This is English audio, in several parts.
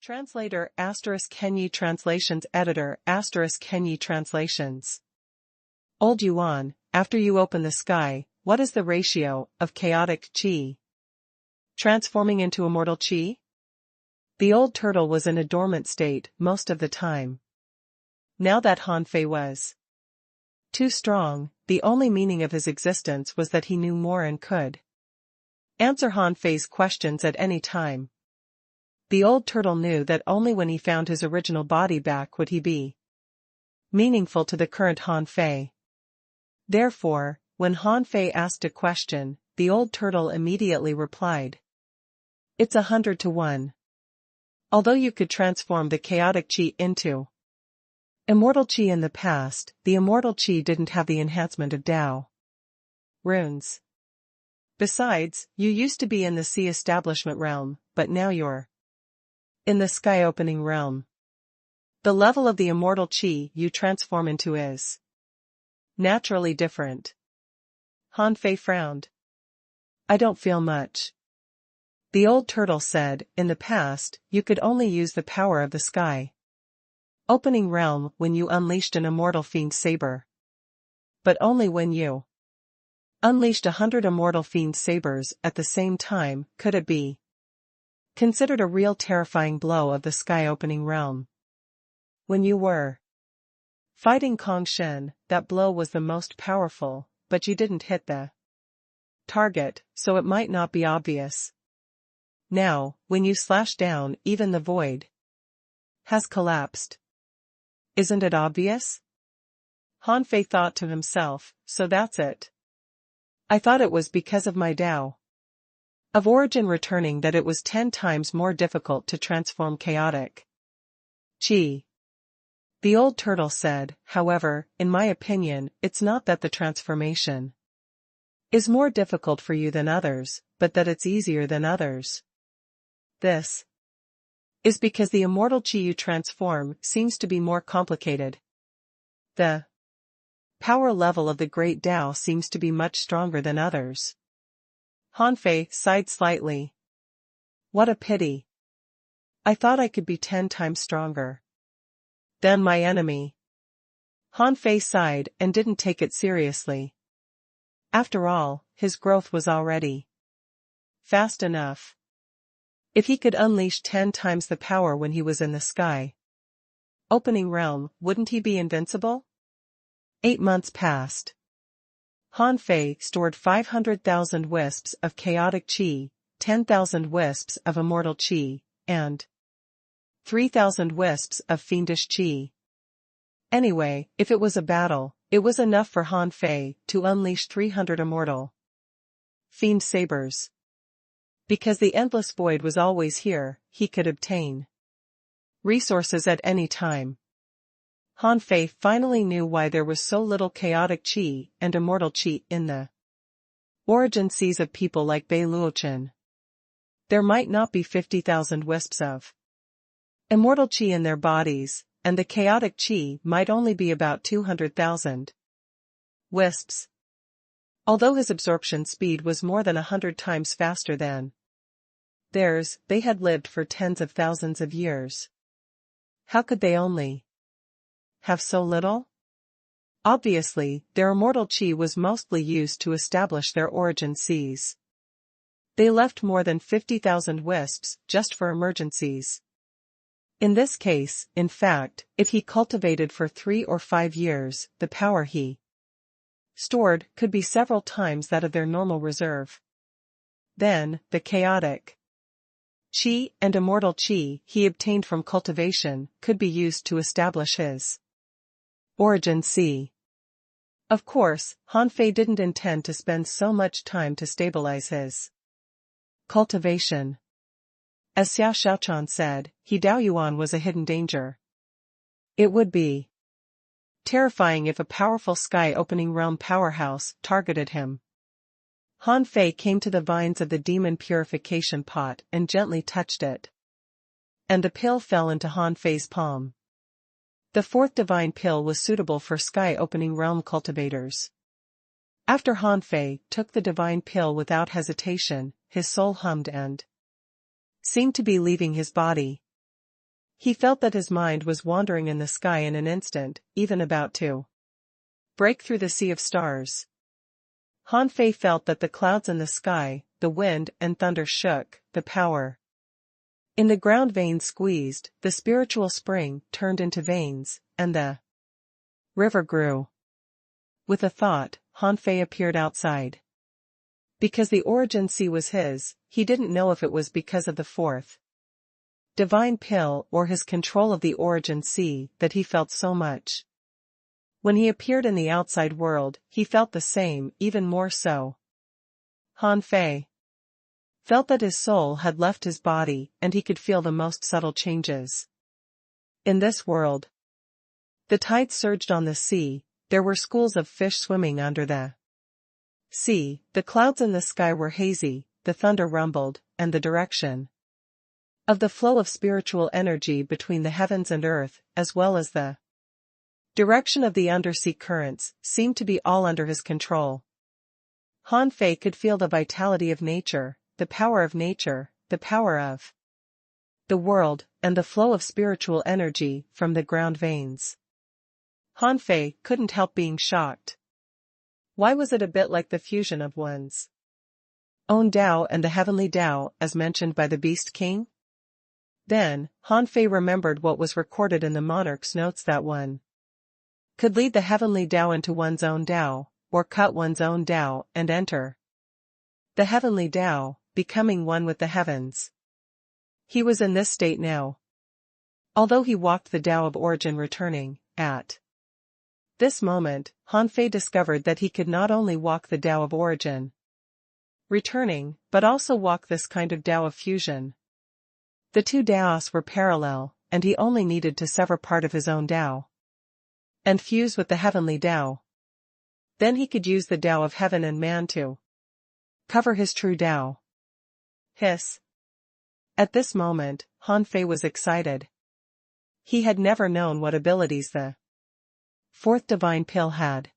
Translator *Kenyi Translations Editor *Kenyi Translations. Old Yuan, after you open the sky, what is the ratio of chaotic qi transforming into immortal qi? The old turtle was in a dormant state most of the time. Now that Han Fei was too strong, the only meaning of his existence was that he knew more and could answer Han Fei's questions at any time. The old turtle knew that only when he found his original body back would he be meaningful to the current Han Fei. Therefore, when Han Fei asked a question, the old turtle immediately replied, "It's 100 to 1. Although you could transform the chaotic qi into immortal qi in the past, the immortal qi didn't have the enhancement of Tao runes. Besides, you used to be in the sea establishment realm, but now you're in the sky opening realm. The level of the immortal qi you transform into is naturally different." Han Fei frowned. "I don't feel much." The old turtle said, "In the past, you could only use the power of the sky opening realm when you unleashed an immortal fiend saber. But only when you unleashed 100 immortal fiend sabers at the same time could it be considered a real terrifying blow of the sky-opening realm. When you were fighting Kong Shen, that blow was the most powerful, but you didn't hit the target, so it might not be obvious. Now, when you slash down, even the void has collapsed. Isn't it obvious?" Han Fei thought to himself, "So that's it. I thought it was because of my Tao of origin returning that it was 10 times more difficult to transform chaotic qi." The old turtle said, "However, in my opinion, it's not that the transformation is more difficult for you than others, but that it's easier than others. This is because the immortal qi you transform seems to be more complicated. The power level of the great Tao seems to be much stronger than others." Han Fei sighed slightly. "What a pity. I thought I could be 10 times stronger than my enemy." Han Fei sighed and didn't take it seriously. After all, his growth was already fast enough. If he could unleash 10 times the power when he was in the sky opening realm, wouldn't he be invincible? 8 months passed. Han Fei stored 500,000 wisps of chaotic qi, 10,000 wisps of immortal qi, and 3,000 wisps of fiendish qi. Anyway, if it was a battle, it was enough for Han Fei to unleash 300 immortal fiend sabers. Because the endless void was always here, he could obtain resources at any time. Han Fei finally knew why there was so little chaotic qi and immortal qi in the origin seas of people like Bei Luochen. There might not be 50,000 wisps of immortal qi in their bodies, and the chaotic qi might only be about 200,000 wisps. Although his absorption speed was more than 100 times faster than theirs, they had lived for tens of thousands of years. How could they only have so little? Obviously, their immortal qi was mostly used to establish their origin seas. They left more than 50,000 wisps just for emergencies. In this case, in fact, if he cultivated for 3 or 5 years, the power he stored could be several times that of their normal reserve. Then, the chaotic qi and immortal qi he obtained from cultivation could be used to establish his origin sea. Of course, Han Fei didn't intend to spend so much time to stabilize his cultivation. As Xiao Xiaochan said, he Dao Yuan was a hidden danger. It would be terrifying if a powerful sky-opening realm powerhouse targeted him. Han Fei came to the vines of the demon purification pot and gently touched it. And the pill fell into Han Fei's palm. The 4th divine pill was suitable for sky-opening realm cultivators. After Han Fei took the divine pill without hesitation, his soul hummed and seemed to be leaving his body. He felt that his mind was wandering in the sky in an instant, even about to break through the sea of stars. Han Fei felt that the clouds in the sky, the wind and thunder shook, the power in the ground veins squeezed, the spiritual spring turned into veins, and the river grew. With a thought, Han Fei appeared outside. Because the origin sea was his, he didn't know if it was because of the fourth divine pill or his control of the origin sea that he felt so much. When he appeared in the outside world, he felt the same, even more so. Han Fei felt that his soul had left his body and he could feel the most subtle changes. In this world, the tide surged on the sea, there were schools of fish swimming under the sea, the clouds in the sky were hazy, the thunder rumbled, and the direction of the flow of spiritual energy between the heavens and earth, as well as the direction of the undersea currents, seemed to be all under his control. Han Fei could feel the vitality of nature, the power of nature, the power of the world, and the flow of spiritual energy from the ground veins. Han Fei couldn't help being shocked. Why was it a bit like the fusion of one's own Tao and the heavenly Tao, as mentioned by the Beast King? Then, Han Fei remembered what was recorded in the monarch's notes that one could lead the heavenly Tao into one's own Tao, or cut one's own Tao and enter the heavenly Tao, becoming one with the heavens. He was in this state now. Although he walked the Tao of origin returning, at this moment, Han Fei discovered that he could not only walk the Tao of origin returning, but also walk this kind of Tao of fusion. The two Taos were parallel, and he only needed to sever part of his own Tao and fuse with the heavenly Tao. Then he could use the Tao of heaven and man to cover his true Tao. Hiss. At this moment, Han Fei was excited. He had never known what abilities the fourth divine pill had.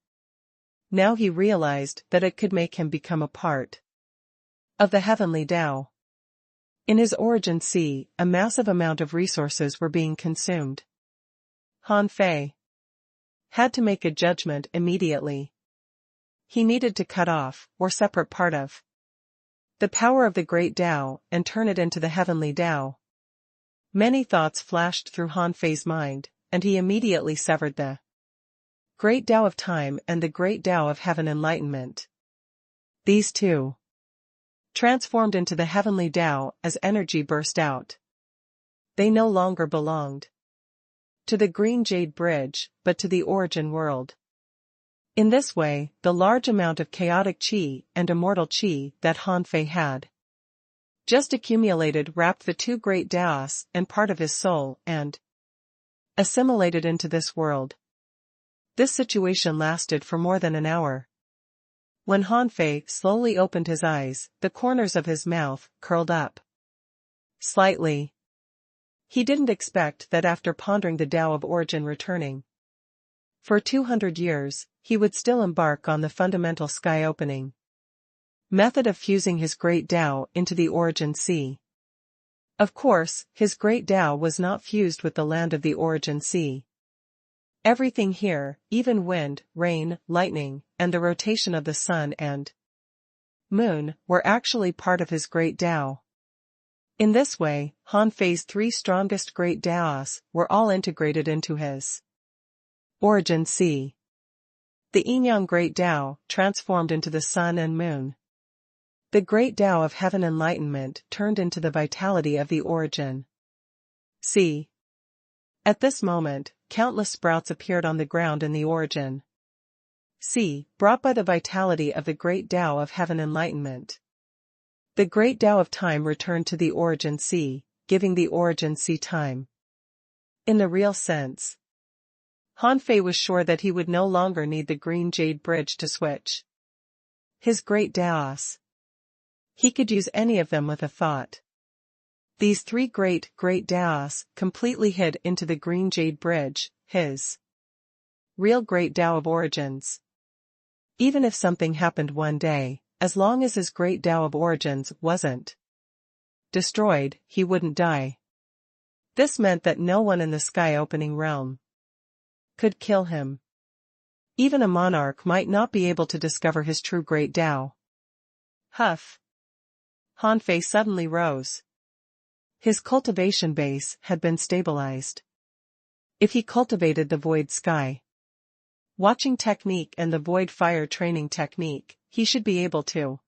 Now he realized that it could make him become a part of the heavenly Tao. In his origin sea, a massive amount of resources were being consumed. Han Fei had to make a judgment immediately. He needed to cut off, or separate part of the power of the great Tao and turn it into the heavenly Tao. Many thoughts flashed through Han Fei's mind, and he immediately severed the great Tao of time and the great Tao of heaven enlightenment. These two transformed into the heavenly Tao as energy burst out. They no longer belonged to the green jade bridge, but to the origin world. In this way, the large amount of chaotic qi and immortal qi that Han Fei had just accumulated wrapped the two great Taos and part of his soul and assimilated into this world. This situation lasted for more than an hour. When Han Fei slowly opened his eyes, the corners of his mouth curled up slightly. He didn't expect that after pondering the Tao of origin returning for 200 years, he would still embark on the fundamental sky-opening method of fusing his great Tao into the origin sea. Of course, his great Tao was not fused with the land of the origin sea. Everything here, even wind, rain, lightning, and the rotation of the sun and moon, were actually part of his great Tao. In this way, Han Fei's three strongest great Taos were all integrated into his origin sea. The yin-yang great Tao transformed into the sun and moon. The great Tao of heaven enlightenment turned into the vitality of the origin sea. At this moment, countless sprouts appeared on the ground in the origin sea, brought by the vitality of the great Tao of heaven enlightenment. The great Tao of time returned to the origin sea, giving the origin sea time. In the real sense, Han Fei was sure that he would no longer need the green jade bridge to switch his great Taos. He could use any of them with a thought. These three great Taos completely hid into the green jade bridge, his real great Tao of origins. Even if something happened one day, as long as his great Tao of origins wasn't destroyed, he wouldn't die. This meant that no one in the sky-opening realm could kill him. Even a monarch might not be able to discover his true great Tao. Huff. Han Fei suddenly rose. His cultivation base had been stabilized. If he cultivated the void sky watching technique and the void fire training technique, he should be able to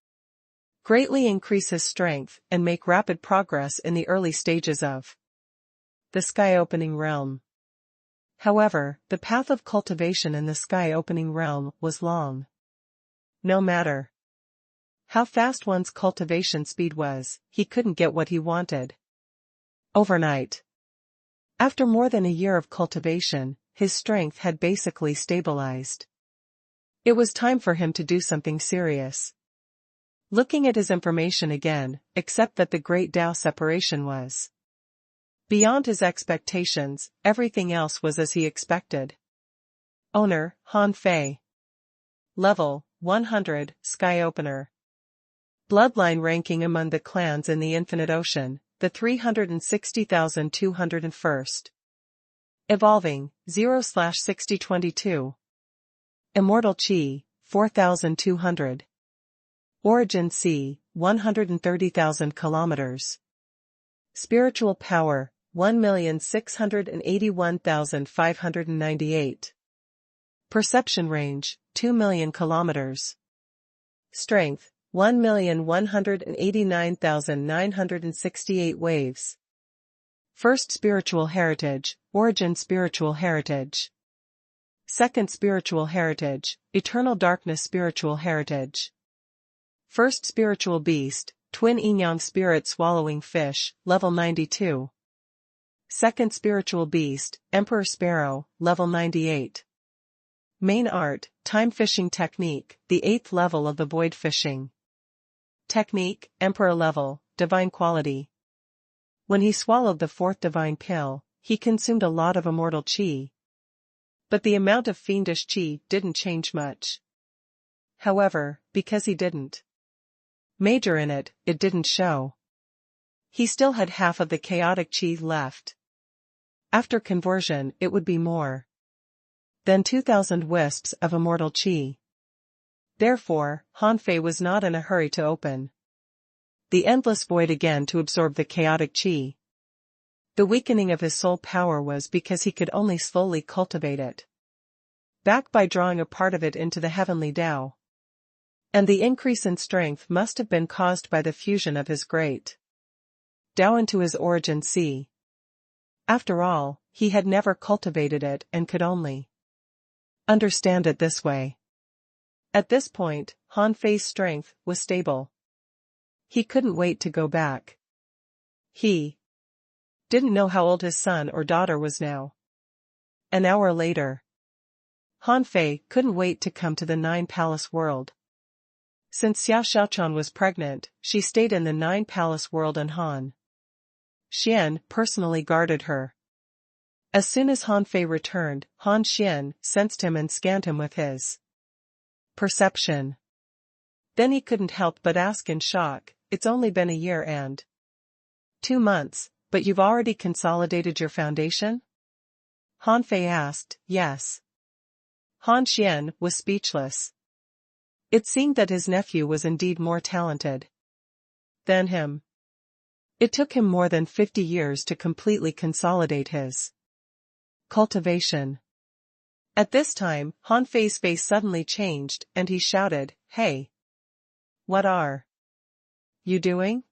greatly increase his strength and make rapid progress in the early stages of the sky-opening realm. However, the path of cultivation in the sky-opening realm was long. No matter how fast one's cultivation speed was, he couldn't get what he wanted overnight. After more than a year of cultivation, his strength had basically stabilized. It was time for him to do something serious. Looking at his information again, except that the great Tao separation was beyond his expectations, everything else was as he expected. Owner, Han Fei. Level, 100, Sky Opener. Bloodline ranking among the clans in the Infinite Ocean, the 360,201st. Evolving, 0/6022. Immortal Chi, 4,200. Origin C, 130,000 kilometers. Spiritual Power, 1,681,598. Perception Range, 2 million kilometers. Strength, 1,189,968 waves. First Spiritual Heritage, Origin Spiritual Heritage. Second Spiritual Heritage, Eternal Darkness Spiritual Heritage. First Spiritual Beast, Twin Yin-Yang Spirit Swallowing Fish, Level 92. Second Spiritual Beast, Emperor Sparrow, Level 98. Main Art, Time Fishing Technique, the 8th level of the Void Fishing Technique, Emperor Level, Divine Quality. When he swallowed the 4th divine pill, he consumed a lot of immortal Qi. But the amount of fiendish Qi didn't change much. However, because he didn't major in it, it didn't show. He still had half of the chaotic Qi left. After conversion, it would be more than 2,000 wisps of immortal Qi. Therefore, Han Fei was not in a hurry to open the endless void again to absorb the chaotic Qi. The weakening of his soul power was because he could only slowly cultivate it back by drawing a part of it into the heavenly Tao. And the increase in strength must have been caused by the fusion of his great Tao into his origin C. After all, he had never cultivated it and could only understand it this way. At this point, Han Fei's strength was stable. He couldn't wait to go back. He didn't know how old his son or daughter was now. An hour later, Han Fei couldn't wait to come to the Nine Palace world. Since Xiao Xiaochan was pregnant, she stayed in the Nine Palace world and Han Xian personally guarded her. As soon as Han Fei returned, Han Xian sensed him and scanned him with his perception. Then he couldn't help but ask in shock, "It's only been a year and 2 months, but you've already consolidated your foundation?" Han Fei asked. Yes. Han Xian was speechless. It seemed that his nephew was indeed more talented than him. It took him more than 50 years to completely consolidate his cultivation. At this time, Han Fei's face suddenly changed, and he shouted, "Hey! What are you doing?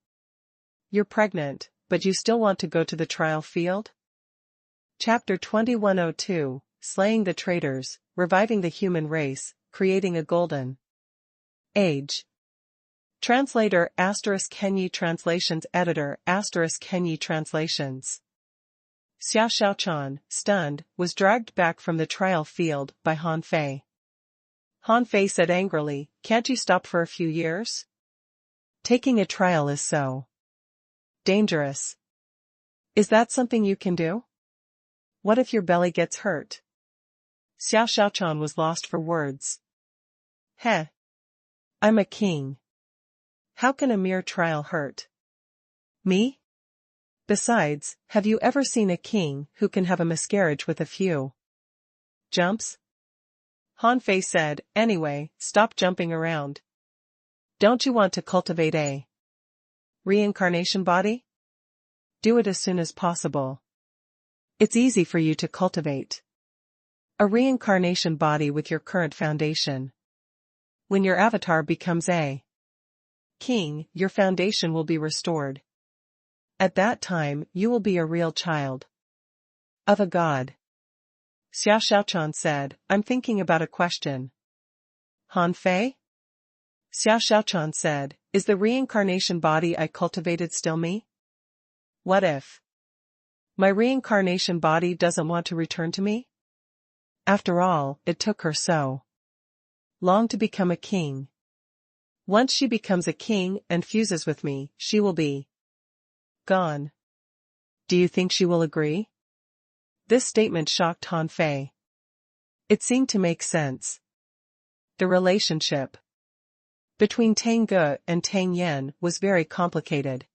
You're pregnant, but you still want to go to the trial field?" Chapter 2102, Slaying the Traitors, Reviving the Human Race, Creating a Golden Age. Translator ** Kenyi Translations Editor ** Kenyi Translations. Xiao Xiaochan, stunned, was dragged back from the trial field by Han Fei. Han Fei said angrily, "Can't you stop for a few years? Taking a trial is so dangerous. Is that something you can do? What if your belly gets hurt?" Xiao Xiaochan was lost for words. Heh. I'm a king. How can a mere trial hurt me? Besides, have you ever seen a king who can have a miscarriage with a few jumps? Han Fei said, anyway, stop jumping around. Don't you want to cultivate a reincarnation body? Do it as soon as possible. It's easy for you to cultivate a reincarnation body with your current foundation. When your avatar becomes a king, your foundation will be restored. At that time, you will be a real child of a god. Xia Xiaochan said, I'm thinking about a question. Han Fei? Xia Xiaochan said, is the reincarnation body I cultivated still me? What if my reincarnation body doesn't want to return to me? After all, it took her so long to become a king. Once she becomes a king and fuses with me, she will be gone. Do you think she will agree? This statement shocked Han Fei. It seemed to make sense. The relationship between Tang Ge and Tang Yan was very complicated.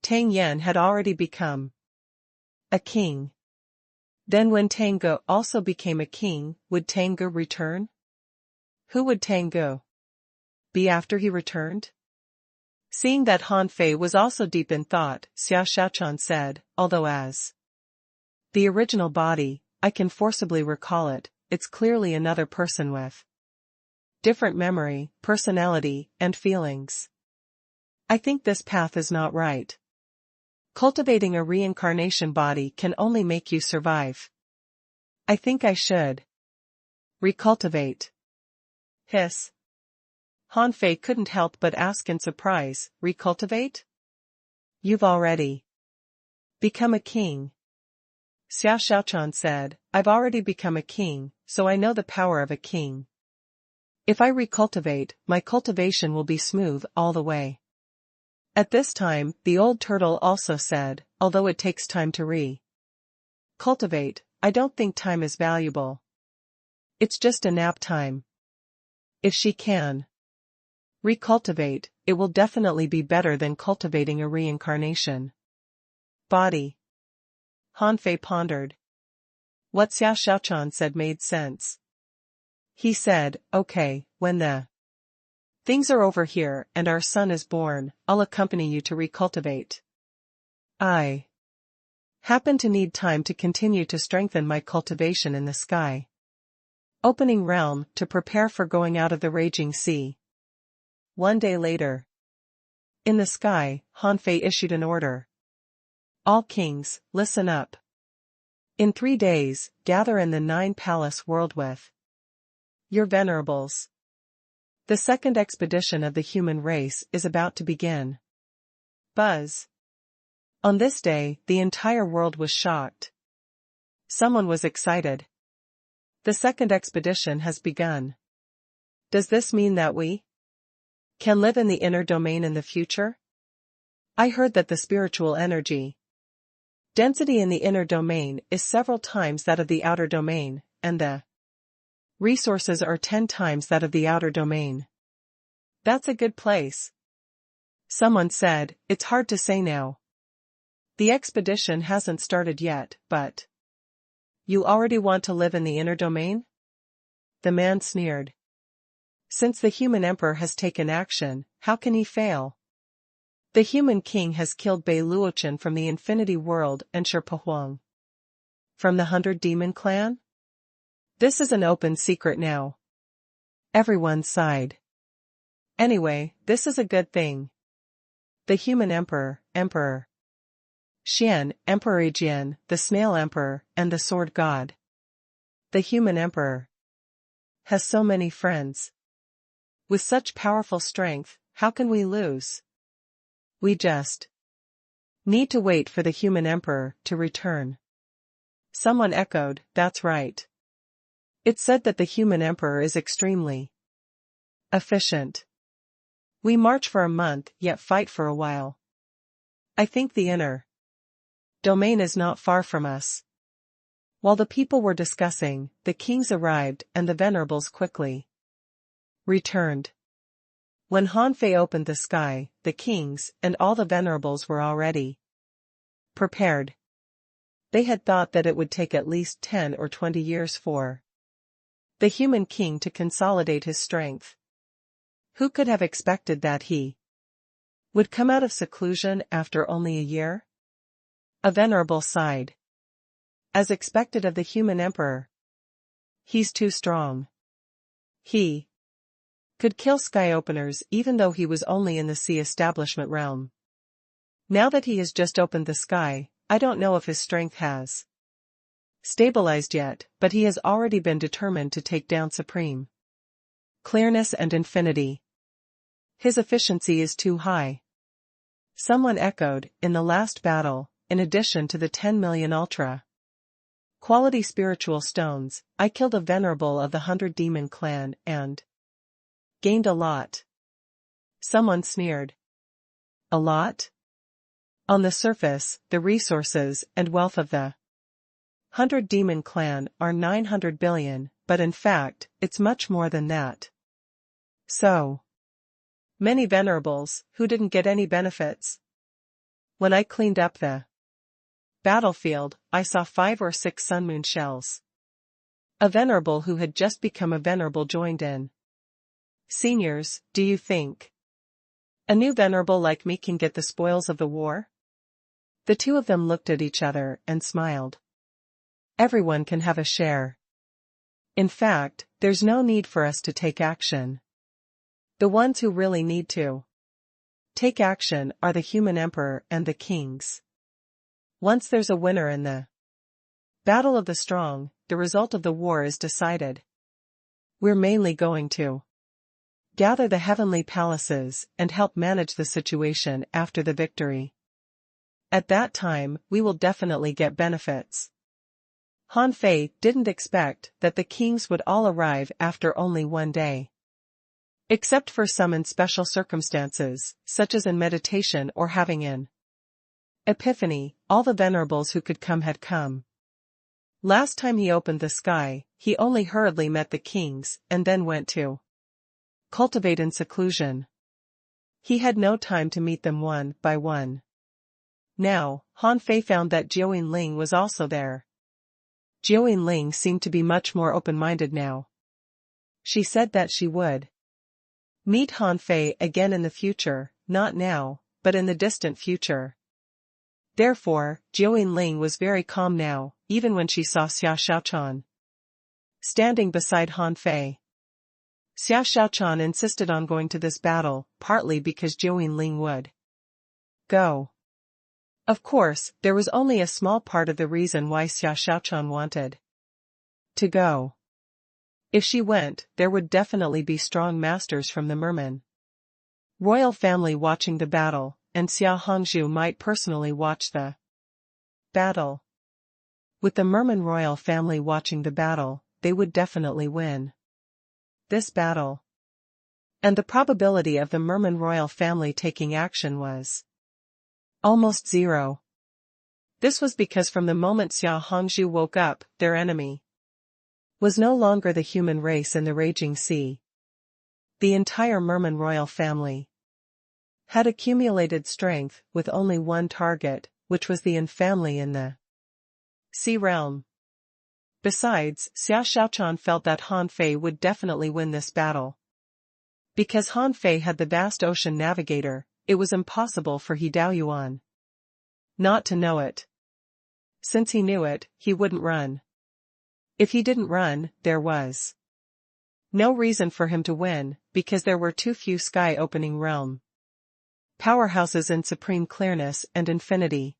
Tang Yan had already become a king. Then when Tang Ge also became a king, would Tang Ge return? Who would Tang Ge be after he returned? Seeing that Han Fei was also deep in thought, Xia Xiaochan said, although as the original body, I can forcibly recall it, it's clearly another person with different memory, personality, and feelings. I think this path is not right. Cultivating a reincarnation body can only make you survive. I think I should recultivate. Hiss. Han Fei couldn't help but ask in surprise, recultivate? You've already become a king. Xia Xiaochan said, I've already become a king, so I know the power of a king. If I recultivate, my cultivation will be smooth all the way. At this time, the old turtle also said, although it takes time to cultivate, I don't think time is valuable. It's just a nap time. If she can recultivate, it will definitely be better than cultivating a reincarnation body. Han Fei pondered. What Xia Xiaochan said made sense. He said, okay, when the things are over here and our son is born, I'll accompany you to recultivate. I happen to need time to continue to strengthen my cultivation in the sky opening realm to prepare for going out of the raging sea. One day later. In the sky, Han Fei issued an order. All kings, listen up. In 3 days, gather in the 9-palace world with your venerables. The second expedition of the human race is about to begin. Buzz. On this day, the entire world was shocked. Someone was excited. The second expedition has begun. Does this mean that we can live in the inner domain in the future? I heard that the spiritual energy density in the inner domain is several times that of the outer domain, and the resources are 10 times that of the outer domain. That's a good place. Someone said, it's hard to say now. The expedition hasn't started yet, but you already want to live in the inner domain? The man sneered. Since the human emperor has taken action, how can he fail? The human king has killed Bei Luochen from the Infinity World and Shi Huang from the 100 Demon Clan? This is an open secret now. Everyone sighed. Anyway, this is a good thing. The human emperor, Emperor Xian, Emperor Jian, the snail emperor, and the sword god. The human emperor has so many friends. With such powerful strength, how can we lose? We just need to wait for the human emperor to return. Someone echoed, that's right. It's said that the human emperor is extremely efficient. We march for a month, yet fight for a while. I think the inner domain is not far from us. While the people were discussing, the kings arrived and the venerables quickly returned. When Han Fei opened the sky, the kings and all the venerables were already prepared. They had thought that it would take at least 10 or 20 years for the human king to consolidate his strength. Who could have expected that he would come out of seclusion after only a year? A venerable sighed. As expected of the human emperor. He's too strong. He could kill sky openers even though he was only in the sea establishment realm. Now that he has just opened the sky, I don't know if his strength has stabilized yet, but he has already been determined to take down supreme clearness and infinity. His efficiency is too high. Someone echoed, in the last battle, in addition to the 10 million ultra quality spiritual stones, I killed a venerable of the 100 demon clan and gained a lot. Someone sneered. A lot? On the surface, the resources and wealth of the 100 demon clan are 900 billion, but in fact, it's much more than that. So many venerables, who didn't get any benefits. When I cleaned up the battlefield, I saw 5 or 6 sunmoon shells. A venerable who had just become a venerable joined in. Seniors, do you think a new venerable like me can get the spoils of the war? The two of them looked at each other and smiled. Everyone can have a share. In fact, there's no need for us to take action. The ones who really need to take action are the human emperor and the kings. Once there's a winner in the battle of the strong, the result of the war is decided. We're mainly going to gather the heavenly palaces and help manage the situation after the victory. At that time, we will definitely get benefits. Han Fei didn't expect that the kings would all arrive after only one day. Except for some in special circumstances, such as in meditation or having an epiphany, all the venerables who could come had come. Last time he opened the sky, he only hurriedly met the kings and then went to cultivate in seclusion. He had no time to meet them one by one. Now, Han Fei found that Jiao Ling was also there. Jiao Ling seemed to be much more open-minded now. She said that she would meet Han Fei again in the future, not now, but in the distant future. Therefore, Jiao Ling was very calm now, even when she saw Xia Xiaochan standing beside Han Fei. Xia Xiaochan insisted on going to this battle, partly because Jiao Ling would go. Of course, there was only a small part of the reason why Xia Xiaochan wanted to go. If she went, there would definitely be strong masters from the Merman royal family watching the battle, and Xia Hongzhu might personally watch the battle. With the Merman royal family watching the battle, they would definitely win this battle. And the probability of the Merman royal family taking action was almost zero. This was because from the moment Xia Hongzhu woke up, their enemy was no longer the human race in the raging sea. The entire Merman royal family had accumulated strength with only one target, which was the family in the sea realm. Besides, Xia Xiaochan felt that Han Fei would definitely win this battle. Because Han Fei had the vast ocean navigator, it was impossible for He Daoyuan not to know it. Since he knew it, he wouldn't run. If he didn't run, there was no reason for him to win, because there were too few sky-opening realm powerhouses in supreme clearness and infinity.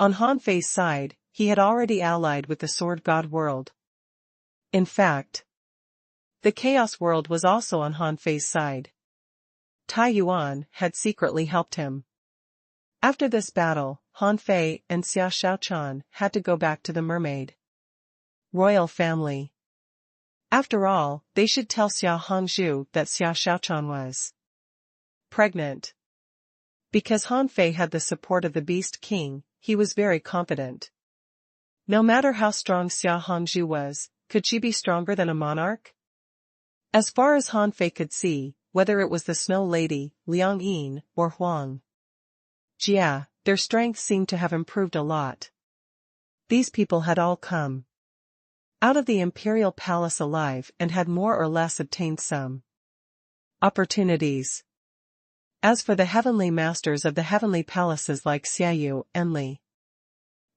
On Han Fei's side, he had already allied with the Sword God world. In fact, the Chaos world was also on Han Fei's side. Tai Yuan had secretly helped him. After this battle, Han Fei and Xia Xiaochan had to go back to the mermaid royal family. After all, they should tell Xia Hongzhu that Xia Xiaochan was pregnant. Because Han Fei had the support of the Beast King, he was very confident. No matter how strong Xia Hongzhu was, could she be stronger than a monarch? As far as Han Fei could see, whether it was the Snow Lady, Liang Yin, or Huang Jia, their strength seemed to have improved a lot. These people had all come out of the imperial palace alive and had more or less obtained some opportunities. As for the heavenly masters of the heavenly palaces like Xiaoyu and Li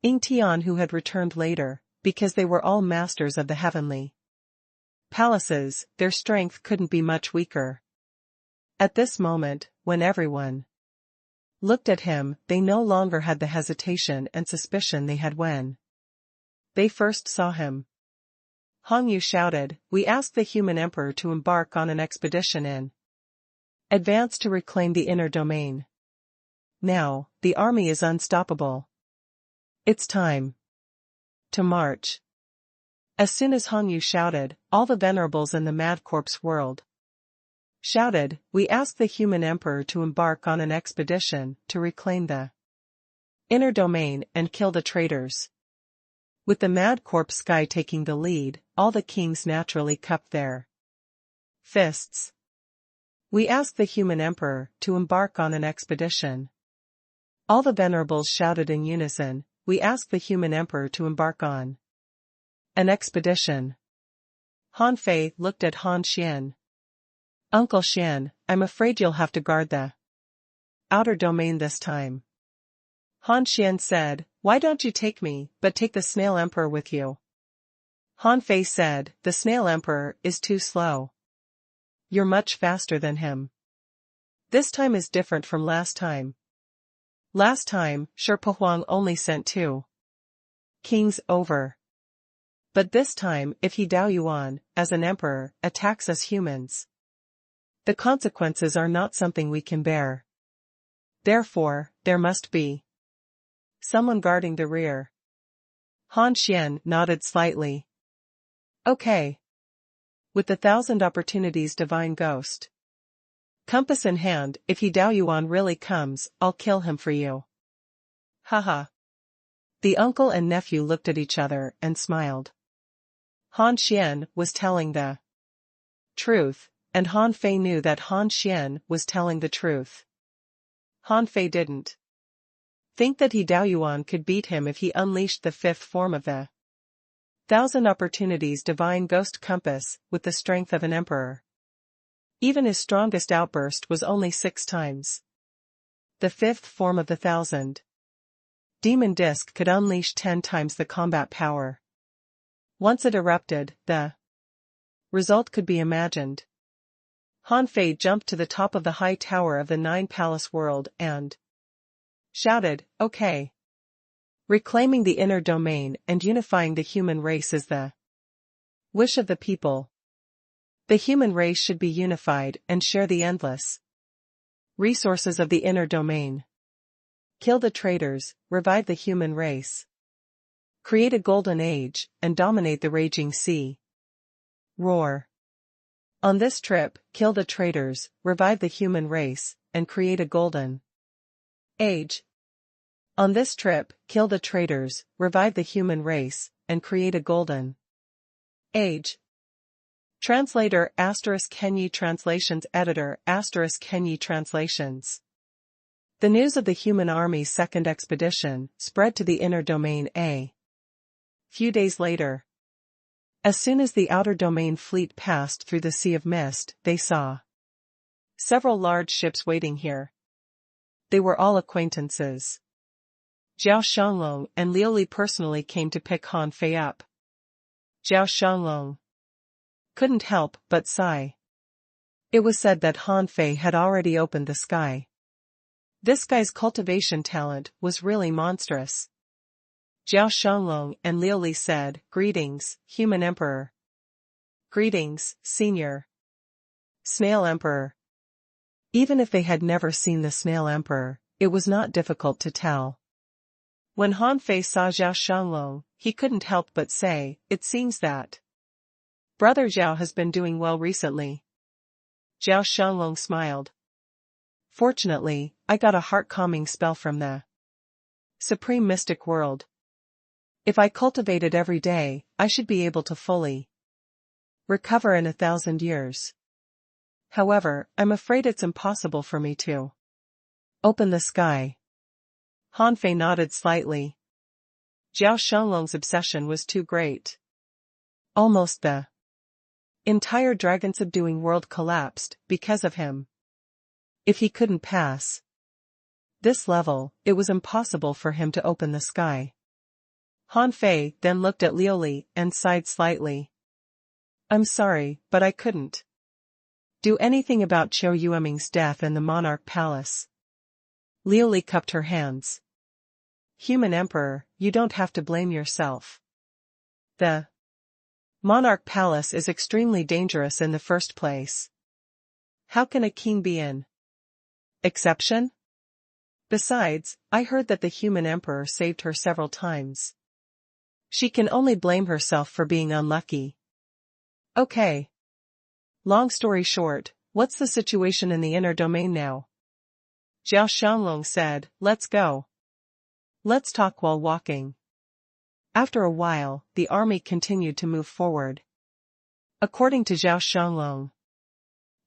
Yingtian, who had returned later, because they were all masters of the heavenly palaces, their strength couldn't be much weaker. At this moment, when everyone looked at him, they no longer had the hesitation and suspicion they had when they first saw him. Hong Yu shouted, "We ask the human emperor to embark on an expedition in advance to reclaim the inner domain. Now, the army is unstoppable. It's time to march." As soon as Hong Yu shouted, all the venerables in the Mad Corpse world shouted, "We ask the human emperor to embark on an expedition to reclaim the inner domain and kill the traitors." With the Mad Corpse sky taking the lead, all the kings naturally cupped their fists. "We ask the human emperor to embark on an expedition." All the venerables shouted in unison, "We ask the human emperor to embark on an expedition." Han Fei looked at Han Xian. "Uncle Xian, I'm afraid you'll have to guard the outer domain this time." Han Xian said, "Why don't you take me, but take the Snail Emperor with you?" Han Fei said, "The Snail Emperor is too slow. You're much faster than him. This time is different from last time. Last time, Sherpa Huang only sent 2 kings over. But this time, if he Dao Yuan, as an emperor, attacks us humans, the consequences are not something we can bear. Therefore, there must be someone guarding the rear." Han Xian nodded slightly. "Okay. With the 1,000 opportunities divine ghost. Compass in hand, if he Dao Yuan really comes, I'll kill him for you." Haha. The uncle and nephew looked at each other and smiled. Han Xian was telling the truth, and Han Fei knew that Han Xian was telling the truth. Han Fei didn't think that he Dao Yuan could beat him if he unleashed the 5th form of the 1,000 opportunities divine ghost compass with the strength of an emperor. Even his strongest outburst was only 6 times the 5th form of the 1,000. Demon Disc could unleash 10 times the combat power. Once it erupted, the result could be imagined. Han Fei jumped to the top of the high tower of the 9-palace world and shouted, "Okay. Reclaiming the inner domain and unifying the human race is the wish of the people. The human race should be unified and share the endless resources of the inner domain. Kill the traitors, revive the human race. Create a golden age, and dominate the raging sea. Roar. On this trip, kill the traitors, revive the human race, and create a golden age. On this trip, kill the traitors, revive the human race, and create a golden age." Translator *Kenyi Translations Editor *Kenyi Translations. The news of the human army's second expedition spread to the inner domain a few days later. As soon as the outer domain fleet passed through the Sea of Mist, they saw several large ships waiting here. They were all acquaintances. Zhao Shanglong and Liu Li personally came to pick Han Fei up. Zhao Shanglong couldn't help but sigh. It was said that Han Fei had already opened the sky. This guy's cultivation talent was really monstrous. Zhao Shanglong and Liu Li said, "Greetings, human emperor." "Greetings, senior Snail Emperor." Even if they had never seen the Snail Emperor, it was not difficult to tell. When Han Fei saw Zhao Shanglong, he couldn't help but say, "It seems that Brother Zhao has been doing well recently." Zhao Shanglong smiled. "Fortunately, I got a heart-calming spell from the Supreme Mystic World. If I cultivate it every day, I should be able to fully recover in 1,000 years. However, I'm afraid it's impossible for me to open the sky." Han Fei nodded slightly. Zhao Shenlong's obsession was too great. Almost the entire dragon-subduing world collapsed because of him. If he couldn't pass this level, it was impossible for him to open the sky. Han Fei then looked at Liuli and sighed slightly. I'm sorry, but I couldn't do anything about Qiu Yueming's death in the monarch palace. Liuli cupped her hands. Human Emperor, you don't have to blame yourself. The monarch palace is extremely dangerous in the first place. How can a king be an exception? Besides, I heard that the human emperor saved her several times. She can only blame herself for being unlucky. Okay. Long story short, what's the situation in the inner domain now? Zhao Shenlong said, let's go. Let's talk while walking. After a while, the army continued to move forward. According to Zhao Shenlong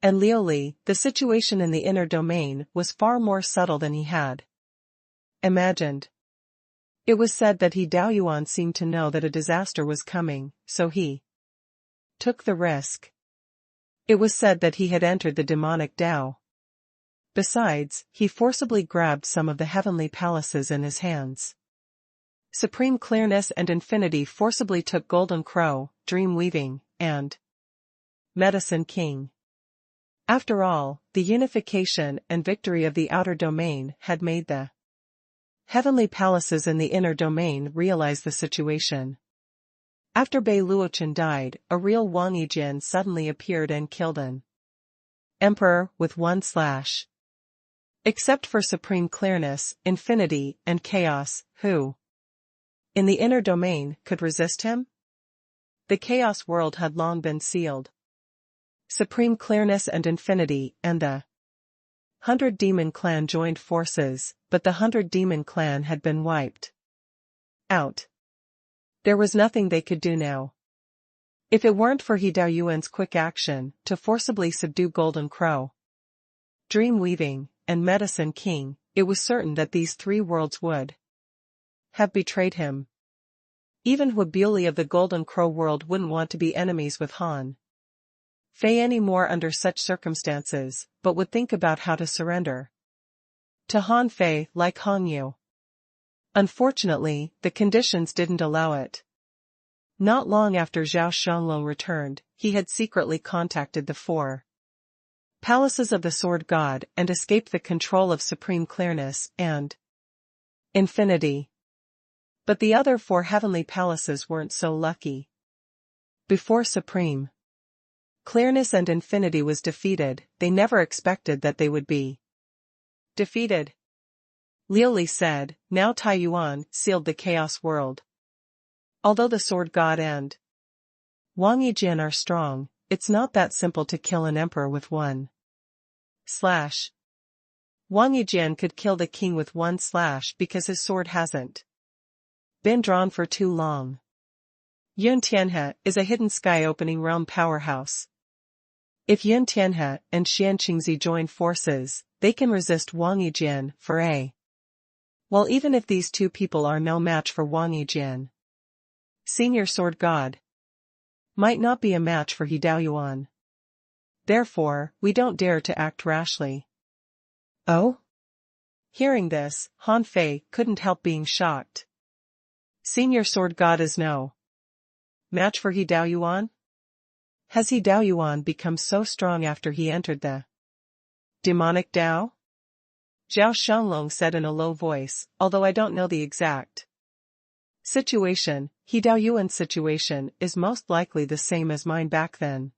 and Liuli, the situation in the inner domain was far more subtle than he had imagined. It was said that Dao Yuan seemed to know that a disaster was coming, so he took the risk. It was said that he had entered the demonic Dao. Besides, he forcibly grabbed some of the heavenly palaces in his hands. Supreme Clearness and Infinity forcibly took Golden Crow, Dream Weaving, and Medicine King. After all, the unification and victory of the outer domain had made the heavenly palaces in the inner domain realize the situation. After Bei Luochen died, a real Wang Yijin suddenly appeared and killed an emperor with one slash. Except for Supreme Clearness, Infinity, and Chaos, who in the inner domain could resist him? The Chaos world had long been sealed. Supreme Clearness and Infinity and the 100 Demon Clan joined forces, but the 100 Demon Clan had been wiped out. There was nothing they could do now. If it weren't for Dao Yuan's quick action to forcibly subdue Golden Crow, Dream Weaving, and Medicine King, it was certain that these three worlds would have betrayed him. Even Huabuli of the Golden Crow world wouldn't want to be enemies with Han Fei anymore under such circumstances, but would think about how to surrender to Han Fei like Han Yu. Unfortunately, the conditions didn't allow it. Not long after Zhao Shenlong returned, he had secretly contacted the 4 palaces of the Sword God and escaped the control of Supreme Clearness and Infinity. But the other 4 heavenly palaces weren't so lucky. Before Supreme Clearness and Infinity was defeated, they never expected that they would be defeated. Liuli said, now Tai Yuan sealed the Chaos world. Although the Sword God and Wang Yijin are strong, it's not that simple to kill an emperor with one slash. Wang Yijin could kill the king with one slash because his sword hasn't been drawn for too long. Yun Tianhe is a hidden sky-opening realm powerhouse. If Yun Tianhe and Xian Qingzi join forces, they can resist Wang Yijin for a while. Even if these two people are no match for Wang Yijin, Senior Sword God might not be a match for Dao Yuan. Therefore, we don't dare to act rashly. Oh? Hearing this, Han Fei couldn't help being shocked. Senior Sword God is no match for Dao Yuan? Has Dao Yuan become so strong after he entered the demonic Dao? Zhao Shenlong said in a low voice, although I don't know the exact situation, Dao Yuan's situation is most likely the same as mine back then.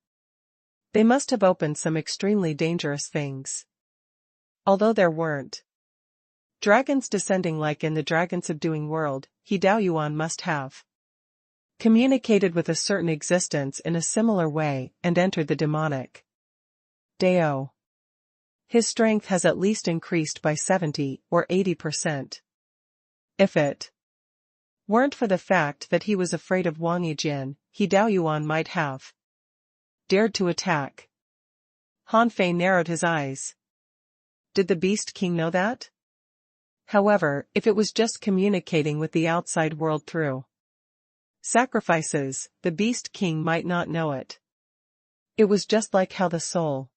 They must have opened some extremely dangerous things. Although there weren't dragons descending like in the dragon-subduing world, Dao Yuan must have communicated with a certain existence in a similar way and entered the demonic Dao. His strength has at least increased by 70 or 80%. If it weren't for the fact that he was afraid of Wang Yijin, Dao Yuan might have dared to attack. Han Fei narrowed his eyes. Did the Beast King know that? However, if it was just communicating with the outside world through sacrifices, the Beast King might not know it. It was just like how the soul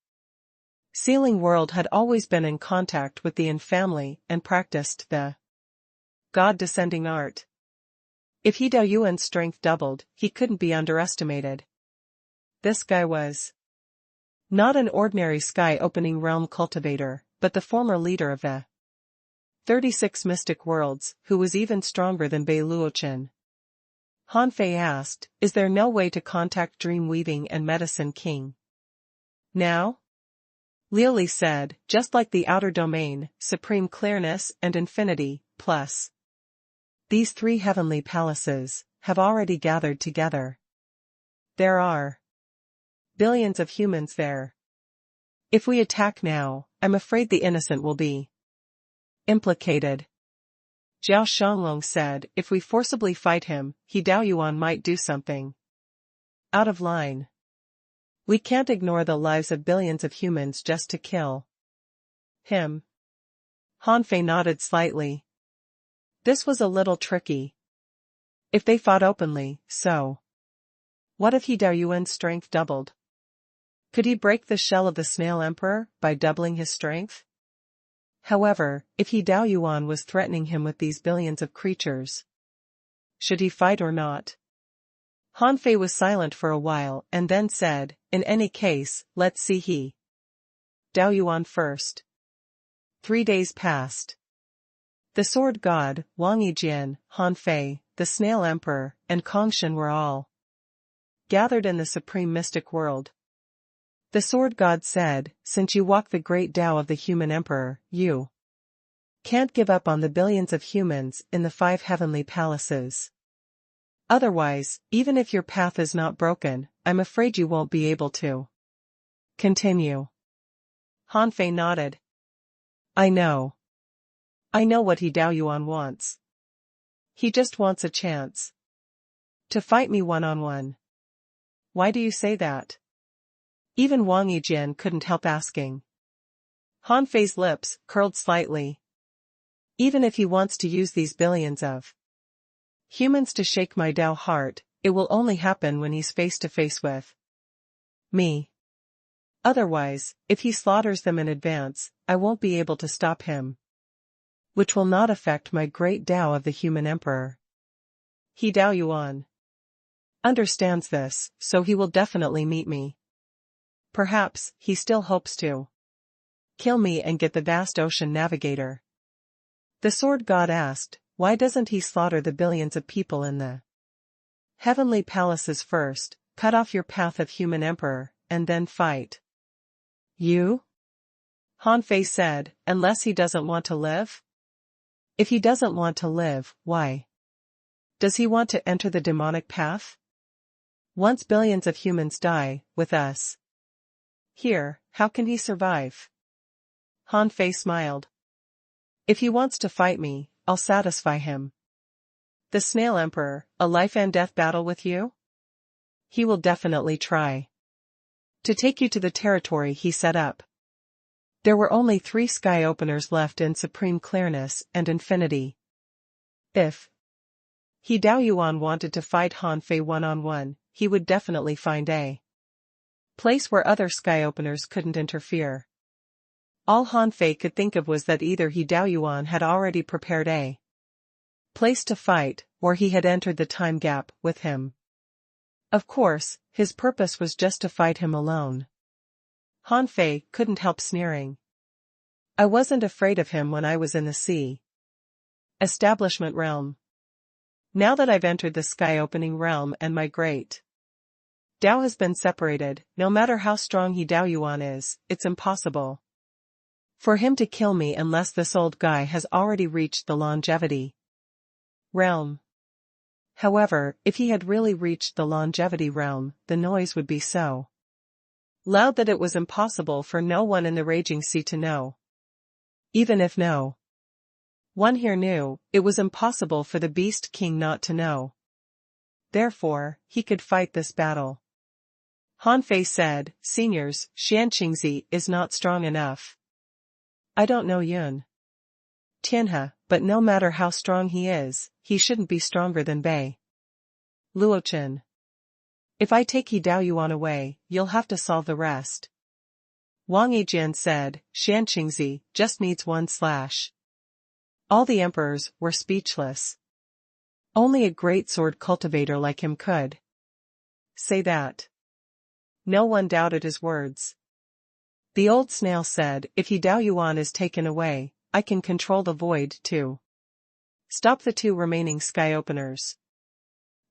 sealing world had always been in contact with the Yin family and practiced the god-descending art. If He Dao Yuan's strength doubled, he couldn't be underestimated. This guy was not an ordinary sky-opening realm cultivator, but the former leader of the 36 mystic worlds, who was even stronger than Bei Luochen. Han Fei asked, "Is there no way to contact Dream Weaving and Medicine King now?" Liu Li said, "Just like the outer domain, supreme clearness and infinity, plus these 3 heavenly palaces, have already gathered together. There are billions of humans there. If we attack now, I'm afraid the innocent will be implicated." Zhao Shanglong said, "If we forcibly fight him, He Dao Yuan might do something out of line. We can't ignore the lives of billions of humans just to kill him." Han Fei nodded slightly. This was a little tricky. If they fought openly, so what if He Dao Yuan's strength doubled? Could he break the shell of the Snail Emperor by doubling his strength? However, if He Dao Yuan was threatening him with these billions of creatures, should he fight or not? Han Fei was silent for a while and then said, "In any case, let's see He Dao Yuan first." 3 days passed. The Sword God, Wang Yijian, Han Fei, the Snail Emperor, and Kongshen were all gathered in the supreme mystic world. The Sword God said, "Since you walk the great Tao of the human emperor, you can't give up on the billions of humans in the 5 heavenly palaces. Otherwise, even if your path is not broken, I'm afraid you won't be able to continue." Han Fei nodded. I know what He Dao Yuan wants. He just wants a chance to fight me one-on-one." "Why do you say that?" Even Wang Yijian couldn't help asking. Han Fei's lips curled slightly. "Even if he wants to use these billions of humans to shake my Dao heart, it will only happen when he's face to face with me. Otherwise, if he slaughters them in advance, I won't be able to stop him. Which will not affect my great Tao of the human emperor. He Dao Yuan understands this, so he will definitely meet me. Perhaps, he still hopes to kill me and get the vast ocean navigator." The Sword God asked, "Why doesn't he slaughter the billions of people in the heavenly palaces first, cut off your path of human emperor, and then fight you?" Han Fei said, "Unless he doesn't want to live?" "If he doesn't want to live, why does he want to enter the demonic path? Once billions of humans die, with us here, how can he survive?" Han Fei smiled. "If he wants to fight me, I'll satisfy him. The Snail Emperor, a life and death battle with you? He will definitely try to take you to the territory he set up." There were only 3 sky openers left in supreme clearness and infinity. If He Dao Yuan wanted to fight Han Fei one-on-one, he would definitely find a place where other sky openers couldn't interfere. All Han Fei could think of was that either He Dao Yuan had already prepared a place to fight, or he had entered the time gap with him. Of course, his purpose was just to fight him alone. Han Fei couldn't help sneering. "I wasn't afraid of him when I was in the sea establishment realm. Now that I've entered the sky-opening realm and my great Dao has been separated, no matter how strong He Dao Yuan is, it's impossible for him to kill me unless this old guy has already reached the longevity realm. However, if he had really reached the longevity realm, the noise would be so loud that it was impossible for no one in the raging sea to know. Even if no one here knew, it was impossible for the Beast King not to know. Therefore, he could fight this battle." Han Fei said, "Seniors, Xianqingzi is not strong enough. I don't know Yun Tianhe, but no matter how strong he is, he shouldn't be stronger than Bei. Luochen. If I take He Daoyuan away, you'll have to solve the rest. Wang Yijian said, Shanqingzi just needs one slash. All the emperors were speechless. Only a great sword cultivator like him could say that. No one doubted his words. The old snail said, if He Daoyuan is taken away, I can control the void too. Stop the two remaining sky openers.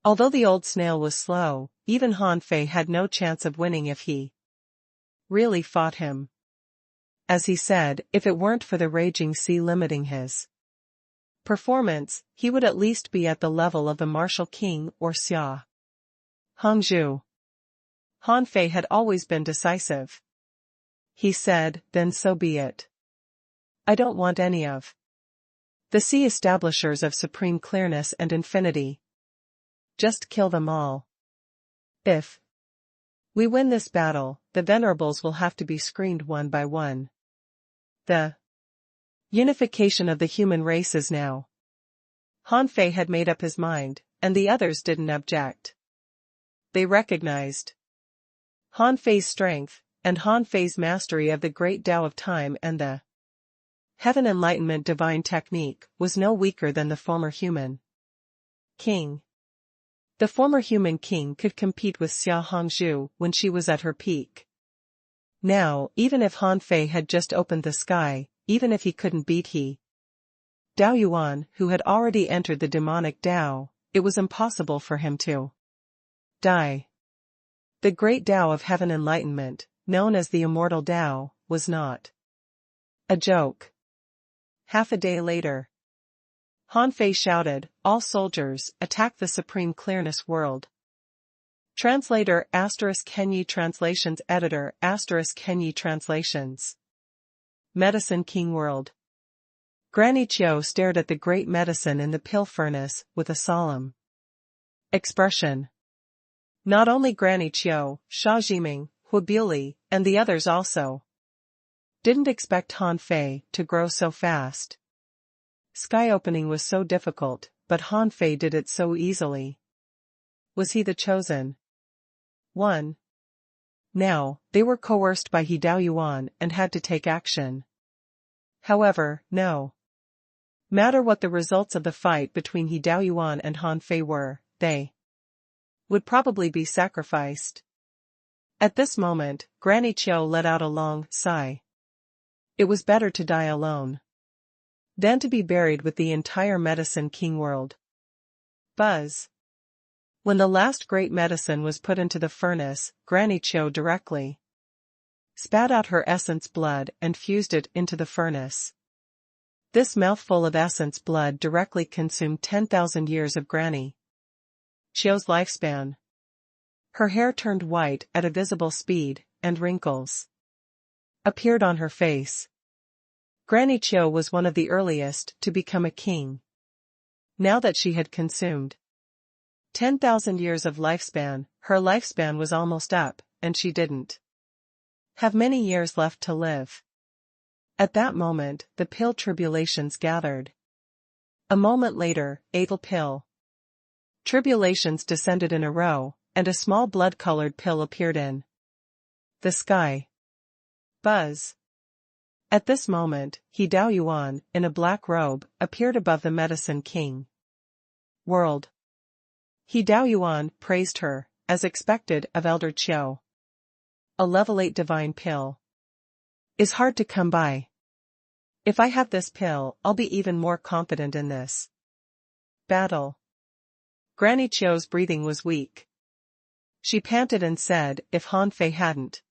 Although the old snail was slow, even Han Fei had no chance of winning if he really fought him. As he said, if it weren't for the raging sea limiting his performance, he would at least be at the level of the martial king or Xia Hongzhu. Han Fei had always been decisive. He said, then so be it. I don't want any of the sea establishers of supreme clearness and infinity. Just kill them all. If we win this battle, the venerables will have to be screened one by one. The unification of the human race is now. Han Fei had made up his mind, and the others didn't object. They recognized Han Fei's strength, and Han Fei's mastery of the great Tao of time and the Heaven Enlightenment divine technique was no weaker than the former human king. The former human king could compete with Xia Hongzhu when she was at her peak. Now, even if Han Fei had just opened the sky, even if he couldn't beat He Daoyuan, who had already entered the demonic Tao, it was impossible for him to die. The great Tao of heaven enlightenment, known as the immortal Tao, was not a joke. Half a day later, Han Fei shouted, all soldiers, attack the supreme clearness world. Translator ** Kenyi Translations Editor ** Kenyi Translations. Medicine King World. Granny Chiu stared at the great medicine in the pill furnace with a solemn expression. Not only Granny Chiu, Sha Jiming, Hu Biuli, and the others also didn't expect Han Fei to grow so fast. Sky opening was so difficult, but Han Fei did it so easily. Was he the chosen one? Now, they were coerced by He Daoyuan and had to take action. However, no matter what the results of the fight between He Daoyuan and Han Fei were, they would probably be sacrificed. At this moment, Granny Chiu let out a long sigh. It was better to die alone than to be buried with the entire medicine king world. Buzz. When the last great medicine was put into the furnace, Granny Chiu directly spat out her essence blood and fused it into the furnace. This mouthful of essence blood directly consumed 10,000 years of Granny Chiu's lifespan. Her hair turned white at a visible speed, and wrinkles appeared on her face. Granny Chiu was one of the earliest to become a king. Now that she had consumed 10,000 years of lifespan, her lifespan was almost up, and she didn't have many years left to live. At that moment, the pill tribulations gathered. A moment later, 8 pill tribulations descended in a row, and a small blood-colored pill appeared in the sky. Buzz. At this moment, He Daoyuan, in a black robe, appeared above the medicine king world. He Daoyuan praised her, as expected of Elder Chiu. A level 8 divine pill is hard to come by. If I have this pill, I'll be even more confident in this battle. Granny Chiu's breathing was weak. She panted and said, if Han Fei hadn't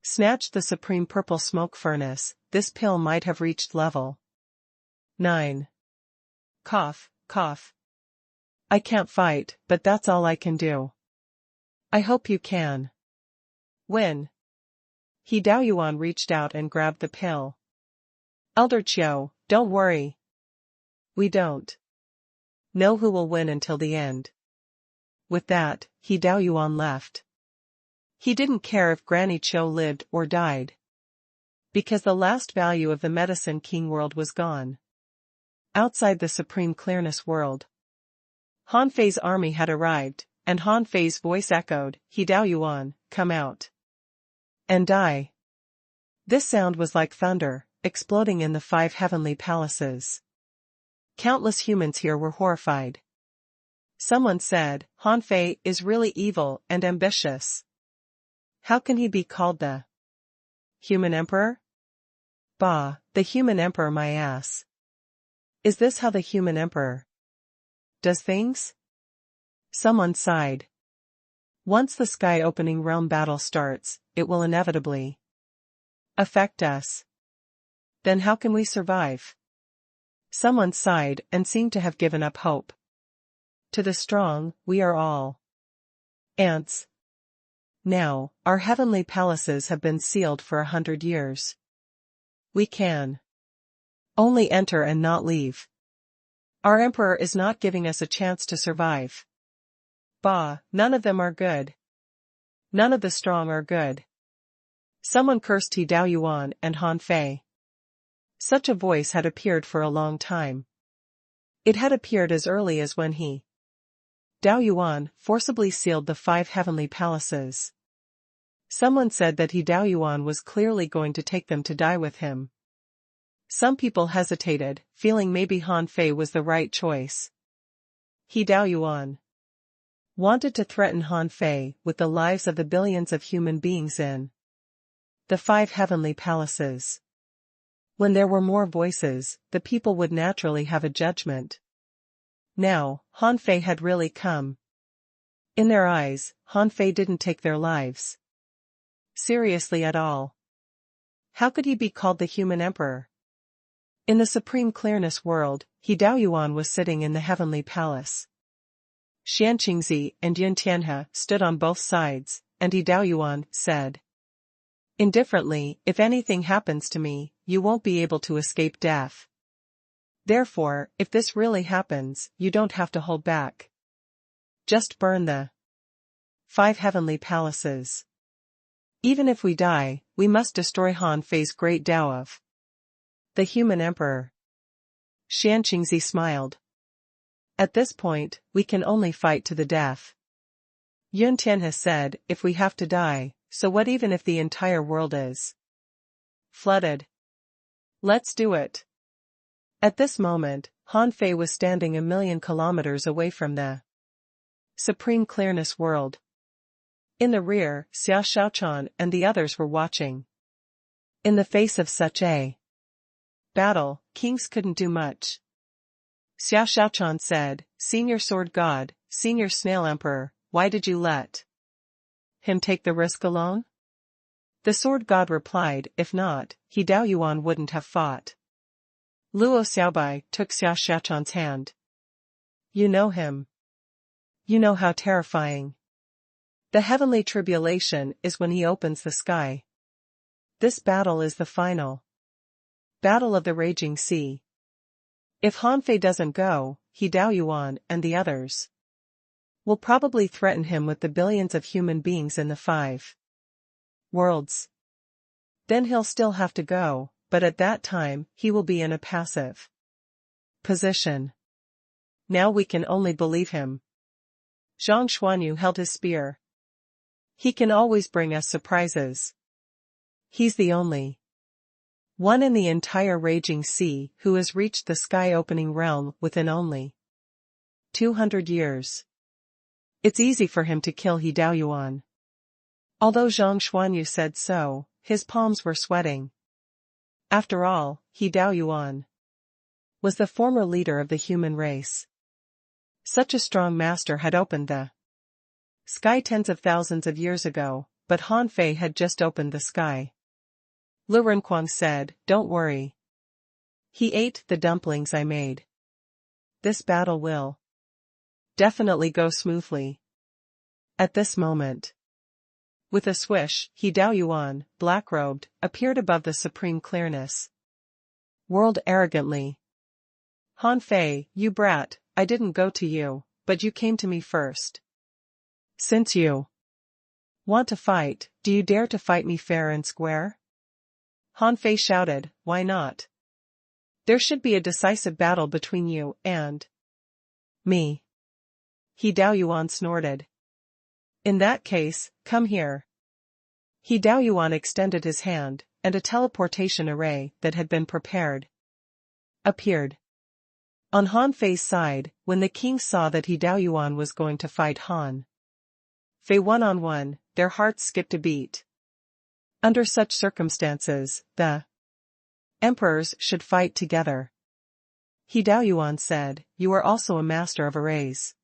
snatched the supreme purple smoke furnace, this pill might have reached level 9. Cough, cough. I can't fight, but that's all I can do. I hope you can win. He Daoyuan reached out and grabbed the pill. Elder Chiu, don't worry. We don't know who will win until the end. With that, He Daoyuan left. He didn't care if Granny Chiu lived or died, because the last value of the medicine king world was gone. Outside the supreme clearness world, Han Fei's army had arrived, and Han Fei's voice echoed, "He Dao Yuan, come out and die." This sound was like thunder, exploding in the 5 heavenly palaces. Countless humans here were horrified. Someone said, "Han Fei is really evil and ambitious. How can he be called the human emperor?" Bah, the human emperor, my ass. Is this how the human emperor does things? Someone sighed. Once the sky-opening realm battle starts, it will inevitably affect us. Then how can we survive? Someone sighed and seemed to have given up hope. To the strong, we are all ants. Now, our heavenly palaces have been sealed for 100 years. We can only enter and not leave. Our emperor is not giving us a chance to survive. Bah, none of them are good. None of the strong are good. Someone cursed He Dao Yuan and Han Fei. Such a voice had appeared for a long time. It had appeared as early as when He Dao Yuan forcibly sealed the 5 heavenly palaces. Someone said that He Dao Yuan was clearly going to take them to die with him. Some people hesitated, feeling maybe Han Fei was the right choice. He Dao Yuan wanted to threaten Han Fei with the lives of the billions of human beings in the 5 heavenly palaces. When there were more voices, the people would naturally have a judgment. Now, Han Fei had really come. In their eyes, Han Fei didn't take their lives seriously at all. How could he be called the human emperor? In the supreme clearness world, He Dao Yuan was sitting in the heavenly palace. Xian Qingzi and Yun Tianhe stood on both sides, and He Dao Yuan said indifferently, "If anything happens to me, you won't be able to escape death. Therefore, if this really happens, you don't have to hold back. Just burn the 5 heavenly palaces. Even if we die, we must destroy Han Fei's great Dao of the human emperor." Xian Qingzi smiled. "At this point, we can only fight to the death." Yun Tianhe said, "If we have to die, so what even if the entire world is flooded? Let's do it." At this moment, Han Fei was standing 1,000,000 kilometers away from the supreme clearness world. In the rear, Xia Shaochan and the others were watching. In the face of such a battle, kings couldn't do much. Xia Shaochan said, "Senior Sword God, Senior Snail Emperor, why did you let him take the risk alone?" The Sword God replied, "If not, He Dao Yuan wouldn't have fought." Luo Xiaobai took Xia Shaochan's hand. "You know him. You know how terrifying. The heavenly tribulation is when he opens the sky. This battle is the final battle of the raging sea. If Han Fei doesn't go, He Dao Yuan and the others will probably threaten him with the billions of human beings in the 5 worlds. Then he'll still have to go, but at that time, he will be in a passive position. Now we can only believe him." Zhang Xuanyu held his spear. "He can always bring us surprises. He's the only one in the entire raging sea who has reached the sky-opening realm within only 200 years. It's easy for him to kill He Dao Yuan." Although Zhang Xuanyu said so, his palms were sweating. After all, He Dao Yuan was the former leader of the human race. Such a strong master had opened the sky tens of thousands of years ago, but Han Fei had just opened the sky. Lu Renquang said, "Don't worry. He ate the dumplings I made. This battle will definitely go smoothly." At this moment, with a swish, He Dao Yuan, black-robed, appeared above the supreme clearness world arrogantly. "Han Fei, you brat, I didn't go to you, but you came to me first. Since you want to fight, do you dare to fight me fair and square?" Han Fei shouted, "Why not? There should be a decisive battle between you and me. He Daoyuan snorted. In that case, come here. He Daoyuan extended his hand, and a teleportation array that had been prepared appeared. On Han Fei's side, when the king saw that He Daoyuan was going to fight Han Fei one-on-one, their hearts skipped a beat. Under such circumstances, the emperors should fight together. He Daoyuan said, you are also a master of arrays.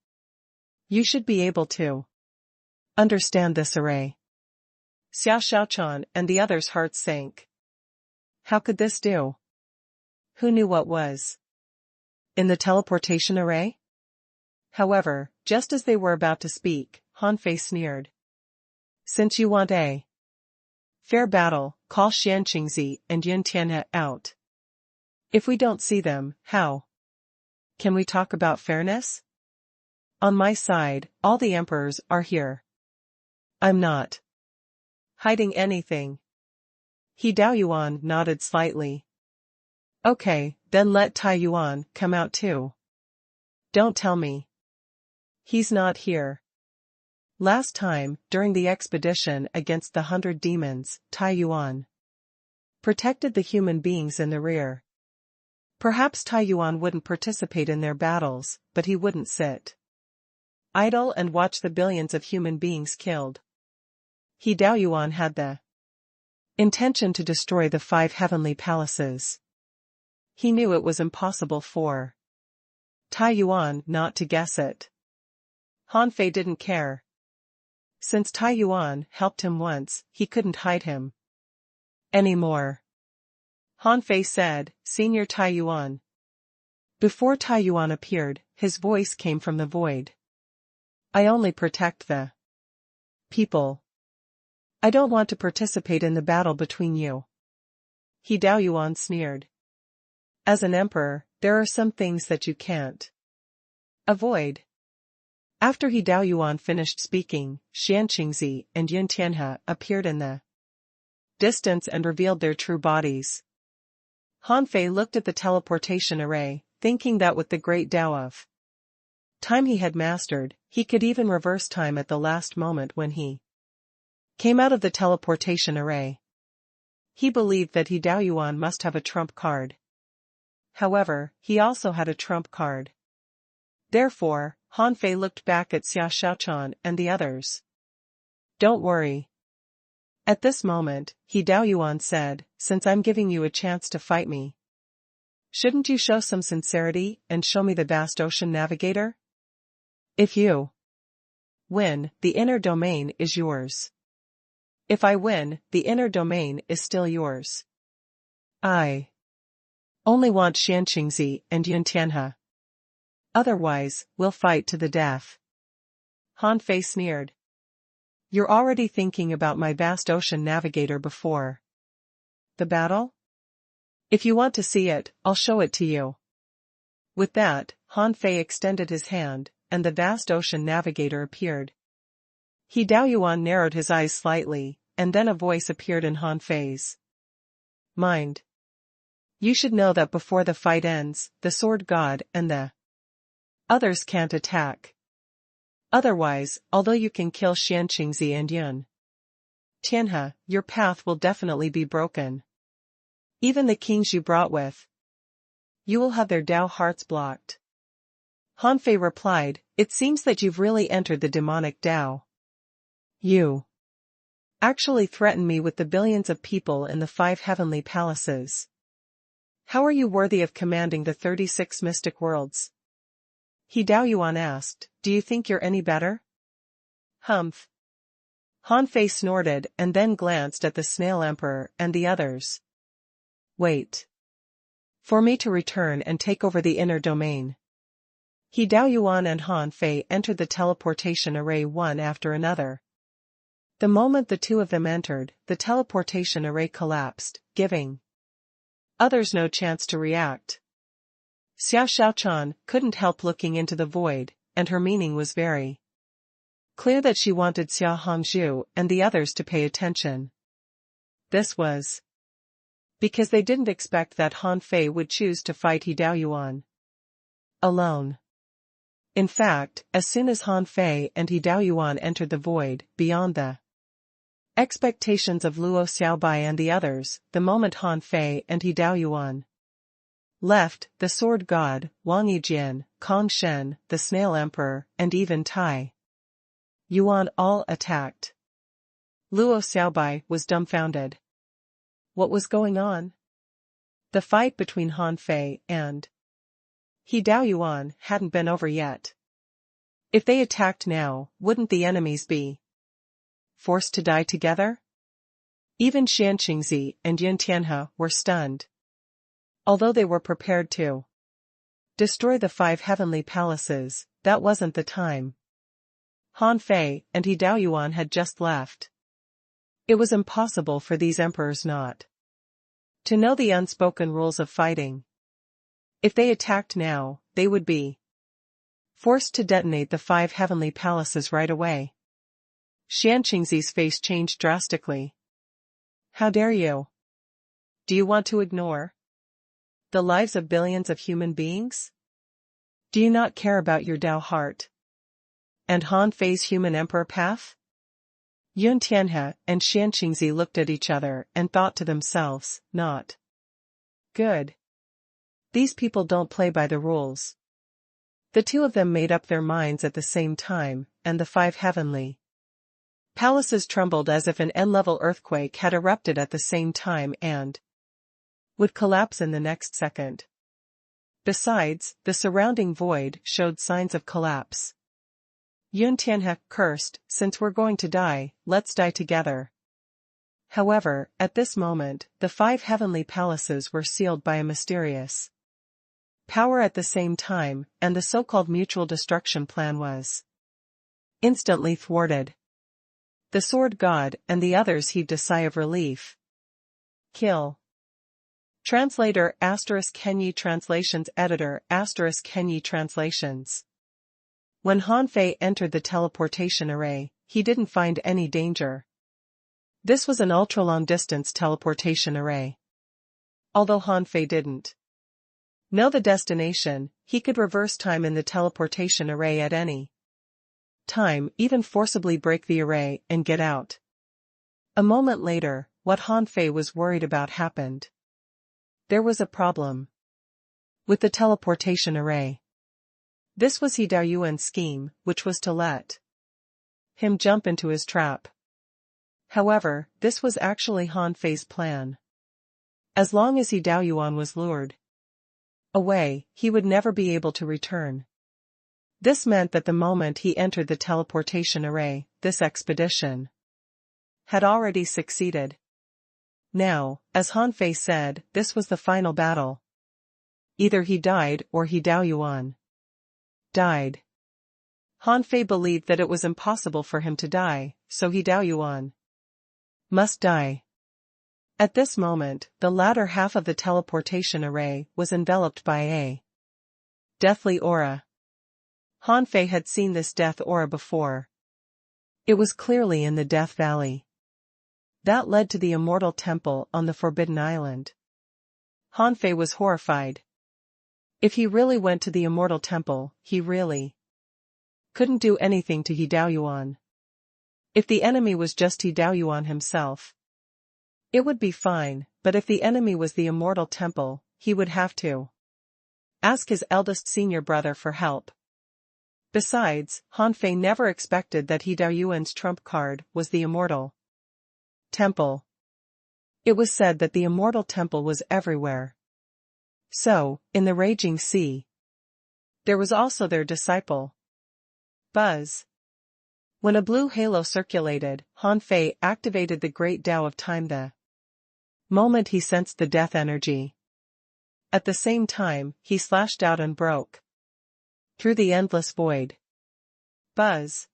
You should be able to understand this array. Xiao Xiaochan and the others' hearts sank. How could this do? Who knew what was in the teleportation array? However, just as they were about to speak, Han Fei sneered. Since you want a fair battle, call Xianqingzi and Yun Tianhe out. If we don't see them, how can we talk about fairness? On my side, all the emperors are here. I'm not hiding anything. He Daoyuan nodded slightly. Okay, then let Tai Yuan come out too. Don't tell me he's not here. Last time, during the expedition against the 100 demons, Tai Yuan protected the human beings in the rear. Perhaps Tai Yuan wouldn't participate in their battles, but he wouldn't sit idle and watch the billions of human beings killed. He Daoyuan had the intention to destroy the 5 heavenly palaces. He knew it was impossible for Tai Yuan not to guess it. Han Fei didn't care. Since Tai Yuan helped him once, he couldn't hide him anymore. Han Fei said, Senior Tai Yuan. Before Tai Yuan appeared, his voice came from the void. I only protect the people. I don't want to participate in the battle between you. He Daoyuan sneered. As an emperor, there are some things that you can't avoid. After He Daoyuan finished speaking, Xianqingzi and Yun Tianhe appeared in the distance and revealed their true bodies. Han Fei looked at the teleportation array, thinking that with the great Tao of time he had mastered, he could even reverse time at the last moment when he came out of the teleportation array. He believed that He Daoyuan must have a trump card. However, he also had a trump card. Therefore, Han Fei looked back at Xiao Xiaochan and the others. Don't worry. At this moment, He Daoyuan said, since I'm giving you a chance to fight me, shouldn't you show some sincerity and show me the vast ocean navigator? If you win, the inner domain is yours. If I win, the inner domain is still yours. I only want Xianqingzi and Yun Tianhe. Otherwise, we'll fight to the death. Han Fei sneered. You're already thinking about my vast ocean navigator before the battle? If you want to see it, I'll show it to you. With that, Han Fei extended his hand, and the vast ocean navigator appeared. He Daoyuan narrowed his eyes slightly, and then a voice appeared in Han Fei's mind. You should know that before the fight ends, the sword god and the others can't attack. Otherwise, although you can kill Xianqingzi and Yun Tianhe, your path will definitely be broken. Even the kings you brought with you will have their Tao hearts blocked. Han Fei replied, it seems that you've really entered the demonic Tao. You actually threaten me with the billions of people in the 5 heavenly palaces. How are you worthy of commanding the 36 mystic worlds? He Daoyuan asked, do you think you're any better? Humph. Han Fei snorted and then glanced at the Snail Emperor and the others. Wait. For me to return and take over the inner domain. He Daoyuan and Han Fei entered the teleportation array one after another. The moment the two of them entered, the teleportation array collapsed, giving others no chance to react. Xiao Xiaochan couldn't help looking into the void, and her meaning was very clear that she wanted Xiao Hongzhu and the others to pay attention. This was Because they didn't expect that Han Fei would choose to fight He Daoyuan alone. In fact, as soon as Han Fei and He Daoyuan entered the void, beyond the expectations of Luo Xiaobai and the others, the moment Han Fei and He Daoyuan left, the Sword God, Wang Yijin, Kong Shen, the Snail Emperor, and even Tai Yuan all attacked. Luo Xiaobai was dumbfounded. What was going on? The fight between Han Fei and He Daoyuan hadn't been over yet. If they attacked now, wouldn't the enemies be forced to die together? Even Xian Qingzi and Yun Tianhe were stunned. Although they were prepared to destroy the 5 heavenly palaces, that wasn't the time. Han Fei and He Daoyuan had just left. It was impossible for these emperors not to know the unspoken rules of fighting. If they attacked now, they would be forced to detonate the 5 heavenly palaces right away. Xian Qingzi's face changed drastically. How dare you? Do you want to ignore the lives of billions of human beings? Do you not care about your Dao heart and Han Fei's human emperor path? Yun Tianhe and Xian Qingzi looked at each other and thought to themselves, not good. These people don't play by the rules. The two of them made up their minds at the same time, and the 5 heavenly palaces trembled as if an N-level earthquake had erupted at the same time and would collapse in the next second. Besides, the surrounding void showed signs of collapse. Yun Tianhe cursed, "Since we're going to die, let's die together." However, at this moment, the 5 heavenly palaces were sealed by a mysterious power at the same time, and the so-called mutual destruction plan was instantly thwarted. The Sword God and the others heaved a sigh of relief. Kill. Translator ** Kenyi Translations Editor ** Kenyi Translations. When Han Fei entered the teleportation array, he didn't find any danger. This was an ultra-long-distance teleportation array. Although Han Fei didn't know the destination, he could reverse time in the teleportation array at any time, even forcibly break the array and get out. A moment later, what Han Fei was worried about happened. There was a problem with the teleportation array. This was He Daoyuan's scheme, which was to let him jump into his trap. However, this was actually Han Fei's plan. As long as He Daoyuan was lured away, he would never be able to return. This meant that the moment he entered the teleportation array, this expedition had already succeeded. Now, as Han Fei said, this was the final battle. Either he died or He Daoyuan died. Han Fei believed that it was impossible for him to die, so He Daoyuan must die. At this moment, the latter half of the teleportation array was enveloped by a deathly aura. Han Fei had seen this death aura before. It was clearly in the Death Valley. That led to the Immortal Temple on the Forbidden Island. Han Fei was horrified. If he really went to the Immortal Temple, he really couldn't do anything to He Daoyuan. If the enemy was just He Daoyuan himself, it would be fine, but if the enemy was the Immortal Temple, he would have to ask his eldest senior brother for help. Besides, Han Fei never expected that He Daoyuan's trump card was the Immortal Temple. It was said that the Immortal Temple was everywhere. So, in the Raging Sea, there was also their disciple, Buzz. When a blue halo circulated, Han Fei activated the Great Tao of Time the moment he sensed the death energy. At the same time, he slashed out and broke through the endless void. Buzz.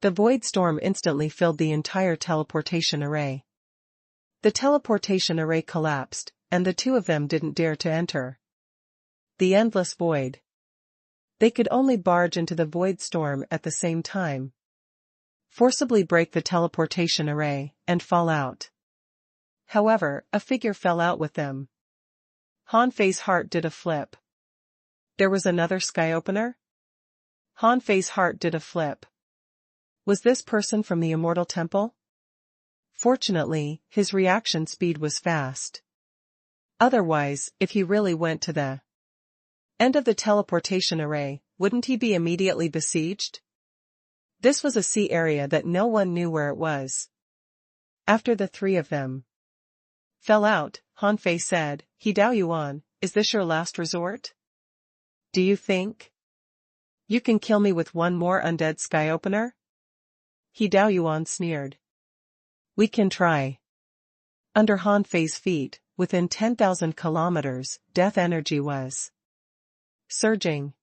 The void storm instantly filled the entire teleportation array. The teleportation array collapsed, and the two of them didn't dare to enter the endless void. They could only barge into the void storm at the same time, forcibly break the teleportation array, and fall out. However, a figure fell out with them. Han Fei's heart did a flip. There was another sky opener? Han Fei's heart did a flip. Was this person from the Immortal Temple? Fortunately, his reaction speed was fast. Otherwise, if he really went to the end of the teleportation array, wouldn't he be immediately besieged? This was a sea area that no one knew where it was. After the three of them fell out, Han Fei said, "He Dao Yuan, is this your last resort? Do you think you can kill me with one more undead sky opener?" He Dao Yuan sneered. "We can try." Under Han Fei's feet, within 10,000 kilometers, death energy was surging.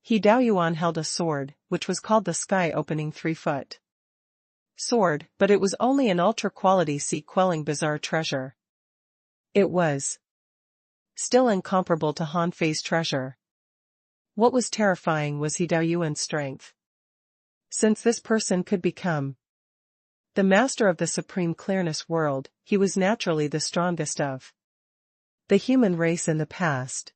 He Dao Yuan held a sword, which was called the Sky Opening 3-foot sword, but it was only an ultra-quality sea-quelling bizarre treasure. It was still incomparable to Han Fei's treasure. What was terrifying was He Dao Yuan's strength. Since this person could become the master of the supreme clearness world, he was naturally the strongest of the human race in the past.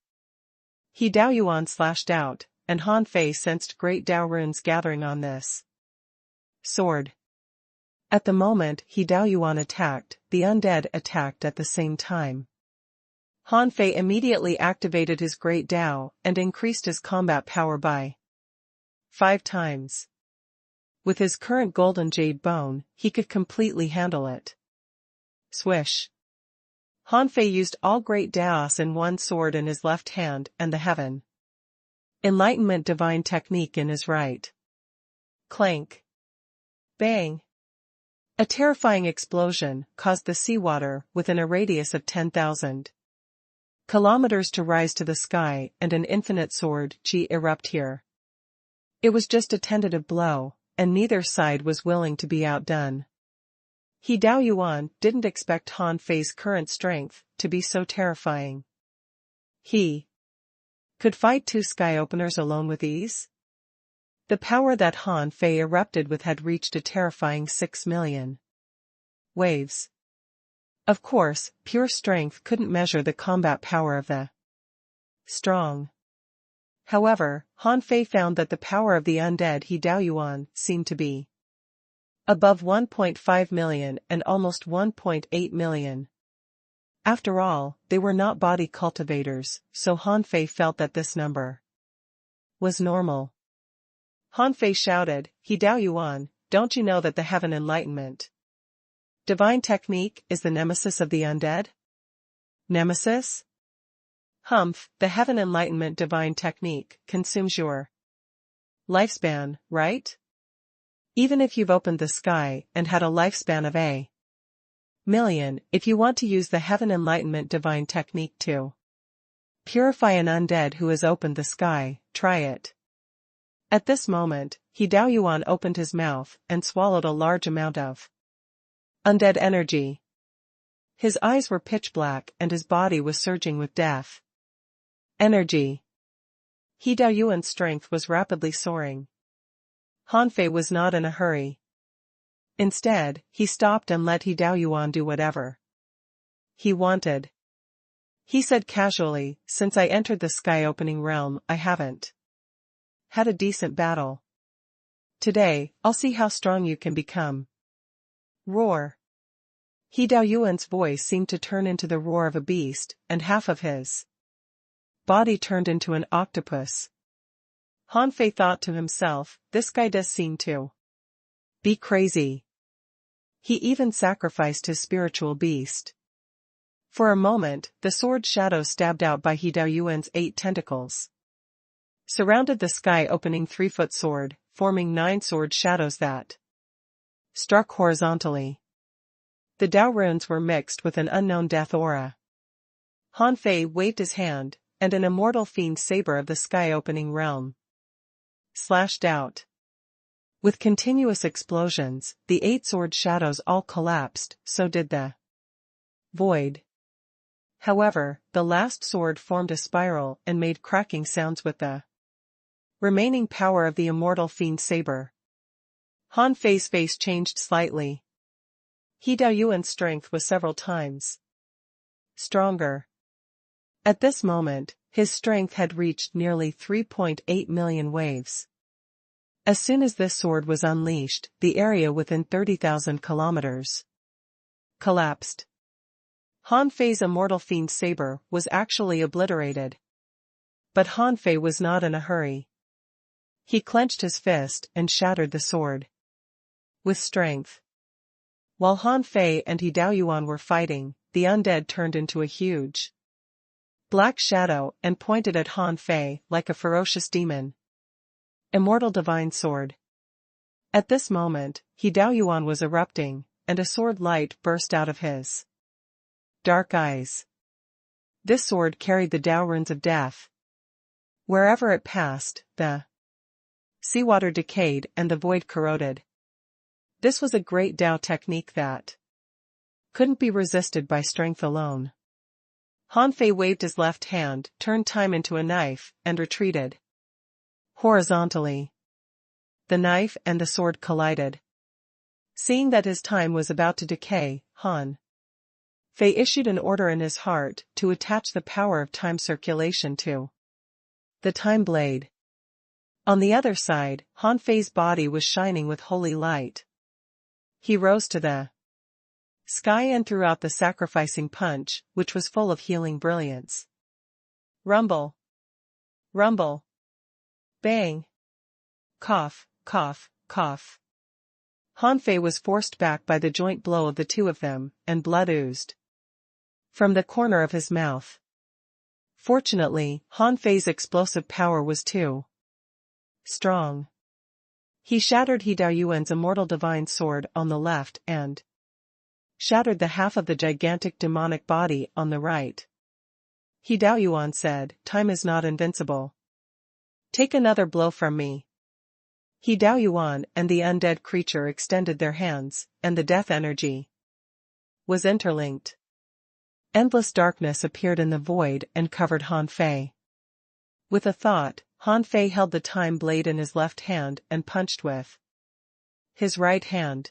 He Dao Yuan slashed out, and Han Fei sensed great Dao runes gathering on this sword. At the moment He Dao Yuan attacked, the undead attacked at the same time. Han Fei immediately activated his great Dao and increased his combat power by 5 times. With his current golden jade bone, he could completely handle it. Swish. Han Fei used all great Daos in one sword in his left hand and the heaven enlightenment divine technique in his right. Clank. Bang. A terrifying explosion caused the seawater within a radius of 10,000 kilometers to rise to the sky and an infinite sword chi erupt here. It was just a tentative blow, and neither side was willing to be outdone. He Dao Yuan didn't expect Han Fei's current strength to be so terrifying. He could fight 2 sky openers alone with ease? The power that Han Fei erupted with had reached a terrifying 6 million waves. Of course, pure strength couldn't measure the combat power of the strong. However, Han Fei found that the power of the undead He Dao Yuan seemed to be above 1.5 million and almost 1.8 million. After all, they were not body cultivators, so Han Fei felt that this number was normal. Han Fei shouted, "He Dao Yuan, don't you know that the heaven enlightenment divine technique is the nemesis of the undead?" Nemesis? Humph, the heaven enlightenment divine technique consumes your lifespan, right? Even if you've opened the sky and had a lifespan of a million, if you want to use the heaven enlightenment divine technique to purify an undead who has opened the sky, try it. At this moment, He Dao Yuan opened his mouth and swallowed a large amount of undead energy. His eyes were pitch black and his body was surging with death energy. He Dao Yuan's strength was rapidly soaring. Han Fei was not in a hurry. Instead, he stopped and let He Dao Yuan do whatever he wanted. He said casually, "Since I entered the sky opening realm, I haven't had a decent battle. Today, I'll see how strong you can become." Roar. He Dao Yuan's voice seemed to turn into the roar of a beast, and half of his body turned into an octopus. Han Fei thought to himself, this guy does seem to be crazy. He even sacrificed his spiritual beast. For a moment, the sword shadow stabbed out by He Dao Yuan's 8 tentacles surrounded the sky-opening 3-foot sword, forming 9 sword shadows that struck horizontally. The Dao runes were mixed with an unknown death aura. Han Fei waved his hand, and an immortal fiend saber of the sky-opening realm slashed out. With continuous explosions, the 8 sword shadows all collapsed, so did the void. However, the last sword formed a spiral and made cracking sounds with the remaining power of the immortal fiend saber. Han Fei's face changed slightly. He Daoyuan's strength was several times stronger. At this moment, his strength had reached nearly 3.8 million waves. As soon as this sword was unleashed, the area within 30,000 kilometers collapsed. Han Fei's immortal fiend saber was actually obliterated. But Han Fei was not in a hurry. He clenched his fist and shattered the sword with strength. While Han Fei and He Daoyuan were fighting, the undead turned into a huge black shadow and pointed at Han Fei like a ferocious demon. Immortal divine sword. At this moment, He Daoyuan was erupting, and a sword light burst out of his dark eyes. This sword carried the Dao runes of death. Wherever it passed, the seawater decayed and the void corroded. This was a great Dao technique that couldn't be resisted by strength alone. Han Fei waved his left hand, turned time into a knife, and retreated horizontally. The knife and the sword collided. Seeing that his time was about to decay, Han Fei issued an order in his heart to attach the power of time circulation to the time blade. On the other side, Han Fei's body was shining with holy light. He rose to the sky and threw out the sacrificing punch, which was full of healing brilliance. Rumble. Rumble. Bang. Cough, cough, cough. Han Fei was forced back by the joint blow of the two of them, and blood oozed from the corner of his mouth. Fortunately, Han Fei's explosive power was too strong. He shattered He Daoyuan's immortal divine sword on the left and shattered the half of the gigantic demonic body on the right. He Daoyuan said, "Time is not invincible. Take another blow from me." He Daoyuan and the undead creature extended their hands, and the death energy was interlinked. Endless darkness appeared in the void and covered Han Fei. With a thought, Han Fei held the time blade in his left hand and punched with his right hand.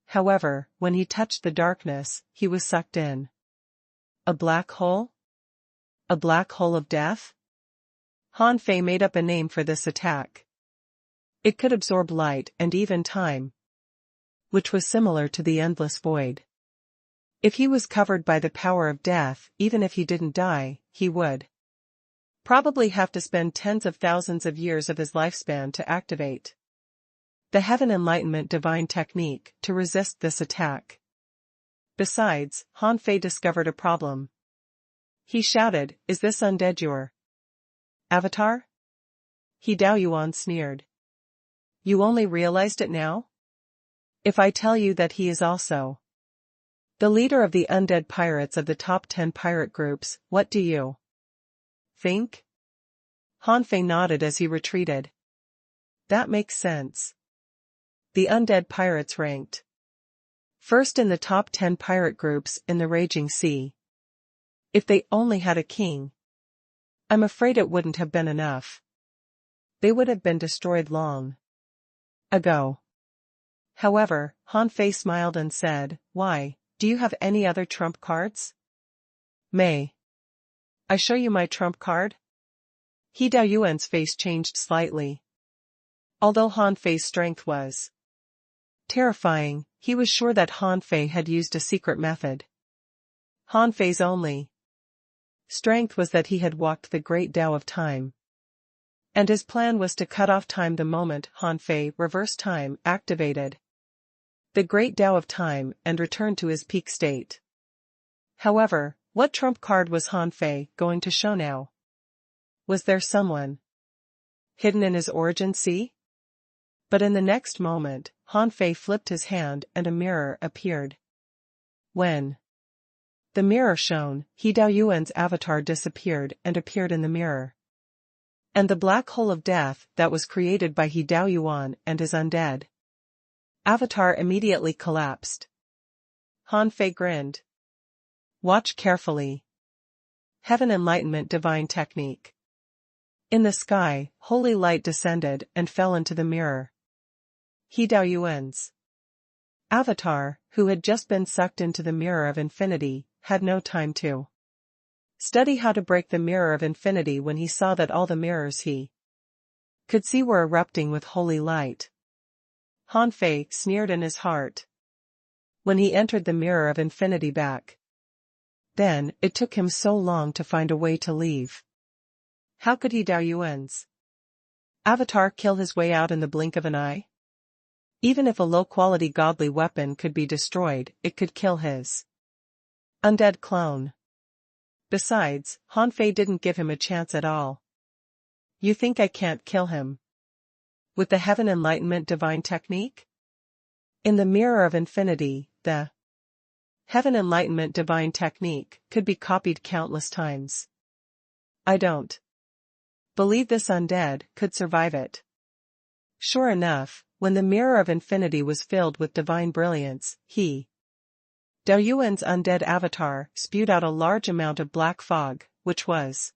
However, when he touched the darkness, he was sucked in. A black hole? A black hole of death? Han Fei made up a name for this attack. It could absorb light and even time, which was similar to the endless void. If he was covered by the power of death, even if he didn't die, he would probably have to spend tens of thousands of years of his lifespan to activate the Heaven Enlightenment divine technique to resist this attack. Besides, Han Fei discovered a problem. He shouted, "Is this undead your avatar?" He Daoyuan sneered. "You only realized it now? If I tell you that he is also the leader of the undead pirates of the top 10 pirate groups, what do you think?" Han Fei nodded as he retreated. That makes sense. The undead pirates ranked first in the top 10 pirate groups in the raging sea. If they only had a king, I'm afraid it wouldn't have been enough. They would have been destroyed long ago. However, Han Fei smiled and said, "Why, do you have any other trump cards? May I show you my trump card?" He Daoyuan's face changed slightly. Although Han Fei's strength was terrifying, he was sure that Han Fei had used a secret method. Han Fei's only strength was that he had walked the great Dao of time. And his plan was to cut off time the moment Han Fei reverse time activated the great Dao of time and returned to his peak state. However, what trump card was Han Fei going to show now? Was there someone hidden in his origin sea? But in the next moment, Han Fei flipped his hand and a mirror appeared. When the mirror shone, He Daoyuan's avatar disappeared and appeared in the mirror. And the black hole of death that was created by He Daoyuan and his undead avatar immediately collapsed. Han Fei grinned. Watch carefully. Heaven Enlightenment divine technique. In the sky, holy light descended and fell into the mirror. He Daoyuan's avatar, who had just been sucked into the mirror of infinity, had no time to study how to break the mirror of infinity when he saw that all the mirrors he could see were erupting with holy light. Han Fei sneered in his heart when he entered the mirror of infinity back then. It took him so long to find a way to leave. How could he Dao Yuan's avatar kill his way out in the blink of an eye? Even if a low-quality godly weapon could be destroyed, it could kill his undead clone. Besides, Han Fei didn't give him a chance at all. You think I can't kill him with the Heaven Enlightenment divine technique? In the mirror of infinity, the Heaven Enlightenment divine technique could be copied countless times. I don't believe this undead could survive it. Sure enough, when the mirror of infinity was filled with divine brilliance, Dao Yuan's undead avatar spewed out a large amount of black fog, which was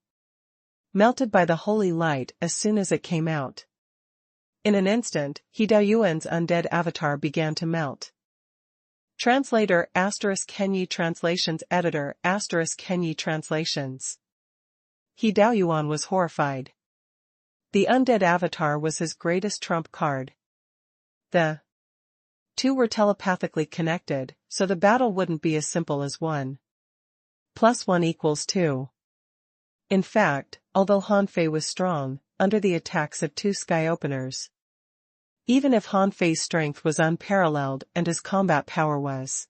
melted by the holy light as soon as it came out. In an instant, Dao Yuan's undead avatar began to melt. Translator ** Kenyi Translations Editor ** Kenyi Translations. Dao Yuan was horrified. The undead avatar was his greatest trump card. The two were telepathically connected, so the battle wouldn't be as simple as 1 + 1 = 2. In fact, although Han Fei was strong, under the attacks of 2 sky openers, even if Han Fei's strength was unparalleled and his combat power was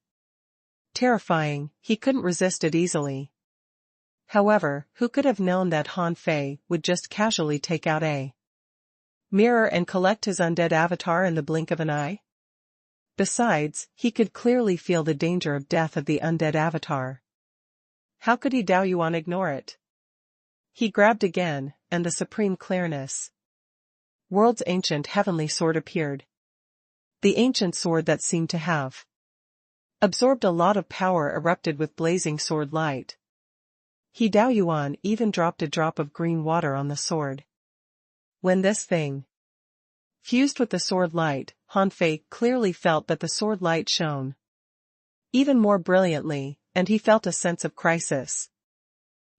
terrifying, he couldn't resist it easily. However, who could have known that Han Fei would just casually take out a mirror and collect his undead avatar in the blink of an eye? Besides, he could clearly feel the danger of death of the undead avatar. How could Dao Yuan ignore it? He grabbed again, and the supreme clearness world's ancient heavenly sword appeared. The ancient sword that seemed to have absorbed a lot of power erupted with blazing sword light. Dao Yuan even dropped a drop of green water on the sword. When this thing fused with the sword light, Han Fei clearly felt that the sword light shone even more brilliantly, and he felt a sense of crisis.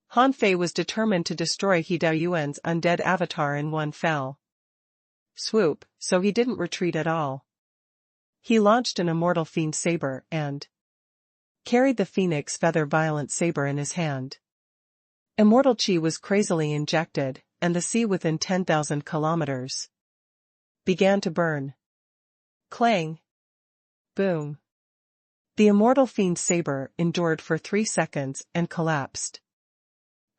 Han Fei was determined to destroy Dao Yuan's undead avatar in one fell swoop, so he didn't retreat at all. He launched an immortal fiend saber and carried the phoenix feather violent saber in his hand. Immortal chi was crazily injected, and the sea within 10,000 kilometers began to burn. Clang! Boom! The immortal fiend saber endured for 3 seconds and collapsed.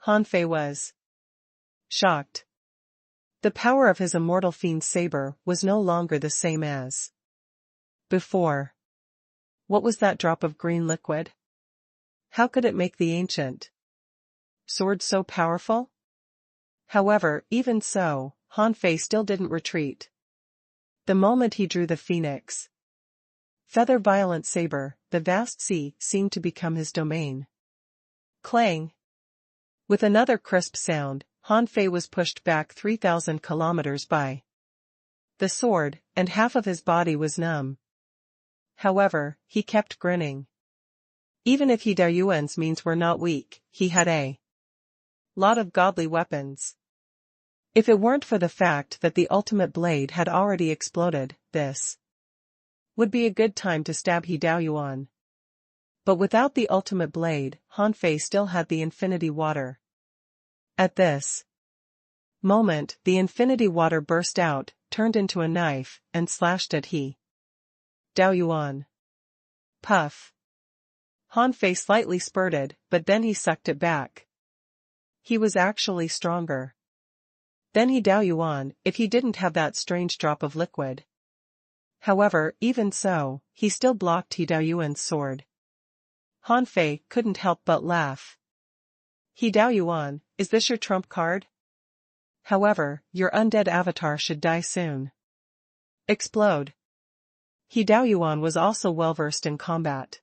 Han Fei was shocked. The power of his immortal fiend saber was no longer the same as before. What was that drop of green liquid? How could it make the ancient sword so powerful? However, even so, Han Fei still didn't retreat. The moment he drew the phoenix feather violent saber, the vast sea seemed to become his domain. Clang! With another crisp sound, Han Fei was pushed back 3,000 kilometers by the sword, and half of his body was numb. However, he kept grinning. Even if Dao Yuan's means were not weak, he had a lot of godly weapons. If it weren't for the fact that the ultimate blade had already exploded, this would be a good time to stab Dao Yuan. But without the ultimate blade, Han Fei still had the infinity water. At this moment, the infinity water burst out, turned into a knife, and slashed at Dao Yuan. Puff! Han Fei slightly spurted, but then he sucked it back. He was actually stronger than Dao Yuan, if he didn't have that strange drop of liquid. However, even so, he still blocked Dao Yuan's sword. Han Fei couldn't help but laugh. Dao Yuan, is this your trump card? However, your undead avatar should die soon. Explode. Dao Yuan was also well versed in combat.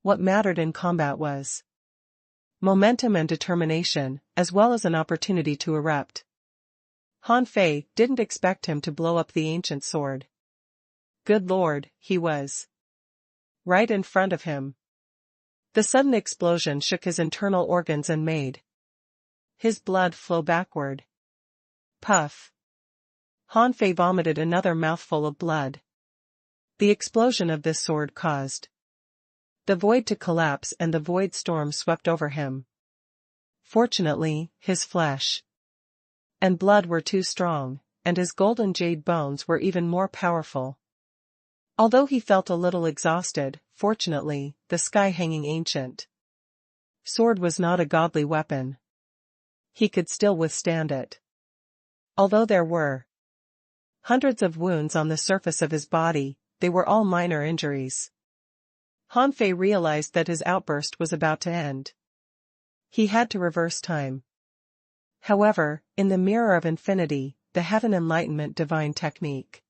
What mattered in combat was momentum and determination, as well as an opportunity to erupt. Han Fei didn't expect him to blow up the ancient sword. Good lord, he was right in front of him. The sudden explosion shook his internal organs and made his blood flow backward. Puff. Han Fei vomited another mouthful of blood. The explosion of this sword caused the void to collapse and the void storm swept over him. Fortunately, his flesh and blood were too strong, and his golden jade bones were even more powerful. Although he felt a little exhausted, fortunately, the sky-hanging ancient sword was not a godly weapon. He could still withstand it. Although there were hundreds of wounds on the surface of his body, they were all minor injuries. Han Fei realized that his outburst was about to end. He had to reverse time. However, in the Mirror of Infinity, the Heaven Enlightenment divine technique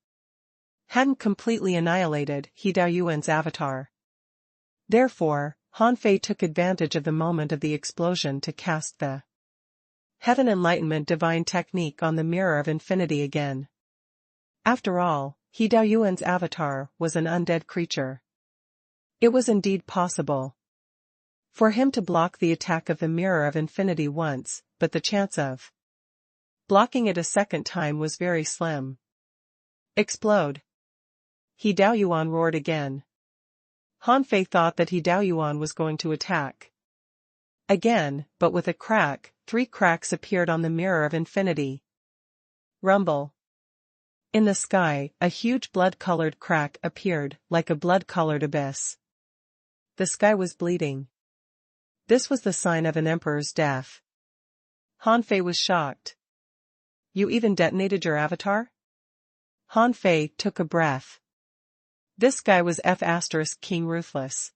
hadn't completely annihilated He Daoyuan's avatar. Therefore, Han Fei took advantage of the moment of the explosion to cast the Heaven Enlightenment divine technique on the Mirror of Infinity again. After all, He Daoyuan's avatar was an undead creature. It was indeed possible for him to block the attack of the Mirror of Infinity once, but the chance of blocking it a second time was very slim. Explode! He Daoyuan roared again. Han Fei thought that He Daoyuan was going to attack again, but with a crack, 3 cracks appeared on the Mirror of Infinity. Rumble. In the sky, a huge blood-colored crack appeared, like a blood-colored abyss. The sky was bleeding. This was the sign of an emperor's death. Han Fei was shocked. You even detonated your avatar? Han Fei took a breath. This guy was King Ruthless.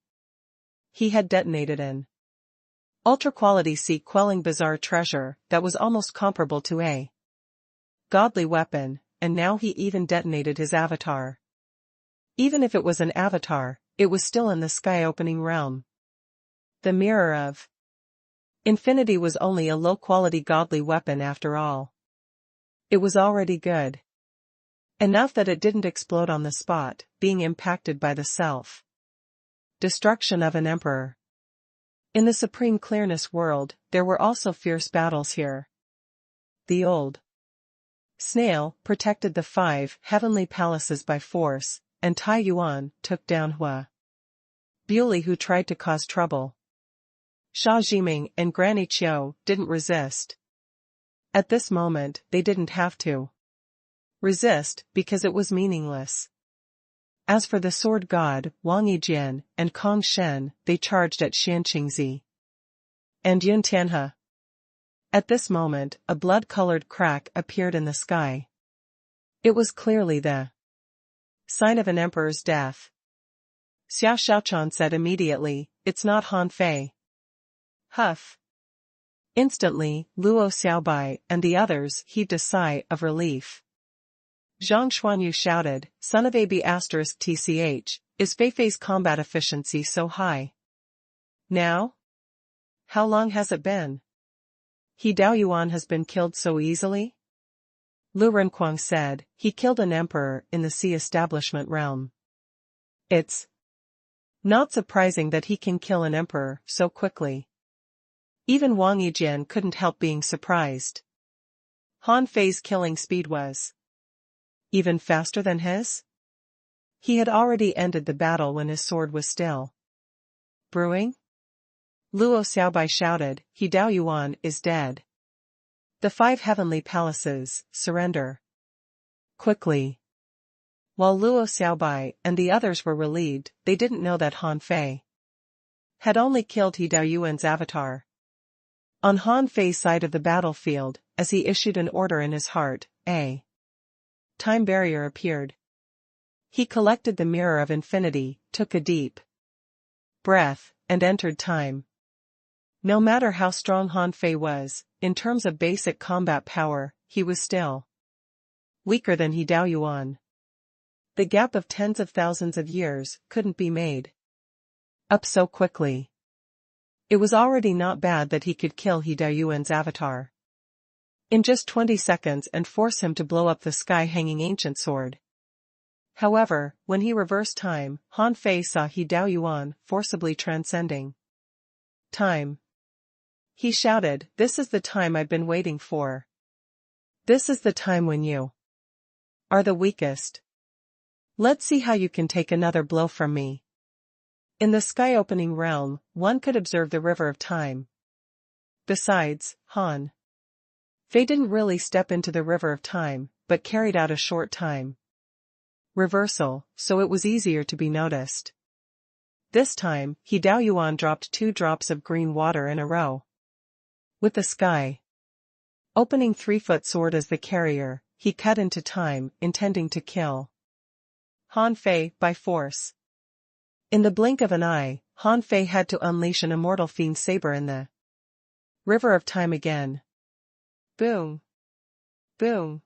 He had detonated an ultra-quality sea-quelling bizarre treasure that was almost comparable to a godly weapon, and now he even detonated his avatar. Even if it was an avatar, it was still in the sky-opening realm. The Mirror of Infinity was only a low-quality godly weapon after all. It was already good enough that it didn't explode on the spot, being impacted by the self-destruction of an emperor. In the Supreme Clearness world, there were also fierce battles here. The old Snail protected the 5 heavenly palaces by force, and Tai Yuan took down Hua Bulei, who tried to cause trouble. Xia Jiming and Granny Qiu didn't resist. At this moment, they didn't have to resist, because it was meaningless. As for the sword god, Wang Yijian and Kong Shen, they charged at Xianqingzi and Yun Tianhe. At this moment, a blood-colored crack appeared in the sky. It was clearly the sign of an emperor's death. Xiao Shaochan said immediately, "It's not Han Fei." Huff. Instantly, Luo Xiaobai and the others heaved a sigh of relief. Zhang Xuanyu shouted, "Son of AB****, is Feifei's combat efficiency so high? Now? How long has it been? He Daoyuan has been killed so easily?" Lu Renquang said, "He killed an emperor in the sea establishment realm. It's not surprising that he can kill an emperor so quickly." Even Wang Yijian couldn't help being surprised. Han Fei's killing speed was even faster than his? He had already ended the battle when his sword was still brewing? Luo Xiaobai shouted, "He Daoyuan is dead. The 5 heavenly palaces, surrender quickly." While Luo Xiaobai and the others were relieved, they didn't know that Han Fei had only killed He Daoyuan's avatar. On Han Fei's side of the battlefield, as he issued an order in his heart, a time barrier appeared. He collected the Mirror of Infinity, took a deep breath, and entered time. No matter how strong Han Fei was, in terms of basic combat power, he was still weaker than He Daoyuan. The gap of tens of thousands of years couldn't be made up so quickly. It was already not bad that he could kill He Daoyuan's avatar in just 20 seconds and force him to blow up the sky-hanging ancient sword. However, when he reversed time, Han Fei saw He Dao Yuan forcibly transcending time. He shouted, "This is the time I've been waiting for. This is the time when you are the weakest. Let's see how you can take another blow from me." In the sky-opening realm, one could observe the river of time. Besides, Han Fei didn't really step into the river of time, but carried out a short time reversal, so it was easier to be noticed. This time, He Dao Yuan dropped 2 drops of green water in a row. With the sky opening 3-foot sword as the carrier, he cut into time, intending to kill Han Fei by force. In the blink of an eye, Han Fei had to unleash an immortal fiend saber in the river of time again. Boom! Boom!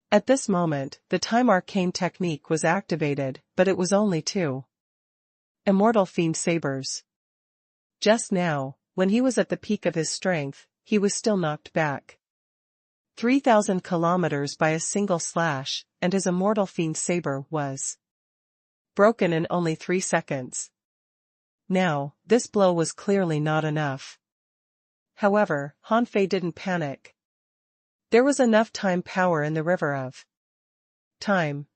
At this moment, the time arcane technique was activated, but it was only 2 immortal fiend sabers. Just now, when he was at the peak of his strength, he was still knocked back 3,000 kilometers by a single slash, and his immortal fiend saber was broken in only 3 seconds. Now, this blow was clearly not enough. However, Han Fei didn't panic. There was enough time power in the river of time.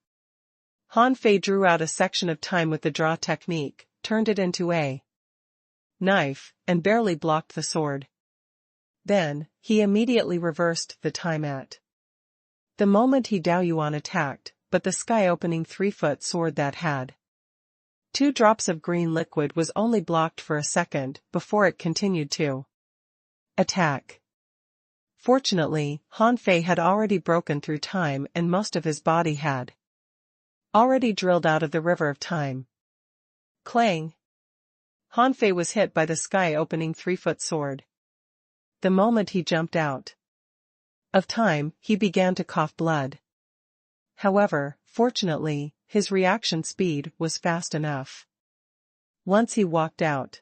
Han Fei drew out a section of time with the draw technique, turned it into a knife, and barely blocked the sword. Then, he immediately reversed the time at the moment He Dao Yuan attacked, but the sky-opening 3-foot sword that had 2 drops of green liquid was only blocked for a second before it continued to attack. Fortunately, Han Fei had already broken through time and most of his body had already drilled out of the river of time. Clang! Han Fei was hit by the sky-opening 3-foot sword. The moment he jumped out of time, he began to cough blood. However, fortunately, his reaction speed was fast enough. Once he walked out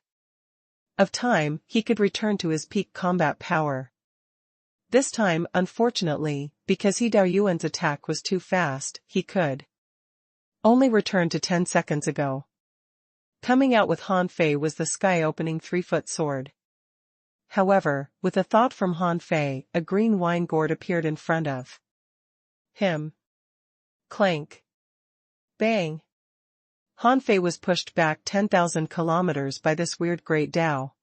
of time, he could return to his peak combat power. This time, unfortunately, because He Dao Yuan's attack was too fast, he could only return to 10 seconds ago. Coming out with Han Fei was the sky-opening 3-foot sword. However, with a thought from Han Fei, a green wine gourd appeared in front of him. Clank! Bang! Han Fei was pushed back 10,000 kilometers by this weird great Dao.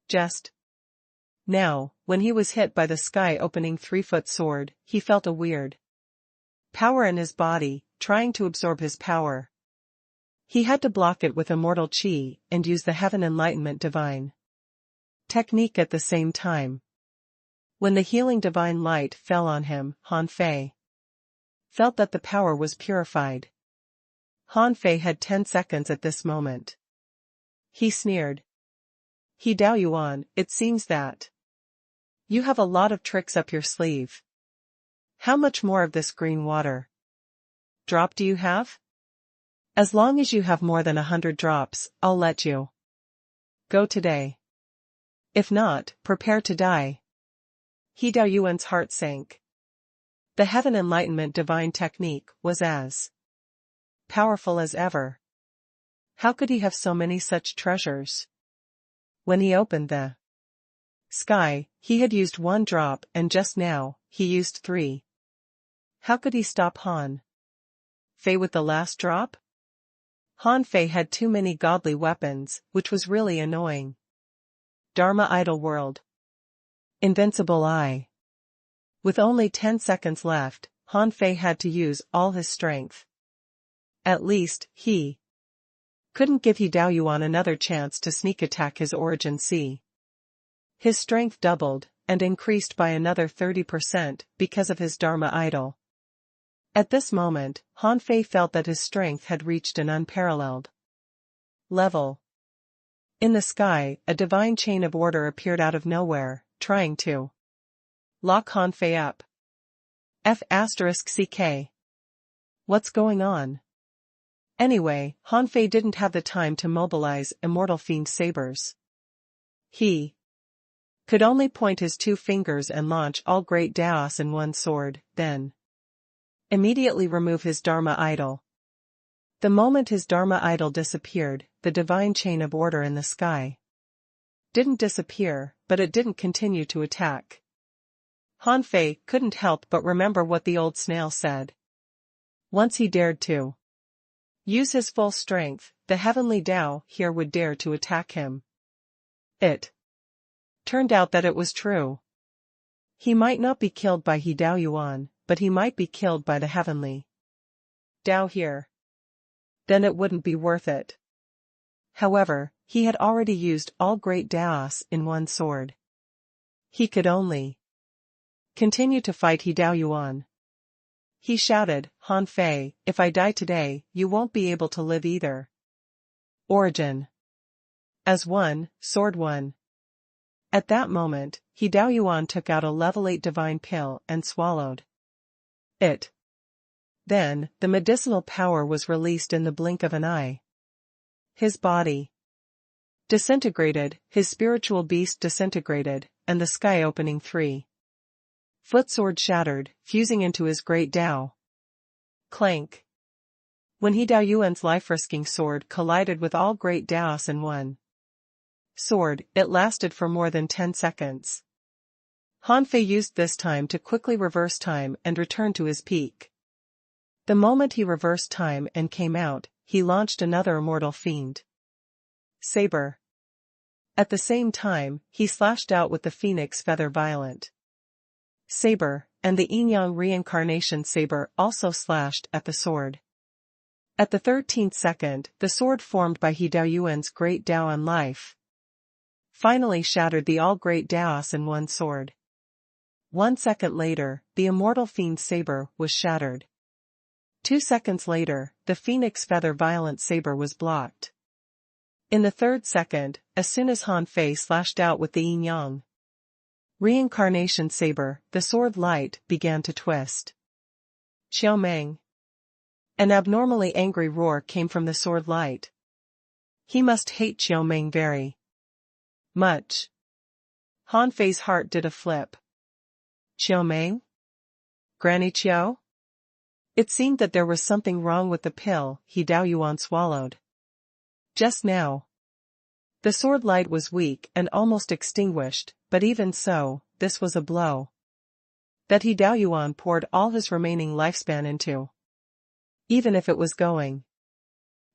Just now, when he was hit by the sky-opening 3-foot sword, he felt a weird power in his body, trying to absorb his power. He had to block it with immortal chi, and use the heaven enlightenment divine technique at the same time. When the healing divine light fell on him, Han Fei felt that the power was purified. Han Fei had 10 seconds at this moment. He sneered. He Dao Yuan, it seems that you have a lot of tricks up your sleeve. How much more of this green water drop do you have? As long as you have more than 100 drops, I'll let you go today. If not, prepare to die. He Dao Yuan's heart sank. The heaven enlightenment divine technique was as powerful as ever. How could he have so many such treasures? When he opened the sky, he had used 1 drop and just now, he used 3. How could he stop Han Fei with the last drop? Han Fei had too many godly weapons, which was really annoying. Dharma Idol World. Invincible Eye. With only 10 seconds left, Han Fei had to use all his strength. At least, he couldn't give He Dao Yuan another chance to sneak attack his origin sea. His strength doubled, and increased by another 30% because of his Dharma idol. At this moment, Han Fei felt that his strength had reached an unparalleled level. In the sky, a divine chain of order appeared out of nowhere, trying to lock Han Fei up. F***CK. What's going on? Anyway, Han Fei didn't have the time to mobilize immortal fiend sabers. He could only point his 2 fingers and launch all great Daos in one sword, then Immediately remove his Dharma idol. The moment his Dharma idol disappeared, the divine chain of order in the sky didn't disappear, but it didn't continue to attack. Han Fei couldn't help but remember what the old snail said. Once he dared to use his full strength, the heavenly Tao here would dare to attack him. It turned out that it was true. He might not be killed by He Dao Yuan, but he might be killed by the heavenly Tao here. Then it wouldn't be worth it. However, he had already used all great Daos in one sword. He could only continue to fight He Dao Yuan. He shouted, Han Fei, if I die today, you won't be able to live either. Origin. As one, sword one. At that moment, He Dao Yuan took out a level 8 divine pill and swallowed it. Then, the medicinal power was released in the blink of an eye. His body disintegrated, his spiritual beast disintegrated, and the sky opening 3-foot sword shattered, fusing into his great Tao. Clank. When He Dao Yuan's life-risking sword collided with all great Daos in one sword, it lasted for more than 10 seconds. Han Fei used this time to quickly reverse time and return to his peak. The moment he reversed time and came out, he launched another immortal fiend saber. At the same time, he slashed out with the phoenix feather violent saber, and the yin-yang reincarnation saber also slashed at the sword. At the 13th second, the sword formed by He Dao Yuan's great Tao and life finally shattered the all-great Daos in one sword. 1 second later, the immortal fiend saber was shattered. 2 seconds later, the phoenix feather violent saber was blocked. In the 3rd second, as soon as Han Fei slashed out with the yin-yang reincarnation saber, the sword light began to twist. Xiao Meng. An abnormally angry roar came from the sword light. He must hate Xiao Meng very much. Han Fei's heart did a flip. Xiao Meng? Granny Qiao? It seemed that there was something wrong with the pill He Dao Yuan swallowed just now. The sword light was weak and almost extinguished, but even so, this was a blow that He Dao Yuan poured all his remaining lifespan into. Even if it was going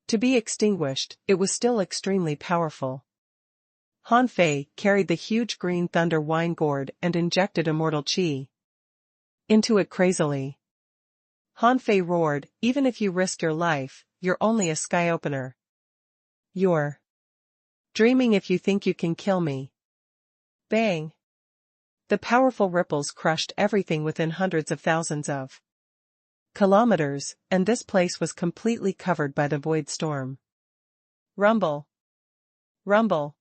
to be extinguished, it was still extremely powerful. Han Fei carried the huge green thunder wine gourd and injected immortal qi into it crazily. Han Fei roared, even if you risk your life, you're only a sky opener. You're dreaming if you think you can kill me. Bang! The powerful ripples crushed everything within hundreds of thousands of kilometers, and this place was completely covered by the void storm. Rumble! Rumble!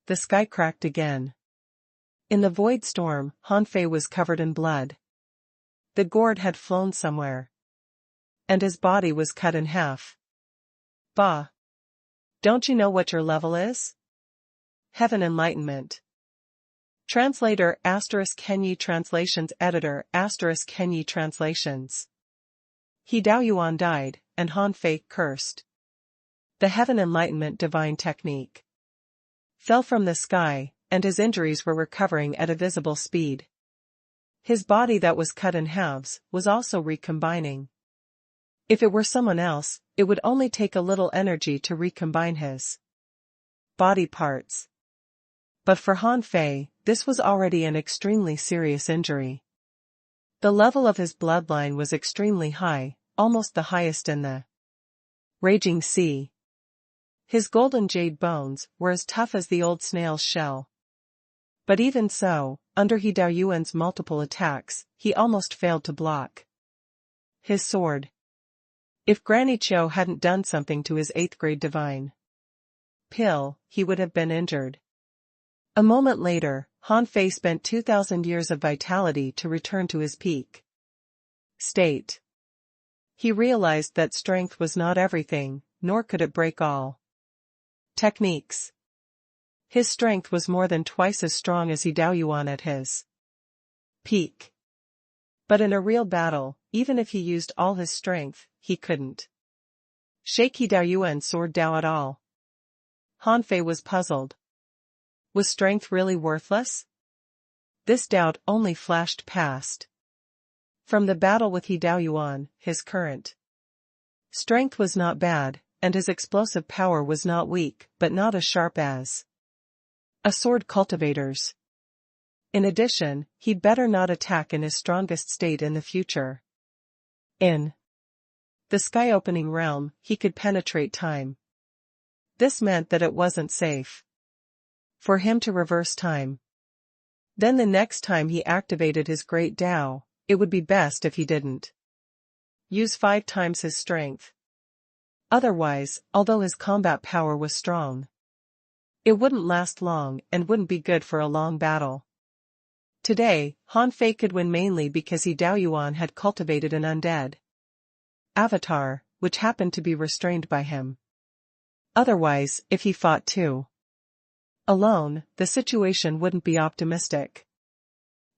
The sky cracked again. In the void storm, Han Fei was covered in blood. The gourd had flown somewhere, and his body was cut in half. Bah! Don't you know what your level is? Heaven Enlightenment. Translator * Kenyi Translations Editor * Kenyi Translations. He Dao Yuan died, and Han Fei cursed. The Heaven Enlightenment divine technique fell from the sky, and his injuries were recovering at a visible speed. His body that was cut in halves was also recombining. If it were someone else, it would only take a little energy to recombine his body parts. But for Han Fei, this was already an extremely serious injury. The level of his bloodline was extremely high, almost the highest in the raging sea. His golden jade bones were as tough as the old snail's shell. But even so, under He Dao Yuan's multiple attacks, he almost failed to block his sword. If Granny Qiao hadn't done something to his 8th grade divine pill, he would have been injured. A moment later, Han Fei spent 2,000 years of vitality to return to his peak state. He realized that strength was not everything, nor could it break all techniques. His strength was more than twice as strong as He Dao Yuan at his peak. But in a real battle, even if he used all his strength, he couldn't shake He Daoyuan's sword Dao at all. Han Fei was puzzled. Was strength really worthless? This doubt only flashed past. From the battle with He Daoyuan, his current strength was not bad, and his explosive power was not weak, but not as sharp as a sword cultivator's. In addition, he'd better not attack in his strongest state in the future. In the sky-opening realm, he could penetrate time. This meant that it wasn't safe for him to reverse time. Then the next time he activated his great Dao, it would be best if he didn't use 5 times his strength. Otherwise, although his combat power was strong, it wouldn't last long and wouldn't be good for a long battle. Today, Han Fei could win mainly because He Daoyuan had cultivated an undead avatar, which happened to be restrained by him. Otherwise, if he fought too alone, the situation wouldn't be optimistic.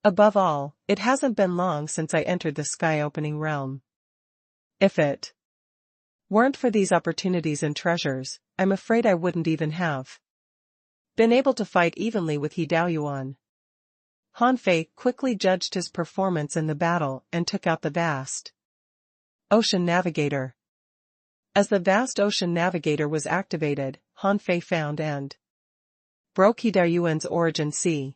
Above all, it hasn't been long since I entered the sky-opening realm. If it weren't for these opportunities and treasures, I'm afraid I wouldn't even have been able to fight evenly with He Daoyuan. Han Fei quickly judged his performance in the battle and took out the vast Ocean Navigator. As the vast Ocean Navigator was activated, Han Fei found and broke He Daoyuan's origin sea.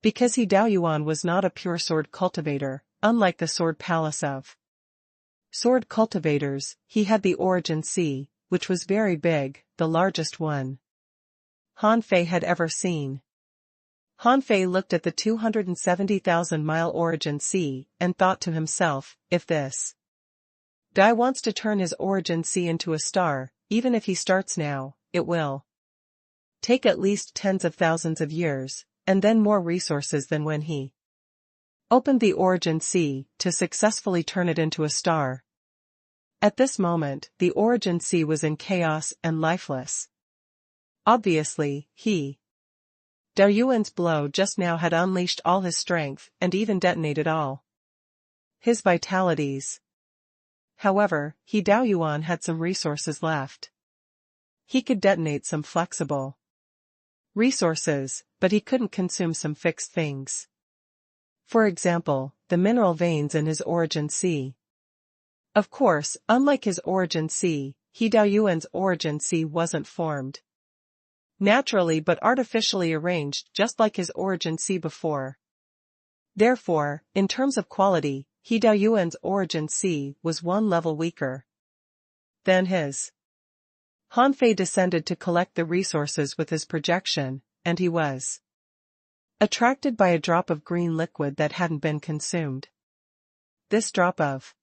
Because He Daoyuan was not a pure sword cultivator, unlike the sword palace of sword cultivators, he had the origin sea, which was very big, the largest one Han Fei had ever seen. Han Fei looked at the 270,000-mile origin sea and thought to himself, if this Dai wants to turn his origin sea into a star, even if he starts now, it will take at least tens of thousands of years, and then more resources than when he opened the origin sea to successfully turn it into a star. At this moment, the origin sea was in chaos and lifeless. Obviously, He Daoyuan's blow just now had unleashed all his strength and even detonated all his vitalities. However, He Daoyuan had some resources left. He could detonate some flexible resources, but he couldn't consume some fixed things. For example, the mineral veins in his origin sea. Of course, unlike his origin sea, He Daoyuan's origin sea wasn't formed naturally but artificially arranged just like his origin sea before. Therefore, in terms of quality, He Daoyuan's origin sea was one level weaker than his. Han Fei descended to collect the resources with his projection, and he was attracted by a drop of green liquid that hadn't been consumed. This drop of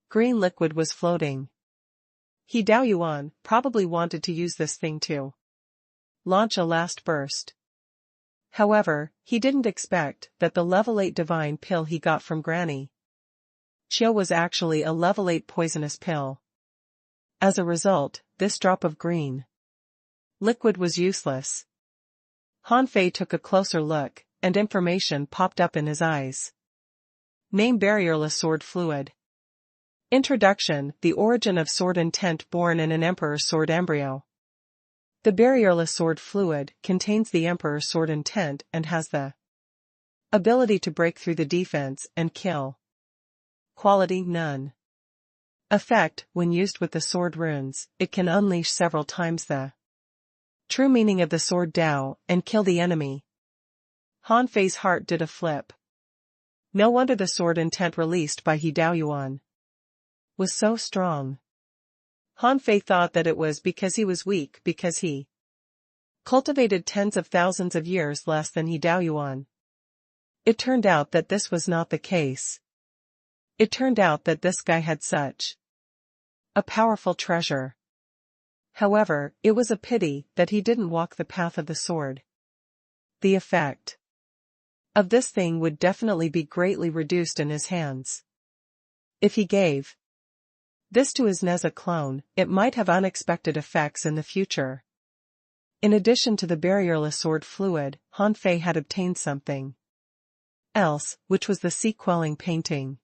green liquid was floating. He Daoyuan probably wanted to use this thing to launch a last burst. However, he didn't expect that the level 8 divine pill he got from Granny Chiu was actually a level 8 poisonous pill. As a result, this drop of green liquid was useless. Han Fei took a closer look, and information popped up in his eyes. Name: Barrierless Sword Fluid. Introduction: The origin of sword intent born in an Emperor's sword embryo. The barrierless sword fluid contains the Emperor's sword intent and has the ability to break through the defense and kill. Quality: none. Effect: when used with the sword runes, it can unleash several times the true meaning of the sword Dao and kill the enemy. Han Fei's heart did a flip. No wonder the sword intent released by He Daoyuan was so strong. Han Fei thought that it was because he was weak because he cultivated tens of thousands of years less than He Daoyuan. It turned out that this was not the case. It turned out that this guy had such a powerful treasure. However, it was a pity that he didn't walk the path of the sword. The effect of this thing would definitely be greatly reduced in his hands. If he gave this to his Neza clone, it might have unexpected effects in the future. In addition to the barrierless sword fluid, Han Fei had obtained something else, which was the sea-quelling painting.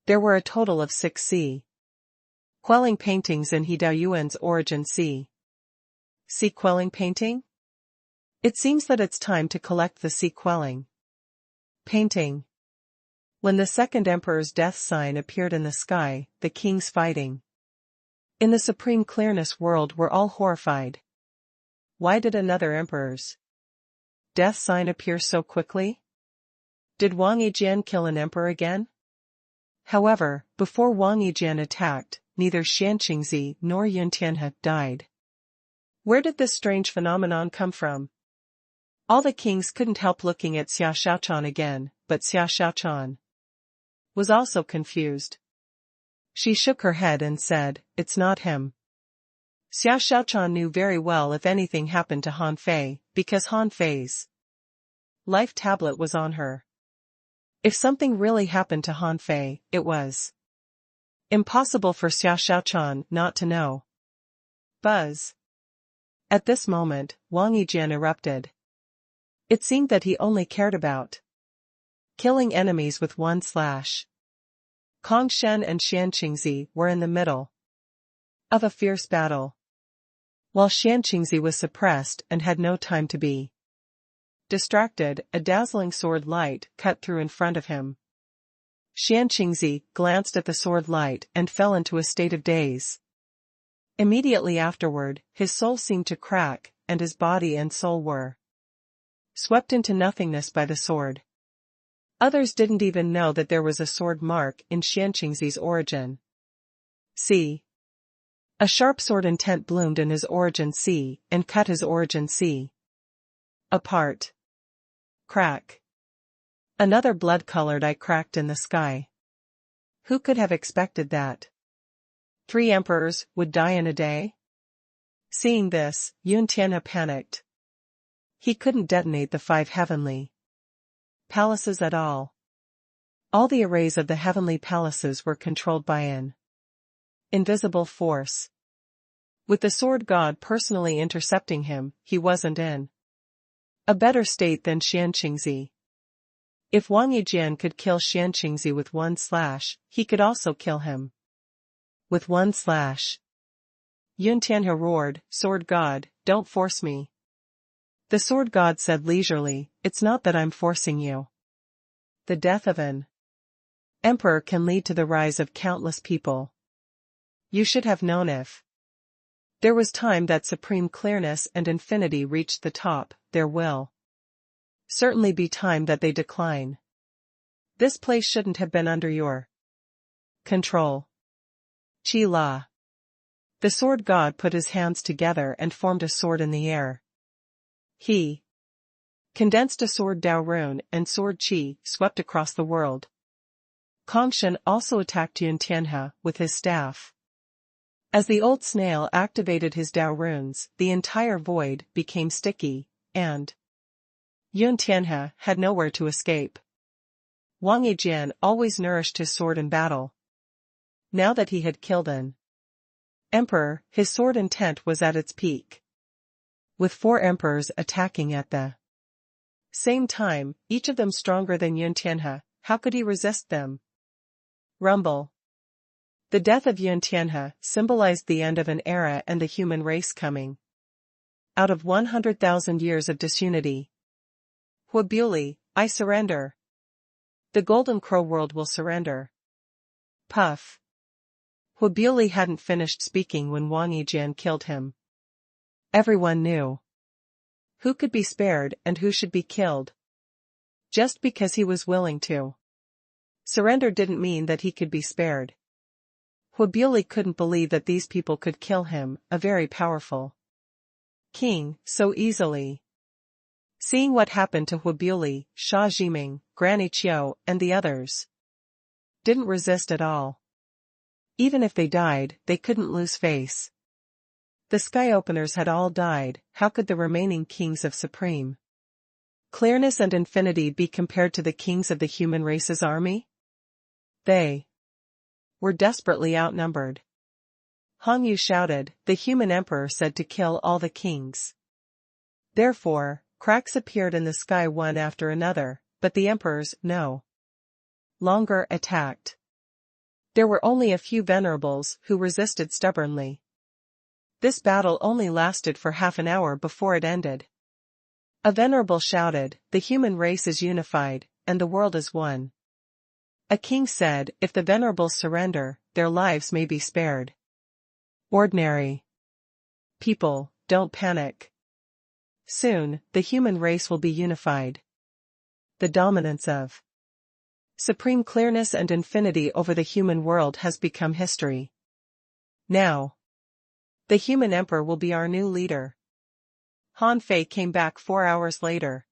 There were a total of 6 sea-quelling paintings in He Daoyuan's Origin sea-quelling painting? It seems that it's time to collect the sea-quelling painting. When the second emperor's death sign appeared in the sky, the kings fighting in the supreme clearness world were all horrified. Why did another emperor's death sign appear so quickly? Did Wang Yijian kill an emperor again? However, before Wang Yijian attacked, neither Xianqingzi nor Yun Tianhe died. Where did this strange phenomenon come from? All the kings couldn't help looking at Xia Xiaochan again, but Xia Xiaochan was also confused. She shook her head and said, "It's not him." Xia Xiaochan knew very well if anything happened to Han Fei, because Han Fei's life tablet was on her. If something really happened to Han Fei, it was impossible for Xia Xiaochan not to know. Buzz. At this moment, Wang Yijian erupted. It seemed that he only cared about killing enemies with one slash. Kong Shen and Xianqingzi were in the middle of a fierce battle. While Xianqingzi was suppressed and had no time to be distracted, a dazzling sword light cut through in front of him. Xianqingzi glanced at the sword light and fell into a state of daze. Immediately afterward, his soul seemed to crack, and his body and soul were swept into nothingness by the sword. Others didn't even know that there was a sword mark in Xianqingzi's origin. See. A sharp sword intent bloomed in his origin and cut his origin apart. Crack. Another blood-colored eye cracked in the sky. Who could have expected that 3 emperors would die in a day? Seeing this, Yun Tianhe panicked. He couldn't detonate the 5 heavenly palaces at all. All the arrays of the heavenly palaces were controlled by an invisible force. With the sword god personally intercepting him, he wasn't in a better state than Xianqingzi. If Wang Yijian could kill Xianqingzi with one slash, he could also kill him with one slash. Yun Tianhe roared, "Sword god, don't force me." The sword god said leisurely, "It's not that I'm forcing you. The death of an emperor can lead to the rise of countless people. You should have known if there was time that supreme clearness and infinity reached the top, there will certainly be time that they decline. This place shouldn't have been under your control. Qi La." The sword god put his hands together and formed a sword in the air. He condensed a sword Dao rune and sword Qi swept across the world. Kongshen also attacked Yun Tianhe with his staff. As the old snail activated his Dao runes, the entire void became sticky, and Yun Tianhe had nowhere to escape. Wang Yijian always nourished his sword in battle. Now that he had killed an emperor, his sword intent was at its peak. With 4 emperors attacking at the same time, each of them stronger than Yun Tianhe, how could he resist them? Rumble. The death of Yun Tianhe symbolized the end of an era and the human race coming out of 100,000 years of disunity. Huabuli, I surrender. The Golden Crow world will surrender. Puff. Huabuli hadn't finished speaking when Wang Yijian killed him. Everyone knew who could be spared and who should be killed. Just because he was willing to surrender didn't mean that he could be spared. Huabuli couldn't believe that these people could kill him, a very powerful king, so easily. Seeing what happened to Huabuli, Sha Jiming, Granny Qiu, and the others didn't resist at all. Even if they died, they couldn't lose face. The sky openers had all died, how could the remaining kings of supreme clearness and infinity be compared to the kings of the human race's army? They were desperately outnumbered. Hong Yu shouted, "The human emperor said to kill all the kings." Therefore, cracks appeared in the sky one after another, but the emperors no longer attacked. There were only a few venerables who resisted stubbornly. This battle only lasted for half an hour before it ended. A venerable shouted, "The human race is unified, and the world is one." A king said, "If the venerables surrender, their lives may be spared." Ordinary people, don't panic. Soon, the human race will be unified. The dominance of supreme clearness and infinity over the human world has become history. Now, the human emperor will be our new leader. Han Fei came back 4 hours later.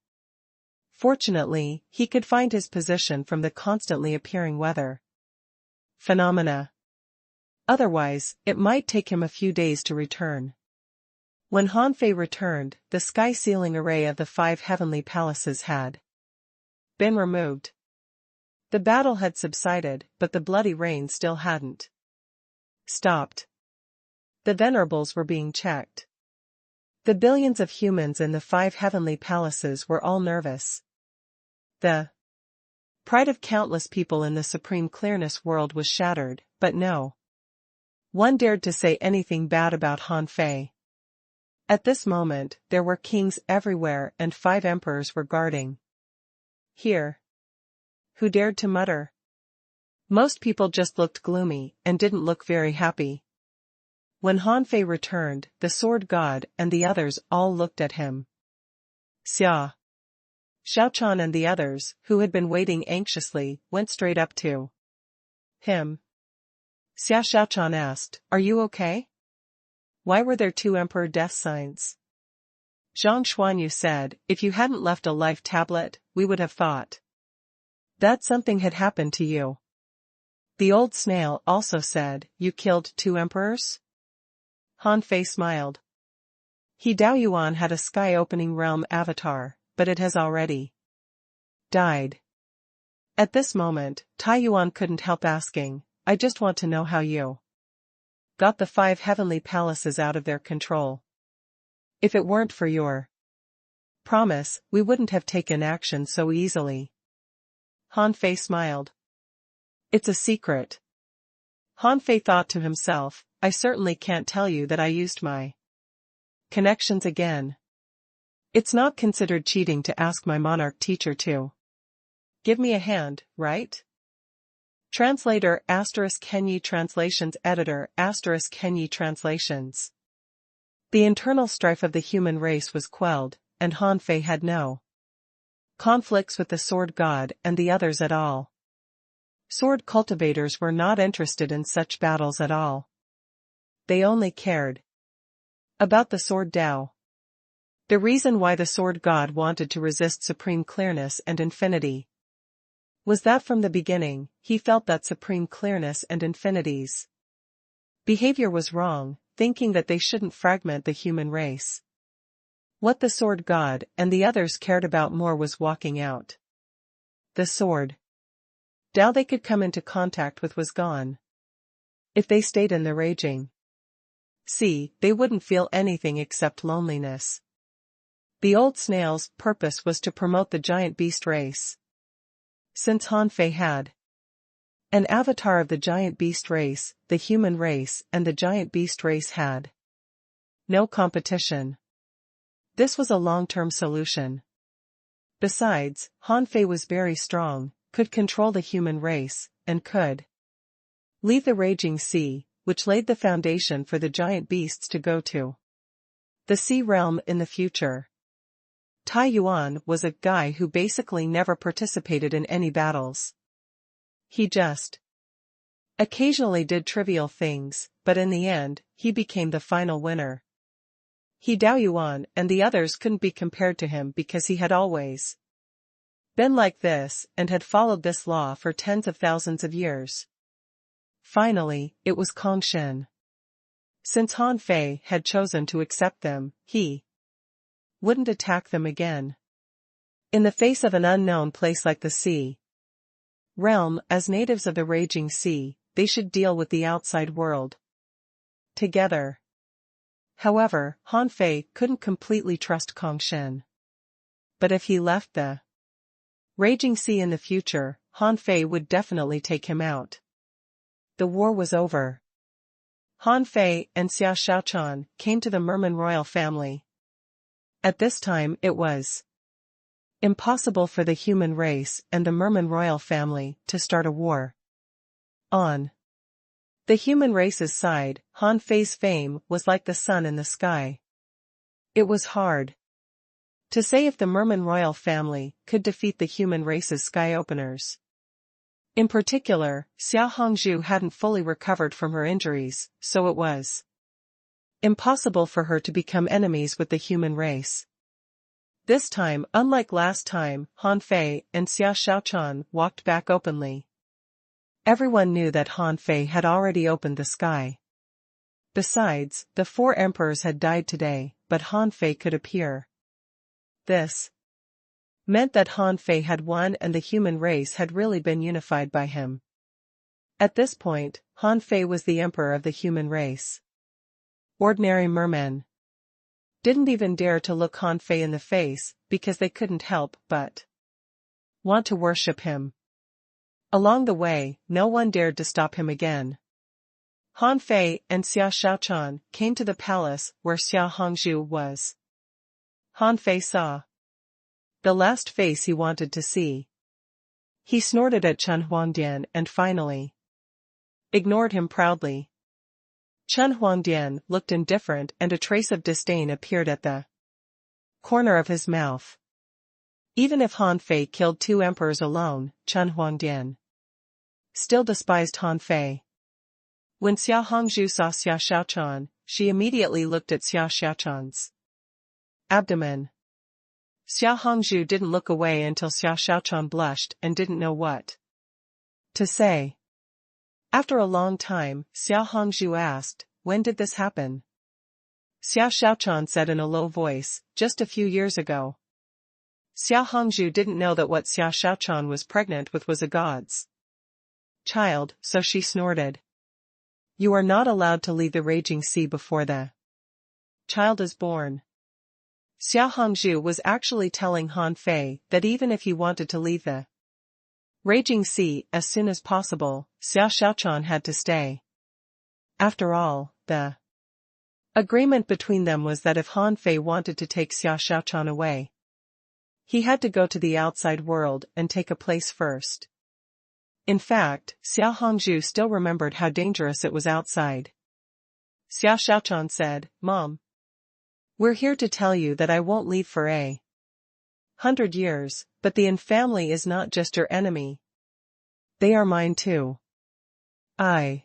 Fortunately, he could find his position from the constantly appearing weather phenomena. Otherwise, it might take him a few days to return. When Han Fei returned, the sky-ceiling array of the 5 heavenly palaces had been removed. The battle had subsided, but the bloody rain still hadn't stopped. The venerables were being checked. The billions of humans in the 5 heavenly palaces were all nervous. The pride of countless people in the supreme clearness world was shattered, but no one dared to say anything bad about Han Fei. At this moment, there were kings everywhere and 5 emperors were guarding here. Who dared to mutter? Most people just looked gloomy and didn't look very happy. When Han Fei returned, the sword god and the others all looked at him. Xia, Xiaochan and the others, who had been waiting anxiously, went straight up to him. Xia Xiaochan asked, "Are you okay? Why were there 2 emperor death signs?" Zhang Xuanyu said, "If you hadn't left a life tablet, we would have thought that something had happened to you." The old snail also said, "You killed 2 emperors?" Han Fei smiled. He Dao Yuan had a sky-opening realm avatar, but it has already died. At this moment, Tai Yuan couldn't help asking, "I just want to know how you got the 5 heavenly palaces out of their control. If it weren't for your promise, we wouldn't have taken action so easily." Han Fei smiled. "It's a secret." Han Fei thought to himself, "I certainly can't tell you that I used my connections again. It's not considered cheating to ask my monarch teacher to give me a hand, right?" Translator ** Kenyi Translations Editor ** Kenyi Translations. The internal strife of the human race was quelled, and Han Fei had no conflicts with the sword god and the others at all. Sword cultivators were not interested in such battles at all. They only cared about the sword Dao. The reason why the sword god wanted to resist supreme clearness and infinity was that from the beginning, he felt that supreme clearness and infinity's behavior was wrong, thinking that they shouldn't fragment the human race. What the sword god and the others cared about more was walking out. The sword Dao they could come into contact with was gone. If they stayed in the raging sea, they wouldn't feel anything except loneliness. The old snail's purpose was to promote the giant beast race. Since Han Fei had an avatar of the giant beast race, the human race and the giant beast race had no competition. This was a long-term solution. Besides, Han Fei was very strong, could control the human race, and could leave the raging sea, which laid the foundation for the giant beasts to go to the sea realm in the future. Tai Yuan was a guy who basically never participated in any battles. He just occasionally did trivial things, but in the end, he became the final winner. He Dao Yuan and the others couldn't be compared to him because he had always been like this and had followed this law for tens of thousands of years. Finally, it was Kong Shen. Since Han Fei had chosen to accept them, he wouldn't attack them again. In the face of an unknown place like the sea realm, as natives of the raging sea, they should deal with the outside world together. However, Han Fei couldn't completely trust Kong Shen. But if he left the Raging Sea in the future, Han Fei would definitely take him out. The war was over. Han Fei and Xia Xiaochan came to the Merman royal family. At this time it was impossible for the human race and the Merman royal family to start a war. On the human race's side, Han Fei's fame was like the sun in the sky. It was hard to say if the Merman royal family could defeat the human race's sky openers. In particular, Xia Hongzhu hadn't fully recovered from her injuries, so it was impossible for her to become enemies with the human race. This time, unlike last time, Han Fei and Xia Xiaochan walked back openly. Everyone knew that Han Fei had already opened the sky. Besides, the 4 emperors had died today, but Han Fei could appear. This meant that Han Fei had won and the human race had really been unified by him. At this point, Han Fei was the emperor of the human race. Ordinary mermen didn't even dare to look Han Fei in the face because they couldn't help but want to worship him. Along the way, no one dared to stop him again. Han Fei and Xia Xiaochan came to the palace where Xia Hongzhu was. Han Fei saw the last face he wanted to see. He snorted at Chen Huangdian and finally ignored him proudly. Chen Huangdian looked indifferent and a trace of disdain appeared at the corner of his mouth. Even if Han Fei killed 2 emperors alone, Chen Huangdian still despised Han Fei. When Xia Hongzhu saw Xia Xiaochan, she immediately looked at Xia Xiaochan's abdomen. Xia Hongzhu didn't look away until Xia Xiaochan blushed and didn't know what to say. After a long time, Xia Hongzhu asked, "When did this happen?" Xia Xiaochan said in a low voice, "Just a few years ago." Xia Hongzhu didn't know that what Xia Xiaochan was pregnant with was a god's child, so she snorted. "You are not allowed to leave the raging sea before the child is born." Xia Hongzhu was actually telling Han Fei that even if he wanted to leave the raging sea as soon as possible, Xia Xiaochan had to stay. After all, the agreement between them was that if Han Fei wanted to take Xia Xiaochan away, he had to go to the outside world and take a place first. In fact, Xia Hongzhu still remembered how dangerous it was outside. Xia Xiaochan said, "Mom, we're here to tell you that I won't leave for 100 years, but the Yin family is not just your enemy. They are mine too. I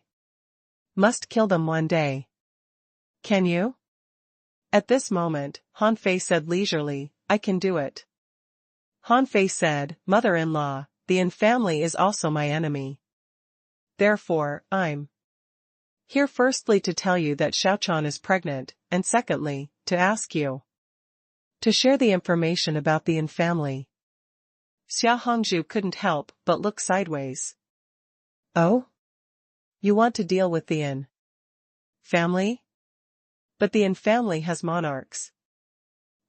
must kill them one day. Can you?" At this moment, Han Fei said leisurely, "I can do it." Han Fei said, "Mother-in-law, the Yin family is also my enemy. Therefore, I'm here firstly to tell you that Xiaochan is pregnant, and secondly, to ask you to share the information about the Yin family." Xia Hongzhu couldn't help but look sideways. "Oh? You want to deal with the Yin family? But the Yin family has monarchs."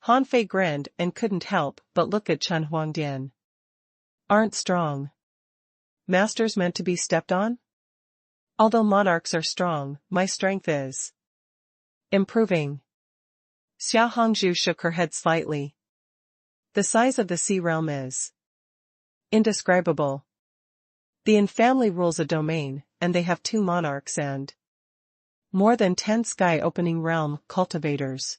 Han Fei grinned and couldn't help but look at Chen Huangdian. "Aren't strong masters meant to be stepped on? Although monarchs are strong, my strength is improving." Xia Hongzhu shook her head slightly. "The size of the sea realm is indescribable. The Yin family rules a domain, and they have 2 monarchs and more than 10 sky-opening realm cultivators.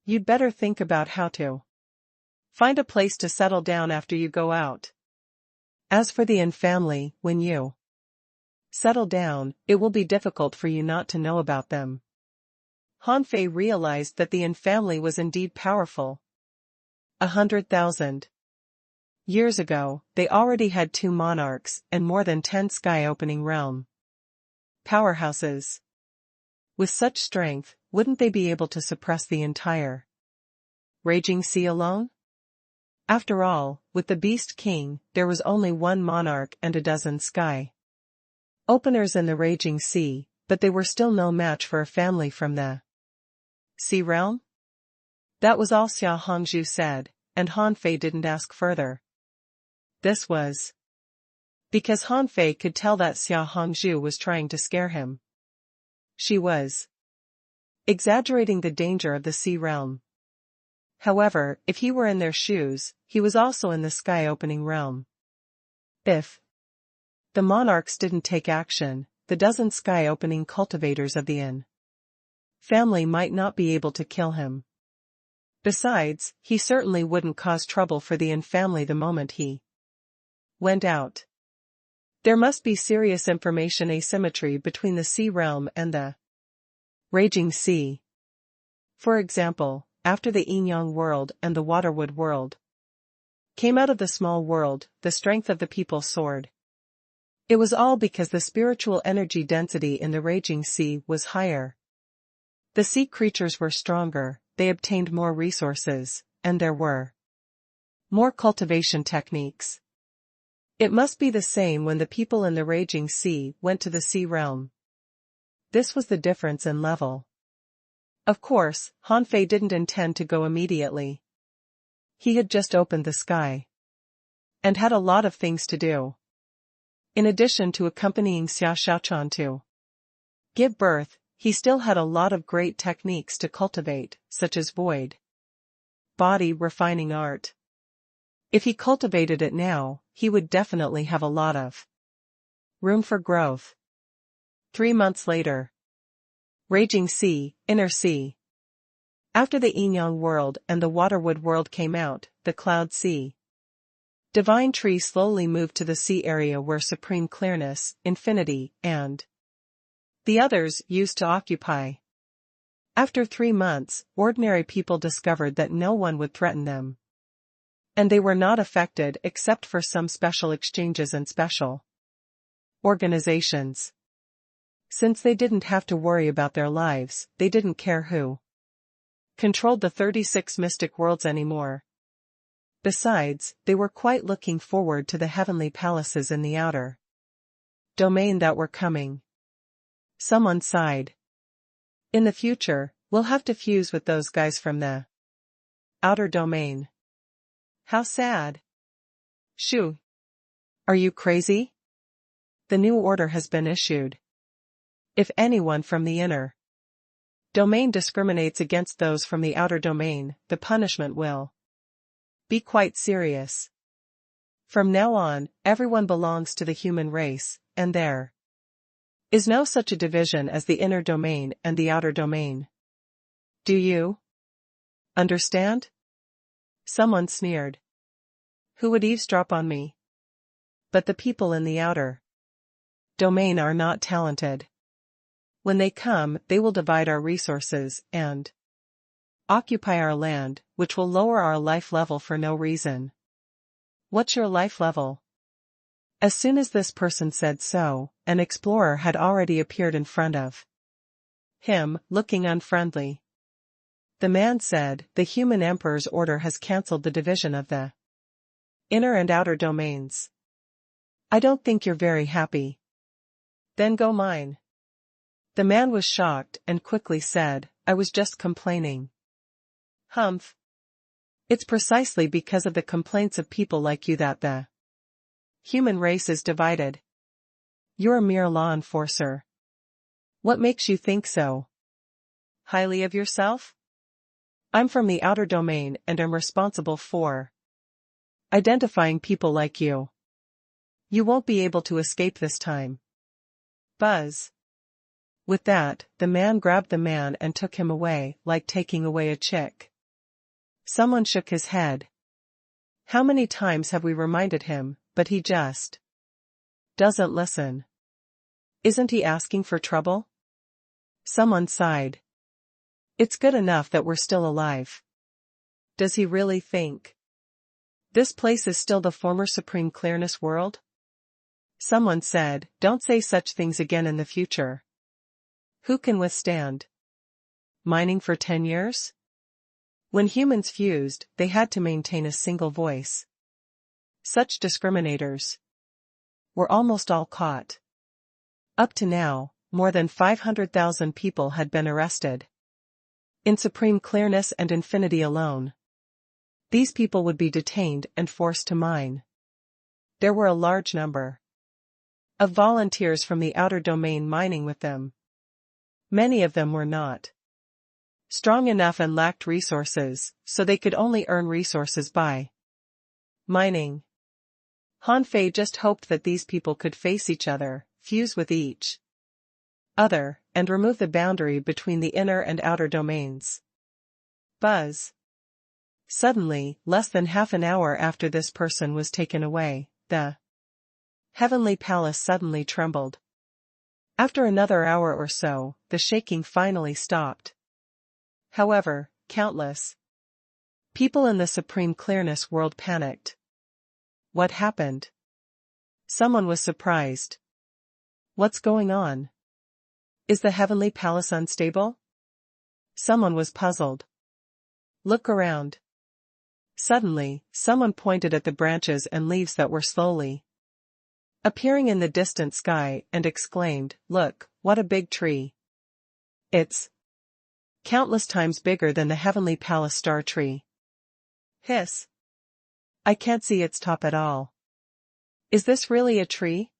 You'd better think about how to find a place to settle down after you go out. As for the Yin family, when you settle down, it will be difficult for you not to know about them." Han Fei realized that the Yin family was indeed powerful. 100,000 years ago, they already had 2 monarchs and more than 10 sky-opening realm powerhouses. With such strength, wouldn't they be able to suppress the entire raging sea alone? After all, with the Beast King, there was only 1 monarch and a dozen sky openers in the raging sea, but they were still no match for a family from the sea realm? That was all Xia Hongzhu said, and Han Fei didn't ask further. This was because Han Fei could tell that Xia Hongzhu was trying to scare him. She was exaggerating the danger of the sea realm. However, if he were in their shoes, he was also in the sky-opening realm. If the monarchs didn't take action, the dozen sky-opening cultivators of the Yin family might not be able to kill him. Besides, he certainly wouldn't cause trouble for the Yin family the moment he went out. There must be serious information asymmetry between the sea realm and the raging sea. For example, after the yin-yang world and the waterwood world came out of the small world, the strength of the people soared. It was all because the spiritual energy density in the raging sea was higher. The sea creatures were stronger, they obtained more resources, and there were more cultivation techniques. It must be the same when the people in the raging sea went to the sea realm. This was the difference in level. Of course, Han Fei didn't intend to go immediately. He had just opened the sky and had a lot of things to do. In addition to accompanying Xia Xiaochan to give birth, he still had a lot of great techniques to cultivate, such as void body refining art. If he cultivated it now, he would definitely have a lot of room for growth. 3 months later. Raging sea, inner sea. After the yin-yang world and the waterwood world came out, the cloud sea divine tree slowly moved to the sea area where supreme clearness, infinity, and the others used to occupy. After 3 months, ordinary people discovered that no one would threaten them. And they were not affected except for some special exchanges and special organizations. Since they didn't have to worry about their lives, they didn't care who controlled the 36 mystic worlds anymore. Besides, they were quite looking forward to the heavenly palaces in the outer domain that were coming. Someone sighed. In the future, we'll have to fuse with those guys from the outer domain. How sad. Shoo. Are you crazy? The new order has been issued. If anyone from the inner domain discriminates against those from the outer domain, the punishment will be quite serious. From now on, everyone belongs to the human race, and there is no such a division as the inner domain and the outer domain. Do you understand? Someone sneered. Who would eavesdrop on me? But the people in the outer domain are not talented. When they come, they will divide our resources and occupy our land, which will lower our life level for no reason. What's your life level? As soon as this person said so, an explorer had already appeared in front of him, looking unfriendly. The man said, the human emperor's order has cancelled the division of the inner and outer domains. I don't think you're very happy. Then go mine. The man was shocked and quickly said, I was just complaining. Humph. It's precisely because of the complaints of people like you that the human race is divided. You're a mere law enforcer. What makes you think so highly of yourself? I'm from the outer domain and am responsible for identifying people like you. You won't be able to escape this time. Buzz. With that, the man grabbed the man and took him away, like taking away a chick. Someone shook his head. How many times have we reminded him, but he just doesn't listen. Isn't he asking for trouble? Someone sighed. It's good enough that we're still alive. Does he really think this place is still the former supreme clearness world? Someone said, don't say such things again in the future. Who can withstand mining for 10 years? When humans fused, they had to maintain a single voice. Such discriminators were almost all caught. Up to now, more than 500,000 people had been arrested. In supreme clearness and infinity alone, these people would be detained and forced to mine. there were a large number of volunteers from the outer domain mining with them. Many of them were not strong enough and lacked resources, so they could only earn resources by mining. Han Fei just hoped that these people could face each other, fuse with each other, and remove the boundary between the inner and outer domains. Buzz. Suddenly, less than half an hour after this person was taken away, the heavenly palace suddenly trembled. After another hour or so, the shaking finally stopped. However, countless people in the Supreme Clearness world panicked. What happened? Someone was surprised. What's going on? Is the heavenly palace unstable? Someone was puzzled. Look around. Suddenly, someone pointed at the branches and leaves that were slowly appearing in the distant sky and exclaimed, "Look, what a big tree. It's countless times bigger than the heavenly palace star tree." Hiss. I can't see its top at all. Is this really a tree?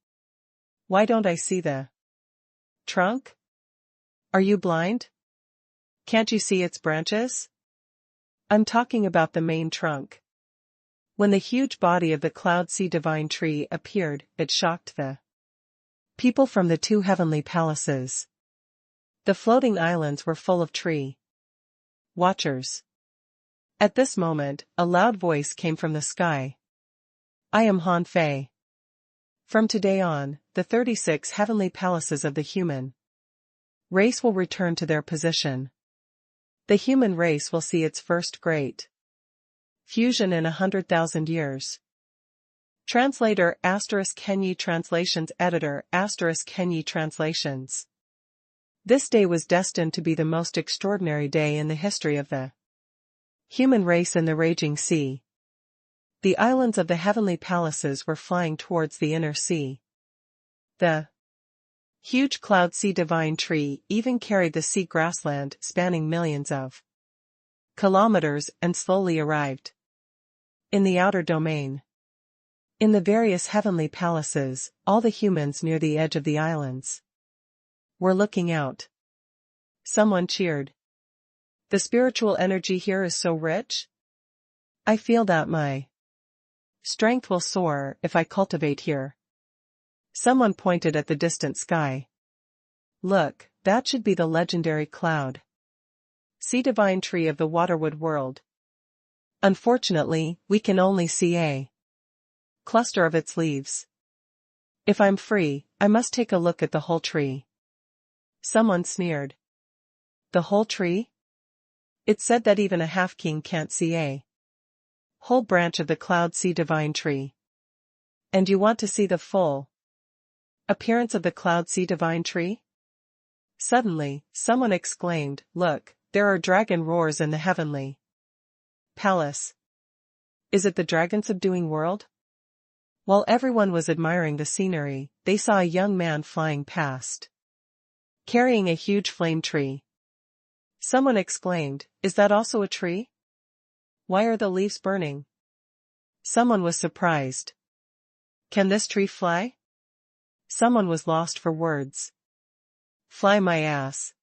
Why don't I see the trunk? Are you blind? Can't you see its branches? I'm talking about the main trunk. When the huge body of the Cloud Sea Divine Tree appeared, it shocked the people from the two heavenly palaces. The floating islands were full of tree watchers. At this moment, a loud voice came from the sky. I am Han Fei. From today on, the 36 heavenly palaces of the human race will return to their position. The human race will see its first great fusion in 100,000 years. Translator * Kenyi Translations Editor * Kenyi Translations. This day was destined to be the most extraordinary day in the history of the human race in the raging sea. The islands of the heavenly palaces were flying towards the inner sea. The huge Cloud Sea Divine Tree even carried the sea grassland spanning millions of kilometers and slowly arrived in the outer domain. In the various heavenly palaces, all the humans near the edge of the islands were looking out. Someone cheered. The spiritual energy here is so rich. I feel that my strength will soar if I cultivate here. Someone pointed at the distant sky. Look, that should be the legendary Cloud Sea Divine Tree of the Waterwood world. Unfortunately, we can only see a cluster of its leaves. If I'm free, I must take a look at the whole tree. Someone sneered. The whole tree? It's said that even a half-king can't see a whole branch of the Cloud Sea Divine Tree. And you want to see the full appearance of the Cloud Sea Divine Tree? Suddenly, someone exclaimed, Look, there are dragon roars in the heavenly palace. Is it the dragon subduing world? While everyone was admiring the scenery, they saw a young man flying past, carrying a huge flame tree. Someone exclaimed, Is that also a tree? Why are the leaves burning? Someone was surprised. Can this tree fly? Someone was lost for words. Fly my ass.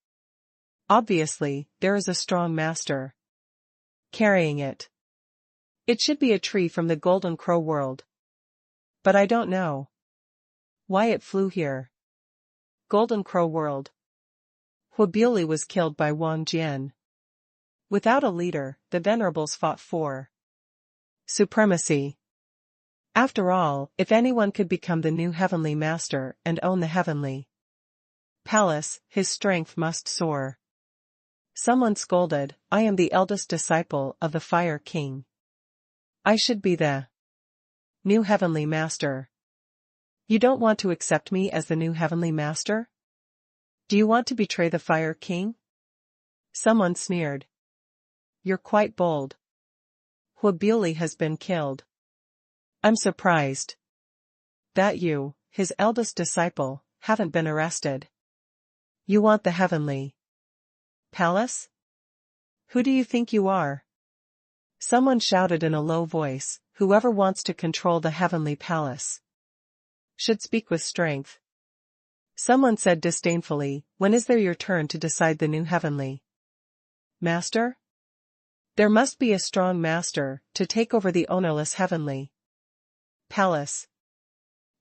Obviously, there is a strong master carrying it. It should be a tree from the Golden Crow world. But I don't know why it flew here. Golden Crow world. Huobuli was killed by Wang Jian. Without a leader, the Venerables fought for supremacy. After all, if anyone could become the new heavenly master and own the heavenly palace, his strength must soar. Someone scolded, I am the eldest disciple of the Fire King. I should be the new heavenly master. You don't want to accept me as the new heavenly master? Do you want to betray the Fire King? Someone sneered. You're quite bold. Huobuli has been killed. I'm surprised that you, his eldest disciple, haven't been arrested. You want the heavenly palace? Who do you think you are? Someone shouted in a low voice, "Whoever wants to control the heavenly palace should speak with strength." Someone said disdainfully, "When is there your turn to decide the new heavenly master? There must be a strong master to take over the ownerless heavenly palace."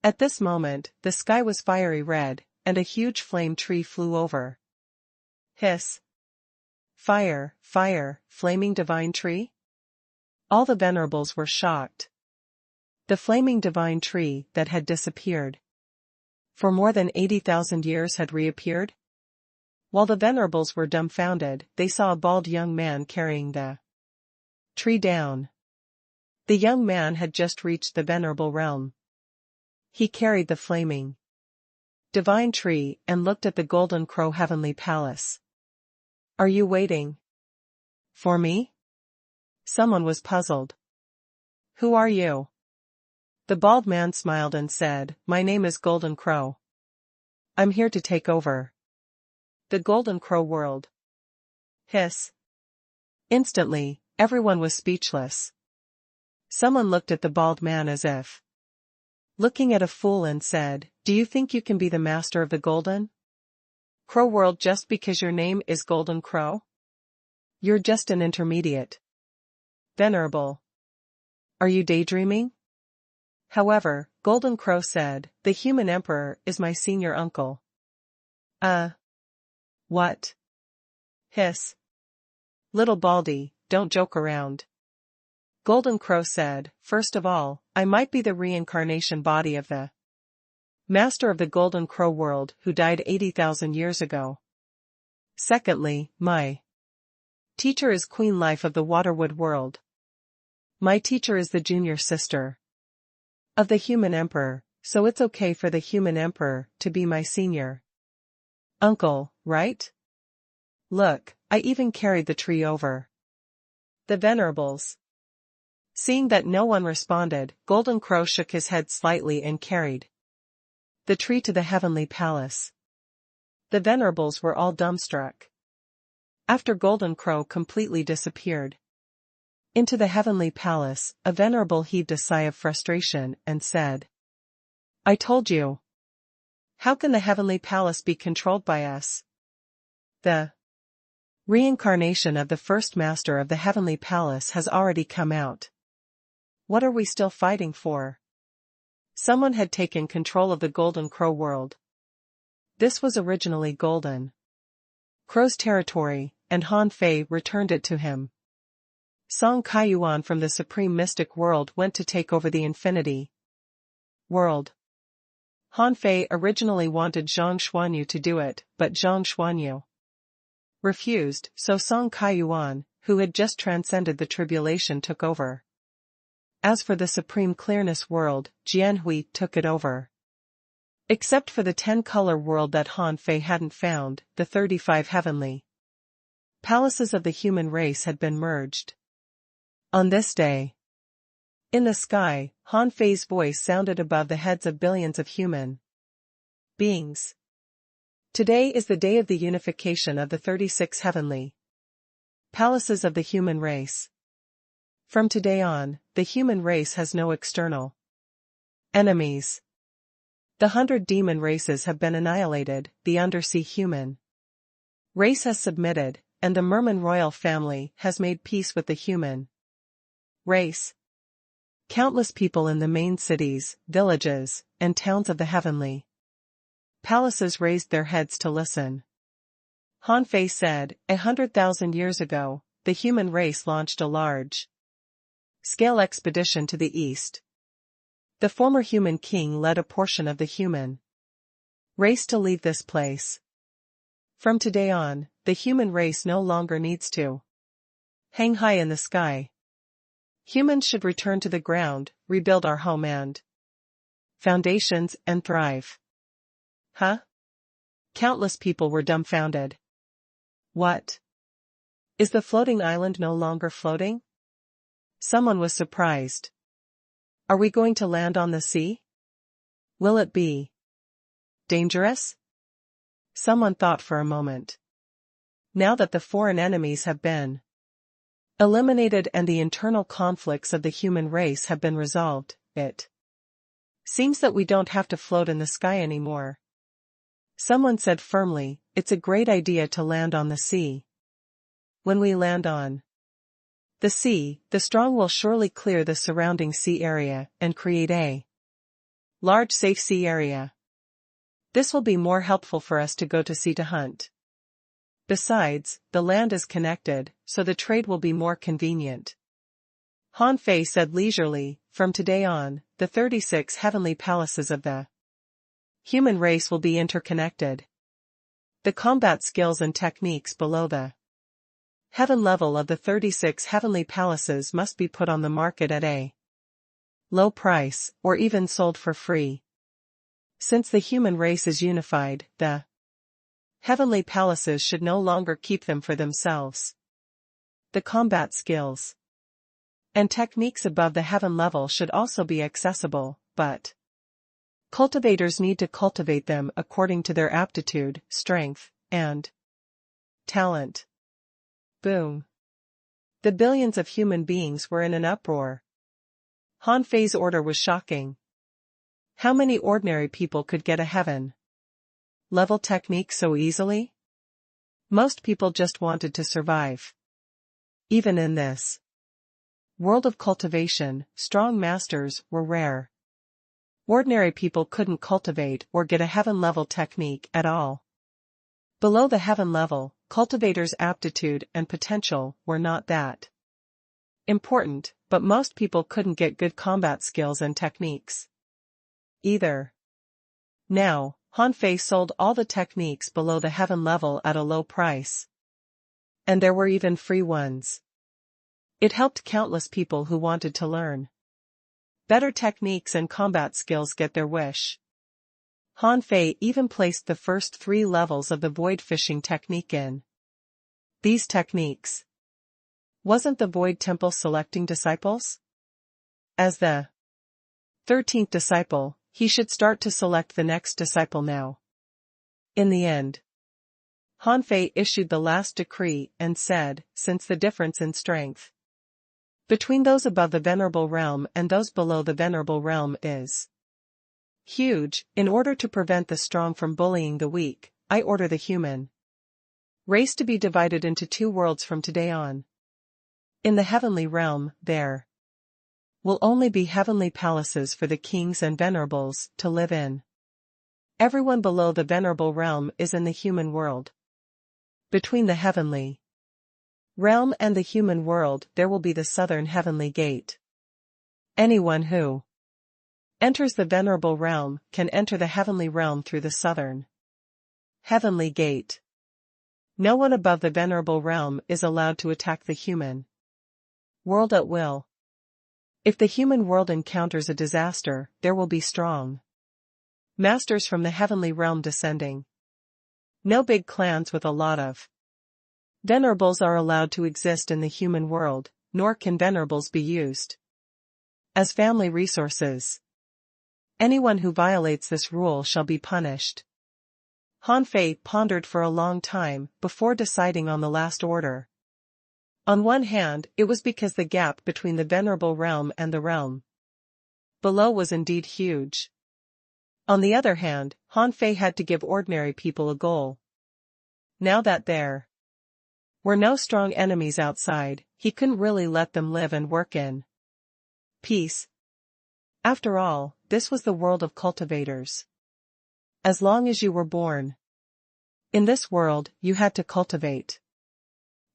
At this moment, the sky was fiery red, and a huge flame tree flew over. Hiss! Fire, fire, flaming divine tree? All the venerables were shocked. The flaming divine tree that had disappeared for more than 80,000 years had reappeared? While the venerables were dumbfounded, they saw a bald young man carrying the tree down. The young man had just reached the venerable realm. He carried the flaming divine tree and looked at the golden crow heavenly palace. "Are you waiting for me?" Someone was puzzled. "Who are you?" The bald man smiled and said, "My name is Golden Crow. I'm here to take over the Golden Crow world." Hiss! Instantly, everyone was speechless. Someone looked at the bald man as if looking at a fool and said, "Do you think you can be the master of the Golden Crow world just because your name is Golden Crow? You're just an intermediate venerable. Are you daydreaming?" However, Golden Crow said, "The human emperor is my senior uncle." What? Hiss! Little Baldy, don't joke around. Golden Crow said, "First of all, I might be the reincarnation body of the master of the Golden Crow world who died 80,000 years ago. Secondly, my teacher is Queen Life of the Waterwood world. My teacher is the junior sister of the human emperor, so it's okay for the human emperor to be my senior uncle, right? Look, I even carried the tree over the venerables." Seeing that no one responded, Golden Crow shook his head slightly and carried the tree to the heavenly palace. The venerables were all dumbstruck. After Golden Crow completely disappeared into the heavenly palace, a venerable heaved a sigh of frustration and said, "I told you. How can the heavenly palace be controlled by us? The reincarnation of the first master of the heavenly palace has already come out. What are we still fighting for?" Someone had taken control of the Golden Crow world. This was originally Golden Crow's territory, and Han Fei returned it to him. Song Kaiyuan from the Supreme Mystic World went to take over the Infinity World. Han Fei originally wanted Zhang Xuanyu to do it, but Zhang Xuanyu refused, so Song Kaiyuan, who had just transcended the tribulation, took over. As for the Supreme Clearness World, Jianhui took it over. Except for the 10-color world that Han Fei hadn't found, the 35 heavenly palaces of the human race had been merged. On this day, in the sky, Han Fei's voice sounded above the heads of billions of human beings. Today is the day of the unification of the 36 heavenly palaces of the human race. From today on, the human race has no external enemies. The 100 demon races have been annihilated, the undersea human race has submitted, and the Merman royal family has made peace with the human race. Countless people in the main cities, villages, and towns of the heavenly palaces raised their heads to listen. Han Fei said, 100,000 years ago, the human race launched a large-scale expedition to the east. The former human king led a portion of the human race to leave this place. From today on, the human race no longer needs to hang high in the sky. Humans should return to the ground, rebuild our home and foundations, and thrive. Huh? Countless people were dumbfounded. What? Is the floating island no longer floating? Someone was surprised. Are we going to land on the sea? Will it be dangerous? Someone thought for a moment. Now that the foreign enemies have been eliminated and the internal conflicts of the human race have been resolved. It seems that we don't have to float in the sky anymore. Someone said firmly, it's a great idea to land on the sea. When we land on the sea, the strong will surely clear the surrounding sea area and create a large safe sea area. This will be more helpful for us to go to sea to hunt. Besides, the land is connected, so the trade will be more convenient. Han Fei said leisurely, from today on, the 36 heavenly palaces of the human race will be interconnected. The combat skills and techniques below the heaven level of the 36 heavenly palaces must be put on the market at a low price, or even sold for free. Since the human race is unified, the heavenly palaces should no longer keep them for themselves. The combat skills and techniques above the heaven level should also be accessible, but cultivators need to cultivate them according to their aptitude, strength, and talent. Boom. The billions of human beings were in an uproar. Han Fei's order was shocking. How many ordinary people could get a heaven level technique so easily? Most people just wanted to survive. Even in this world of cultivation, strong masters were rare. Ordinary people couldn't cultivate or get a heaven level technique at all. Below the heaven level, cultivators' aptitude and potential were not that important, but most people couldn't get good combat skills and techniques either. Now, Han Fei sold all the techniques below the heaven level at a low price. And there were even free ones. It helped countless people who wanted to learn better techniques and combat skills get their wish. Han Fei even placed the first 3 levels of the void fishing technique in these techniques. Wasn't the void temple selecting disciples? As the 13th disciple, he should start to select the next disciple now. In the end, Han Fei issued the last decree and said, since the difference in strength between those above the venerable realm and those below the venerable realm is huge, in order to prevent the strong from bullying the weak, I order the human race to be divided into 2 worlds from today on. In the heavenly realm, there will only be heavenly palaces for the kings and venerables to live in. Everyone below the venerable realm is in the human world. Between the heavenly realm and the human world there will be the southern heavenly gate. Anyone who enters the venerable realm can enter the heavenly realm through the southern heavenly gate. No one above the venerable realm is allowed to attack the human world at will. If the human world encounters a disaster, there will be strong masters from the heavenly realm descending. No big clans with a lot of venerables are allowed to exist in the human world, nor can venerables be used as family resources. Anyone who violates this rule shall be punished. Han Fei pondered for a long time before deciding on the last order. On one hand, it was because the gap between the venerable realm and the realm below was indeed huge. On the other hand, Han Fei had to give ordinary people a goal. Now that there were no strong enemies outside, he couldn't really let them live and work in peace. After all, this was the world of cultivators. As long as you were born in this world, you had to cultivate.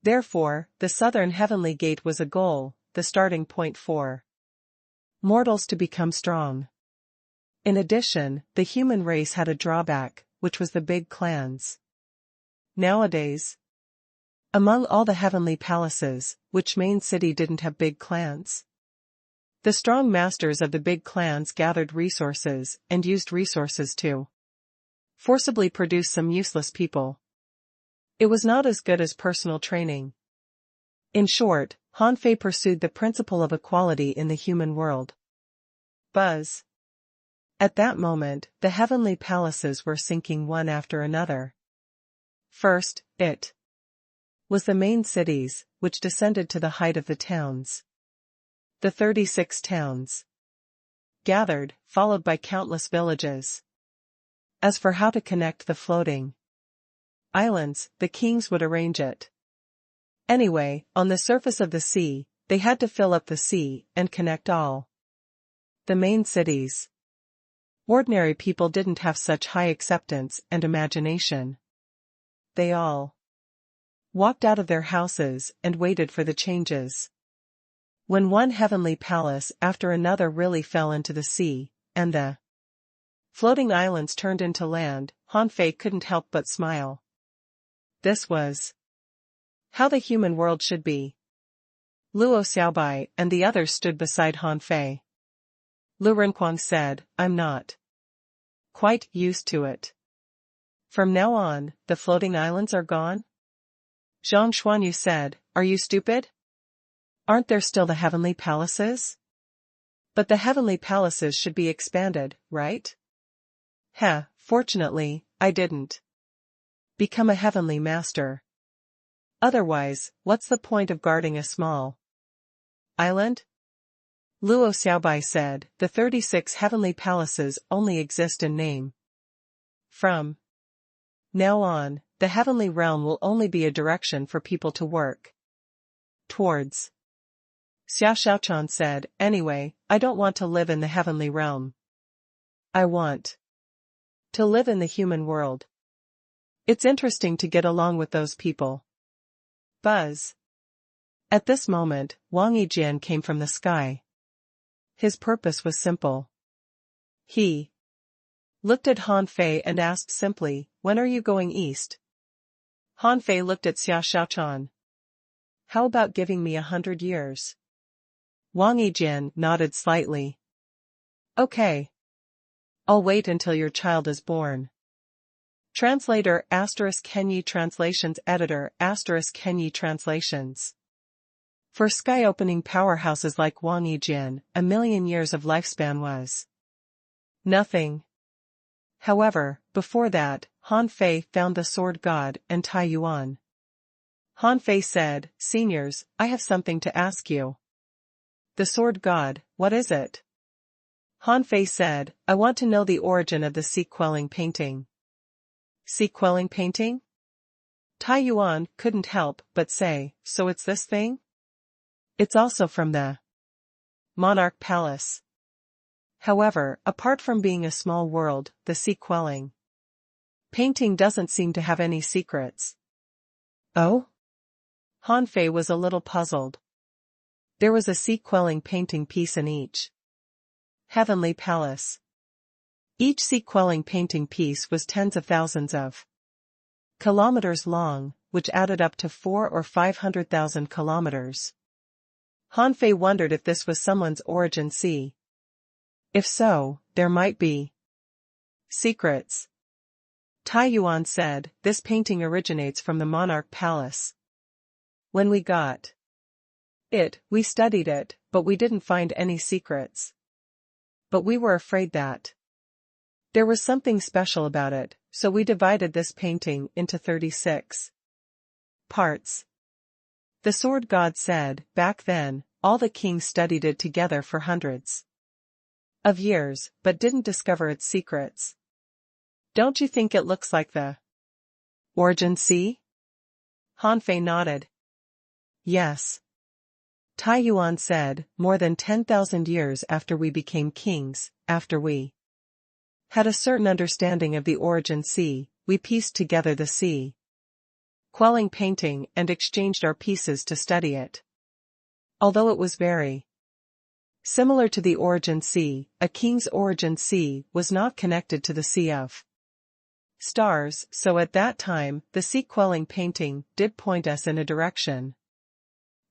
Therefore, the southern heavenly gate was a goal, the starting point for mortals to become strong. In addition, the human race had a drawback, which was the big clans. Nowadays, among all the heavenly palaces, which main city didn't have big clans? The strong masters of the big clans gathered resources and used resources to forcibly produce some useless people. It was not as good as personal training. In short, Han Fei pursued the principle of equality in the human world. Buzz. At that moment, the heavenly palaces were sinking one after another. First, it was the main cities, which descended to the height of the towns. The 36 towns gathered, followed by countless villages. As for how to connect the floating islands, the kings would arrange it. Anyway, on the surface of the sea, they had to fill up the sea and connect all the main cities. Ordinary people didn't have such high acceptance and imagination. They all walked out of their houses and waited for the changes. When one heavenly palace after another really fell into the sea, and the floating islands turned into land, Han Fei couldn't help but smile. This was how the human world should be. Luo Xiaobai and the others stood beside Han Fei. Lu Renquang said, "I'm not quite used to it. From now on, the floating islands are gone?" Zhang Xuanyu said, "Are you stupid? Aren't there still the heavenly palaces? But the heavenly palaces should be expanded, right?" Fortunately, I didn't become a heavenly master. Otherwise, what's the point of guarding a small island? Luo Xiaobai said, "The 36 heavenly palaces only exist in name. From now on, the heavenly realm will only be a direction for people to work towards." Xia Xiaochan said, "Anyway, I don't want to live in the heavenly realm. I want to live in the human world. It's interesting to get along with those people." Buzz. At this moment, Wang Yijian came from the sky. His purpose was simple. He looked at Han Fei and asked simply, "When are you going east?" Han Fei looked at Xia Xiaochan. "How about giving me 100 years? Wang Yijian nodded slightly. "Okay. I'll wait until your child is born." Translator ** Kenyi Translations Editor ** Kenyi Translations. For sky-opening powerhouses like Wang Yijian, 1,000,000 years of lifespan was nothing. However, before that, Han Fei found the Sword God and Tai Yuan. Han Fei said, "Seniors, I have something to ask you." The Sword God, what is it? Han Fei said, "I want to know the origin of the sea-quelling painting." Sea-quelling painting? Tai Yuan couldn't help but say, "So it's this thing?" It's also from the Monarch Palace. However, apart from being a small world, the sea-quelling painting doesn't seem to have any secrets. Oh? Han Fei was a little puzzled. There was a sea-quelling painting piece in each heavenly palace. Each sea-quelling painting piece was tens of thousands of kilometers long, which added up to 400,000 or 500,000 kilometers. Han Fei wondered if this was someone's origin sea. If so, there might be secrets. Tai Yuan said, "This painting originates from the Monarch Palace. When we got it, we studied it, but we didn't find any secrets. But we were afraid that there was something special about it, so we divided this painting into 36 parts." The Sword God said, "Back then, all the kings studied it together for hundreds of years, but didn't discover its secrets. Don't you think it looks like the origin sea?" Han Fei nodded. "Yes." Tai Yuan said, "More than 10,000 years after we became kings, after we had a certain understanding of the origin sea, we pieced together the sea-quelling painting and exchanged our pieces to study it. Although it was very similar to the origin sea, a king's origin sea was not connected to the sea of stars, so at that time, the sea-quelling painting did point us in a direction.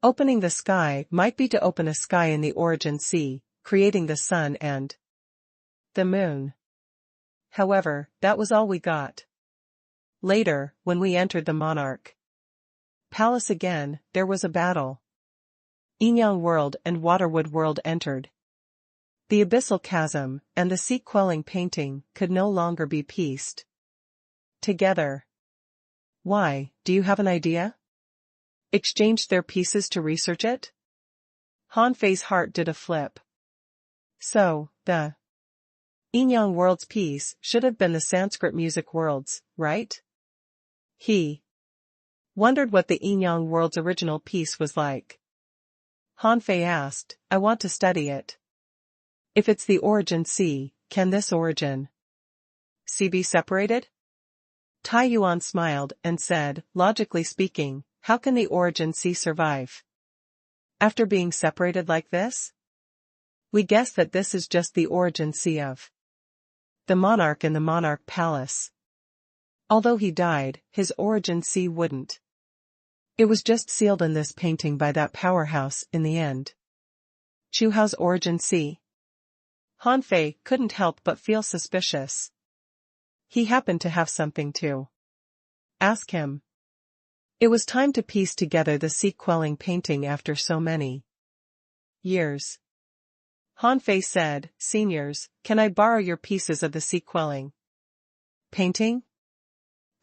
Opening the sky might be to open a sky in the origin sea, creating the sun and the moon. However, that was all we got. Later, when we entered the Monarch Palace again, there was a battle. Yinyang World and Waterwood World entered the abyssal chasm, and the sea-quelling painting could no longer be pieced together. Why, do you have an idea? Exchanged their pieces to research it? Han Fei's heart did a flip. So, the Inyang world's piece should have been the Sanskrit music world's, right? He wondered what the Inyang world's original piece was like. Han Fei asked, I want to study it. If it's the origin C, can this origin C be separated? Tai Yuan smiled and said, logically speaking, how can the origin C survive after being separated like this? We guess that this is just the origin C of the monarch in the monarch palace. Although he died, his origin C wouldn't. It was just sealed in this painting by that powerhouse in the end. Chu Hao's origin C? Han Fei couldn't help but feel suspicious. He happened to have something to ask him. It was time to piece together the sea-quelling painting after so many years. Han Fei said, Seniors, can I borrow your pieces of the sea-quelling painting?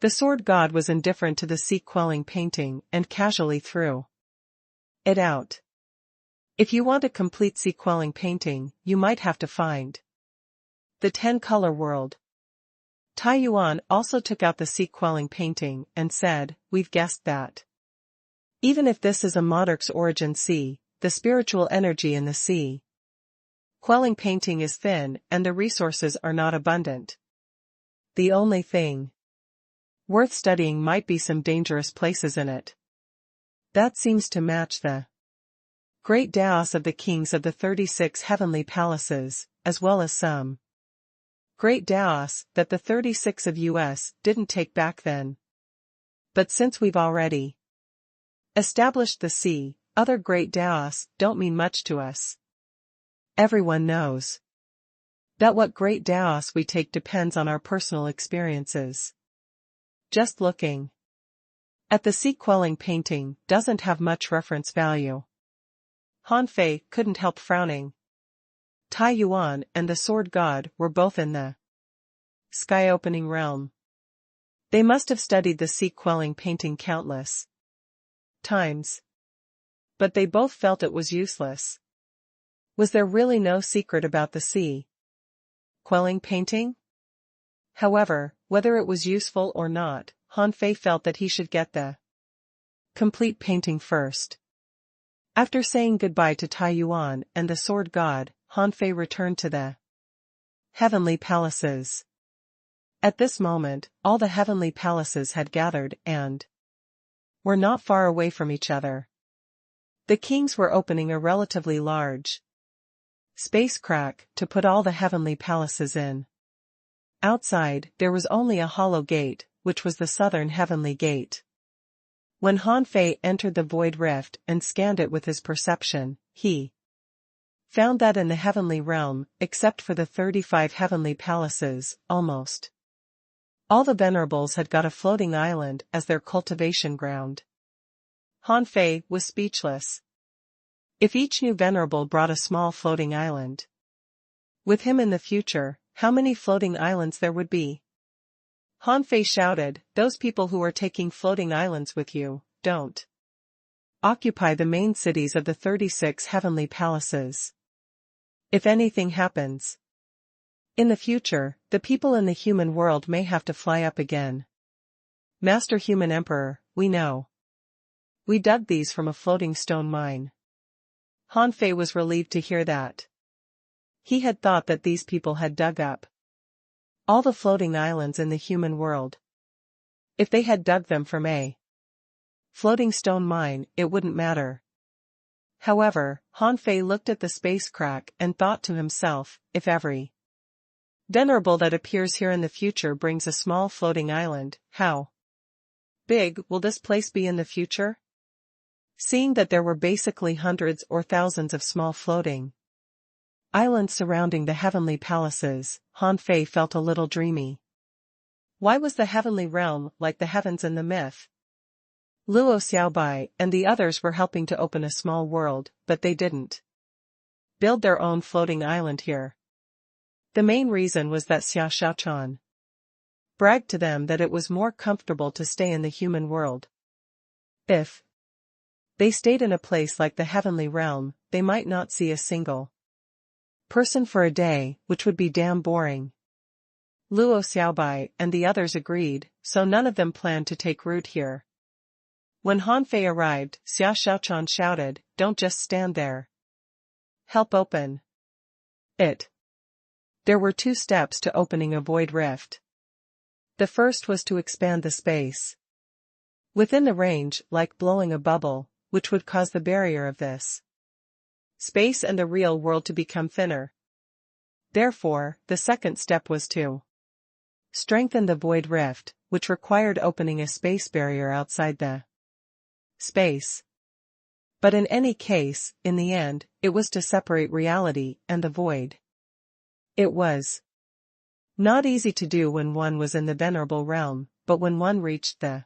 The sword god was indifferent to the sea-quelling painting and casually threw it out. If you want a complete sea-quelling painting, you might have to find the 10-color world. Tai Yuan also took out the sea-quelling painting and said, we've guessed that. Even if this is a monarch's origin sea, the spiritual energy in the sea quelling painting is thin and the resources are not abundant. The only thing worth studying might be some dangerous places in it. That seems to match the great Daos of the kings of the 36 heavenly palaces, as well as some great Daos that the 36 of US didn't take back then. But since we've already established the sea, other great Daos don't mean much to us. Everyone knows that what great Daos we take depends on our personal experiences. Just looking at the sea-quelling painting doesn't have much reference value. Han Fei couldn't help frowning. Tai Yuan and the sword god were both in the sky-opening realm. They must have studied the sea-quelling painting countless times. But they both felt it was useless. Was there really no secret about the sea-quelling painting? However, whether it was useful or not, Han Fei felt that he should get the complete painting first. After saying goodbye to Tai Yuan and the sword god, Han Fei returned to the heavenly palaces. At this moment, all the heavenly palaces had gathered and were not far away from each other. The kings were opening a relatively large space crack to put all the heavenly palaces in. Outside, there was only a hollow gate, which was the southern heavenly gate. When Han Fei entered the void rift and scanned it with his perception, he found that in the heavenly realm, except for the 35 heavenly palaces, almost all the venerables had got a floating island as their cultivation ground. Han Fei was speechless. If each new venerable brought a small floating island with him in the future, how many floating islands there would be? Han Fei shouted, those people who are taking floating islands with you, don't occupy the main cities of the 36 heavenly palaces. If anything happens in the future, the people in the human world may have to fly up again. Master Human Emperor, we know. We dug these from a floating stone mine. Han Fei was relieved to hear that. He had thought that these people had dug up all the floating islands in the human world. If they had dug them from a floating stone mine, it wouldn't matter. However, Han Fei looked at the space crack and thought to himself, if every venerable that appears here in the future brings a small floating island, how big will this place be in the future? Seeing that there were basically hundreds or thousands of small floating islands surrounding the heavenly palaces, Han Fei felt a little dreamy. Why was the heavenly realm like the heavens in the myth? Luo Xiaobai and the others were helping to open a small world, but they didn't build their own floating island here. The main reason was that Xia Shaochan bragged to them that it was more comfortable to stay in the human world. If They stayed in a place like the heavenly realm, they might not see a single person for a day, which would be damn boring. Luo Xiaobai and the others agreed, so none of them planned to take root here. When Han Fei arrived, Xia Xiaochan shouted, "Don't just stand there. Help open it." There were 2 steps to opening a void rift. The first was to expand the space within the range, like blowing a bubble, which would cause the barrier of this space and the real world to become thinner. Therefore, the second step was to strengthen the void rift, which required opening a space barrier outside the space. But in any case, in the end, it was to separate reality and the void. It was not easy to do when one was in the venerable realm, but when one reached the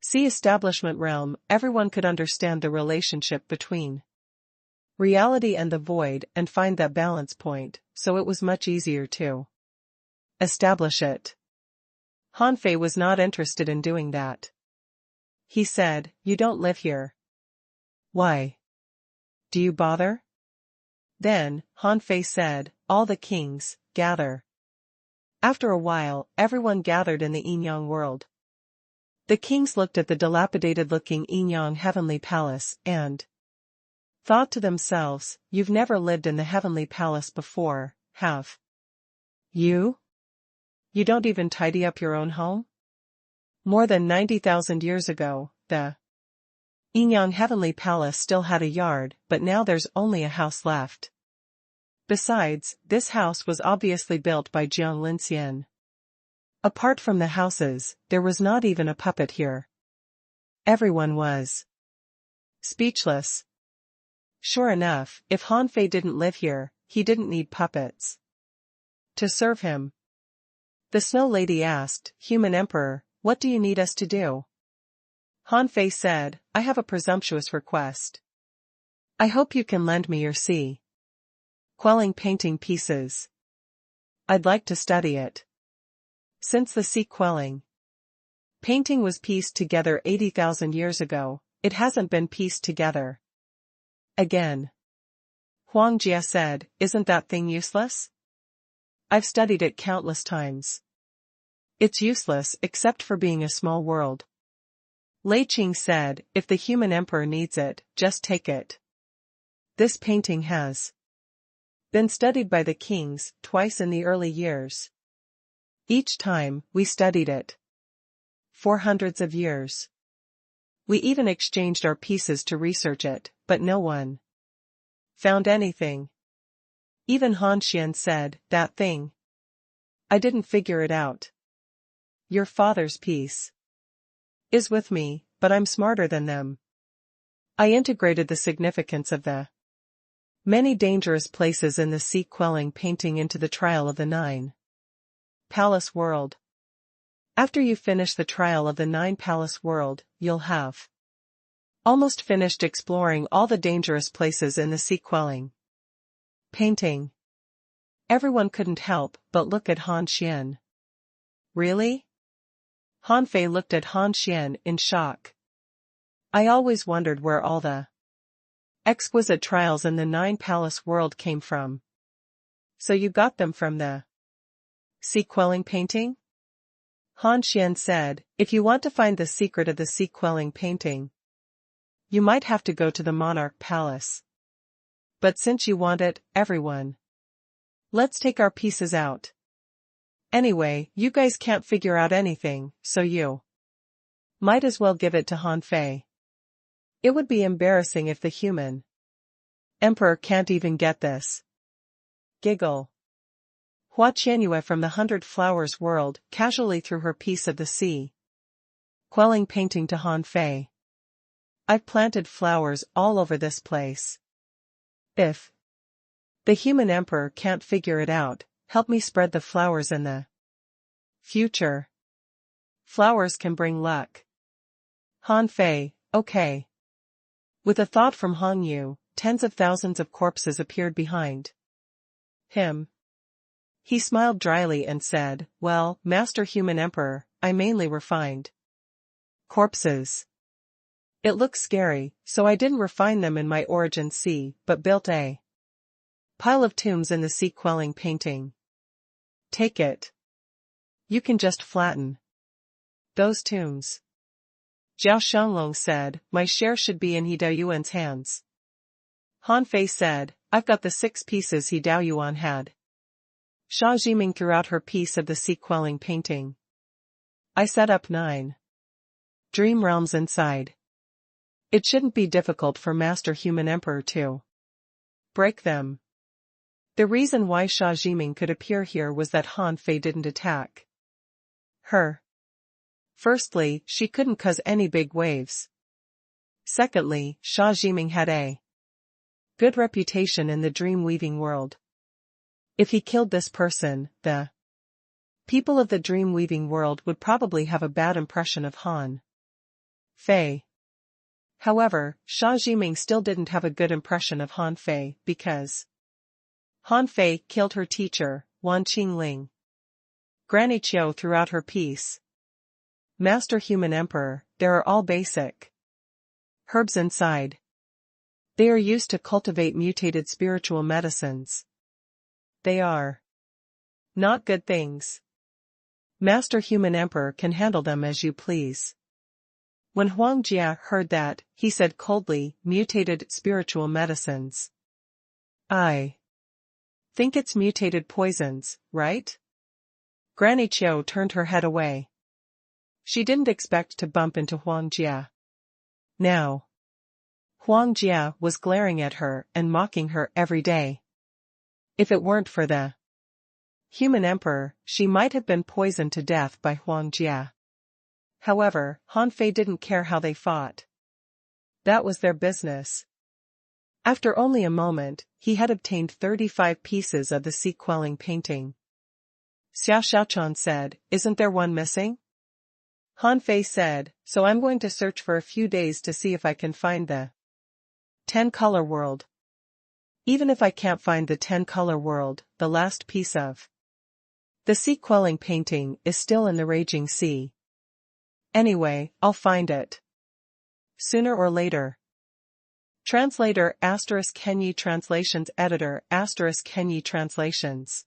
sea establishment realm, everyone could understand the relationship between reality and the void and find that balance point, so it was much easier to establish it. Han Fei was not interested in doing that. He said, "You don't live here. Why do you bother?" Then, Han Fei said, "All the kings, gather." After a while, everyone gathered in the Yinyang world. The kings looked at the dilapidated-looking Yinyang heavenly palace and thought to themselves, "You've never lived in the heavenly palace before, have you? You don't even tidy up your own home?" More than 90,000 years ago, the Yinyang heavenly palace still had a yard, but now there's only a house left. Besides, this house was obviously built by Jiang Linxian. Apart from the houses, there was not even a puppet here. Everyone was speechless. Sure enough, if Han Fei didn't live here, he didn't need puppets to serve him. The Snow Lady asked, "Human Emperor, what do you need us to do?" Han Fei said, "I have a presumptuous request. I hope you can lend me your sea quelling painting pieces. I'd like to study it. Since the sea quelling painting was pieced together 80,000 years ago, it hasn't been pieced together again." Huang Jia said, "Isn't that thing useless? I've studied it countless times. It's useless except for being a small world." Lei Qing said, "If the human emperor needs it, just take it. This painting has been studied by the kings twice in the early years. Each time, we studied it for hundreds of years. We even exchanged our pieces to research it, but no one found anything." Even Han Xian said, "That thing. I didn't figure it out. Your father's piece is with me, but I'm smarter than them. I integrated the significance of the many dangerous places in the sea quelling painting into the trial of the 9 palace world. After you finish the trial of the 9 palace world, you'll have almost finished exploring all the dangerous places in the sea quelling painting." Everyone couldn't help but look at Han Xian. "Really?" Han Fei looked at Han Xian in shock. "I always wondered where all the exquisite trials in the 9 palace world came from. So you got them from the sea quelling painting?" Han Xian said, "If you want to find the secret of the sea quelling painting, you might have to go to the monarch palace. But since you want it, everyone, let's take our pieces out. Anyway, you guys can't figure out anything, so you might as well give it to Han Fei. It would be embarrassing if the human emperor can't even get this." Giggle. Hua Qianyue from the 100 Flowers world casually threw her piece of the sea quelling painting to Han Fei. "I've planted flowers all over this place. If the human emperor can't figure it out, help me spread the flowers in the future. Flowers can bring luck." Han Fei, "Okay." With a thought from Hong Yu, tens of thousands of corpses appeared behind him. He smiled dryly and said, "Well, Master Human Emperor, I mainly refined corpses. It looks scary, so I didn't refine them in my origin C, but built a pile of tombs in the sea quelling painting. Take it. You can just flatten those tombs. Zhao Shanglong said, my share should be in He Daoyuan's hands. Han Fei said, I've got the 6 pieces He Daoyuan had. Xia Jiming threw out her piece of the sea quelling painting. I set up 9 dream realms inside. It shouldn't be difficult for Master Human Emperor to break them. The reason why Xia Jiming could appear here was that Han Fei didn't attack her. Firstly, she couldn't cause any big waves. Secondly, Xia Jiming had a good reputation in the dream-weaving world. If he killed this person, the people of the dream-weaving world would probably have a bad impression of Han Fei. However, Xia Jiming still didn't have a good impression of Han Fei because Han Fei killed her teacher, Wan Qingling. Granny Qiu threw out her piece. Master Human Emperor, there are all basic herbs inside. They are used to cultivate mutated spiritual medicines. They are not good things. Master Human Emperor can handle them as you please. When Huang Jia heard that, he said coldly, mutated spiritual medicines. I think it's mutated poisons, right? Granny Qiu turned her head away. She didn't expect to bump into Huang Jia. Now, Huang Jia was glaring at her and mocking her every day. If it weren't for the Human Emperor, she might have been poisoned to death by Huang Jia. However, Han Fei didn't care how they fought. That was their business. After only a moment, he had obtained 35 pieces of the sea quelling painting. Xia Xiaochan said, isn't there one missing? Han Fei said, so I'm going to search for a few days to see if I can find the 10-color world. Even if I can't find the 10-color world, the last piece of the sea quelling painting is still in the raging sea. Anyway, I'll find it. Sooner or later. Translator *Kenyi Translations Editor *Kenyi Translations.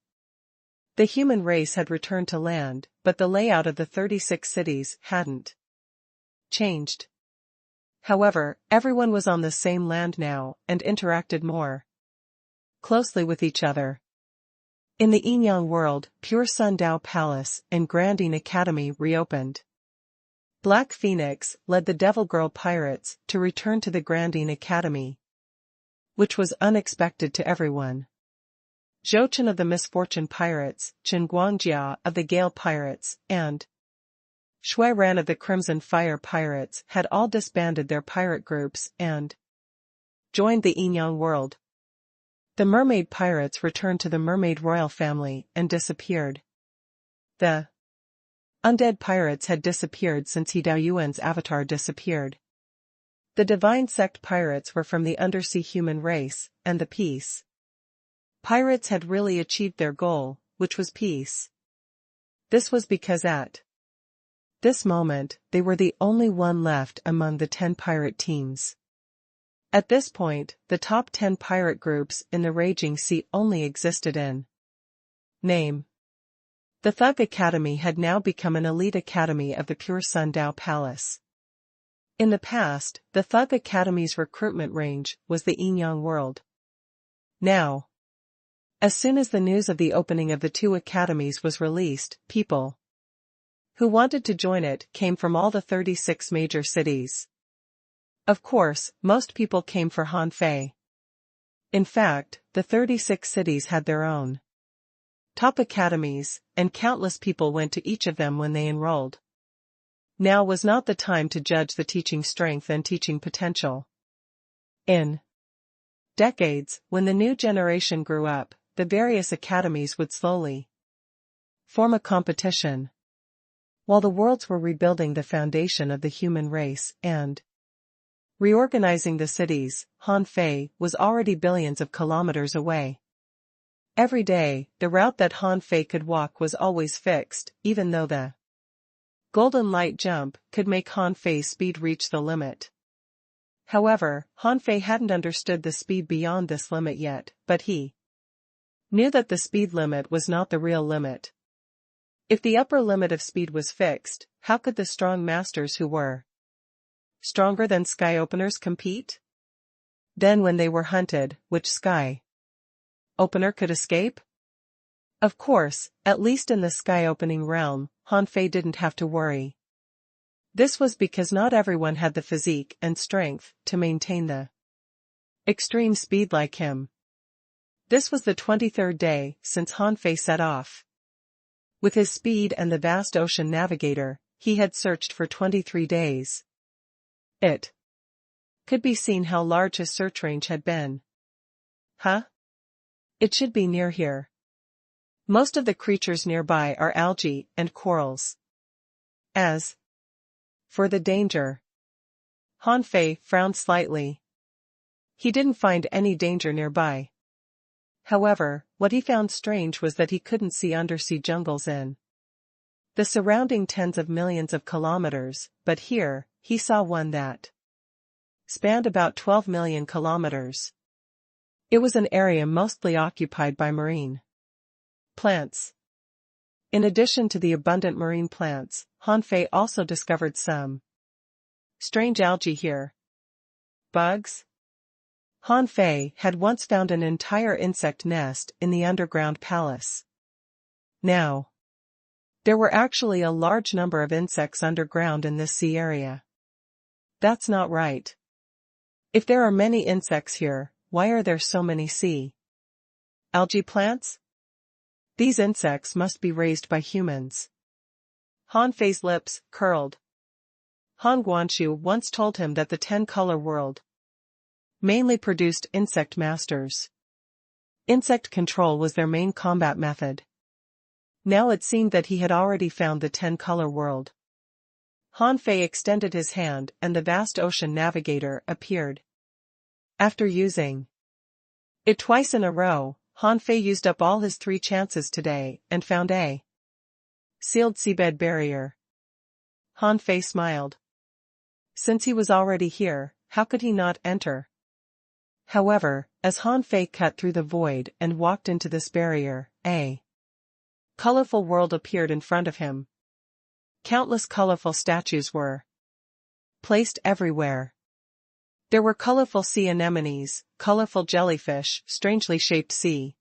The human race had returned to land, but the layout of the 36 cities hadn't changed. However, everyone was on the same land now, and interacted more closely with each other. In the Yinyang world, Pure Sun Dao Palace and Grandine Academy reopened. Black Phoenix led the Devil Girl Pirates to return to the Grandine Academy, which was unexpected to everyone. Zhou Chen of the Misfortune Pirates, Chen Guangjia of the Gale Pirates, and Shui Ran of the Crimson Fire Pirates had all disbanded their pirate groups and joined the Yinyang world. The Mermaid Pirates returned to the Mermaid Royal family and disappeared. The Undead Pirates had disappeared since He Daoyuan's avatar disappeared. The Divine Sect Pirates were from the undersea human race, and the Peace Pirates had really achieved their goal, which was peace. This was because at this moment, they were the only one left among the 10 pirate teams. At this point, the top 10 pirate groups in the Raging Sea only existed in name. The Thug Academy had now become an elite academy of the Pure Sun Dao Palace. In the past, the Thug Academy's recruitment range was the Yinyang world. Now, as soon as the news of the opening of the 2 academies was released, people who wanted to join it came from all the 36 major cities. Of course, most people came for Han Fei. In fact, the 36 cities had their own top academies, and countless people went to each of them when they enrolled. Now was not the time to judge the teaching strength and teaching potential. In decades, when the new generation grew up, the various academies would slowly form a competition. While the worlds were rebuilding the foundation of the human race and reorganizing the cities, Han Fei was already billions of kilometers away. Every day, the route that Han Fei could walk was always fixed, even though the golden light jump could make Han Fei's speed reach the limit. However, Han Fei hadn't understood the speed beyond this limit yet, but he knew that the speed limit was not the real limit. If the upper limit of speed was fixed, how could the strong masters who were stronger than sky openers compete? Then when they were hunted, which sky opener could escape? Of course, at least in the sky opening realm, Han Fei didn't have to worry. This was because not everyone had the physique and strength to maintain the extreme speed like him. This was the 23rd day since Han Fei set off. With his speed and the vast ocean navigator, he had searched for 23 days. It could be seen how large his search range had been. Huh? It should be near here. Most of the creatures nearby are algae and corals. As for the danger, Han Fei frowned slightly. He didn't find any danger nearby. However, what he found strange was that he couldn't see undersea jungles in the surrounding tens of millions of kilometers, but here, he saw one that spanned about 12 million kilometers. It was an area mostly occupied by marine plants. In addition to the abundant marine plants, Han Fei also discovered some strange algae here. Bugs? Han Fei had once found an entire insect nest in the underground palace. Now, there were actually a large number of insects underground in this sea area. That's not right. If there are many insects here, why are there so many sea algae plants? These insects must be raised by humans. Han Fei's lips curled. Han Guanshu once told him that the 10-color world mainly produced insect masters. Insect control was their main combat method. Now it seemed that he had already found the 10-color world. Han Fei extended his hand and the vast ocean navigator appeared. After using it twice in a row, Han Fei used up all his 3 chances today and found a sealed seabed barrier. Han Fei smiled. Since he was already here, how could he not enter? However, as Han Fei cut through the void and walked into this barrier, a colorful world appeared in front of him. Countless colorful statues were placed everywhere. There were colorful sea anemones, colorful jellyfish, strangely shaped sea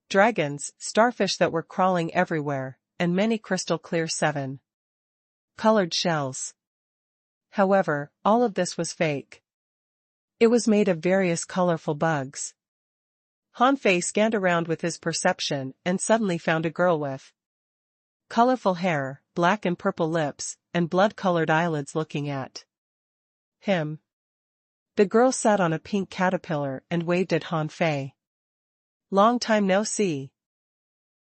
dragons, starfish that were crawling everywhere, and many crystal clear 7-colored shells. However, all of this was fake. It was made of various colorful bugs. Han Fei scanned around with his perception and suddenly found a girl with colorful hair, black and purple lips, and blood-colored eyelids looking at him. The girl sat on a pink caterpillar and waved at Han Fei. Long time no see.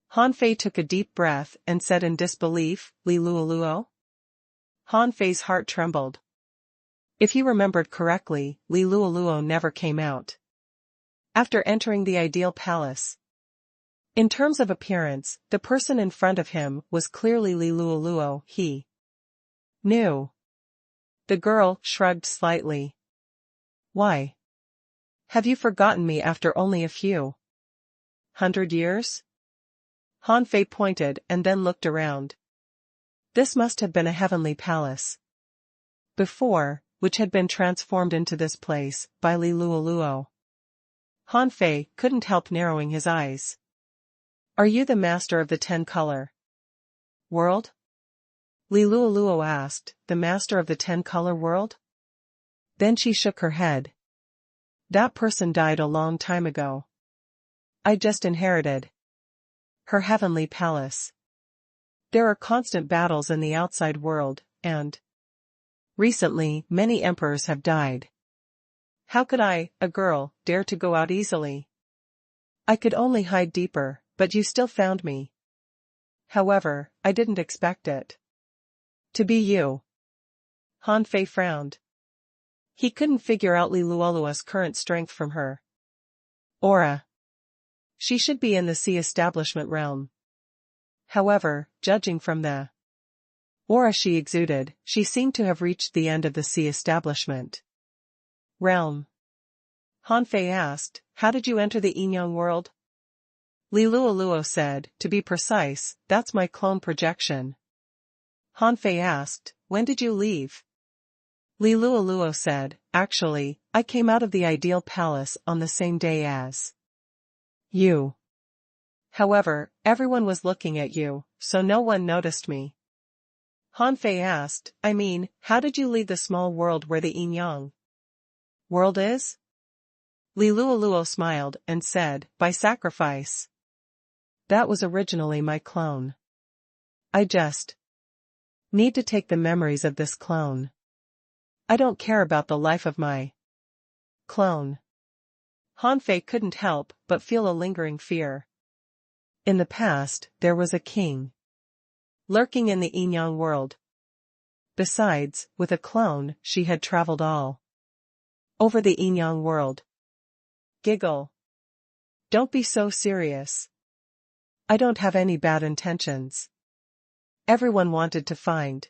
Han Fei took a deep breath and said in disbelief, Li Luoluo? Han Fei's heart trembled. If he remembered correctly, Li Luoluo never came out after entering the ideal palace. In terms of appearance, the person in front of him was clearly Li Luoluo. He knew. The girl shrugged slightly. Why? Have you forgotten me after only a few 100 years? Han Fei pointed and then looked around. This must have been a heavenly palace before, which had been transformed into this place by Li Luoluo. Han Fei couldn't help narrowing his eyes. Are you the master of the 10-color world? Li Luoluo asked, the master of the 10-color world? Then she shook her head. That person died a long time ago. I just inherited her heavenly palace. There are constant battles in the outside world, and recently many emperors have died. How could I, a girl, dare to go out easily? I could only hide deeper, but you still found me. However, I didn't expect it to be you. Han Fei frowned. He couldn't figure out Li Luoluo's current strength from her aura. She should be in the sea establishment realm. However, judging from the aura she exuded, she seemed to have reached the end of the sea establishment. Realm. Han Fei asked, how did you enter the Inyang world? Li Luoluo said, to be precise, that's my clone projection. Han Fei asked, when did you leave? Li Luoluo said, actually, I came out of the ideal palace on the same day as you. However, everyone was looking at you, so no one noticed me. Han Fei asked, I mean, how did you leave the small world where the Inyang world is? Li Luoluo smiled and said, by sacrifice. That was originally my clone. I just need to take the memories of this clone. I don't care about the life of my clone. Han Fei couldn't help but feel a lingering fear. In the past, there was a king lurking in the Inyang world. Besides, with a clone, she had traveled all over the Inyang world. Giggle. Don't be so serious. I don't have any bad intentions. Everyone wanted to find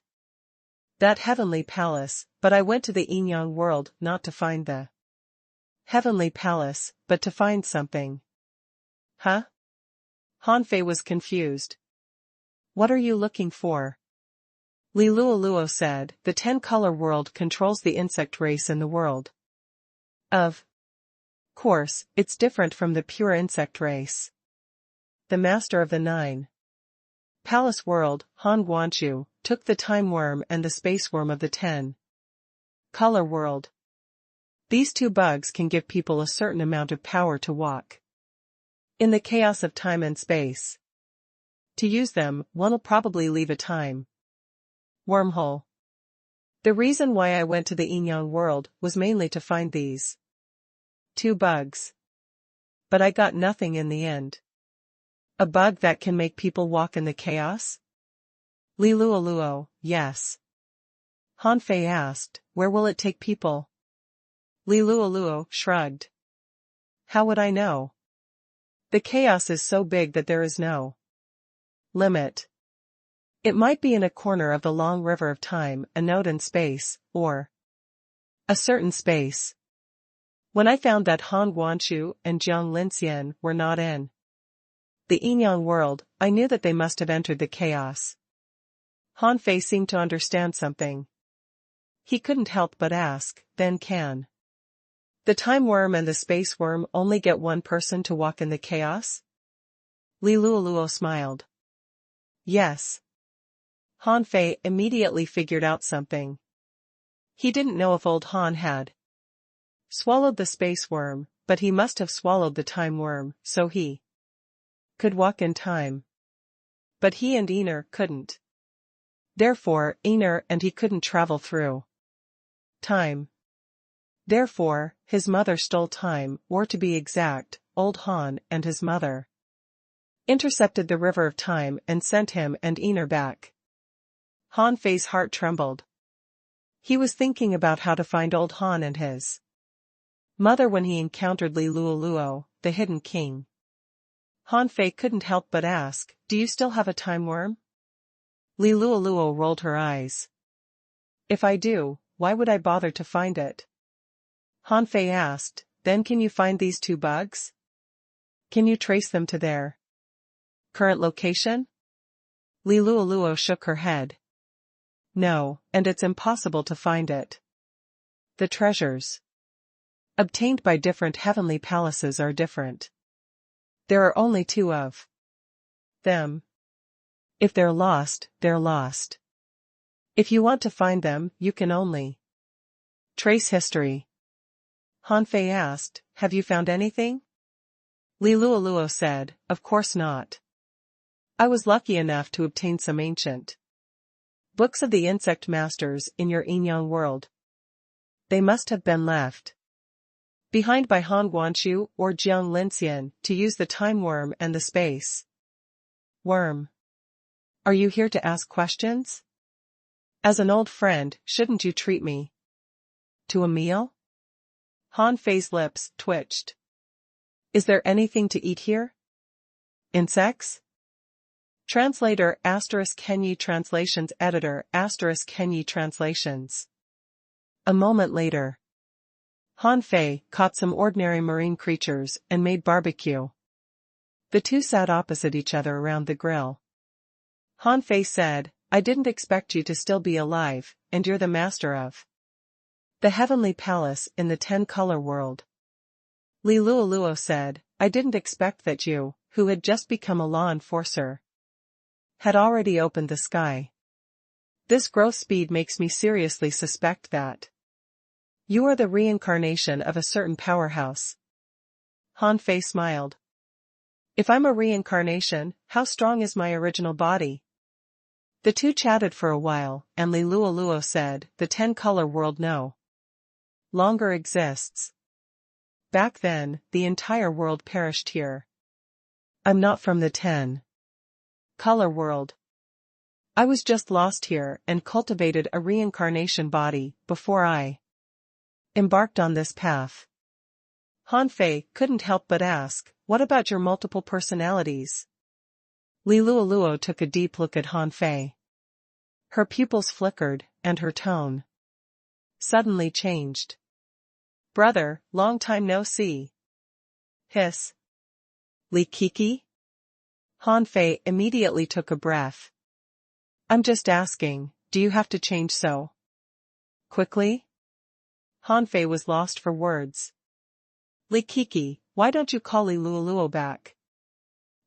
that heavenly palace, but I went to the Inyang world not to find the heavenly palace, but to find something. Huh? Han Fei was confused. What are you looking for? Li Luoluo said, the 10-color world controls the insect race in the world. Of course, it's different from the pure insect race. The master of the 9 palace world, Han Guanchu, took the time worm and the space worm of the 10-color world. These two bugs can give people a certain amount of power to walk in the chaos of time and space. To use them, one'll probably leave a time wormhole. The reason why I went to the Inyang world was mainly to find these 2 bugs. But I got nothing in the end. A bug that can make people walk in the chaos? Li Luoluo, yes. Han Fei asked, where will it take people? Li Luoluo shrugged. How would I know? The chaos is so big that there is no limit. It might be in a corner of the long river of time, a node in space, or a certain space. When I found that Han Guanchu and Jiang Linxian were not in the Inyang world, I knew that they must have entered the chaos. Han Fei seemed to understand something. He couldn't help but ask, then can the time worm and the space worm only get one person to walk in the chaos? Li Luoluo smiled. Yes. Han Fei immediately figured out something. He didn't know if old Han had swallowed the space worm, but he must have swallowed the time worm, so he could walk in time. But he and Einer couldn't. Therefore, Einer and he couldn't travel through time. Therefore, his mother stole time, or to be exact, old Han and his mother intercepted the river of time and sent him and Einer back. Han Fei's heart trembled. He was thinking about how to find old Han and his mother when he encountered Li Luoluo, the hidden king. Han Fei couldn't help but ask, do you still have a time worm? Li Luoluo rolled her eyes. If I do, why would I bother to find it? Han Fei asked, then can you find these 2 bugs? Can you trace them to their current location? Li Luoluo shook her head. No, and it's impossible to find it. The treasures obtained by different heavenly palaces are different. There are only 2 of them. If they're lost, they're lost. If you want to find them, you can only trace history. Han Fei asked, have you found anything? Li Luoluo said, of course not. I was lucky enough to obtain some ancient books of the insect masters in your Inyang world. They must have been left behind by Han Guanchu or Jiang Linxian to use the time worm and the space worm. Are you here to ask questions? As an old friend, shouldn't you treat me to a meal? Han Fei's lips twitched. Is there anything to eat here? Insects? Translator *Kenyi Translations Editor *Kenyi Translations. A moment later. Han Fei caught some ordinary marine creatures and made barbecue. The two sat opposite each other around the grill. Han Fei said, I didn't expect you to still be alive, and you're the master of the heavenly palace in the 10-color world. Li Luoluo said, I didn't expect that you, who had just become a law enforcer, had already opened the sky. This growth speed makes me seriously suspect that you are the reincarnation of a certain powerhouse. Han Fei smiled. If I'm a reincarnation, how strong is my original body? The two chatted for a while, and Li Luoluo said, the 10-color world no longer exists. Back then, the entire world perished here. I'm not from the 10-color world. I was just lost here and cultivated a reincarnation body before I embarked on this path. Han Fei couldn't help but ask, what about your multiple personalities? Li Luoluo took a deep look at Han Fei. Her pupils flickered, and her tone suddenly changed. Brother, long time no see. Hiss. Li Kiki? Han Fei immediately took a breath. I'm just asking, do you have to change so quickly? Han Fei was lost for words. Li Kiki, why don't you call Li Luoluo back?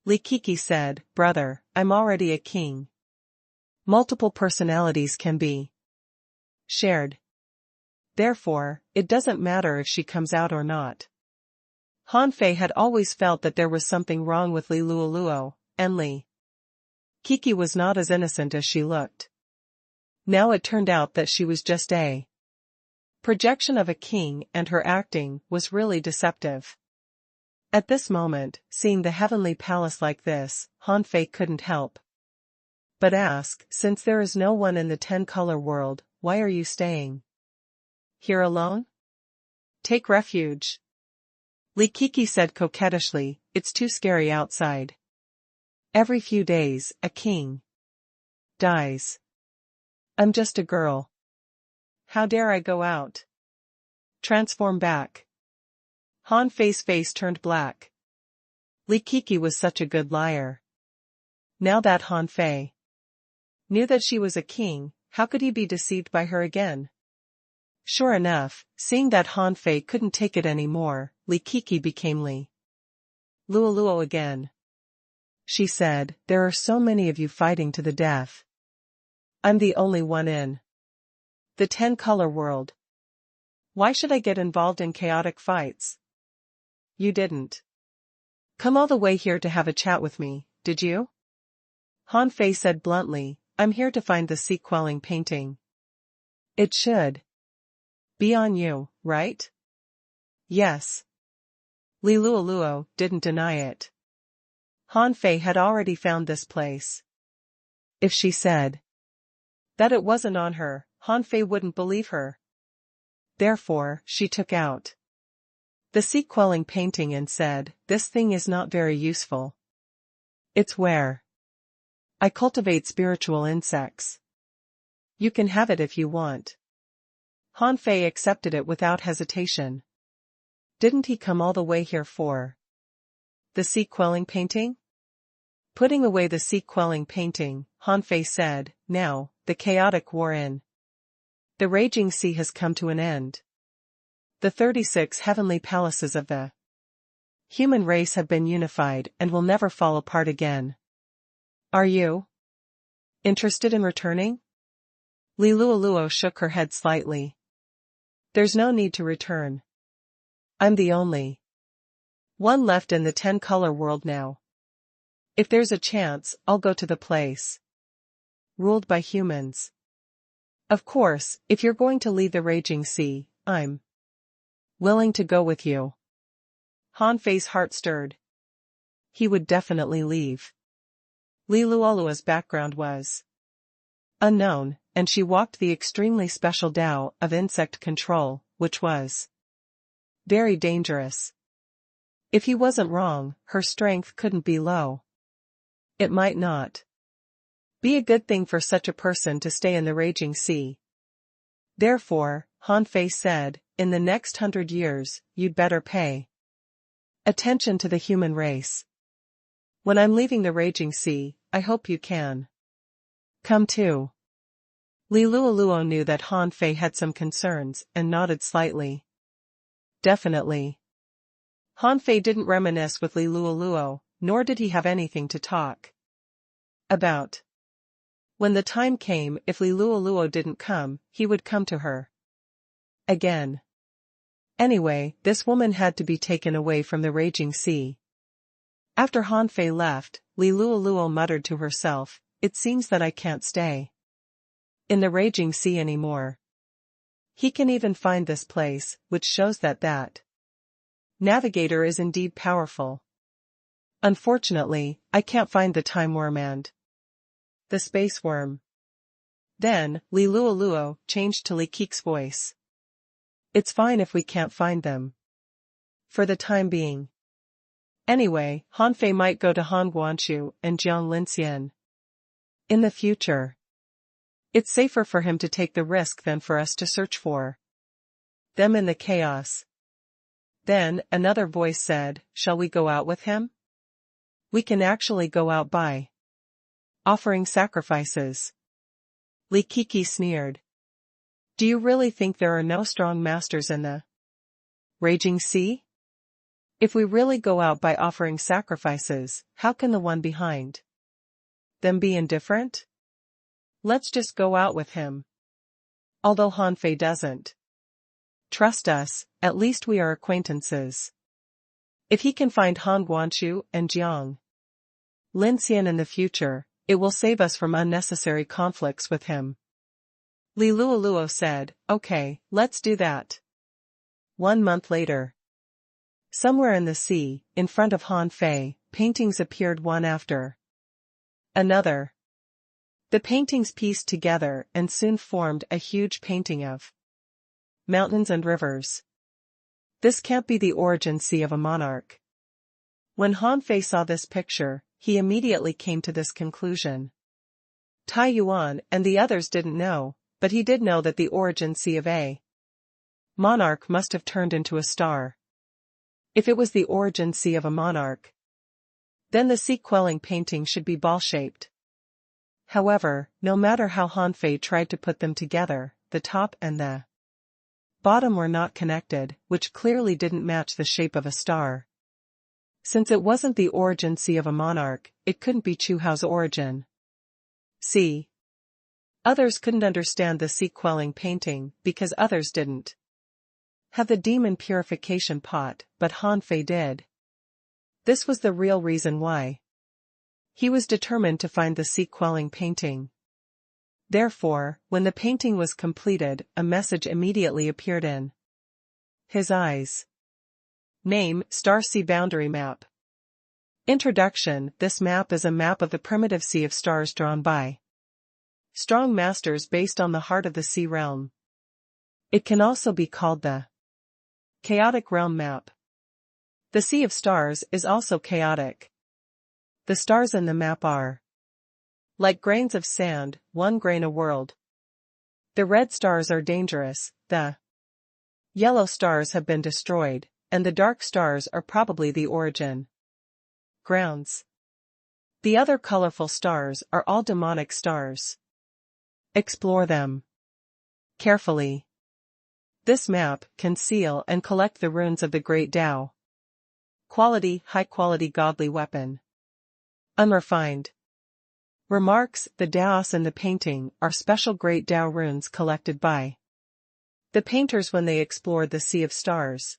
Li Kiki said, brother, I'm already a king. Multiple personalities can be shared. Therefore, it doesn't matter if she comes out or not. Han Fei had always felt that there was something wrong with Li Luoluo, and Li Kiki was not as innocent as she looked. Now it turned out that she was just a projection of a king, and her acting was really deceptive. At this moment, seeing the heavenly palace like this, Han Fei couldn't help but ask, since there is no one in the 10-color world, why are you staying here alone? Take refuge. Li Kiki said coquettishly, it's too scary outside. Every few days, a king dies. I'm just a girl. How dare I go out? Transform back. Han Fei's face turned black. Li Kiki was such a good liar. Now that Han Fei knew that she was a king, how could he be deceived by her again? Sure enough, seeing that Han Fei couldn't take it anymore, Li Kiki became Li Luoluo again. She said, there are so many of you fighting to the death. I'm the only one in the 10-color world. Why should I get involved in chaotic fights? You didn't come all the way here to have a chat with me, did you? Han Fei said bluntly, I'm here to find the sea-quelling painting. It should be on you, right? Yes. Li Luoluo didn't deny it. Han Fei had already found this place. If she said that it wasn't on her, Han Fei wouldn't believe her. Therefore, she took out the sea-quelling painting and said, this thing is not very useful. It's where I cultivate spiritual insects. You can have it if you want. Han Fei accepted it without hesitation. Didn't he come all the way here for the sea-quelling painting? Putting away the sea-quelling painting, Han Fei said, now, the chaotic war in the raging sea has come to an end. The 36 heavenly palaces of the human race have been unified and will never fall apart again. Are you interested in returning? Li Luoluo shook her head slightly. There's no need to return. I'm the only one left in the 10-color world now. If there's a chance, I'll go to the place ruled by humans. Of course, if you're going to leave the raging sea, I'm willing to go with you. Han Fei's heart stirred. He would definitely leave. Li Luoluo's background was unknown, and she walked the extremely special Tao of insect control, which was very dangerous. If he wasn't wrong, her strength couldn't be low. It might not be a good thing for such a person to stay in the raging sea. Therefore, Han Fei said, in the next 100 years, you'd better pay attention to the human race. When I'm leaving the raging sea, I hope you can come too. Li Luoluo knew that Han Fei had some concerns and nodded slightly. Definitely. Han Fei didn't reminisce with Li Luoluo, nor did he have anything to talk about. When the time came, if Li Luoluo didn't come, he would come to her again. Anyway, this woman had to be taken away from the raging sea. After Han Fei left, Li Luoluo muttered to herself, "It seems that I can't stay in the raging sea anymore." He can even find this place, which shows that navigator is indeed powerful. Unfortunately, I can't find the time worm and the space worm. Then, Li Luoluo changed to Li Kik's voice. "It's fine if we can't find them for the time being. Anyway, Han Fei might go to Han Guangqiu and Jiang Linxian in the future. It's safer for him to take the risk than for us to search for them in the chaos." Then, another voice said, "Shall we go out with him? We can actually go out by offering sacrifices." Li Kiki sneered. "Do you really think there are no strong masters in the raging sea? If we really go out by offering sacrifices, how can the one behind them be indifferent? Let's just go out with him." Although Han Fei doesn't trust us, at least we are acquaintances. If he can find Han Guangqiu and Jiang Linxian in the future, it will save us from unnecessary conflicts with him. Li Luoluo said, "Okay, let's do that." 1 month later. Somewhere in the sea, in front of Han Fei, paintings appeared one after another. The paintings pieced together and soon formed a huge painting of mountains and rivers. This can't be the origin sea of a monarch. When Han Fei saw this picture, he immediately came to this conclusion. Tai Yuan and the others didn't know, but he did know that the origin sea of a monarch must have turned into a star. If it was the origin sea of a monarch, then the sea-quelling painting should be ball-shaped. However, no matter how Han Fei tried to put them together, the top and the bottom were not connected, which clearly didn't match the shape of a star. Since it wasn't the origin sea of a monarch, it couldn't be Chu Hao's origin sea. Others couldn't understand the sea-quelling painting because others didn't have the demon purification pot, but Han Fei did. This was the real reason why he was determined to find the sea-quelling painting. Therefore, when the painting was completed, a message immediately appeared in his eyes. Name, Star Sea Boundary Map. Introduction. This map is a map of the primitive sea of stars drawn by strong masters based on the heart of the sea realm. It can also be called the chaotic realm map. The sea of stars is also chaotic. The stars in the map are like grains of sand, 1 grain a world. The red stars are dangerous, the yellow stars have been destroyed, and the dark stars are probably the origin grounds. The other colorful stars are all demonic stars. Explore them carefully. This map can seal and collect the runes of the Great Tao. Quality, high-quality godly weapon. Unrefined. Remarks. The Daos in the painting are special Great Tao runes collected by the painters when they explored the Sea of Stars.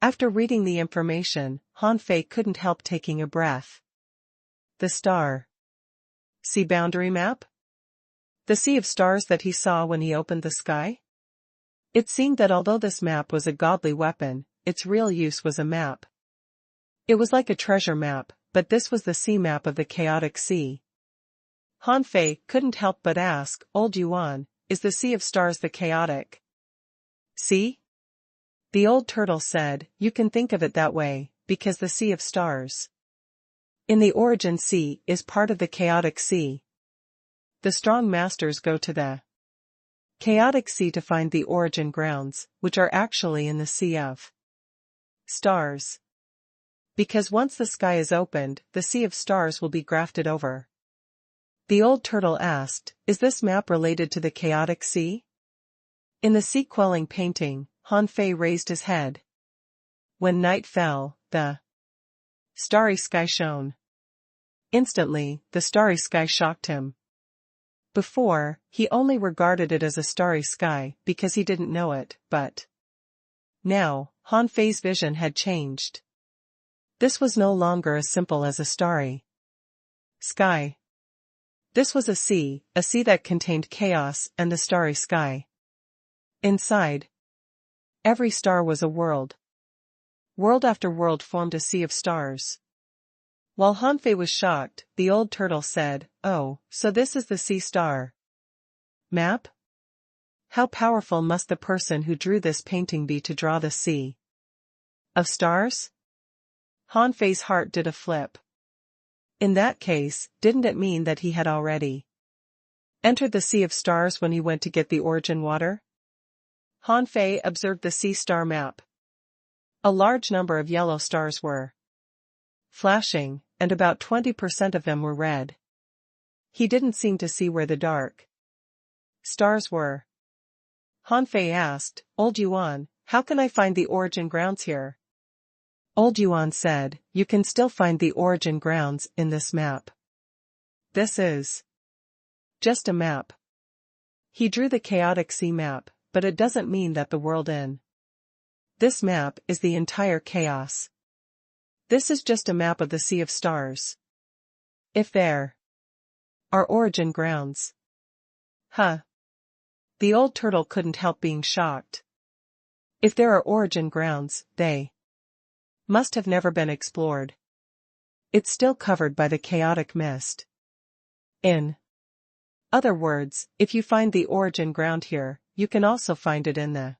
After reading the information, Han Fei couldn't help taking a breath. The star sea boundary map? The Sea of Stars that he saw when he opened the sky? It seemed that although this map was a godly weapon, its real use was a map. It was like a treasure map, but this was the sea map of the chaotic sea. Han Fei couldn't help but ask, "Old Yuan, is the Sea of Stars the chaotic sea?" The old turtle said, "You can think of it that way, because the Sea of Stars in the origin sea is part of the chaotic sea. The strong masters go to the Chaotic Sea to find the origin grounds, which are actually in the sea of stars. Because once the sky is opened, the sea of stars will be grafted over. The old turtle asked, "Is this map related to the chaotic sea?" In the sea-quelling painting, Han Fei raised his head. When night fell, the starry sky shone. Instantly, the starry sky shocked him. Before, he only regarded it as a starry sky because he didn't know it, but now, Han Fei's vision had changed. This was no longer as simple as a starry sky. This was a sea that contained chaos and the starry sky. Inside, every star was a world. World after world formed a sea of stars. While Han Fei was shocked, the old turtle said, "Oh, so this is the sea star map? How powerful must the person who drew this painting be to draw the sea of stars?" Han Fei's heart did a flip. In that case, didn't it mean that he had already entered the sea of stars when he went to get the origin water? Han Fei observed the sea star map. A large number of yellow stars were flashing, and about 20% of them were red. He didn't seem to see where the dark stars were. Han Fei asked, "Old Yuan, how can I find the origin grounds here?" Old Yuan said, "You can still find the origin grounds in this map. This is just a map." He drew the chaotic sea map, but it doesn't mean that the world in this map is the entire chaos. This is just a map of the sea of stars. If there are origin grounds. Huh. The old turtle couldn't help being shocked. If there are origin grounds, they must have never been explored. It's still covered by the chaotic mist. In other words, if you find the origin ground here, you can also find it in the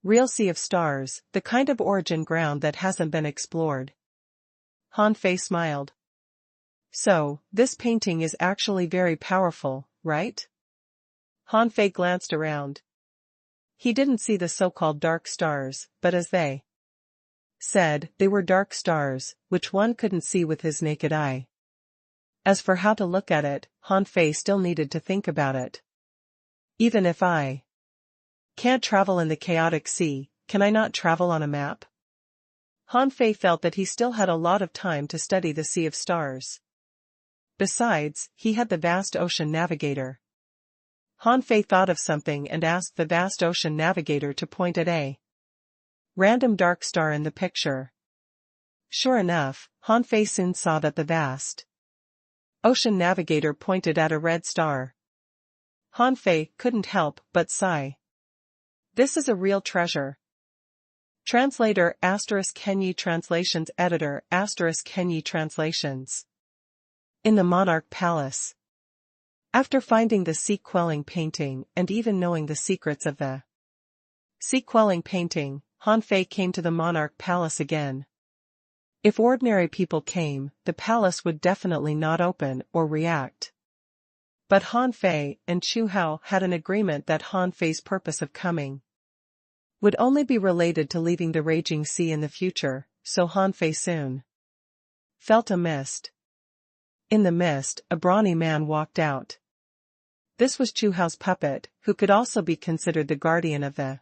real sea of stars, the kind of origin ground that hasn't been explored. Han Fei smiled. So, this painting is actually very powerful, right? Han Fei glanced around. He didn't see the so-called dark stars, but as they said, they were dark stars, which one couldn't see with his naked eye. As for how to look at it, Han Fei still needed to think about it. Even if I can't travel in the chaotic sea, can I not travel on a map? Han Fei felt that he still had a lot of time to study the sea of stars. Besides, he had the vast ocean navigator. Han Fei thought of something and asked the vast ocean navigator to point at a random dark star in the picture. Sure enough, Han Fei soon saw that the vast ocean navigator pointed at a red star. Han Fei couldn't help but sigh. This is a real treasure. Translator *Kenyi Translations Editor *Kenyi Translations. In the Monarch Palace. After finding the sea-quelling painting and even knowing the secrets of the sea-quelling painting, Han Fei came to the Monarch Palace again. If ordinary people came, the palace would definitely not open or react. But Han Fei and Chu Hao had an agreement that Han Fei's purpose of coming would only be related to leaving the raging sea in the future, so Han Fei soon felt a mist. In the mist, a brawny man walked out. This was Chu Hao's puppet, who could also be considered the guardian of the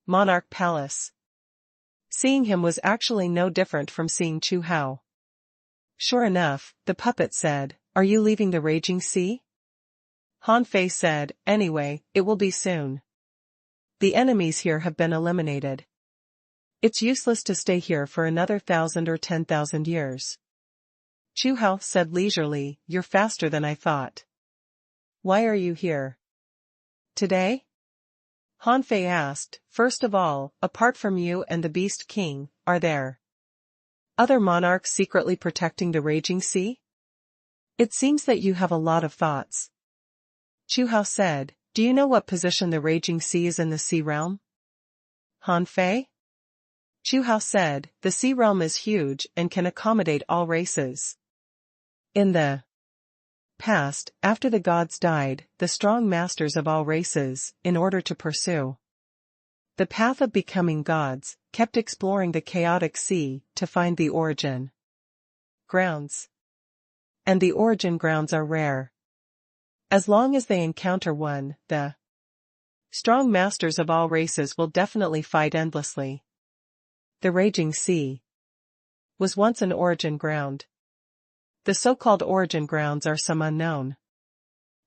Monarch Palace. Seeing him was actually no different from seeing Chu Hao. Sure enough, the puppet said, "Are you leaving the raging sea?" Han Fei said, "Anyway, it will be soon. The enemies here have been eliminated. It's useless to stay here for another 1,000 or 10,000 years." Chu Hao said leisurely, "You're faster than I thought. Why are you here today?" Han Fei asked, "First of all, apart from you and the Beast King, are there other monarchs secretly protecting the raging sea? It seems that you have a lot of thoughts." Chu Hao said, "Do you know what position the raging sea is in the sea realm?" Han Fei? Chu Hao said, "The sea realm is huge and can accommodate all races. In the Past, after the gods died, the strong masters of all races, in order to pursue the path of becoming gods, kept exploring the chaotic sea to find the origin grounds. And the origin grounds are rare. As long as they encounter one, the strong masters of all races will definitely fight endlessly. The raging sea was once an origin ground. The so-called origin grounds are some unknown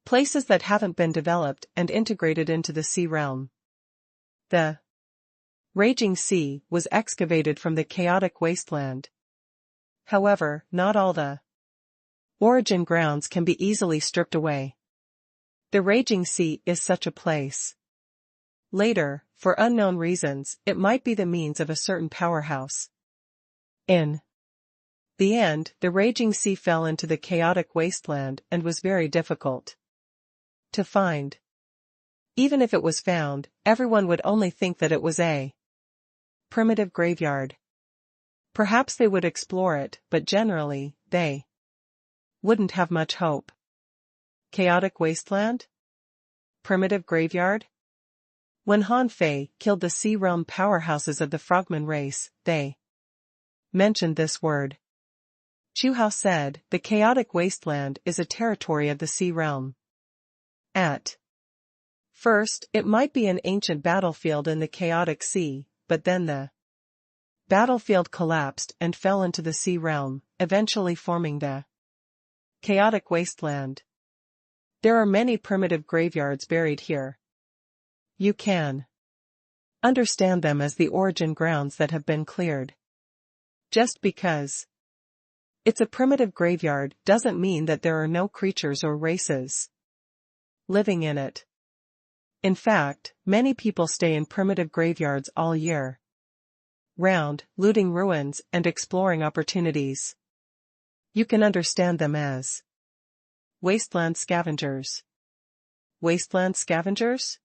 places that haven't been developed and integrated into the sea realm. The raging sea was excavated from the chaotic wasteland. However, not all the origin grounds can be easily stripped away. The raging sea is such a place. Later, for unknown reasons, it might be the means of a certain powerhouse. In the end, the raging sea fell into the chaotic wasteland and was very difficult to find. Even if it was found, everyone would only think that it was a primitive graveyard. Perhaps they would explore it, but generally, they wouldn't have much hope. Chaotic wasteland? Primitive graveyard? When Han Fei killed the sea realm powerhouses of the frogman race, they mentioned this word. Chu Hao said, the chaotic wasteland is a territory of the sea realm. At first, it might be an ancient battlefield in the chaotic sea, but then the battlefield collapsed and fell into the sea realm, eventually forming the chaotic wasteland. There are many primitive graveyards buried here. You can understand them as the origin grounds that have been cleared. Just because it's a primitive graveyard doesn't mean that there are no creatures or races living in it. In fact, many people stay in primitive graveyards all year round, looting ruins and exploring opportunities. You can understand them as wasteland scavengers. Wasteland scavengers?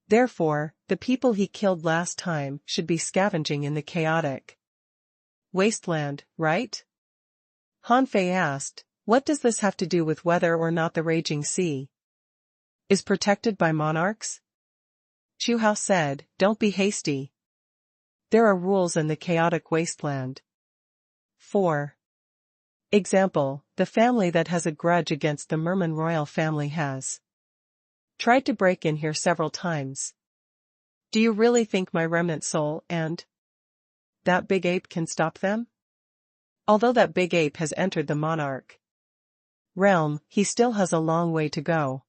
Therefore, the people he killed last time should be scavenging in the chaotic wasteland, right? Han Fei asked, what does this have to do with whether or not the raging sea is protected by monarchs? Chu Hao said, don't be hasty. There are rules in the chaotic wasteland. For example, the family that has a grudge against the Merman royal family has tried to break in here several times. Do you really think my remnant soul and that big ape can stop them? Although that big ape has entered the monarch realm, he still has a long way to go.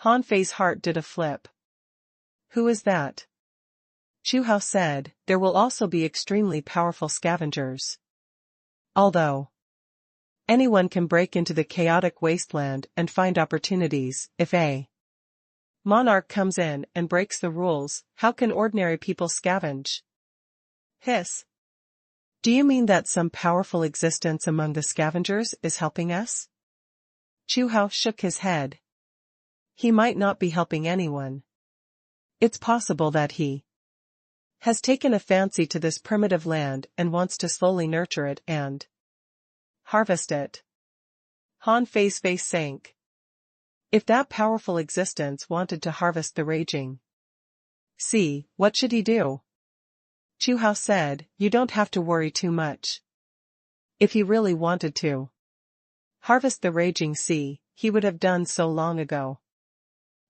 Han Fei's heart did a flip. Who is that? Chu Hao said, there will also be extremely powerful scavengers. Although anyone can break into the chaotic wasteland and find opportunities, if a monarch comes in and breaks the rules, how can ordinary people scavenge? Hiss. Do you mean that some powerful existence among the scavengers is helping us? Chu Hao shook his head. He might not be helping anyone. It's possible that he has taken a fancy to this primitive land and wants to slowly nurture it and harvest it. Han Fei's face sank. If that powerful existence wanted to harvest the raging sea, what should he do? Chu Hao said, you don't have to worry too much. If he really wanted to harvest the raging sea, he would have done so long ago.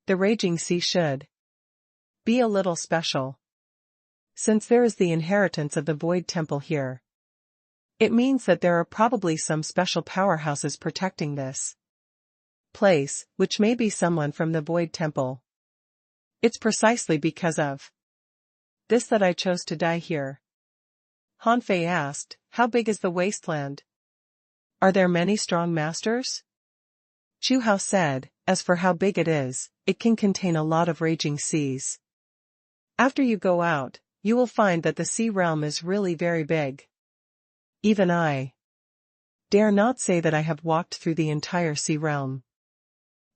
The raging sea should be a little special. Since there is the inheritance of the Void Temple here, it means that there are probably some special powerhouses protecting this place, which may be someone from the Void Temple. It's precisely because of this that I chose to die here. Han Fei asked, how big is the wasteland? Are there many strong masters? Chu Hao said, as for how big it is, it can contain a lot of raging seas. After you go out, you will find that the sea realm is really very big. Even I dare not say that I have walked through the entire sea realm.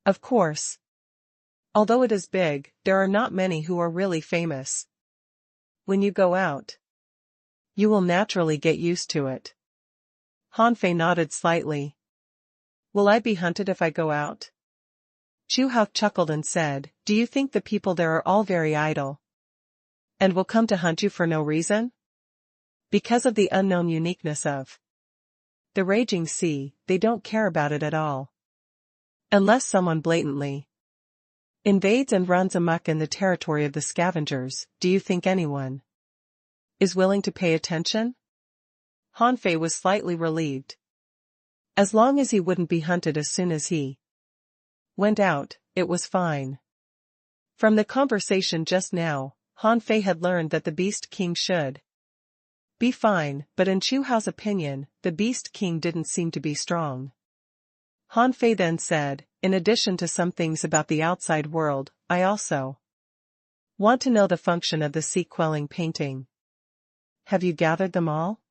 Of course, although it is big, there are not many who are really famous. When you go out, you will naturally get used to it. Han Fei nodded slightly. Will I be hunted if I go out? Chu Hao chuckled and said, do you think the people there are all very idle? And will come to hunt you for no reason? Because of the unknown uniqueness of the raging sea, they don't care about it at all. Unless someone blatantly invades and runs amok in the territory of the scavengers, do you think anyone is willing to pay attention? Han Fei was slightly relieved. As long as he wouldn't be hunted as soon as he went out, it was fine. From the conversation just now, Han Fei had learned that the Beast King should be fine, but in Chu Hao's opinion, the Beast King didn't seem to be strong. Han Fei then said, in addition to some things about the outside world, I also want to know the function of the sea-quelling painting. Have you gathered them all?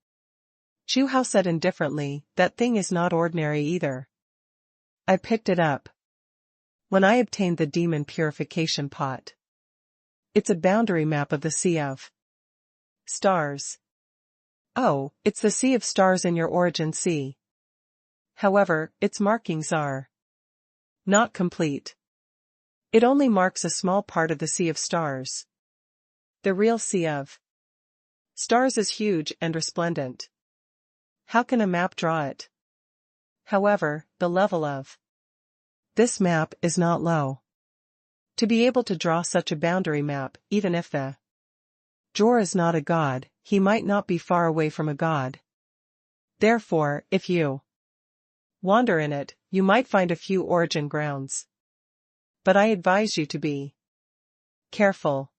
Chu Hao said indifferently, that thing is not ordinary either. I picked it up when I obtained the demon purification pot. It's a boundary map of the Sea of Stars. Oh, it's the Sea of Stars in your origin sea. However, its markings are not complete. It only marks a small part of the Sea of Stars. The real Sea of Stars is huge and resplendent. How can a map draw it? However, the level of this map is not low. To be able to draw such a boundary map, even if the drawer is not a god, he might not be far away from a god. Therefore, if you wander in it, you might find a few origin grounds. But I advise you to be careful.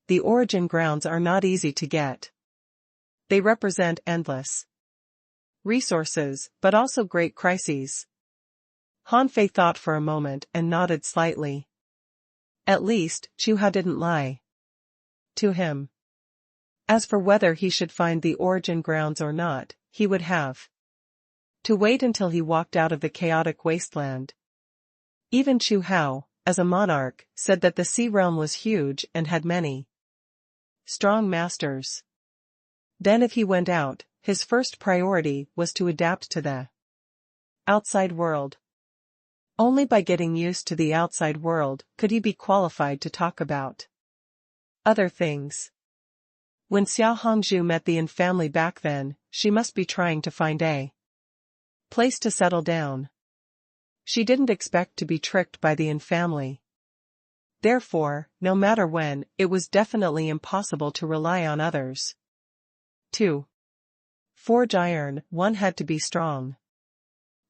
The origin grounds are not easy to get. They represent endless resources, but also great crises. Han Fei thought for a moment and nodded slightly. At least, Chu Hao didn't lie to him. As for whether he should find the origin grounds or not, he would have to wait until he walked out of the chaotic wasteland. Even Chu Hao, as a monarch, said that the sea realm was huge and had many strong masters. Then if he went out, his first priority was to adapt to the outside world. Only by getting used to the outside world could he be qualified to talk about other things. When Xiao Hongzhu met the Yin family back then, she must be trying to find a place to settle down. She didn't expect to be tricked by the Yin family. Therefore, no matter when, it was definitely impossible to rely on others. 2. Forge iron, one had to be strong.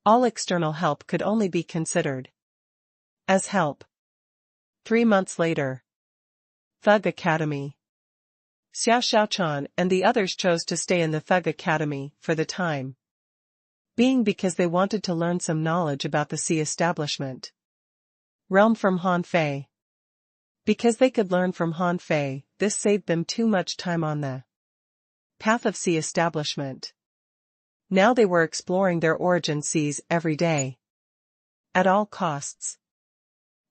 All external help could only be considered as help. 3 months later. Thug Academy. Xiao Shaochan and the others chose to stay in the Thug Academy for the time being because they wanted to learn some knowledge about the sea establishment realm from Han Fei. Because they could learn from Han Fei, this saved them too much time on the path of sea establishment. Now they were exploring their origin seas every day. At all costs.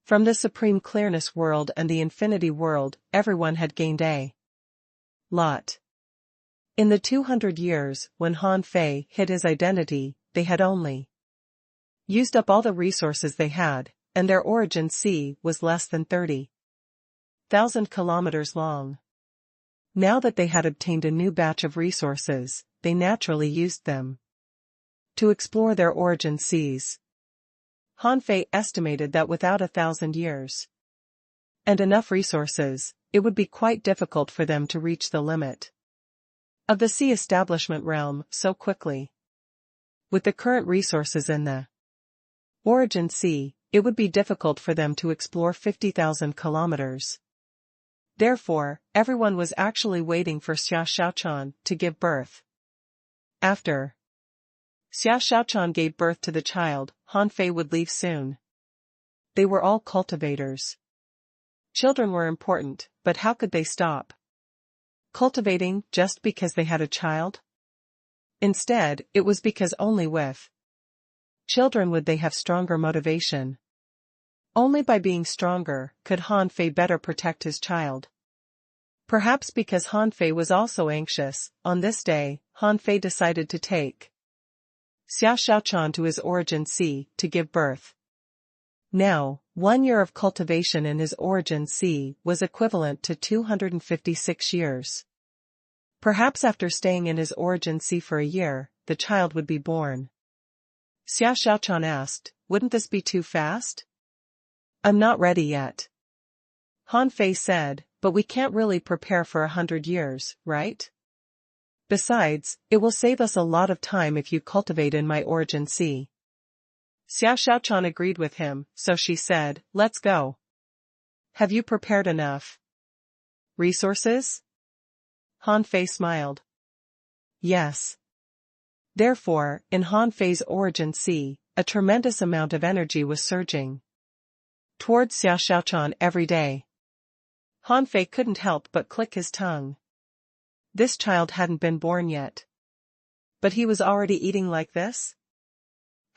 From the Supreme Clearness world and the Infinity world, everyone had gained a lot. In the 200 years, when Han Fei hid his identity, they had only used up all the resources they had, and their origin sea was less than 30,000 kilometers long. Now that they had obtained a new batch of resources, they naturally used them to explore their origin seas. Han Fei estimated that without 1,000 years and enough resources, it would be quite difficult for them to reach the limit of the sea establishment realm so quickly. With the current resources in the origin sea, it would be difficult for them to explore 50,000 kilometers. Therefore, everyone was actually waiting for Xiao Shaochan to give birth. After Xiao Shaochan gave birth to the child, Han Fei would leave soon. They were all cultivators. Children were important, but how could they stop cultivating just because they had a child? Instead, it was because only with children would they have stronger motivation. Only by being stronger could Han Fei better protect his child. Perhaps because Han Fei was also anxious, on this day, Han Fei decided to take Xia Xiaochan to his origin sea, to give birth. Now, 1 year of cultivation in his origin sea was equivalent to 256 years. Perhaps after staying in his origin sea for a year, the child would be born. Xia Xiaochan asked, "Wouldn't this be too fast?" "I'm not ready yet." Han Fei said, "But we can't really prepare for 100 years, right? Besides, it will save us a lot of time if you cultivate in my origin sea." Xia Xiaochan agreed with him, so she said, "Let's go." "Have you prepared enough resources?" Han Fei smiled. "Yes." Therefore, in Han Fei's origin sea, a tremendous amount of energy was surging towards Xia Xiaochan every day. Han Fei couldn't help but click his tongue. This child hadn't been born yet. But he was already eating like this?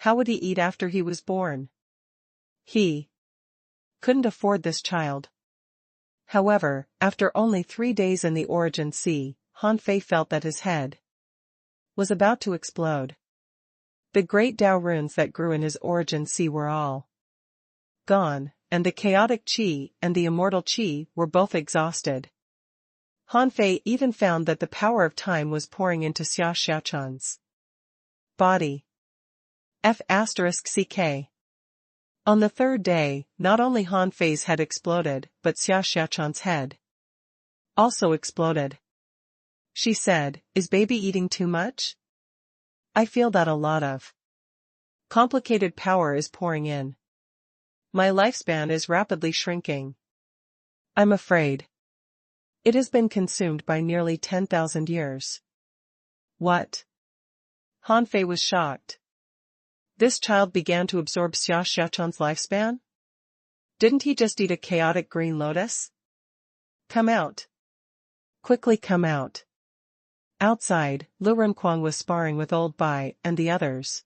How would he eat after he was born? He couldn't afford this child. However, after only 3 days in the origin sea, Han Fei felt that his head was about to explode. The great Dao runes that grew in his origin sea were all gone, and the chaotic qi and the immortal qi were both exhausted. Han Fei even found that the power of time was pouring into Xia Xiaochan's body. F***ck. On the 3rd day, not only Han Fei's head exploded, but Xia Xiaochan's head also exploded. She said, "Is baby eating too much? I feel that a lot of complicated power is pouring in. My lifespan is rapidly shrinking. I'm afraid it has been consumed by nearly 10,000 years." "What?" Han Fei was shocked. This child began to absorb Xia Xiaochan's lifespan? Didn't he just eat a chaotic green lotus? "Come out. Quickly come out." Outside, Lu Renkuang was sparring with Old Bai and the others.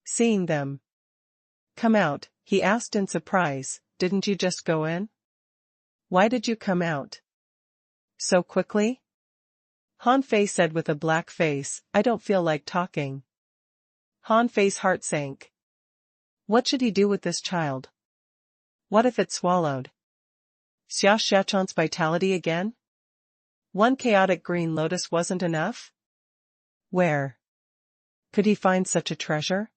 Seeing them come out, he asked in surprise, "Didn't you just go in? Why did you come out so quickly?" Han Fei said with a black face, "I don't feel like talking." Han Fei's heart sank. What should he do with this child? What if it swallowed Xia Xiaochan's vitality again? 1 chaotic green lotus wasn't enough? Where could he find such a treasure?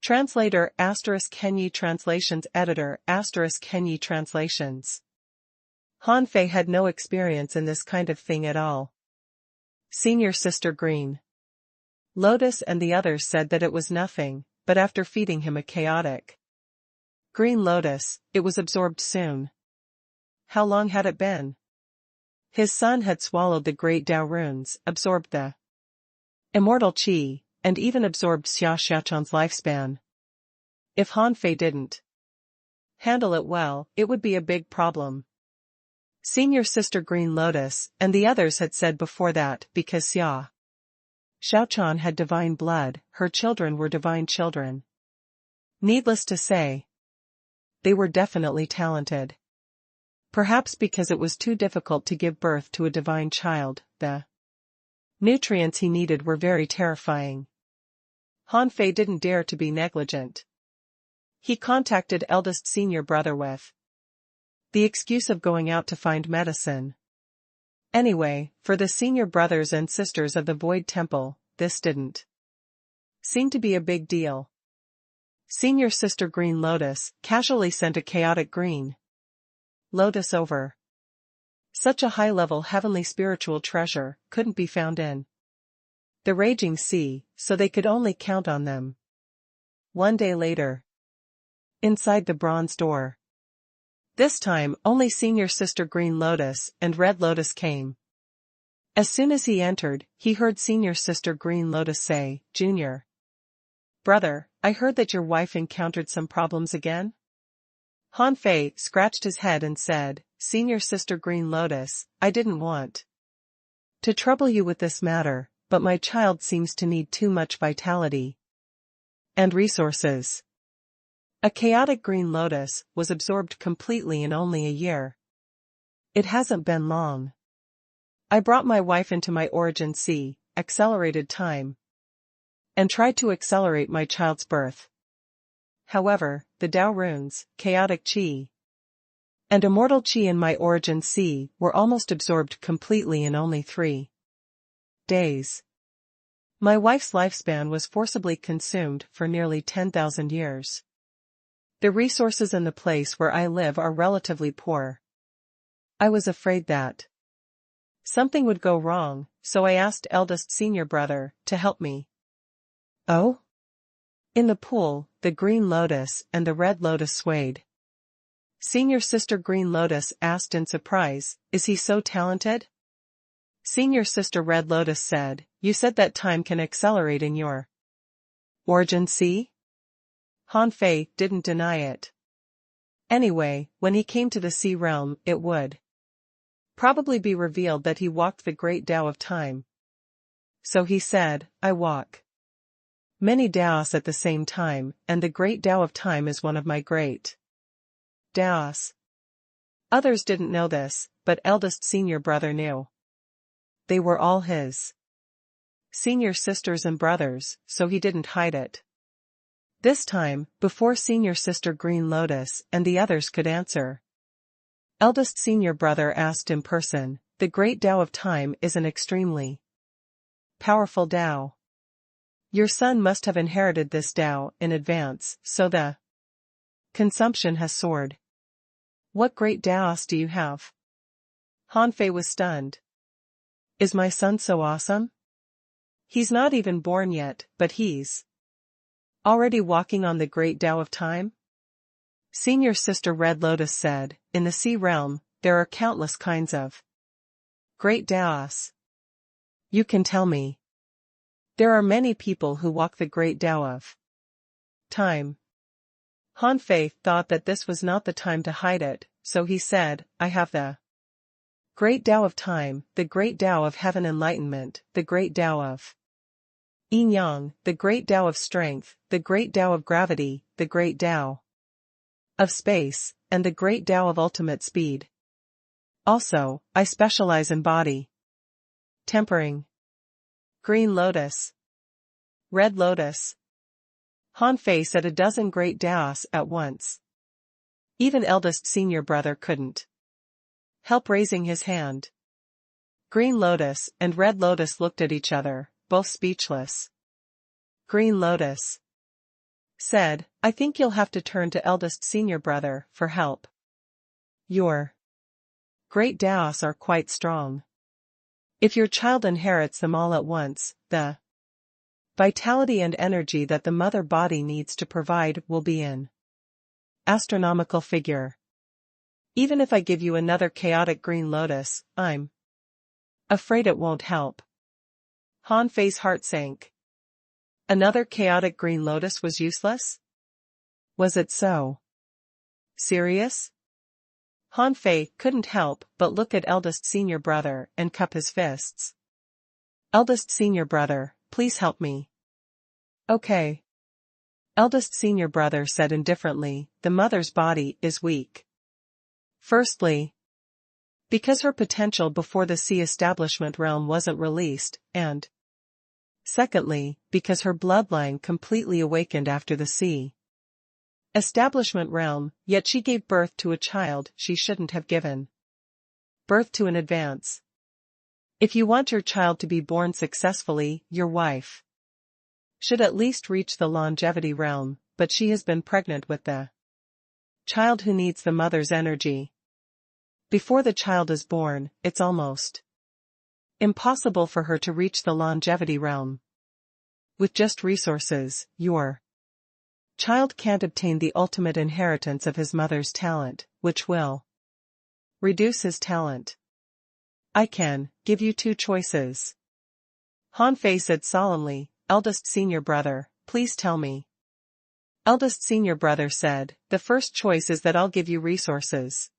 Translator ** Kenyi Translations Editor ** Kenyi Translations. Han Fei had no experience in this kind of thing at all. Senior Sister Green Lotus and the others said that it was nothing, but after feeding him a chaotic green lotus, it was absorbed soon. How long had it been? His son had swallowed the great Dao runes, absorbed the immortal qi, and even absorbed Xia Xiaochan's lifespan. If Han Fei didn't handle it well, it would be a big problem. Senior Sister Green Lotus and the others had said before that because Xia Xiaochan had divine blood, her children were divine children. Needless to say, they were definitely talented. Perhaps because it was too difficult to give birth to a divine child, the nutrients he needed were very terrifying. Han Fei didn't dare to be negligent. He contacted eldest senior brother with the excuse of going out to find medicine. Anyway, for the senior brothers and sisters of the Void Temple, this didn't seem to be a big deal. Senior Sister Green Lotus casually sent a chaotic green lotus over. Such a high-level heavenly spiritual treasure couldn't be found in the raging sea, so they could only count on them. 1 day later, inside the bronze door. This time only Senior Sister Green Lotus and Red Lotus came. As soon as he entered, he heard Senior Sister Green Lotus say, "Junior brother, I heard that your wife encountered some problems again?" Han Fei scratched his head and said, "Senior Sister Green Lotus, I didn't want to trouble you with this matter, but my child seems to need too much vitality and resources." A chaotic green lotus was absorbed completely in only a year. It hasn't been long. I brought my wife into my origin sea, accelerated time. and tried to accelerate my child's birth. However, the Tao runes, chaotic qi, and immortal qi in my origin sea were almost absorbed completely in only 3 days. My wife's lifespan was forcibly consumed for nearly 10,000 years. The resources in the place where I live are relatively poor. I was afraid that something would go wrong, so I asked eldest senior brother to help me. Oh? In the pool, the green lotus and the red lotus swayed. Senior sister green lotus asked in surprise, "Is he so talented?" Senior sister red lotus said, "You said that time can accelerate in your origin sea?" Han Fei didn't deny it. Anyway, when he came to the sea realm, it would probably be revealed that he walked the great Tao of time. So he said, "I walk many Taos at the same time, and the great Tao of time is one of my great Taos." Others didn't know this, but eldest senior brother knew. They were all his senior sisters and brothers, so he didn't hide it. This time, before senior sister Green Lotus and the others could answer, eldest senior brother asked in person, "The great Tao of time is an extremely powerful Tao. Your son must have inherited this Tao in advance, so the consumption has soared. What great Taos do you have?" Han Fei was stunned. "Is my son so awesome? He's not even born yet, but he's already walking on the great Tao of time?" Senior sister Red Lotus said, "In the sea realm, there are countless kinds of great Taos. You can tell me. There are many people who walk the great Tao of time." Han Fei thought that this was not the time to hide it, so he said, "I have the great Tao of time, the great Tao of heaven enlightenment, the great Tao of yin yang, the great Tao of strength, the great Tao of gravity, the great Tao of space, and the great Tao of ultimate speed. Also, I specialize in body tempering." Green Lotus, Red Lotus. Han Fei said a dozen great Taos at once. Even eldest senior brother couldn't help raising his hand. Green Lotus and Red Lotus looked at each other, both speechless. Green Lotus said, "I think you'll have to turn to eldest senior brother for help. Your great Taos are quite strong. If your child inherits them all at once, the vitality and energy that the mother body needs to provide will be an astronomical figure. Even if I give you another chaotic green lotus, I'm afraid it won't help." Han Fei's heart sank. Another chaotic green lotus was useless? Was it so serious? Han Fei couldn't help but look at eldest senior brother and cup his fists. "Eldest senior brother, please help me." "Okay." Eldest senior brother said indifferently, "The mother's body is weak. Firstly, because her potential before the sea establishment realm wasn't released, and secondly, because her bloodline completely awakened after the sea establishment realm, yet she gave birth to a child she shouldn't have given birth to in advance. If you want your child to be born successfully, your wife should at least reach the longevity realm, but she has been pregnant with the child who needs the mother's energy. Before the child is born, it's almost impossible for her to reach the longevity realm. With just resources, your child can't obtain the ultimate inheritance of his mother's talent, which will reduce his talent. I can give you 2 choices." Han Fei said solemnly, "Eldest senior brother, please tell me." Eldest senior brother said, "The first choice is that I'll give you resources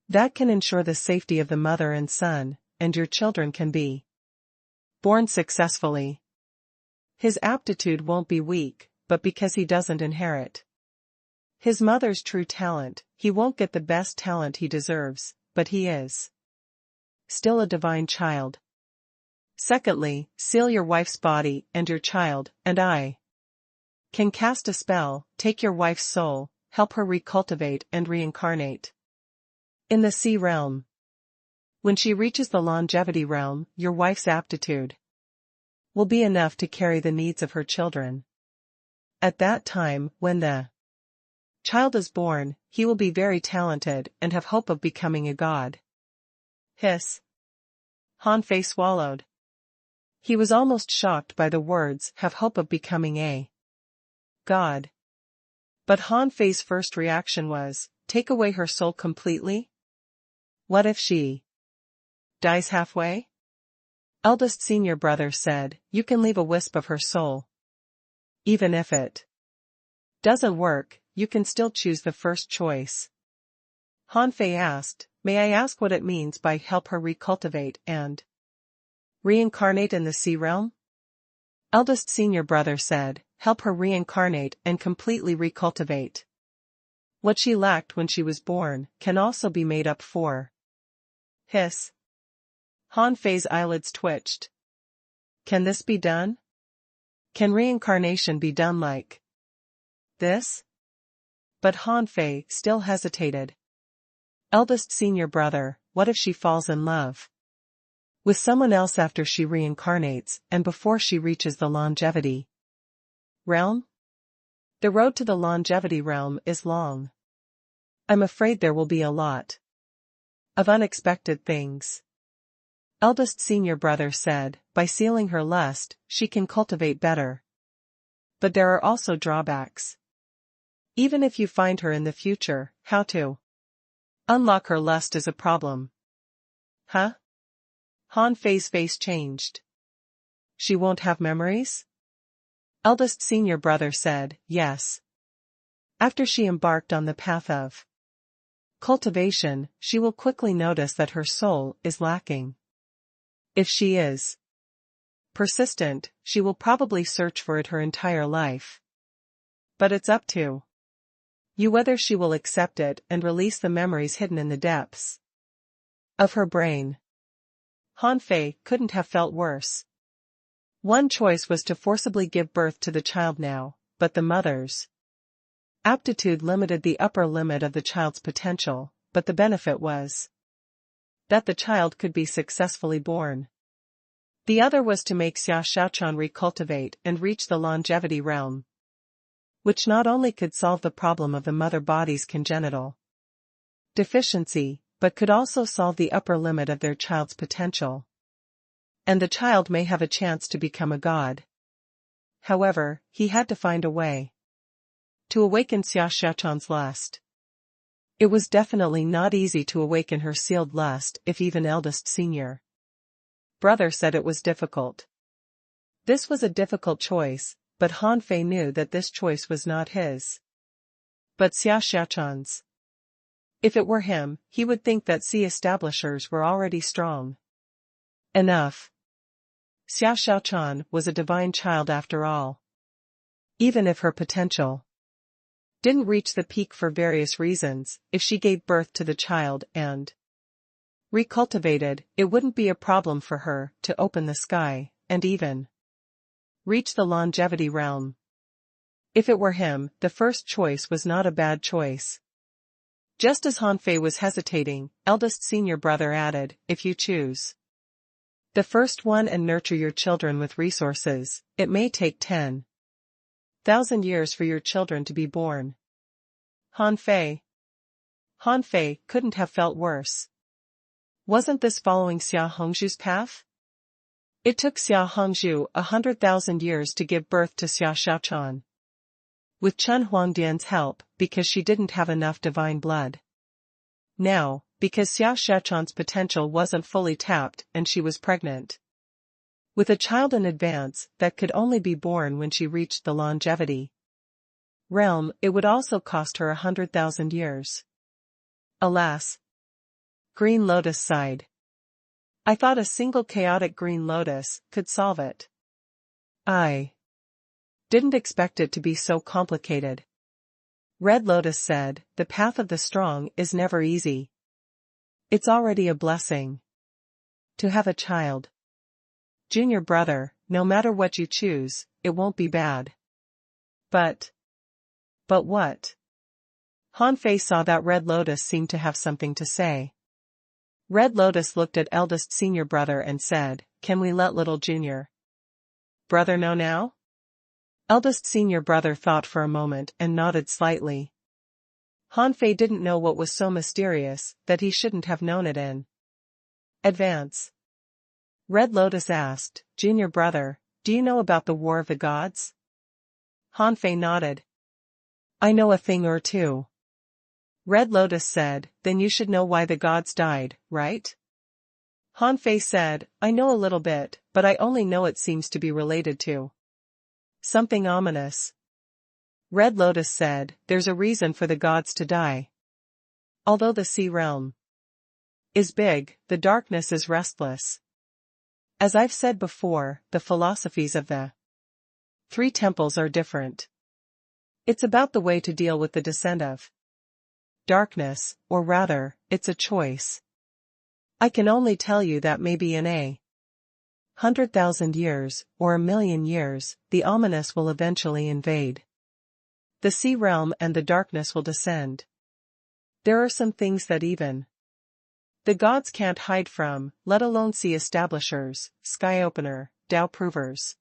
that can ensure the safety of the mother and son, and your children can be born successfully. His aptitude won't be weak, but because he doesn't inherit his mother's true talent, he won't get the best talent he deserves, but he is still a divine child. Secondly, seal your wife's body and your child, and I can cast a spell, take your wife's soul, help her recultivate and reincarnate in the sea realm. When she reaches the longevity realm, your wife's aptitude will be enough to carry the needs of her children. At that time, when the child is born, he will be very talented and have hope of becoming a god. Hiss. Han Fei swallowed. He was almost shocked by the words, have hope of becoming a god. But Han Fei's first reaction was, take away her soul completely? What if she dies halfway? Eldest senior brother said, you can leave a wisp of her soul. Even if it doesn't work, you can still choose the first choice. Han Fei asked, may I ask what it means by help her recultivate and reincarnate in the sea realm? Eldest senior brother said, help her reincarnate and completely recultivate. What she lacked when she was born can also be made up for. Hiss. Han Fei's eyelids twitched. Can this be done? Can reincarnation be done like this? But Han Fei still hesitated. Eldest senior brother, what if she falls in love with someone else after she reincarnates and before she reaches the longevity realm? The road to the longevity realm is long. I'm afraid there will be a lot of unexpected things. Eldest senior brother said, by sealing her lust, she can cultivate better. But there are also drawbacks. Even if you find her in the future, how to unlock her lust is a problem. Huh? Han Fei's face changed. She won't have memories? Eldest senior brother said, yes. After she embarked on the path of cultivation, she will quickly notice that her soul is lacking. If she is persistent, she will probably search for it her entire life. But it's up to you whether she will accept it and release the memories hidden in the depths of her brain. Han Fei couldn't have felt worse. One choice was to forcibly give birth to the child now, but the mother's aptitude limited the upper limit of the child's potential, but the benefit was that the child could be successfully born. The other was to make Xia Xiaochan recultivate and reach the longevity realm, which not only could solve the problem of the mother body's congenital deficiency, but could also solve the upper limit of their child's potential. And the child may have a chance to become a god. However, he had to find a way to awaken Xia Xiaochan's lust. It was definitely not easy to awaken her sealed lust if even eldest senior brother said it was difficult. This was a difficult choice, but Han Fei knew that this choice was not his, but Xia Xiaochan's. If it were him, he would think that sea establishers were already strong enough. Xia Xiaochan was a divine child after all. Even if her potential didn't reach the peak for various reasons, if she gave birth to the child and recultivated, it wouldn't be a problem for her to open the sky, and even reach the longevity realm. If it were him, the first choice was not a bad choice. Just as Han Fei was hesitating, eldest senior brother added, if you choose the first one and nurture your children with resources, it may take 10,000 years for your children to be born. Han Fei couldn't have felt worse. Wasn't this following Xia Hongzhu's path? It took Xia Hongzhu 100,000 years to give birth to Xia Xiaochan. With Chen Huangdian's help, because she didn't have enough divine blood. Now, because Xia Xiaochan's potential wasn't fully tapped and she was pregnant with a child in advance that could only be born when she reached the longevity realm, it would also cost her 100,000 years. Alas! Green Lotus sighed. I thought a single chaotic green lotus could solve it. I didn't expect it to be so complicated. Red Lotus said, the path of the strong is never easy. It's already a blessing to have a child. Junior brother, no matter what you choose, it won't be bad. But what? Han Fei saw that Red Lotus seemed to have something to say. Red Lotus looked at eldest senior brother and said, "Can we let little junior brother know now?" Eldest senior brother thought for a moment and nodded slightly. Han Fei didn't know what was so mysterious that he shouldn't have known it in advance. Red Lotus asked, "Junior brother, do you know about the War of the Gods?" Han Fei nodded. "I know a thing or two." Red Lotus said, "Then you should know why the gods died, right?" Han Fei said, "I know a little bit, but I only know it seems to be related to something ominous." Red Lotus said, "There's a reason for the gods to die. Although the sea realm is big, the darkness is restless. As I've said before, the philosophies of the three temples are different. It's about the way to deal with the descent of darkness, or rather, it's a choice. I can only tell you that maybe in 100,000 years, or 1,000,000 years, the ominous will eventually invade the sea realm and the darkness will descend. There are some things that even the gods can't hide from, let alone sea establishers, sky opener, Tao provers.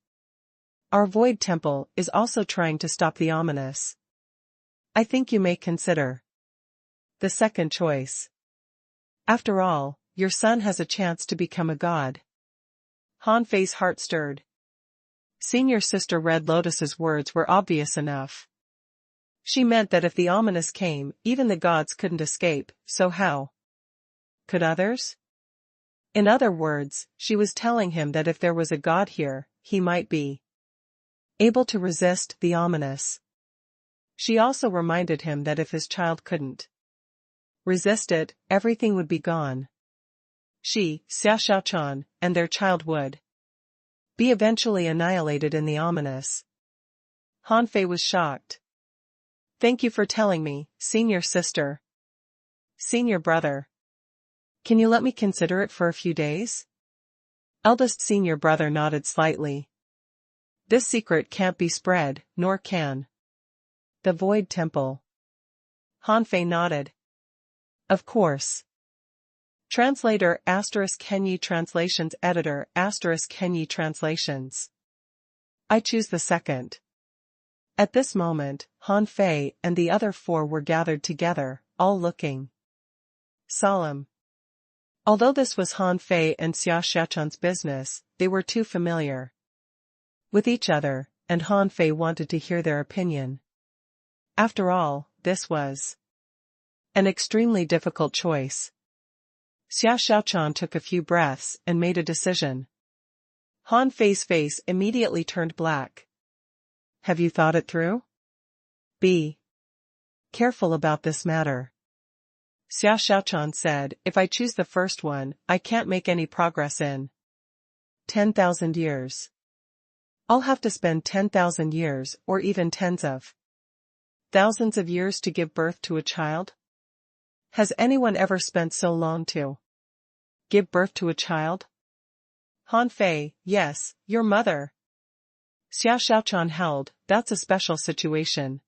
Our void temple is also trying to stop the ominous. I think you may consider the second choice. After all, your son has a chance to become a god." Han Fei's heart stirred. Senior sister Red Lotus's words were obvious enough. She meant that if the ominous came, even the gods couldn't escape, so how could others? In other words, she was telling him that if there was a god here, he might be able to resist the ominous. She also reminded him that if his child couldn't resist it, everything would be gone. She, Xia Xiaochan, and their child would be eventually annihilated in the ominous. Han Fei was shocked. "Thank you for telling me, senior sister. Senior brother. Can you let me consider it for a few days?" Eldest senior brother nodded slightly. "This secret can't be spread, nor can the Void Temple." Han Fei nodded. "Of course." Translator *Kenyi Translations Editor *Kenyi Translations. I choose the second. At this moment, Han Fei and the other four were gathered together, all looking solemn. Although this was Han Fei and Xia Xiaochan's business, they were too familiar with each other, and Han Fei wanted to hear their opinion. After all, this was an extremely difficult choice. Xia Xiaochan took a few breaths and made a decision. Han Fei's face immediately turned black. "Have you thought it through? Be careful about this matter." Xia Xiaochan said, "If I choose the first one, I can't make any progress in 10,000 years. I'll have to spend 10,000 years or even tens of thousands of years to give birth to a child. Has anyone ever spent so long to give birth to a child?" Han Fei, "Yes, your mother." Xia Xiaochan held, "That's a special situation."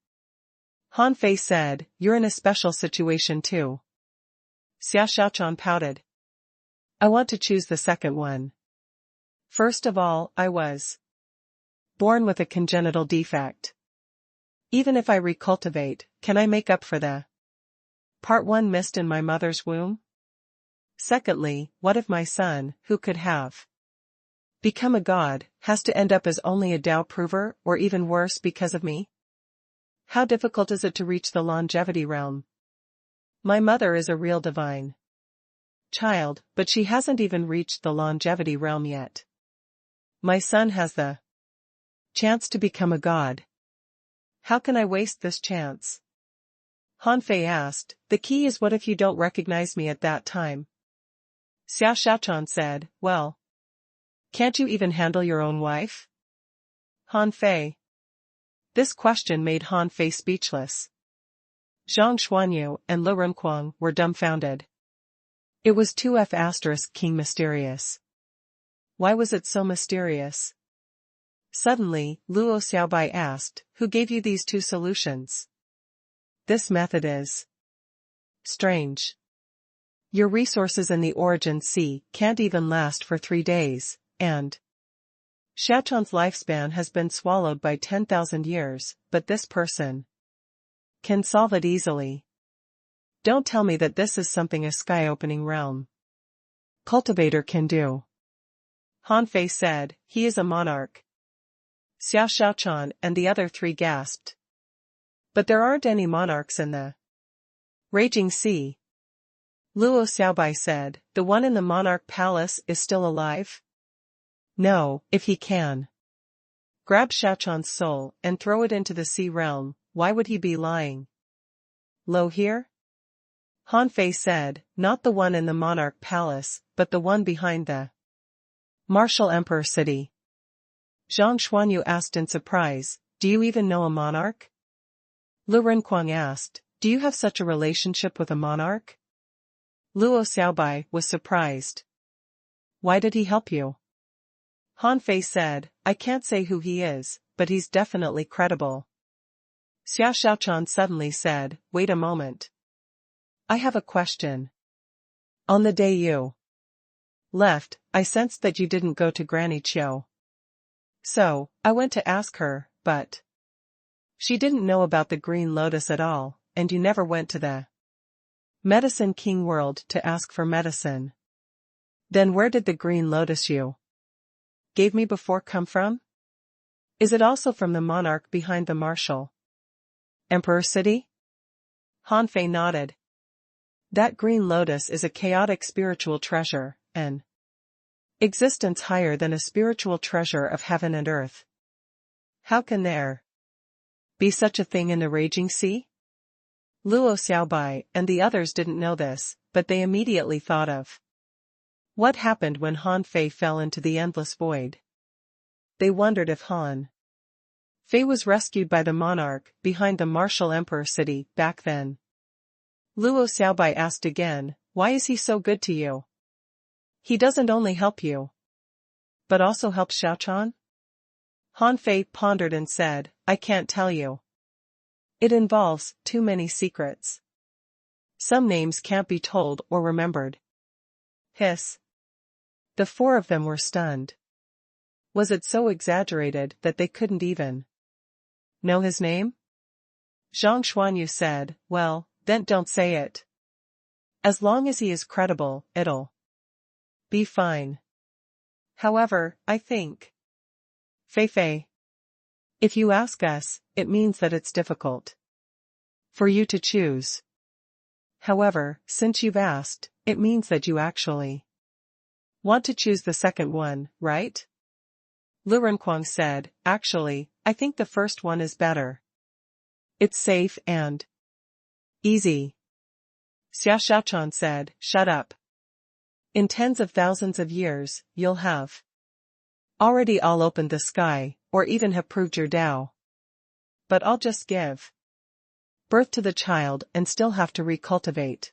Han Fei said, "You're in a special situation too." Xia Xiaochan pouted. "I want to choose the second one. First of all, I was born with a congenital defect. Even if I recultivate, can I make up for the part 1 missed in my mother's womb? Secondly, what if my son, who could have become a god, has to end up as only a Tao prover, or even worse because of me? How difficult is it to reach the longevity realm? My mother is a real divine child, but she hasn't even reached the longevity realm yet. My son has the chance to become a god. How can I waste this chance?" Han Fei asked, "The key is what if you don't recognize me at that time?" Xia Xiaochan said, "Well, can't you even handle your own wife?" Han Fei. This question made Han Fei speechless. Zhang Xuanyu and Le Renquang were dumbfounded. It was 2F*King mysterious. Why was it so mysterious? Suddenly, Luo Xiaobai asked, who gave you these two solutions? This method is strange. Your resources in the Origin Sea can't even last for 3 days, and Xiaochan's lifespan has been swallowed by 10,000 years, but this person can solve it easily. Don't tell me that this is something a sky-opening realm cultivator can do. Han Fei said, he is a monarch. Xiao Xiaochan and the other 3 gasped. But there aren't any monarchs in the raging sea. Luo Xiaobai said, the one in the monarch palace is still alive? No, if he can grab Xiaochan's soul and throw it into the sea realm, why would he be lying? Lo here? Han Fei said, not the one in the monarch palace, but the one behind the martial emperor city. Zhang Xuanyu asked in surprise, do you even know a monarch? Lu Renquang asked, do you have such a relationship with a monarch? Luo Xiaobai was surprised. Why did he help you? Han Fei said, I can't say who he is, but he's definitely credible. Xiao Xiaochan suddenly said, wait a moment. I have a question. On the day you left, I sensed that you didn't go to Granny Qiu. So, I went to ask her, but she didn't know about the green lotus at all, and you never went to the Medicine King world to ask for medicine. Then where did the green lotus you gave me before come from? Is it also from the monarch behind the martial emperor city? Han Fei nodded. That green lotus is a chaotic spiritual treasure, an existence higher than a spiritual treasure of heaven and earth. How can there be such a thing in the raging sea? Luo Xiaobai and the others didn't know this, but they immediately thought of what happened when Han Fei fell into the endless void. They wondered if Han Fei was rescued by the monarch behind the martial emperor city back then. Luo Xiaobai asked again, why is he so good to you? He doesn't only help you, but also helps Xiaochan? Han Fei pondered and said, I can't tell you. It involves too many secrets. Some names can't be told or remembered. Hiss. The 4 of them were stunned. Was it so exaggerated that they couldn't even know his name? Zhang Xuanyu said, well, then don't say it. As long as he is credible, it'll be fine. However, I think Fei, if you ask us, it means that it's difficult for you to choose. However, since you've asked, it means that you actually want to choose the second one, right? Lu Renquang said, actually, I think the first one is better. It's safe and easy. Xia Xiaochan said, shut up. In tens of thousands of years, you'll have already all opened the sky, or even have proved your Tao. But I'll just give birth to the child and still have to recultivate.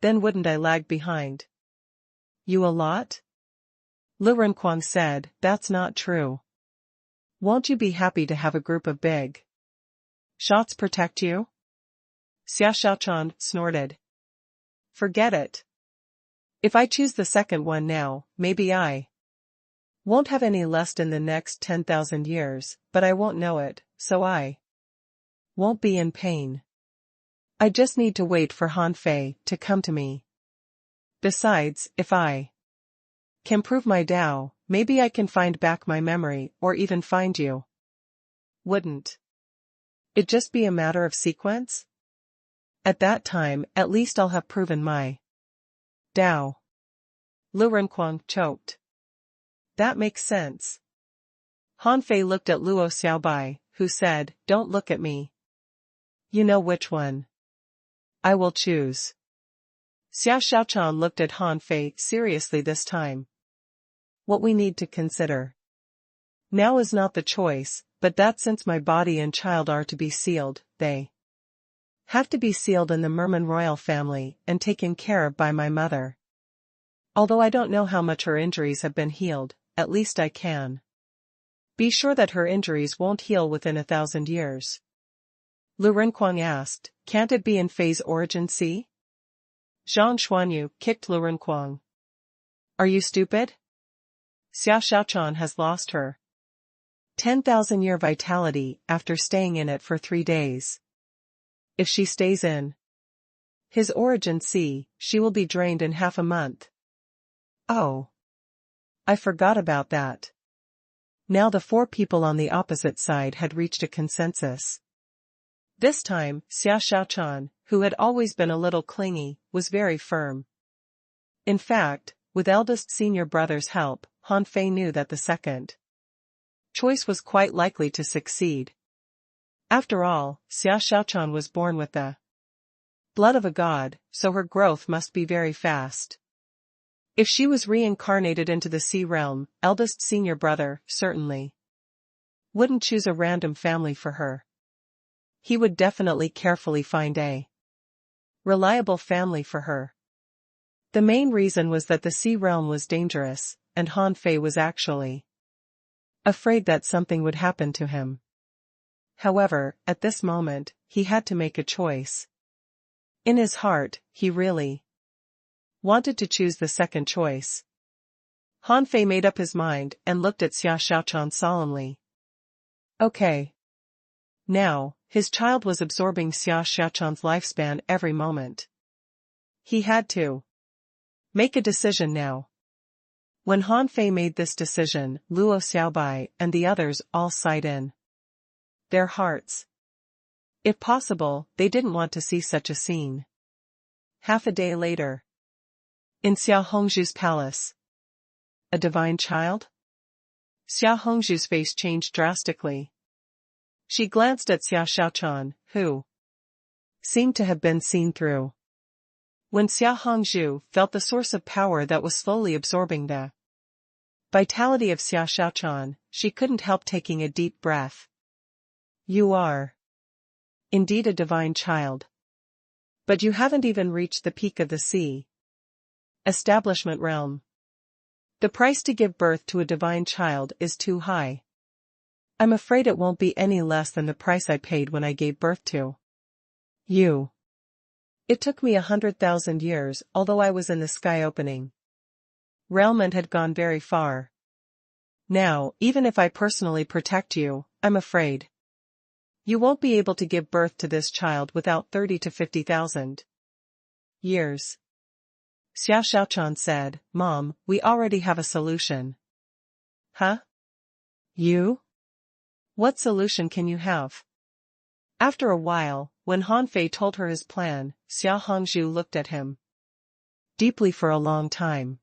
Then wouldn't I lag behind you a lot? Lu Renquang said, that's not true. Won't you be happy to have a group of big shots protect you? Xia Xiaochan snorted. Forget it. If I choose the second one now, maybe I won't have any lust in the next 10,000 years, but I won't know it, so I won't be in pain. I just need to wait for Han Fei to come to me. Besides, if I can prove my Tao, maybe I can find back my memory or even find you. Wouldn't it just be a matter of sequence? At that time, at least I'll have proven my Tao. Lu Renquang choked. That makes sense. Han Fei looked at Luo Xiaobai, who said, don't look at me. You know which one I will choose. Xiao Xiaochan looked at Han Fei seriously this time. What we need to consider now is not the choice, but that since my body and child are to be sealed, they have to be sealed in the Merman royal family and taken care of by my mother. Although I don't know how much her injuries have been healed, at least I can be sure that her injuries won't heal within 1,000 years. Lu Renkuang asked, can't it be in Fei's origin sea? Zhang Xuanyu kicked Lu Renkuang. Are you stupid? Xia Xiaochan has lost her 10,000-year vitality after staying in it for 3 days. If she stays in his origin sea, she will be drained in half a month. Oh. I forgot about that. Now the 4 people on the opposite side had reached a consensus. This time, Xia Xiaochan, who had always been a little clingy, was very firm. In fact, with eldest senior brother's help, Han Fei knew that the second choice was quite likely to succeed. After all, Xia Xiaochan was born with the blood of a god, so her growth must be very fast. If she was reincarnated into the sea realm, eldest senior brother, certainly wouldn't choose a random family for her. He would definitely carefully find a reliable family for her. The main reason was that the sea realm was dangerous, and Han Fei was actually afraid that something would happen to him. However, at this moment, he had to make a choice. In his heart, he really wanted to choose the second choice. Han Fei made up his mind and looked at Xia Xiaochan solemnly. Okay. Now, his child was absorbing Xia Xiaochan's lifespan every moment. He had to make a decision now. When Han Fei made this decision, Luo Xiaobai and the others all sighed in their hearts. If possible, they didn't want to see such a scene. Half a day later, in Xia Hongzhu's palace. A divine child? Xia Hongzhu's face changed drastically. She glanced at Xia Xiaochan, who seemed to have been seen through. When Xia Hongzhu felt the source of power that was slowly absorbing the vitality of Xia Xiaochan, she couldn't help taking a deep breath. You are indeed a divine child. But you haven't even reached the peak of the sea establishment realm. The price to give birth to a divine child is too high. I'm afraid it won't be any less than the price I paid when I gave birth to you. It took me 100,000 years, although I was in the sky opening realm and had gone very far. Now, even if I personally protect you, I'm afraid you won't be able to give birth to this child without 30 to 50,000 years. Xia Xiaochan said, Mom, we already have a solution. Huh? You? What solution can you have? After a while, when Han Fei told her his plan, Xia Hongzhu looked at him deeply for a long time.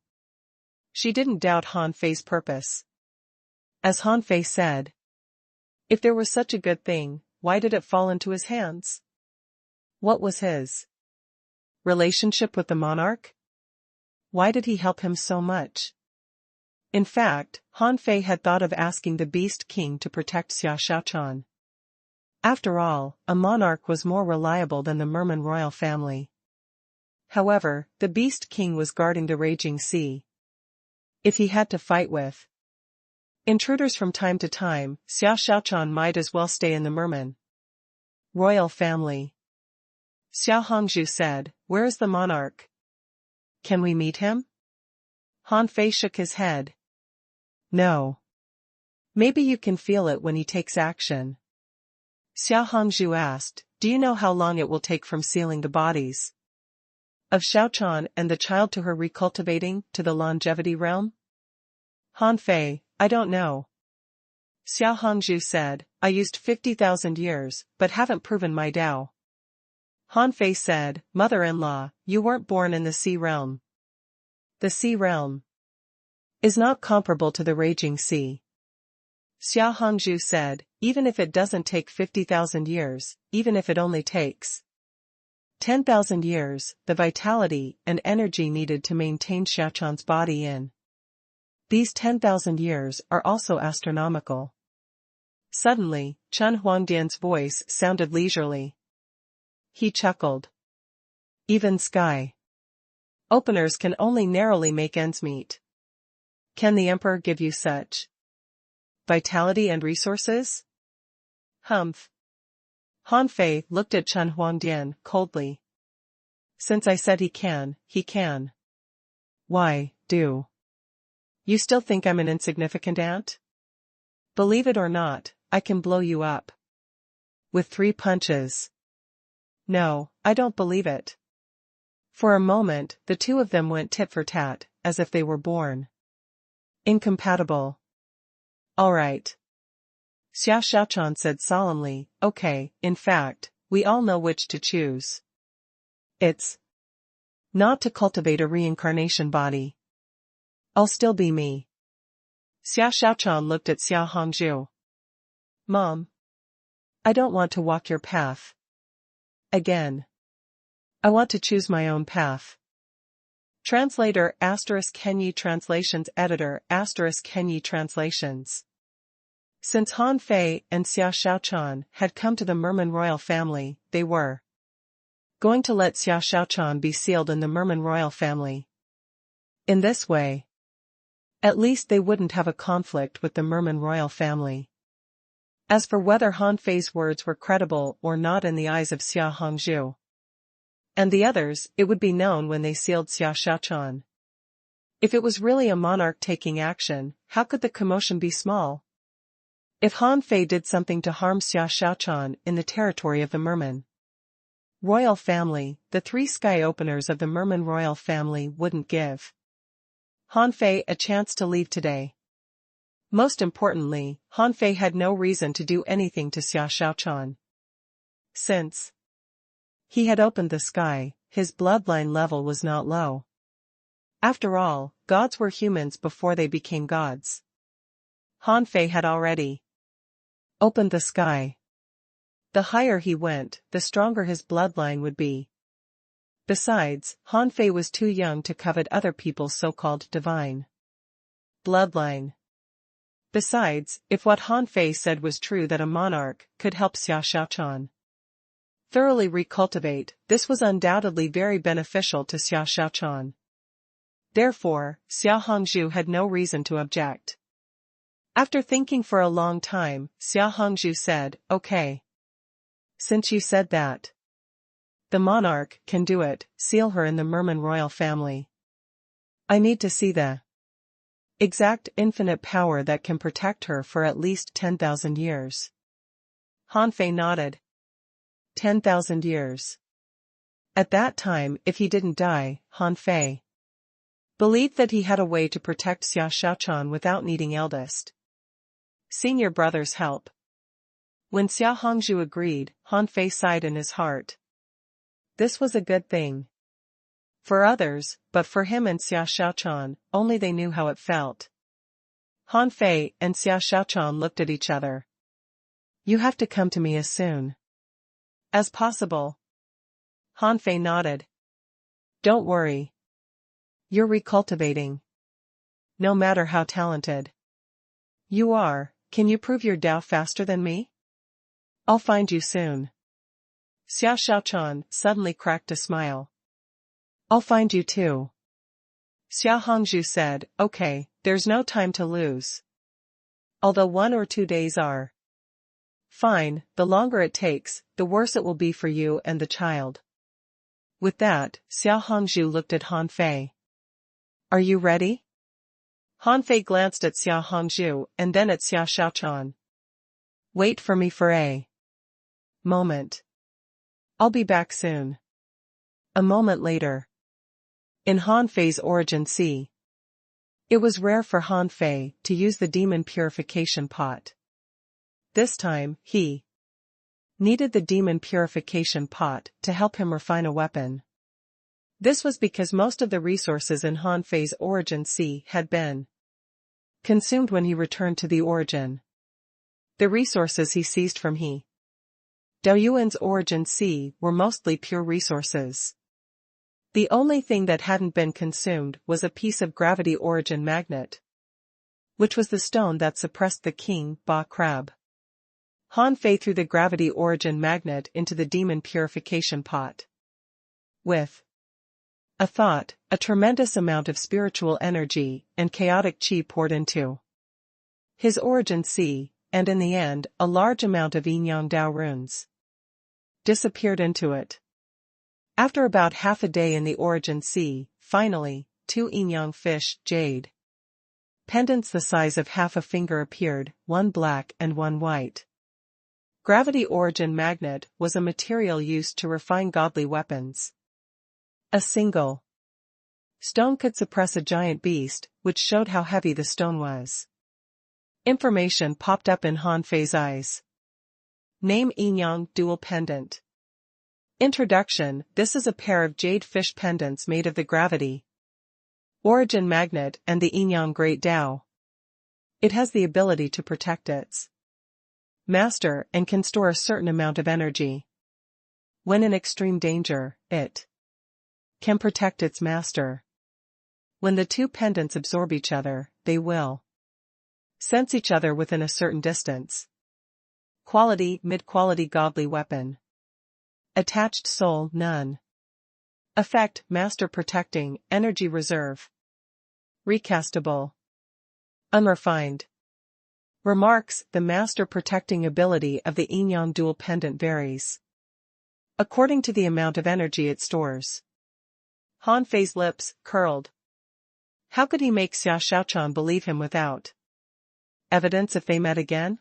She didn't doubt Han Fei's purpose. As Han Fei said, if there was such a good thing, why did it fall into his hands? What was his relationship with the monarch? Why did he help him so much? In fact, Han Fei had thought of asking the Beast King to protect Xia Xiaochan. After all, a monarch was more reliable than the Merman royal family. However, the Beast King was guarding the raging sea. If he had to fight with intruders from time to time, Xia Xiaochan might as well stay in the Merman royal family. Xia Hongzhu said, Where is the monarch? Can we meet him? Han Fei shook his head. No. Maybe you can feel it when he takes action. Xia Hongzhu asked, Do you know how long it will take from sealing the bodies of Xiaochan and the child to her recultivating to the longevity realm? Han Fei, I don't know. Xia Hongzhu said, I used 50,000 years, but haven't proven my Tao. Han Fei said, Mother-in-law, you weren't born in the sea realm. The sea realm is not comparable to the raging sea. Xia Hongzhu said, even if it doesn't take 50,000 years, even if it only takes 10,000 years, the vitality and energy needed to maintain Xiaochan's body in these 10,000 years are also astronomical. Suddenly, Chen Huangdian's voice sounded leisurely. He chuckled. Even sky Openers can only narrowly make ends meet. Can the emperor give you such vitality and resources? Humph. Han Fei looked at Chen Huangdian coldly. Since I said he can, he can. Why, do you still think I'm an insignificant ant? Believe it or not, I can blow you up. With 3 punches. No, I don't believe it. For a moment, the two of them went tit for tat, as if they were born incompatible. All right. Xia Xiaochan said solemnly, okay, in fact, we all know which to choose. It's not to cultivate a reincarnation body. I'll still be me. Xia Xiaochan looked at Xia Hongzhu. Mom. I don't want to walk your path. Again. I want to choose my own path. Translator ** Kenyi Translations Editor ** Kenyi Translations. Since Han Fei and Xia Xiaochan had come to the Merman royal family, they were going to let Xia Xiaochan be sealed in the Merman royal family. In this way, at least they wouldn't have a conflict with the Merman royal family. As for whether Han Fei's words were credible or not in the eyes of Xia Hongzhu and the others, it would be known when they sealed Xia Xiaochan. If it was really a monarch taking action, how could the commotion be small? If Han Fei did something to harm Xia Xiaochan in the territory of the Merman royal family, the 3 sky openers of the Merman royal family wouldn't give Han Fei a chance to leave today. Most importantly, Han Fei had no reason to do anything to Xia Xiaochan. Since he had opened the sky, his bloodline level was not low. After all, gods were humans before they became gods. Han Fei had already opened the sky. The higher he went, the stronger his bloodline would be. Besides, Han Fei was too young to covet other people's so-called divine bloodline. Besides, if what Han Fei said was true that a monarch could help Xia Xiaochan thoroughly recultivate, this was undoubtedly very beneficial to Xia Xiaochan. Therefore, Xia Hongzhu had no reason to object. After thinking for a long time, Xia Hongzhu said, okay. Since you said that the monarch can do it, seal her in the Merman royal family. I need to see the exact infinite power that can protect her for at least 10,000 years. Han Fei nodded. 10,000 years. At that time, if he didn't die, Han Fei believed that he had a way to protect Xia Xiaochan without needing eldest senior brother's help. When Xia Hongzhu agreed, Han Fei sighed in his heart. This was a good thing for others, but for him and Xia Xiaochan, only they knew how it felt. Han Fei and Xia Xiaochan looked at each other. You have to come to me as soon as possible. Han Fei nodded. Don't worry. You're recultivating. No matter how talented you are, can you prove your Tao faster than me? I'll find you soon. Xia Xiaochan suddenly cracked a smile. I'll find you too. Xia Hongzhu said, okay, there's no time to lose. Although 1 or 2 days are fine, the longer it takes, the worse it will be for you and the child. With that, Xia Hongzhu looked at Han Fei. Are you ready? Han Fei glanced at Xia Hongzhu and then at Xia Xiaochan. Wait for me for a moment. I'll be back soon. A moment later. In Han Fei's origin sea, it was rare for Han Fei to use the demon purification pot. This time, he needed the demon purification pot to help him refine a weapon. This was because most of the resources in Han Fei's origin sea had been consumed when he returned to the origin. The resources he seized from He Daoyuan's origin sea were mostly pure resources. The only thing that hadn't been consumed was a piece of gravity origin magnet, which was the stone that suppressed the king Ba crab. Han Fei threw the gravity origin magnet into the demon purification pot. With A thought, a tremendous amount of spiritual energy and chaotic qi poured into his origin sea, and in the end, a large amount of yin-yang Dao runes disappeared into it. After about half a day in the origin sea, finally, 2 yin-yang fish, jade pendants the size of half a finger appeared, one black and one white. Gravity origin magnet was a material used to refine godly weapons. A single stone could suppress a giant beast, which showed how heavy the stone was. Information popped up in Han Fei's eyes. Name yin-yang dual pendant. Introduction. This is a pair of jade fish pendants made of the gravity origin magnet and the yin-yang great Dao. It has the ability to protect its master and can store a certain amount of energy. When in extreme danger, it can protect its master. When the 2 pendants absorb each other, they will sense each other within a certain distance. Quality, mid-quality godly weapon. Attached soul, none. Effect, master protecting, energy reserve. Recastable. Unrefined. Remarks, the master protecting ability of the yin-yang dual pendant varies according to the amount of energy it stores. Han Fei's lips curled. How could he make Xia Xiaochan believe him without evidence if they met again?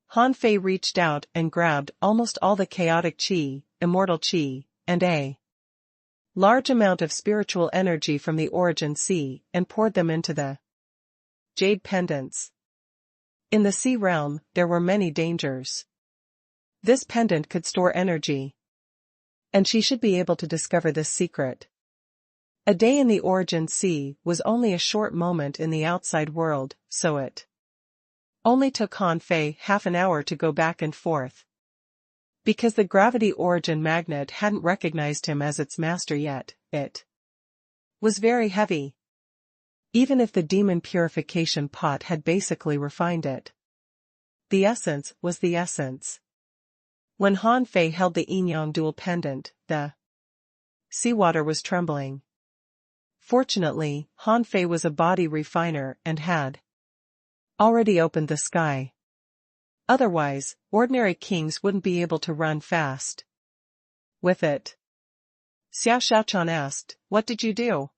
Han Fei reached out and grabbed almost all the chaotic qi, immortal qi, and a large amount of spiritual energy from the origin sea and poured them into the jade pendants. In the sea realm, there were many dangers. This pendant could store energy, and she should be able to discover this secret. A day in the origin sea was only a short moment in the outside world, so it only took Han Fei half an hour to go back and forth. Because the gravity origin magnet hadn't recognized him as its master yet, it was very heavy. Even if the demon purification pot had basically refined it. The essence was the essence. When Han Fei held the yin-yang dual pendant, the seawater was trembling. Fortunately, Han Fei was a body refiner and had already opened the sky. Otherwise, ordinary kings wouldn't be able to run fast with it. Xia Xiaochan asked, "What did you do?"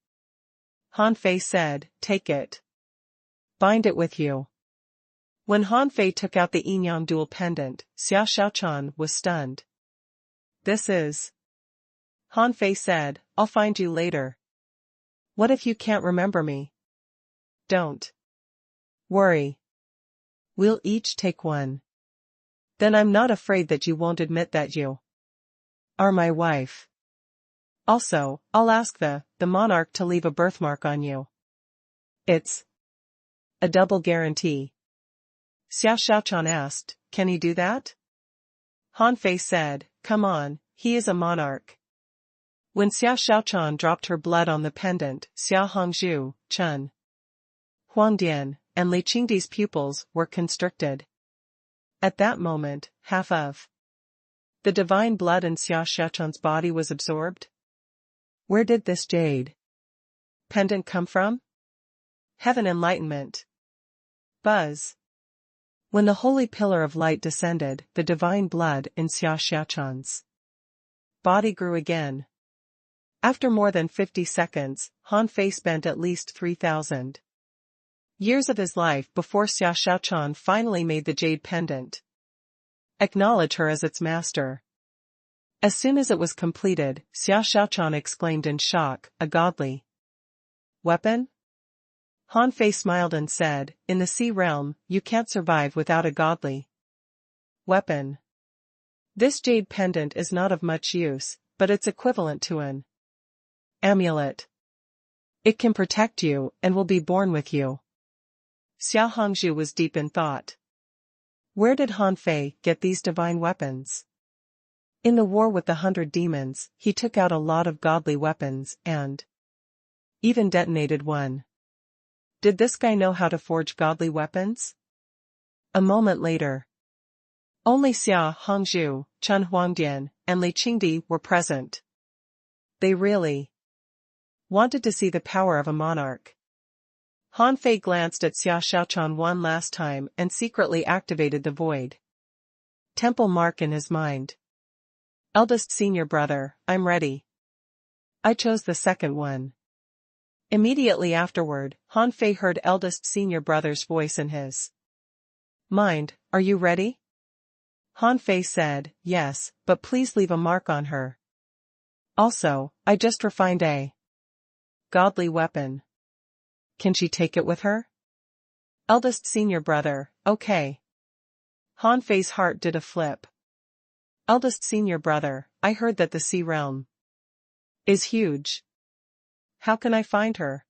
Han Fei said, "Take it. Bind it with you." When Han Fei took out the yin-yang dual pendant, Xia Xiaochan was stunned. "This is..." Han Fei said, "I'll find you later." "What if you can't remember me?" "Don't worry. We'll each take one. Then I'm not afraid that you won't admit that you are my wife. Also, I'll ask the monarch to leave a birthmark on you. It's a double guarantee." Xia Xiaochan asked, "Can he do that?" Han Fei said, "Come on, he is a monarch." When Xia Xiaochan dropped her blood on the pendant, Xia Hongzhu, Chen Huangdian, and Li Qingdi's pupils were constricted. At that moment, half of the divine blood in Xia Xiaochan's body was absorbed. Where did this jade pendant come from? Heaven enlightenment. Buzz. When the holy pillar of light descended, the divine blood in Xia Xiaochan's body grew again. After more than 50 seconds, Han Fei spent at least 3,000 years of his life before Xia Xiaochan finally made the jade pendant acknowledge her as its master. As soon as it was completed, Xia Xiaochan exclaimed in shock, "A godly weapon?" Han Fei smiled and said, "In the sea realm, you can't survive without a godly weapon. This jade pendant is not of much use, but it's equivalent to an amulet. It can protect you and will be born with you." Xia Hongzhu was deep in thought. Where did Han Fei get these divine weapons? In the war with the 100 demons, he took out a lot of godly weapons and even detonated one. Did this guy know how to forge godly weapons? A moment later, only Xia Hongzhu, Chen Huangdian, and Li Qingdi were present. They really Wanted to see the power of a monarch. Han Fei glanced at Xia Xiaochuan one last time and secretly activated the void temple mark in his mind. Eldest senior brother, I'm ready. I chose the second one. Immediately afterward, Han Fei heard eldest senior brother's voice in his mind. Are you ready? Han Fei said, yes, but please leave a mark on her. Also, I just refined a godly weapon. Can she take it with her? Eldest senior brother, okay. Han Fei's heart did a flip. Eldest senior brother, I heard that the sea realm is huge. How can I find her?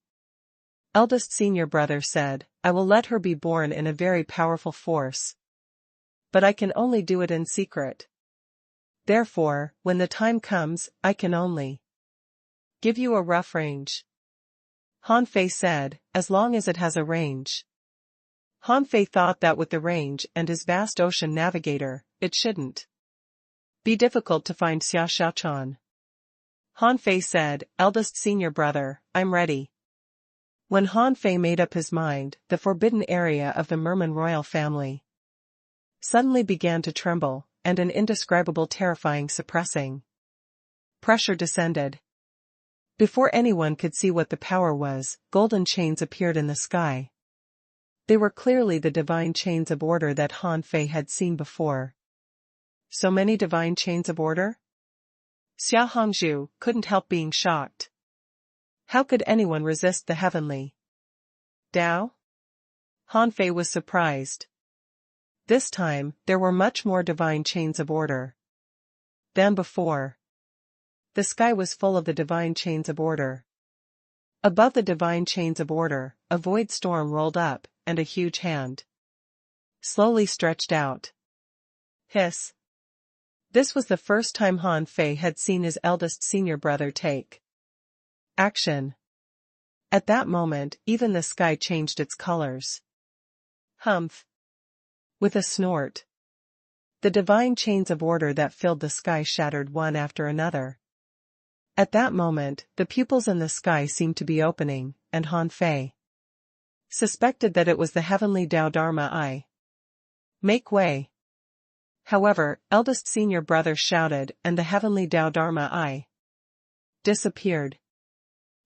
Eldest senior brother said, I will let her be born in a very powerful force. But I can only do it in secret. Therefore, when the time comes, I can only give you a rough range. Han Fei said, as long as it has a range. Han Fei thought that with the range and his vast ocean navigator, it shouldn't be difficult to find Xia Xiaochuan. Han Fei said, eldest senior brother, I'm ready. When Han Fei made up his mind, the forbidden area of the Merman royal family suddenly began to tremble, and an indescribable terrifying suppressing pressure descended. Before anyone could see what the power was, golden chains appeared in the sky. They were clearly the divine chains of order that Han Fei had seen before. So many divine chains of order? Xia Hongzhu couldn't help being shocked. How could anyone resist the heavenly Tao? Han Fei was surprised. This time, there were much more divine chains of order than before. The sky was full of the divine chains of order. Above the divine chains of order, a void storm rolled up, and a huge hand slowly stretched out. Hiss. This was the first time Han Fei had seen his eldest senior brother take action. At that moment, even the sky changed its colors. Humph. With a snort, the divine chains of order that filled the sky shattered one after another. At that moment, the pupils in the sky seemed to be opening, and Han Fei suspected that it was the heavenly Tao Dharma I. Make way. However, eldest senior brother shouted, and the heavenly Tao Dharma I disappeared.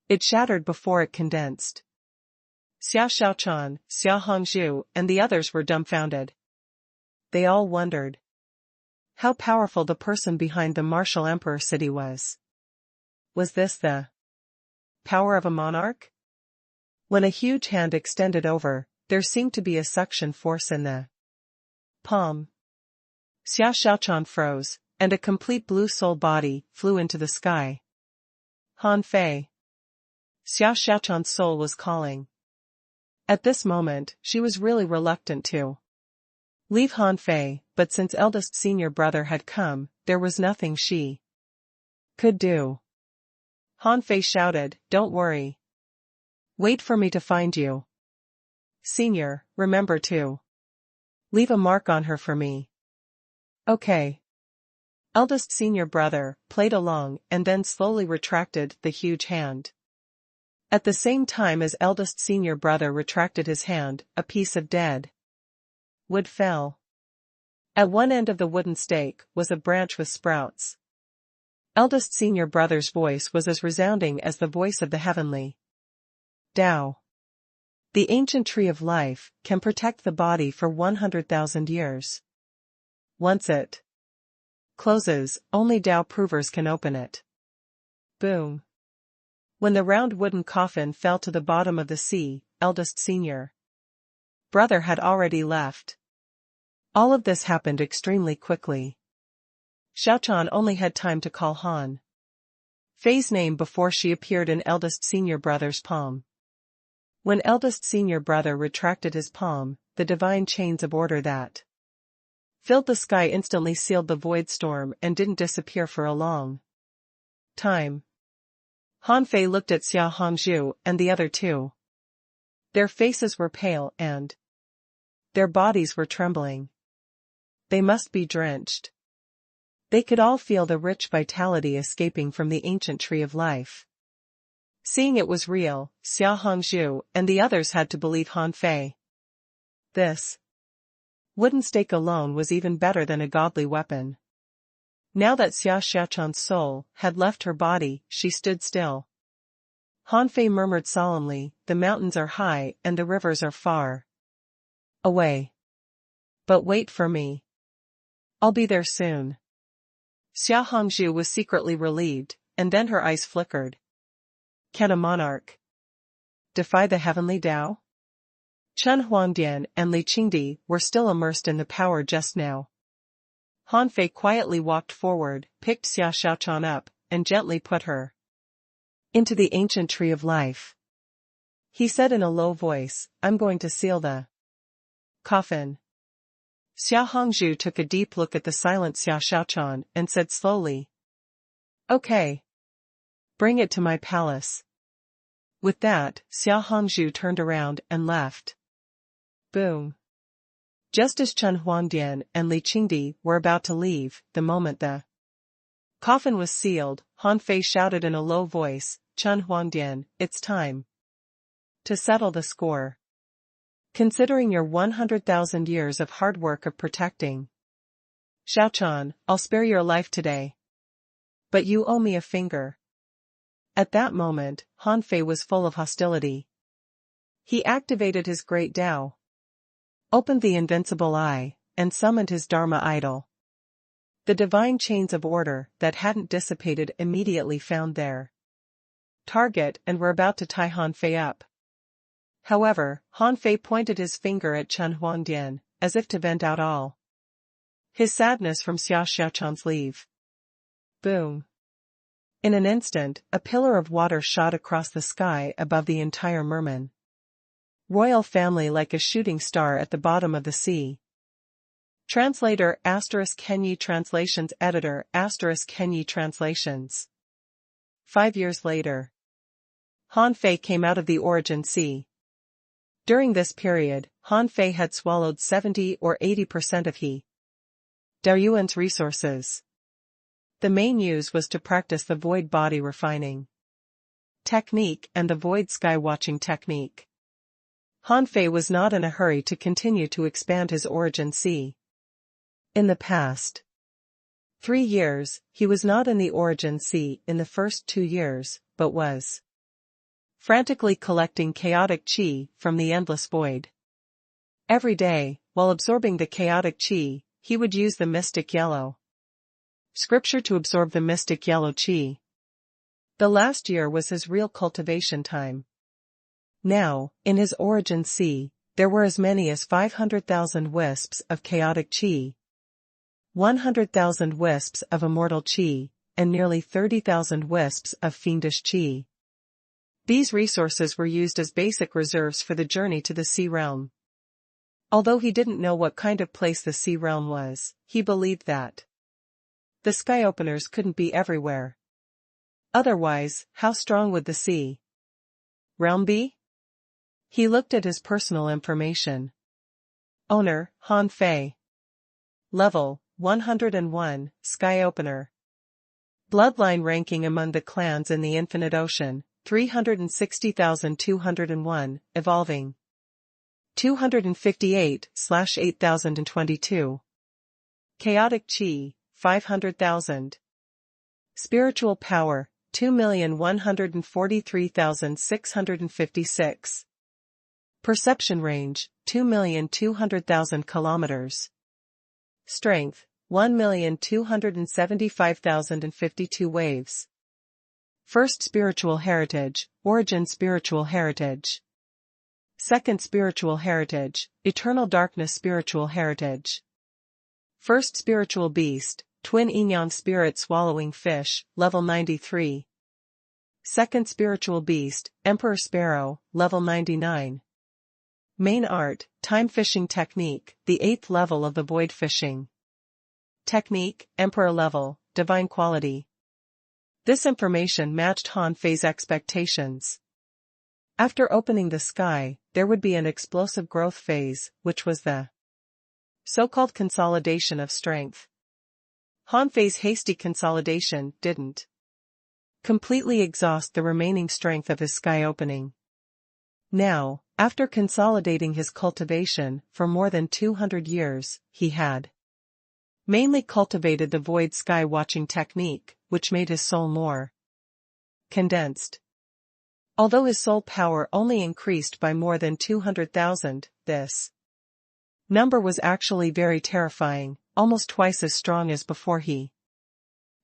It shattered before it condensed. Xia Xiaochuan, Xia Hongzhu, and the others were dumbfounded. They all wondered how powerful the person behind the martial emperor city was. Was this the power of a monarch? When a huge hand extended over, there seemed to be a suction force in the palm. Xia Xiaochuan froze, and a complete blue soul body flew into the sky. Han Fei. Xia Xiaochuan's soul was calling. At this moment, she was really reluctant to leave Han Fei, but since eldest senior brother had come, there was nothing she could do. Han Fei shouted, don't worry. Wait for me to find you. Senior, remember to leave a mark on her for me. Okay. Eldest senior brother played along and then slowly retracted the huge hand. At the same time as eldest senior brother retracted his hand, a piece of dead wood fell. At one end of the wooden stake was a branch with sprouts. Eldest senior brother's voice was as resounding as the voice of the heavenly Tao. The ancient tree of life can protect the body for 100,000 years. Once it closes, only Tao provers can open it. Boom. When the round wooden coffin fell to the bottom of the sea, eldest senior brother had already left. All of this happened extremely quickly. Xiaochuan only had time to call Han Fei's name before she appeared in eldest senior brother's palm. When eldest senior brother retracted his palm, the divine chains of order that filled the sky instantly sealed the void storm and didn't disappear for a long time. Han Fei looked at Xia Hongzhu and the other two. Their faces were pale and their bodies were trembling. They must be drenched. They could all feel the rich vitality escaping from the ancient tree of life. Seeing it was real, Xia Hongzhu and the others had to believe Han Fei. This wooden stake alone was even better than a godly weapon. Now that Xia Xiaochan's soul had left her body, she stood still. Han Fei murmured solemnly, "The mountains are high and the rivers are far away. But wait for me. I'll be there soon." Xia Hongzhu was secretly relieved, and then her eyes flickered. Can a monarch defy the heavenly Tao? Chen Huangdian and Li Qingdi were still immersed in the power just now. Han Fei quietly walked forward, picked Xia Xiaochan up, and gently put her into the ancient tree of life. He said in a low voice, "I'm going to seal the coffin." Xia Hongzhu took a deep look at the silent Xia Xiaochan and said slowly, "Okay. Bring it to my palace." With that, Xia Hongzhu turned around and left. Boom. Just as Chen Huangdian and Li Qingdi were about to leave, the moment the coffin was sealed, Han Fei shouted in a low voice, "Chen Huangdian, it's time to settle the score. Considering your 100,000 years of hard work of protecting Xiaochan, I'll spare your life today. But you owe me a finger." At that moment, Han Fei was full of hostility. He activated his great Tao, opened the invincible eye, and summoned his Dharma idol. The divine chains of order that hadn't dissipated immediately found their target and were about to tie Han Fei up. However, Han Fei pointed his finger at Chen Huangdian, as if to vent out all his sadness from Xia Xiaochan's leave. Boom. In an instant, a pillar of water shot across the sky above the entire merman royal family like a shooting star at the bottom of the sea. Translator *Kenyi Translations Editor *Kenyi Translations. 5 years later, Han Fei came out of the Origin Sea. During this period, Han Fei had swallowed 70 or 80% of He Daoyuan's resources. The main use was to practice the void body refining technique and the void sky watching technique. Han Fei was not in a hurry to continue to expand his Origin Sea. In the past 3 years, he was not in the Origin Sea in the first 2 years, but was frantically collecting chaotic qi from the endless void. Every day, while absorbing the chaotic qi, he would use the mystic yellow scripture to absorb the mystic yellow qi. The last year was his real cultivation time. Now, in his Origin Sea, there were as many as 500,000 wisps of chaotic qi, 100,000 wisps of immortal qi, and nearly 30,000 wisps of fiendish qi. These resources were used as basic reserves for the journey to the Sea Realm. Although he didn't know what kind of place the Sea Realm was, he believed that the sky openers couldn't be everywhere. Otherwise, how strong would the Sea Realm be? He looked at his personal information. Owner, Han Fei. Level, 101, Sky Opener. Bloodline ranking among the clans in the Infinite Ocean, 360,201, evolving. 258/8022. Chaotic Qi, 500,000. Spiritual Power, 2,143,656. Perception Range, 2,200,000 kilometers. Strength, 1,275,052 waves. First Spiritual Heritage, Origin Spiritual Heritage. Second Spiritual Heritage, Eternal Darkness Spiritual Heritage. First Spiritual Beast, Twin Inyan Spirit Swallowing Fish, Level 93. Second Spiritual Beast, Emperor Sparrow, Level 99. Main Art, Time Fishing Technique, the 8th level of the Void Fishing Technique, Emperor Level, Divine Quality. This information matched Han Fei's expectations. After opening the sky, there would be an explosive growth phase, which was the so-called consolidation of strength. Han Fei's hasty consolidation didn't completely exhaust the remaining strength of his sky opening. Now, after consolidating his cultivation for more than 200 years, he had mainly cultivated the void sky watching technique, which made his soul more condensed. Although his soul power only increased by more than 200,000, this number was actually very terrifying, almost twice as strong as before he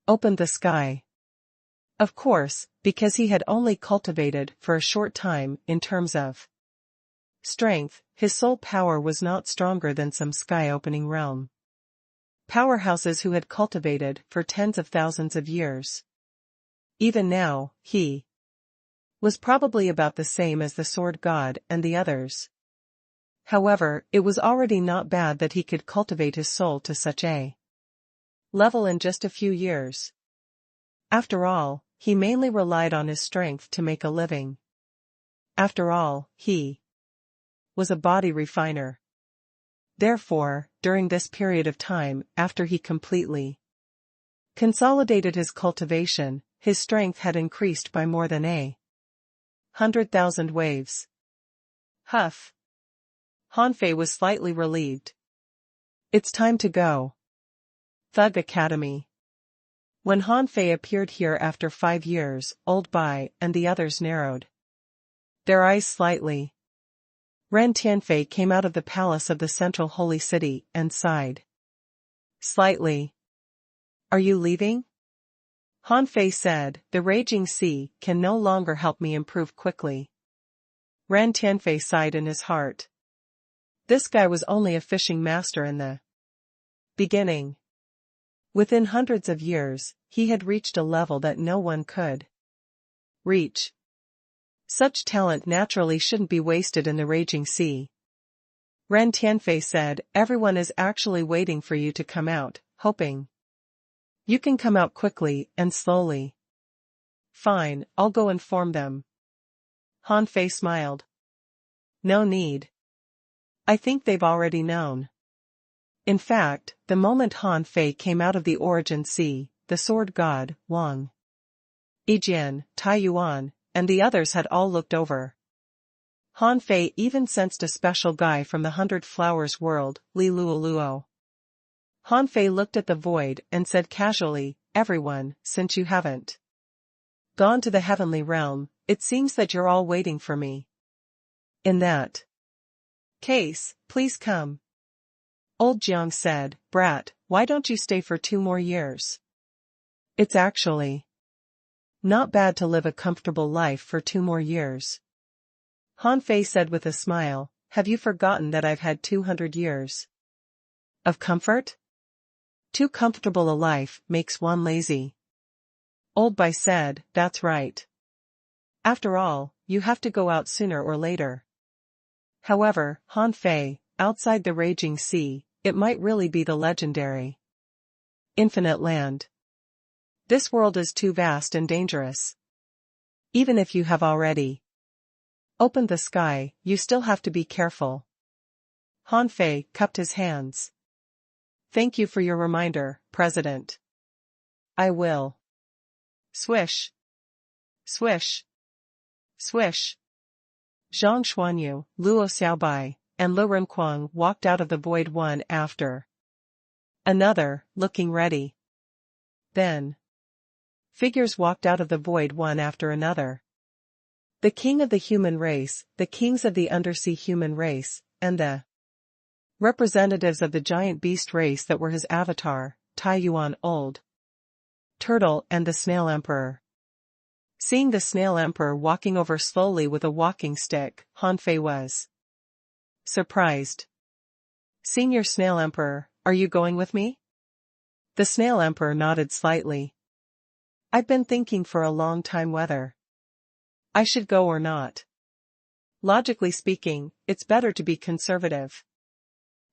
opened the sky. Of course, because he had only cultivated for a short time in terms of strength, his soul power was not stronger than some sky-opening realm powerhouses who had cultivated for tens of thousands of years. Even now, he was probably about the same as the sword god and the others. However, it was already not bad that he could cultivate his soul to such a level in just a few years. After all, he mainly relied on his strength to make a living. After all, he was a body refiner. Therefore, during this period of time, after he completely consolidated his cultivation, his strength had increased by more than 100,000 waves. Huff. Hanfei was slightly relieved. It's time to go. Thug Academy. When Hanfei appeared here after 5 years, Old Bai and the others narrowed their eyes slightly. Ren Tianfei came out of the palace of the central holy city and sighed slightly. Are you leaving? Hanfei said, the raging sea can no longer help me improve quickly. Ren Tianfei sighed in his heart. This guy was only a fishing master in the beginning. Within hundreds of years, he had reached a level that no one could reach. Such talent naturally shouldn't be wasted in the raging sea. Ren Tianfei said, everyone is actually waiting for you to come out, hoping you can come out quickly and slowly. Fine, I'll go inform them. Hanfei smiled. No need. I think they've already known. In fact, the moment Hanfei came out of the origin sea, the sword god, Wang Yijian, Tai Yuan, and the others had all looked over. Hanfei even sensed a special guy from the 100 Flowers world, Li Luoluo. Hanfei looked at the void and said casually, everyone, since you haven't gone to the heavenly realm, it seems that you're all waiting for me. In that case, please come. Old Jiang said, brat, why don't you stay for 2 more years? It's actually not bad to live a comfortable life for 2 more years. Hanfei said with a smile, have you forgotten that I've had 200 years of comfort? Too comfortable a life makes one lazy. Old Bai said, that's right. After all, you have to go out sooner or later. However, Hanfei, outside the raging sea, it might really be the legendary infinite land. This world is too vast and dangerous. Even if you have already opened the sky, you still have to be careful. Hanfei cupped his hands. Thank you for your reminder, President. I will. Swish. Swish. Swish. Zhang Xuanyu, Luo Xiaobai, and Lu Renquang walked out of the void one after another, looking ready. Then figures walked out of the void one after another. The king of the human race, the kings of the undersea human race, and the representatives of the giant beast race that were his avatar, Tai Yuan Old Turtle and the Snail Emperor. Seeing the Snail Emperor walking over slowly with a walking stick, Hanfei was surprised. Senior Snail Emperor, are you going with me? The Snail Emperor nodded slightly. I've been thinking for a long time whether I should go or not. Logically speaking, it's better to be conservative.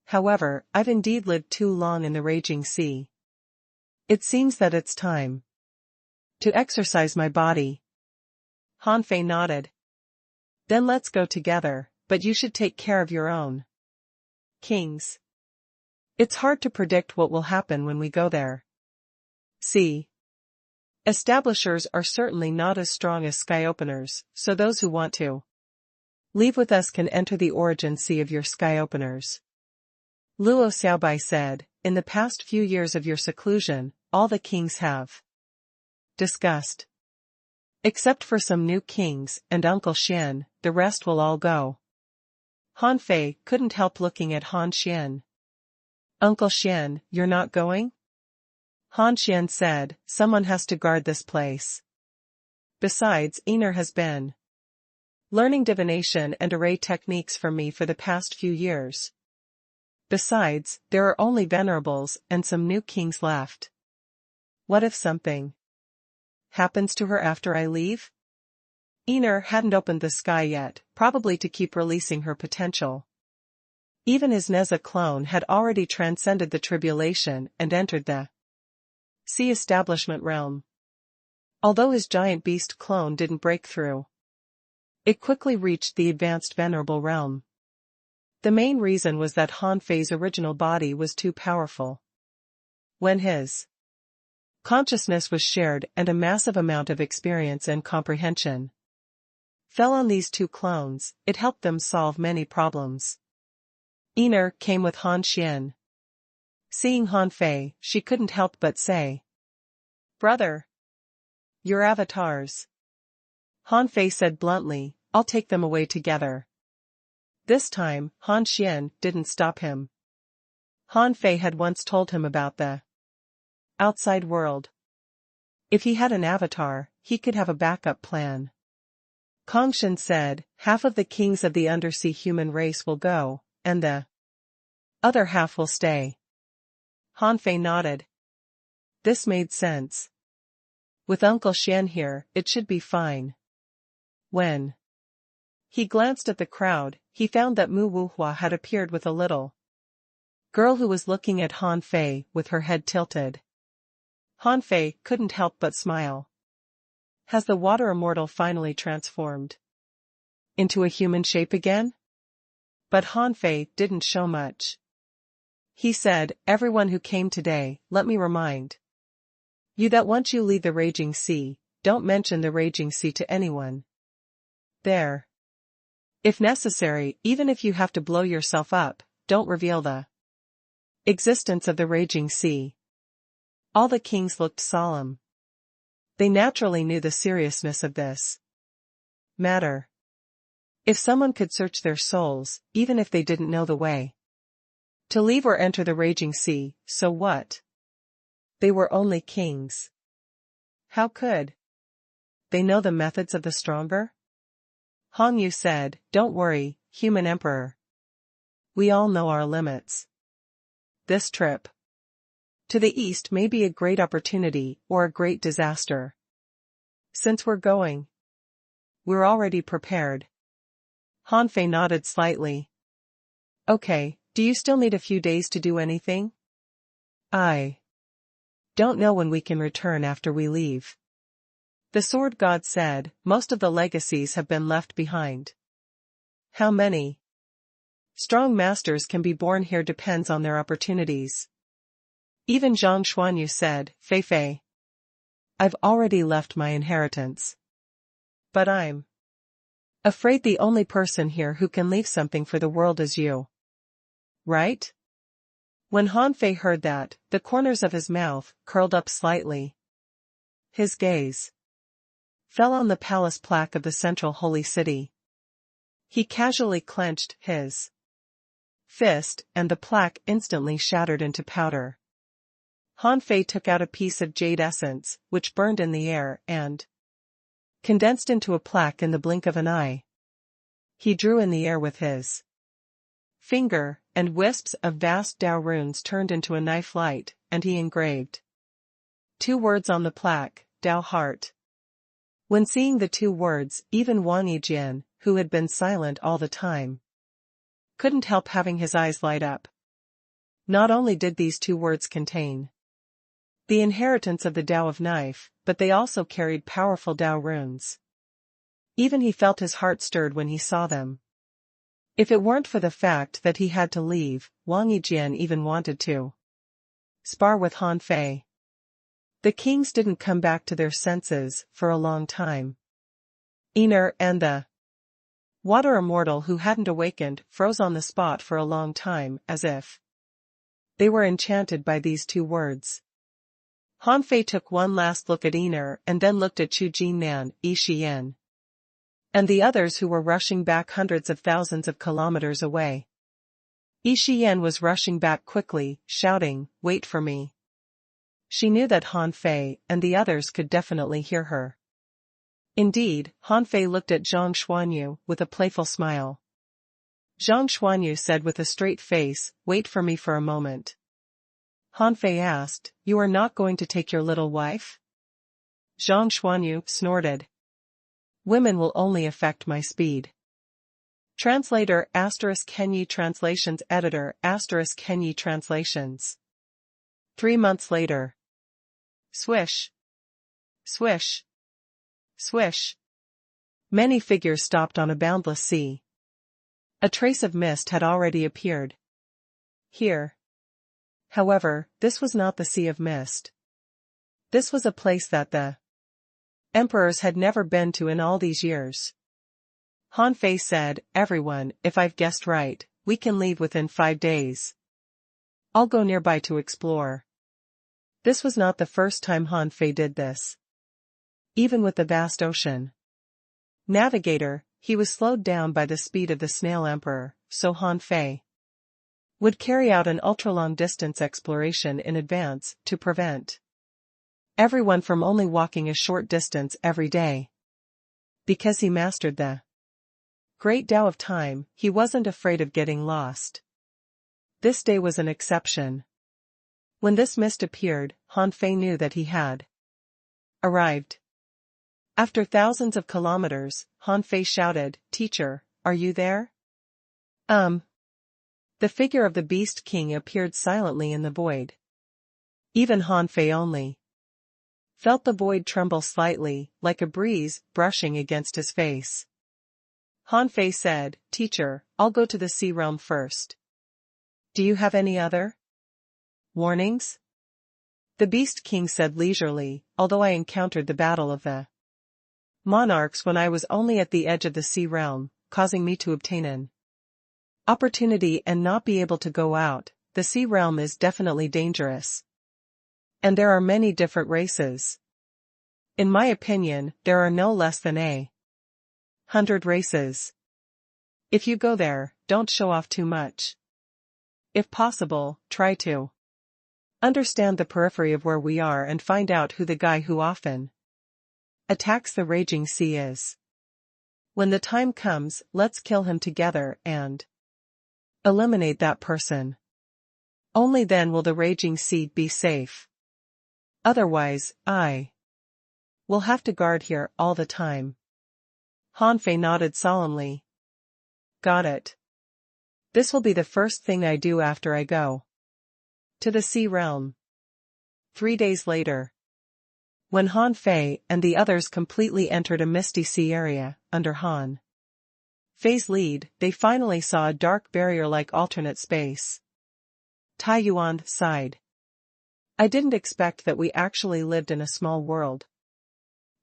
However, I've indeed lived too long in the raging sea. It seems that it's time to exercise my body. Hanfei nodded. Then let's go together, but you should take care of your own kings. It's hard to predict what will happen when we go there. See. Establishers are certainly not as strong as sky openers, so those who want to leave with us can enter the origin sea of your sky openers. Luo Xiaobai said, in the past few years of your seclusion, all the kings have discussed. Except for some new kings and Uncle Xian, the rest will all go. Han Fei couldn't help looking at Han Xian. Uncle Xian, you're not going? Han Xian said, someone has to guard this place. Besides, Einer has been learning divination and array techniques from me for the past few years. Besides, there are only venerables and some new kings left. What if something happens to her after I leave? Einer hadn't opened the sky yet, probably to keep releasing her potential. Even his Neza clone had already transcended the tribulation and entered the sea establishment realm. Although his giant beast clone didn't break through, it quickly reached the advanced venerable realm. The main reason was that Han Fei's original body was too powerful. When his consciousness was shared and a massive amount of experience and comprehension fell on these two clones, it helped them solve many problems. Einer came with Han Xian. Seeing Han Fei, she couldn't help but say, "Brother, your avatars." Han Fei said bluntly, "I'll take them away together." This time, Han Xian didn't stop him. Han Fei had once told him about the outside world. If he had an avatar, he could have a backup plan. Kongshan said, half of the kings of the undersea human race will go, and the other half will stay. Han Fei nodded. This made sense. With Uncle Xian here, it should be fine. When he glanced at the crowd, he found that Mu Wuhua had appeared with a little girl who was looking at Han Fei with her head tilted. Han Fei couldn't help but smile. Has the water immortal finally transformed into a human shape again? But Han Fei didn't show much. He said, everyone who came today, let me remind you that once you leave the raging sea, don't mention the raging sea to anyone there. If necessary, even if you have to blow yourself up, don't reveal the existence of the raging sea. All the kings looked solemn. They naturally knew the seriousness of this matter. If someone could search their souls, even if they didn't know the way to leave or enter the raging sea, so what? They were only kings. How could they know the methods of the stronger? Hong Yu said, don't worry, human emperor. We all know our limits. This trip to the east may be a great opportunity or a great disaster. Since we're going, we're already prepared. Han Fei nodded slightly. Okay, do you still need a few days to do anything? I don't know when we can return after we leave. The sword god said, most of the legacies have been left behind. How many strong masters can be born here depends on their opportunities. Even Zhang Xuanyu said, Fei Fei, I've already left my inheritance. But I'm afraid the only person here who can leave something for the world is you. Right? When Han Fei heard that, the corners of his mouth curled up slightly. His gaze fell on the palace plaque of the central holy city. He casually clenched his fist, and the plaque instantly shattered into powder. Han Fei took out a piece of jade essence, which burned in the air and condensed into a plaque in the blink of an eye. He drew in the air with his finger, and wisps of vast Dao runes turned into a knife light, and he engraved 2 words on the plaque, Dao Heart. When seeing the 2 words, even Wang Yijian, who had been silent all the time, couldn't help having his eyes light up. Not only did these 2 words contain the inheritance of the Dao of Knife, but they also carried powerful Dao runes. Even he felt his heart stirred when he saw them. If it weren't for the fact that he had to leave, Wang Yijian even wanted to spar with Han Fei. The kings didn't come back to their senses for a long time. Iner and the water immortal who hadn't awakened froze on the spot for a long time, as if they were enchanted by these two words. Han Fei took one last look at Iner and then looked at Chu Jinnan, Yi Xian, and the others who were rushing back hundreds of thousands of kilometers away. Yi Xian was rushing back quickly, shouting, "Wait for me." She knew that Han Fei and the others could definitely hear her. Indeed, Han Fei looked at Zhang Xuanyu with a playful smile. Zhang Xuanyu said with a straight face, "Wait for me for a moment." Han Fei asked, "You are not going to take your little wife?" Zhang Xuanyu snorted. "Women will only affect my speed." Translator *Kenyi Translations Editor *Kenyi Translations. 3 months later. Swish. Swish. Swish. Many figures stopped on a boundless sea. A trace of mist had already appeared here. However, this was not the Sea of Mist. This was a place that the emperors had never been to in all these years. Han Fei said, "Everyone, if I've guessed right, we can leave within 5 days. I'll go nearby to explore." This was not the first time Han Fei did this. Even with the vast ocean navigator, he was slowed down by the speed of the Snail Emperor, so Han Fei would carry out an ultra-long distance exploration in advance to prevent everyone from only walking a short distance every day. Because he mastered the great Tao of time, he wasn't afraid of getting lost. This day was an exception. When this mist appeared, Han Fei knew that he had arrived. After thousands of kilometers, Han Fei shouted, "Teacher, are you there?" The figure of the Beast King appeared silently in the void. Even Han Fei only felt the void tremble slightly, like a breeze brushing against his face. Han Fei said, "Teacher, I'll go to the sea realm first. Do you have any other warnings?" The Beast King said leisurely, "Although I encountered the battle of the monarchs when I was only at the edge of the sea realm, causing me to obtain an opportunity and not be able to go out, the sea realm is definitely dangerous. And there are many different races. In my opinion, there are no less than 100 races. If you go there, don't show off too much. If possible, try to understand the periphery of where we are and find out who the guy who often attacks the raging sea is. When the time comes, let's kill him together and eliminate that person. Only then will the raging sea be safe. Otherwise, I will have to guard here all the time." Han Fei nodded solemnly. "Got it. This will be the first thing I do after I go to the sea realm." 3 days later. When Han Fei and the others completely entered a misty sea area, under Han Fei's lead, they finally saw a dark barrier-like alternate space. Tai Yuan sighed. "I didn't expect that we actually lived in a small world."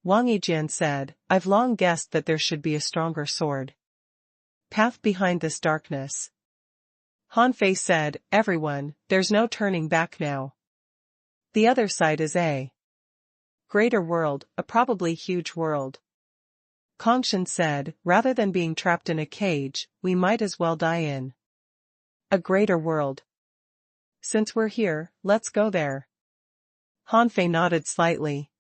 Wang Yijian said, "I've long guessed that there should be a stronger sword path behind this darkness." Han Fei said, "Everyone, there's no turning back now. The other side is a greater world, a probably huge world." Kongshan said, "Rather than being trapped in a cage, we might as well die in a greater world. Since we're here, let's go there." Han Fei nodded slightly.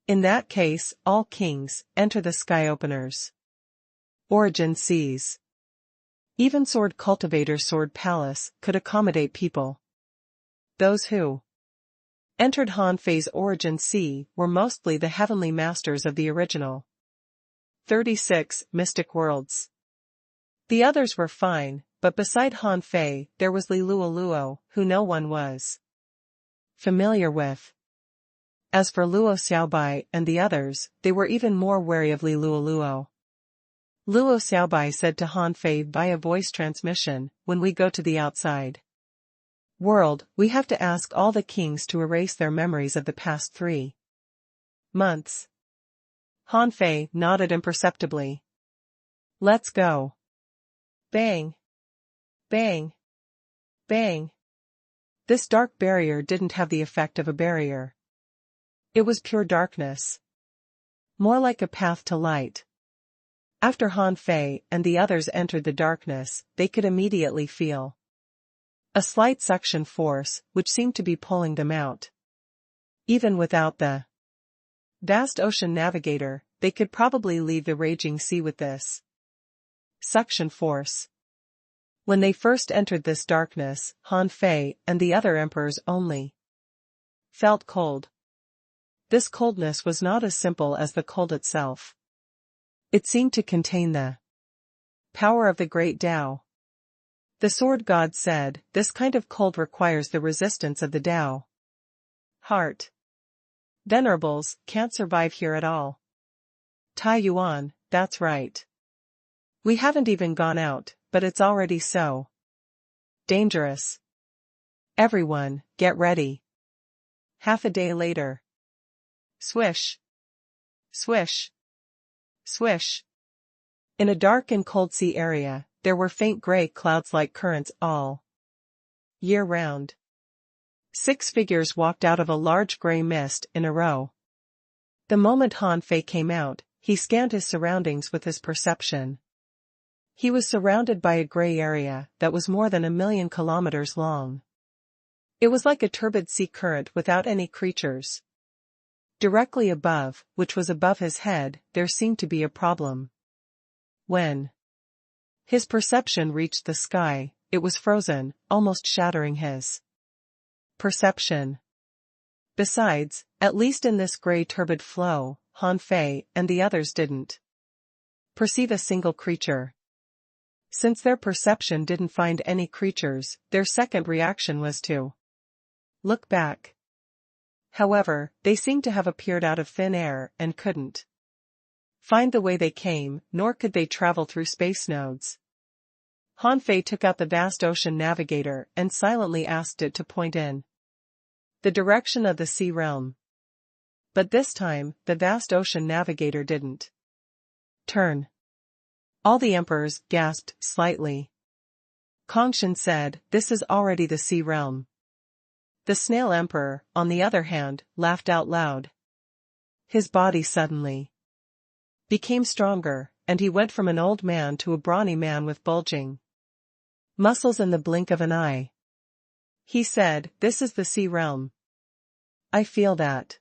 "In that case, all kings, enter the Sky Openers. Origin Seas. Even Sword Cultivator's Sword Palace could accommodate people. Those who entered Han Fei's Origin Sea were mostly the heavenly masters of the original 36 mystic worlds. The others were fine, but beside Han Fei there was Li Luoluo, who no one was familiar with. As for Luo Xiaobai and the others, they were even more wary of Li Luoluo. Luo Xiaobai said to Han Fei via voice transmission, "When we go to the outside world, we have to ask all the kings to erase their memories of the past 3 months. Han Fei nodded imperceptibly. Let's go. Bang. Bang. Bang. This dark barrier didn't have the effect of a barrier. It was pure darkness. More like a path to light. After Han Fei and the others entered the darkness, they could immediately feel a slight suction force, which seemed to be pulling them out. Even without the vast ocean navigator, they could probably leave the raging sea with this suction force. When they first entered this darkness, Han Fei and the other emperors only felt cold. This coldness was not as simple as the cold itself. It seemed to contain the power of the great Tao. The sword god said, this kind of cold requires the resistance of the Tao. Heart. Venerables can't survive here at all. Tai Yuan, that's right. We haven't even gone out, but it's already so dangerous. Everyone, get ready. Half a day later. Swish. Swish. Swish. In a dark and cold sea area, there were faint gray clouds like currents all year round. 6 figures walked out of a large gray mist in a row. The moment Han Fei came out, he scanned his surroundings with his perception. He was surrounded by a gray area that was more than 1,000,000 kilometers long. It was like a turbid sea current without any creatures. Directly above, which was above his head, there seemed to be a problem. When his perception reached the sky, it was frozen, almost shattering his perception. Besides, at least in this gray turbid flow, Han Fei and the others didn't perceive a single creature. Since their perception didn't find any creatures, their second reaction was to look back. However, they seemed to have appeared out of thin air and couldn't find the way they came, nor could they travel through space nodes. Han Fei took out the vast ocean navigator and silently asked it to point in the direction of the sea realm. But this time, the vast ocean navigator didn't turn. All the emperors gasped slightly. Kongshan said, this is already the sea realm. The snail emperor, on the other hand, laughed out loud. His body suddenly became stronger, and he went from an old man to a brawny man with bulging muscles in the blink of an eye. He said, this is the sea realm. I feel that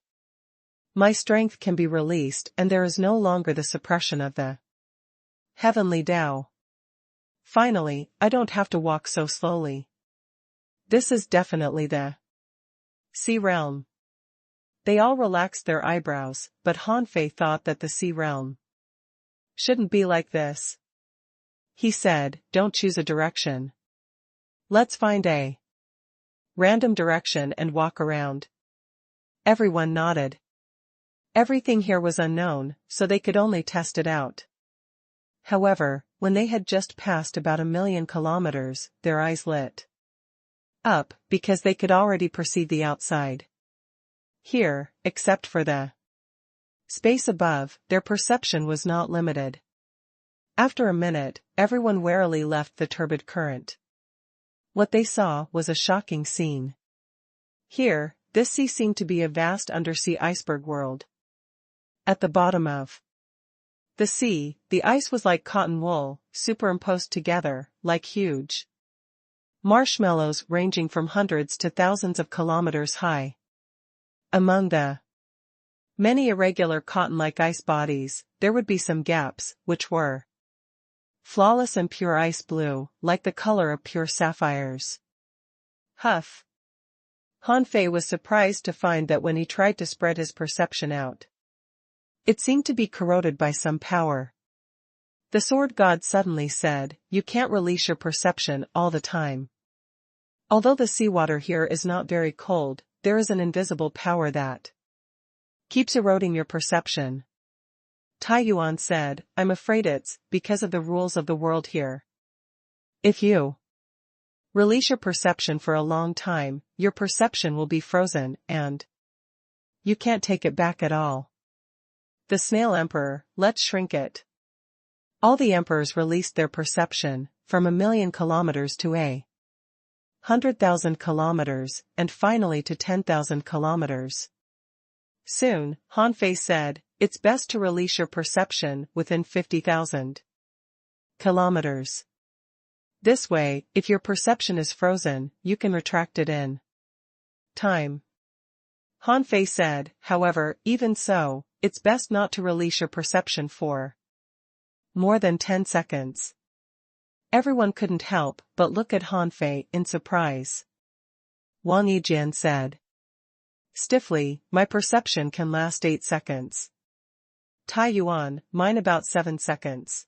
my strength can be released and there is no longer the suppression of the heavenly Tao. Finally, I don't have to walk so slowly. This is definitely the sea realm. They all relaxed their eyebrows, but Han Fei thought that the sea realm shouldn't be like this. He said, don't choose a direction. Let's find a random direction and walk around. Everyone nodded. Everything here was unknown, so they could only test it out. However, when they had just passed about 1,000,000 kilometers, their eyes lit up, because they could already perceive the outside. Here, except for the space above, their perception was not limited. After a minute, everyone warily left the turbid current. What they saw was a shocking scene. Here, this sea seemed to be a vast undersea iceberg world. At the bottom of the sea, the ice was like cotton wool, superimposed together, like huge marshmallows ranging from hundreds to thousands of kilometers high. Among the many irregular cotton-like ice bodies, there would be some gaps, which were flawless and pure ice blue, like the color of pure sapphires. Huff. Han Fei was surprised to find that when he tried to spread his perception out, it seemed to be corroded by some power. The sword god suddenly said, you can't release your perception all the time. Although the seawater here is not very cold, there is an invisible power that keeps eroding your perception. Tai Yuan said, I'm afraid it's because of the rules of the world here. If you Release your perception for a long time, your perception will be frozen, and you can't take it back at all. The Snail Emperor, let's shrink it. All the emperors released their perception, from 1,000,000 kilometers to 100,000 kilometers, and finally to 10,000 kilometers. Soon, Han Fei said, it's best to release your perception within 50,000 kilometers. This way, if your perception is frozen, you can retract it in time. Han Fei said, however, even so, it's best not to release your perception for more than 10 seconds. Everyone couldn't help but look at Han Fei in surprise. Wang Yijian said stiffly, my perception can last 8 seconds. Tai Yuan, mine about 7 seconds.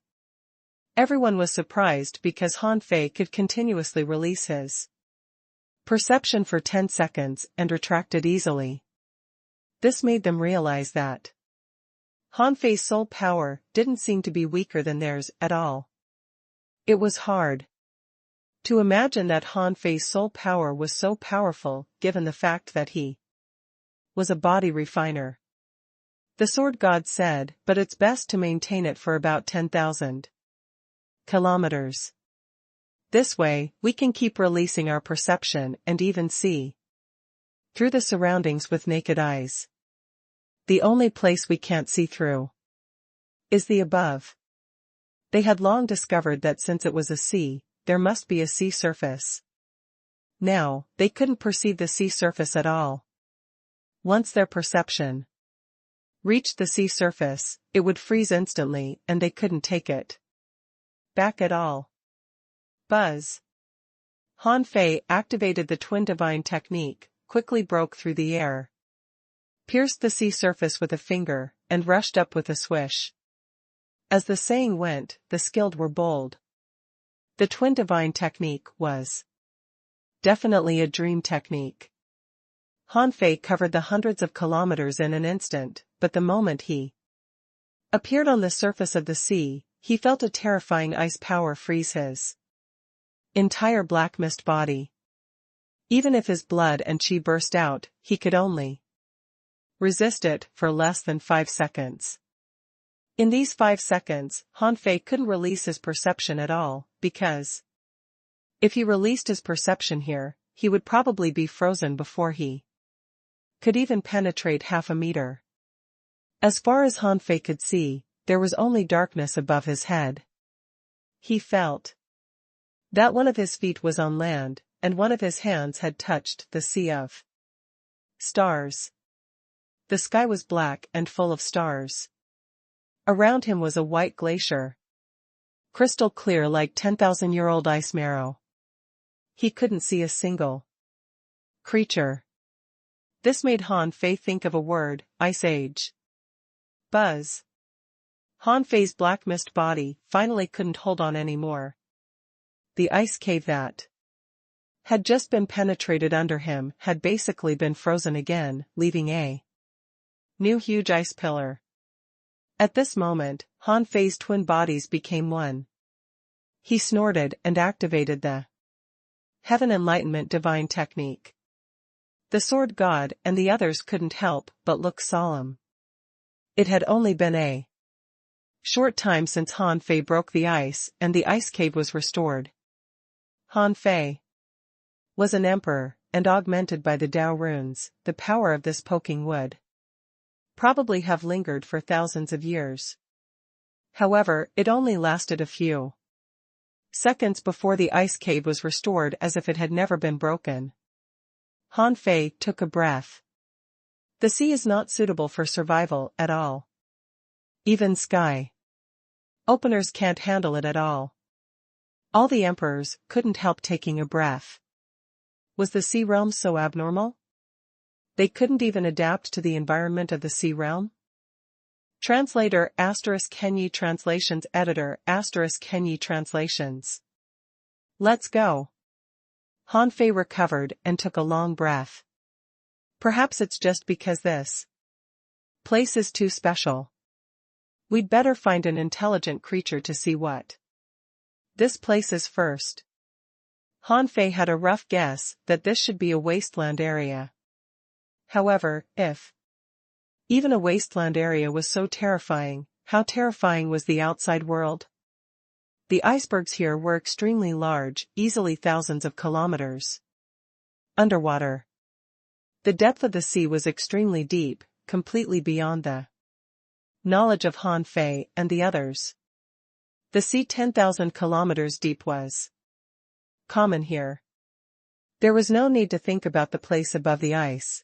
Everyone was surprised because Han Fei could continuously release his perception for 10 seconds and retract it easily. This made them realize that Han Fei's soul power didn't seem to be weaker than theirs at all. It was hard to imagine that Han Fei's soul power was so powerful given the fact that he was a body refiner. The sword god said, but it's best to maintain it for about 10,000 kilometers. This way, we can keep releasing our perception and even see through the surroundings with naked eyes. The only place we can't see through is the above. They had long discovered that since it was a sea, there must be a sea surface. Now, they couldn't perceive the sea surface at all. Once their perception reached the sea surface, it would freeze instantly and they couldn't take it back at all. Buzz. Han Fei activated the Twin Divine technique, quickly broke through the air, pierced the sea surface with a finger, and rushed up with a swish. As the saying went, the skilled were bold. The Twin Divine technique was definitely a dream technique. Han Fei covered the hundreds of kilometers in an instant, but the moment he appeared on the surface of the sea, he felt a terrifying ice power freeze his entire black mist body. Even if his blood and chi burst out, he could only resist it for less than 5 seconds. In these 5 seconds, Han Fei couldn't release his perception at all, because if he released his perception here, he would probably be frozen before he could even penetrate half a meter. As far as Han Fei could see, there was only darkness above his head. He felt that one of his feet was on land, and one of his hands had touched the sea of stars. The sky was black and full of stars. Around him was a white glacier, crystal clear like 10,000-year-old ice marrow. He couldn't see a single creature. This made Han Fei think of a word, Ice Age. Buzz. Han Fei's black mist body finally couldn't hold on anymore. The ice cave that had just been penetrated under him had basically been frozen again, leaving a new huge ice pillar. At this moment, Han Fei's twin bodies became one. He snorted and activated the Heaven Enlightenment Divine technique. The sword god and the others couldn't help but look solemn. It had only been a short time since Han Fei broke the ice and the ice cave was restored. Han Fei was an emperor, and augmented by the Tao runes, the power of this poking would probably have lingered for thousands of years. However, it only lasted a few seconds before the ice cave was restored as if it had never been broken. Han Fei took a breath. The sea is not suitable for survival at all. Even sky openers can't handle it at all. All the emperors couldn't help taking a breath. Was the sea realm so abnormal? They couldn't even adapt to the environment of the sea realm? Translator * Kenyi Translations Editor * Kenyi Translations. Let's go. Han Fei recovered and took a long breath. Perhaps it's just because this place is too special. We'd better find an intelligent creature to see what this place is first. Han Fei had a rough guess that this should be a wasteland area. However, if even a wasteland area was so terrifying, how terrifying was the outside world? The icebergs here were extremely large, easily thousands of kilometers underwater. The depth of the sea was extremely deep, completely beyond the knowledge of Han Fei and the others. The sea 10,000 kilometers deep was common here. There was no need to think about the place above the ice.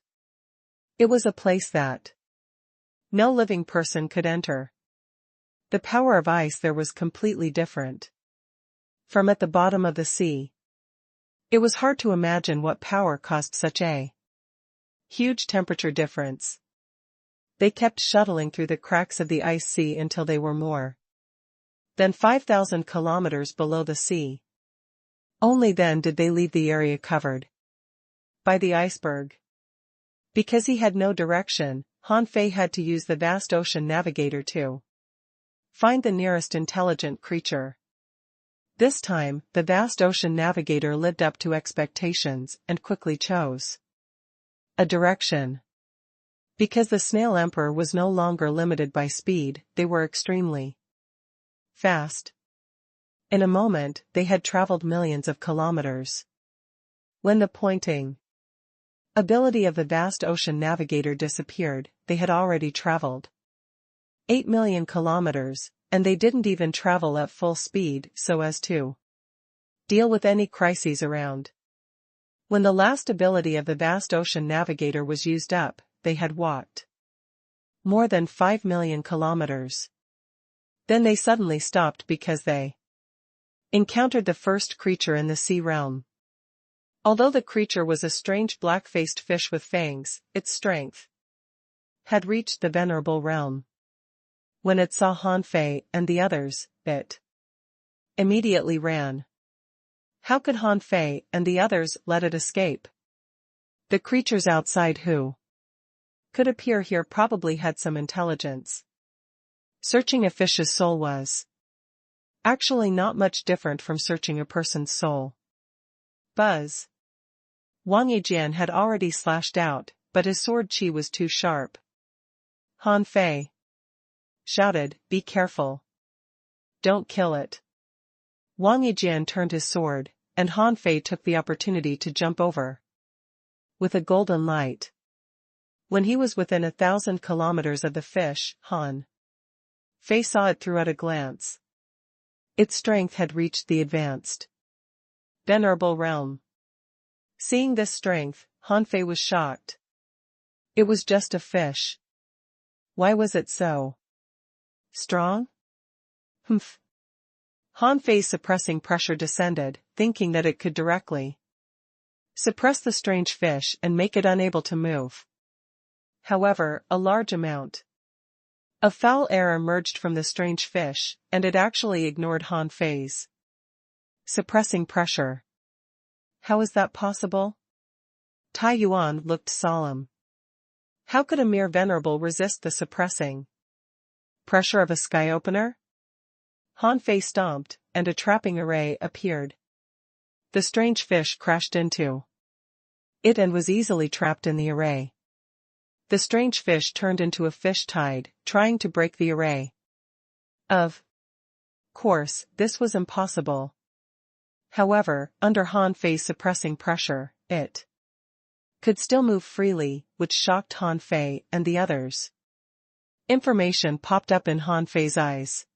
It was a place that no living person could enter. The power of ice there was completely different from at the bottom of the sea. It was hard to imagine what power caused such a huge temperature difference. They kept shuttling through the cracks of the ice sea until they were more than 5,000 kilometers below the sea. Only then did they leave the area covered by the iceberg. Because he had no direction, Han Fei had to use the vast ocean navigator to find the nearest intelligent creature. This time, the vast ocean navigator lived up to expectations and quickly chose a direction. Because the Snail Emperor was no longer limited by speed, they were extremely fast. In a moment, they had traveled millions of kilometers. When the pointing ability of the vast ocean navigator disappeared, they had already traveled 8 million kilometers, and they didn't even travel at full speed so as to deal with any crises around. When the last ability of the vast ocean navigator was used up, they had walked more than 5 million kilometers. Then they suddenly stopped because they encountered the first creature in the sea realm. Although the creature was a strange black-faced fish with fangs, its strength had reached the venerable realm. When it saw Han Fei and the others, it immediately ran. How could Han Fei and the others let it escape? The creatures outside who could appear here probably had some intelligence. Searching a fish's soul was actually not much different from searching a person's soul. Buzz. Wang Yijian had already slashed out, but his sword chi was too sharp. Han Fei shouted, "Be careful. Don't kill it." Wang Yijian turned his sword, and Han Fei took the opportunity to jump over with a golden light. When he was within 1,000 kilometers of the fish, Han Fei saw it through at a glance. Its strength had reached the advanced venerable realm. Seeing this strength, Han Fei was shocked. It was just a fish. Why was it so strong? Humph. Han Fei's suppressing pressure descended, thinking that it could directly suppress the strange fish and make it unable to move. However, a large amount of foul air emerged from the strange fish, and it actually ignored Han Fei's suppressing pressure. How is that possible? Tai Yuan looked solemn. How could a mere venerable resist the suppressing pressure of a sky opener? Han Fei stomped, and a trapping array appeared. The strange fish crashed into it and was easily trapped in the array. The strange fish turned into a fish tide, trying to break the array. Of course, this was impossible. However, under Han Fei's suppressing pressure, it could still move freely, which shocked Han Fei and the others. Information popped up in Han Fei's eyes.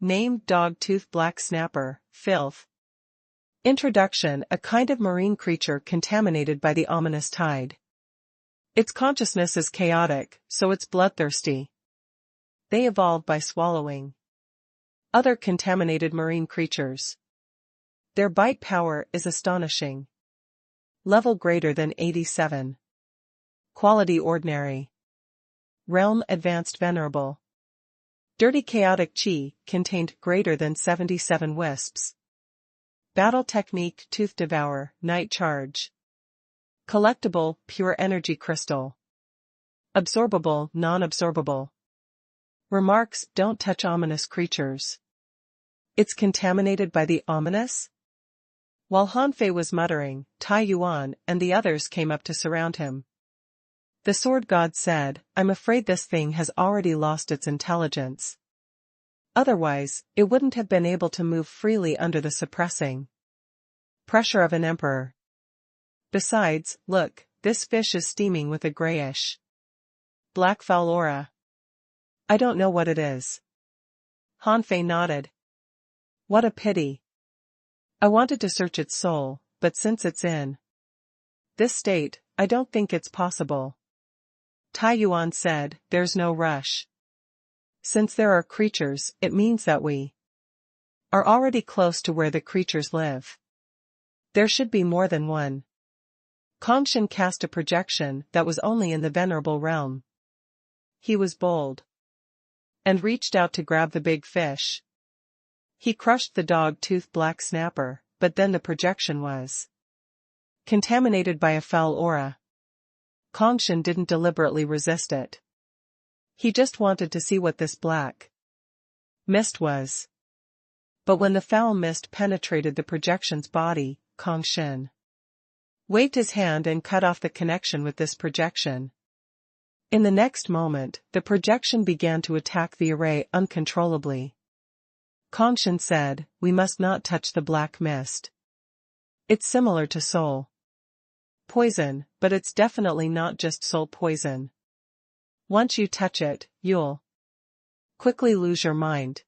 Name: Dog-tooth black snapper, filth. Introduction: a kind of marine creature contaminated by the ominous tide. Its consciousness is chaotic, so it's bloodthirsty. They evolved by swallowing other contaminated marine creatures. Their bite power is astonishing. Level greater than 87. Quality ordinary. Realm advanced venerable. Dirty chaotic chi, contained greater than 77 wisps. Battle technique: Tooth Devour, Night Charge. Collectible: Pure Energy Crystal. Absorbable: Non-absorbable. Remarks: Don't touch ominous creatures. It's contaminated by the ominous? While Han Fei was muttering, Tai Yuan and the others came up to surround him. The sword god said, "I'm afraid this thing has already lost its intelligence. Otherwise, it wouldn't have been able to move freely under the suppressing pressure of an emperor. Besides, look, this fish is steaming with a grayish black foul aura. I don't know what it is." Han Fei nodded. "What a pity. I wanted to search its soul, but since it's in this state, I don't think it's possible." Tai Yuan said, "There's no rush. Since there are creatures, it means that we are already close to where the creatures live. There should be more than one." Kongshin cast a projection that was only in the venerable realm. He was bold and reached out to grab the big fish. He crushed the dog-toothed black snapper, but then the projection was contaminated by a foul aura. Kongshin didn't deliberately resist it. He just wanted to see what this black mist was. But when the foul mist penetrated the projection's body, Kongshin waved his hand and cut off the connection with this projection. In the next moment, the projection began to attack the array uncontrollably. Kongshin said, "We must not touch the black mist. It's similar to soul poison, but it's definitely not just soul poison. Once you touch it, you'll quickly lose your mind.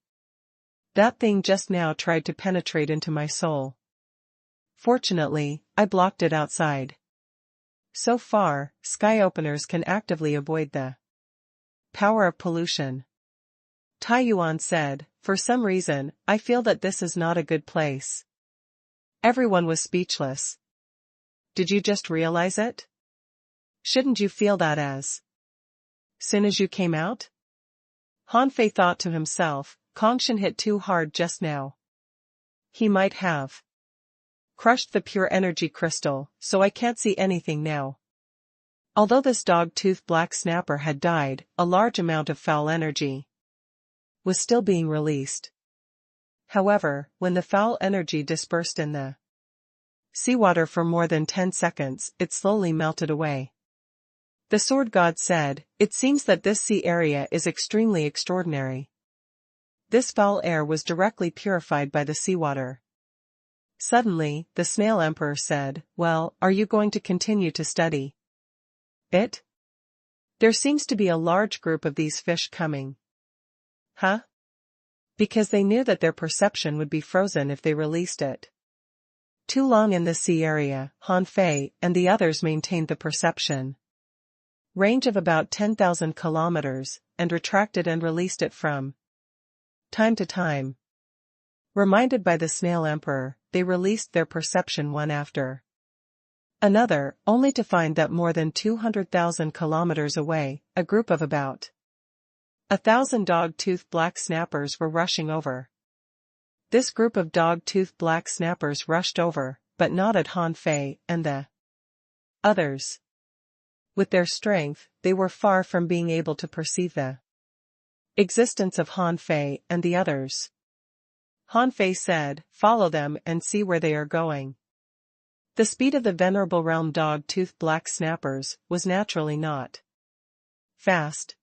That thing just now tried to penetrate into my soul. Fortunately, I blocked it outside. So far, sky openers can actively avoid the power of pollution." Tai Yuan said, "For some reason, I feel that this is not a good place." Everyone was speechless. "Did you just realize it? Shouldn't you feel that as soon as you came out?" Han Fei thought to himself, Kongshin hit too hard just now. He might have crushed the pure energy crystal, so I can't see anything now. Although this dog-toothed black snapper had died, a large amount of foul energy was still being released. However, when the foul energy dispersed in the seawater for more than 10 seconds, it slowly melted away. The sword god said, "It seems that this sea area is extremely extraordinary. This foul air was directly purified by the seawater." Suddenly, the snail emperor said, "Well, are you going to continue to study it? There seems to be a large group of these fish coming." "Huh?" Because they knew that their perception would be frozen if they released it. Too long in the sea area, Han Fei and the others maintained the perception range of about 10,000 kilometers, and retracted and released it from time to time. Reminded by the snail emperor, they released their perception one after another, only to find that more than 200,000 kilometers away, a group of about 1,000 dog-toothed black snappers were rushing over. This group of dog-toothed black snappers rushed over, but not at Han Fei and the others. With their strength, they were far from being able to perceive the existence of Han Fei and the others. Han Fei said, "Follow them and see where they are going." The speed of the venerable realm dog-toothed black snappers was naturally not fast.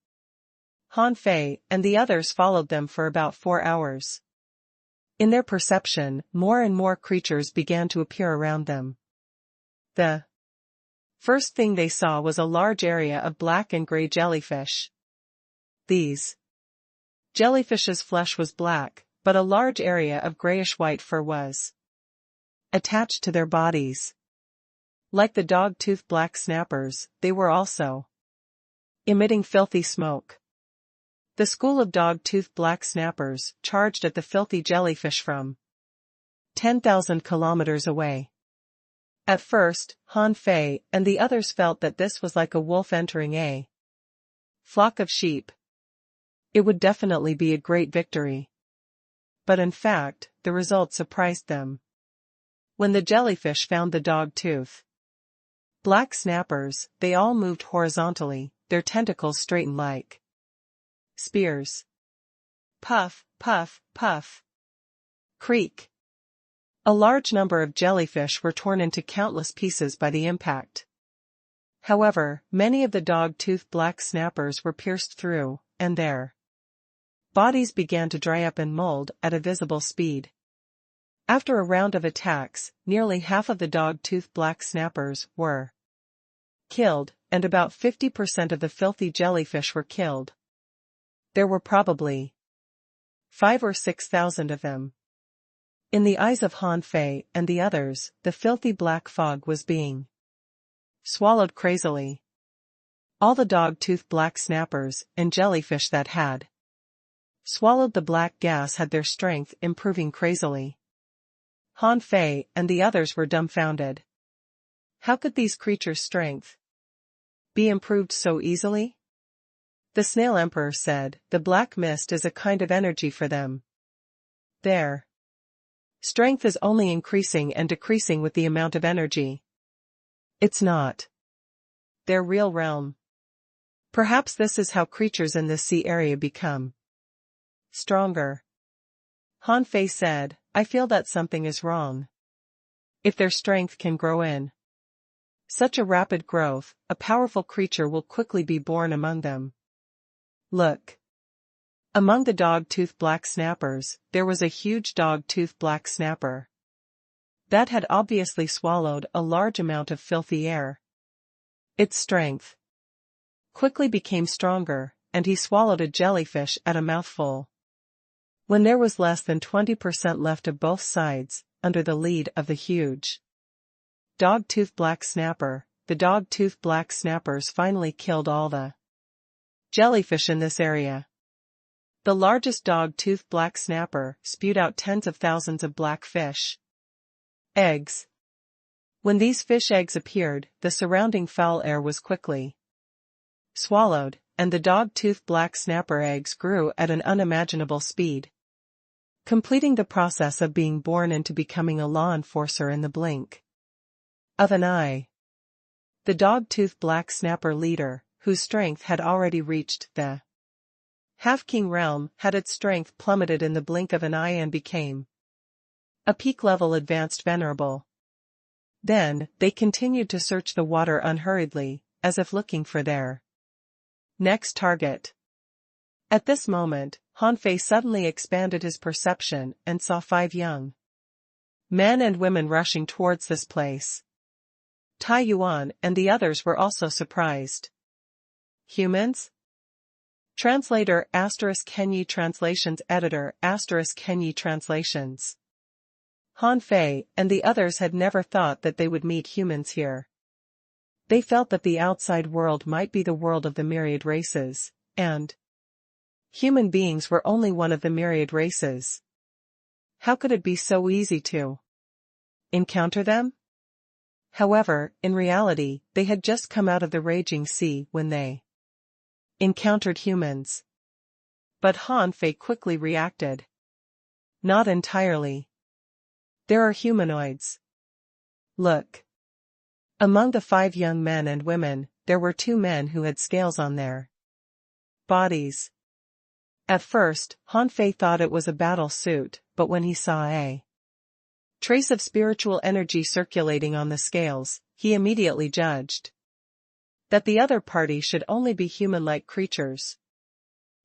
Han Fei and the others followed them for about 4 hours. In their perception, more and more creatures began to appear around them. The first thing they saw was a large area of black and gray jellyfish. These jellyfish's flesh was black, but a large area of grayish-white fur was attached to their bodies. Like the dog-toothed black snappers, they were also emitting filthy smoke. The school of dog-toothed black snappers charged at the filthy jellyfish from 10,000 kilometers away. At first, Han Fei and the others felt that this was like a wolf entering a flock of sheep. It would definitely be a great victory. But in fact, the result surprised them. When the jellyfish found the dog-tooth black snappers, they all moved horizontally, their tentacles straightened like spears. Puff, puff, puff. Creak. A large number of jellyfish were torn into countless pieces by the impact. However, many of the dog-toothed black snappers were pierced through, and their bodies began to dry up and mold at a visible speed. After a round of attacks, nearly half of the dog-toothed black snappers were killed, and about 50% of the filthy jellyfish were killed. There were probably 5,000 or 6,000 of them. In the eyes of Han Fei and the others, the filthy black fog was being swallowed crazily. All the dog-toothed black snappers and jellyfish that had swallowed the black gas had their strength improving crazily. Han Fei and the others were dumbfounded. How could these creatures' strength be improved so easily? The Snail Emperor said, the black mist is a kind of energy for them. Their strength is only increasing and decreasing with the amount of energy. It's not their real realm. Perhaps this is how creatures in this sea area become stronger. Han Fei said, I feel that something is wrong. If their strength can grow in such a rapid growth, a powerful creature will quickly be born among them. Look. Among the dog-toothed black snappers, there was a huge dog-toothed black snapper that had obviously swallowed a large amount of filthy air. Its strength quickly became stronger, and he swallowed a jellyfish at a mouthful. When there was less than 20% left of both sides, under the lead of the huge dog-toothed black snapper, the dog-toothed black snappers finally killed all the jellyfish in this area. The largest dog-toothed black snapper spewed out tens of thousands of black fish eggs. When these fish eggs appeared, the surrounding foul air was quickly swallowed, and the dog-toothed black snapper eggs grew at an unimaginable speed, completing the process of being born into becoming a law enforcer in the blink of an eye. The dog-toothed black snapper leader, whose strength had already reached the half-king realm, had its strength plummeted in the blink of an eye and became a peak-level advanced venerable. Then, they continued to search the water unhurriedly, as if looking for their next target. At this moment, Han Fei suddenly expanded his perception and saw 5 young men and women rushing towards this place. Tai Yuan and the others were also surprised. Humans? Translator *Kenyi Translations Editor *Kenyi Translations. Han Fei and the others had never thought that they would meet humans here. They felt that the outside world might be the world of the myriad races, and human beings were only one of the myriad races. How could it be so easy to encounter them? However, in reality, they had just come out of the raging sea when they encountered humans. But Han Fei quickly reacted. Not entirely. There are humanoids. Look. Among the 5 young men and women, there were 2 men who had scales on their bodies. At first, Han Fei thought it was a battle suit, but when he saw a trace of spiritual energy circulating on the scales, he immediately judged that the other party should only be human-like creatures.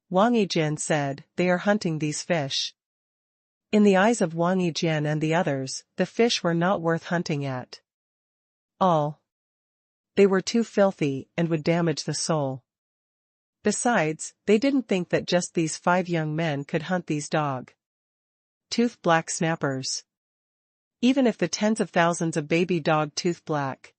Wang Yijian said, they are hunting these fish. In the eyes of Wang Yijian and the others, the fish were not worth hunting at all. They were too filthy and would damage the soul. Besides, they didn't think that just these 5 young men could hunt these dog-toothed black snappers. Even if the tens of thousands of baby dog-toothed black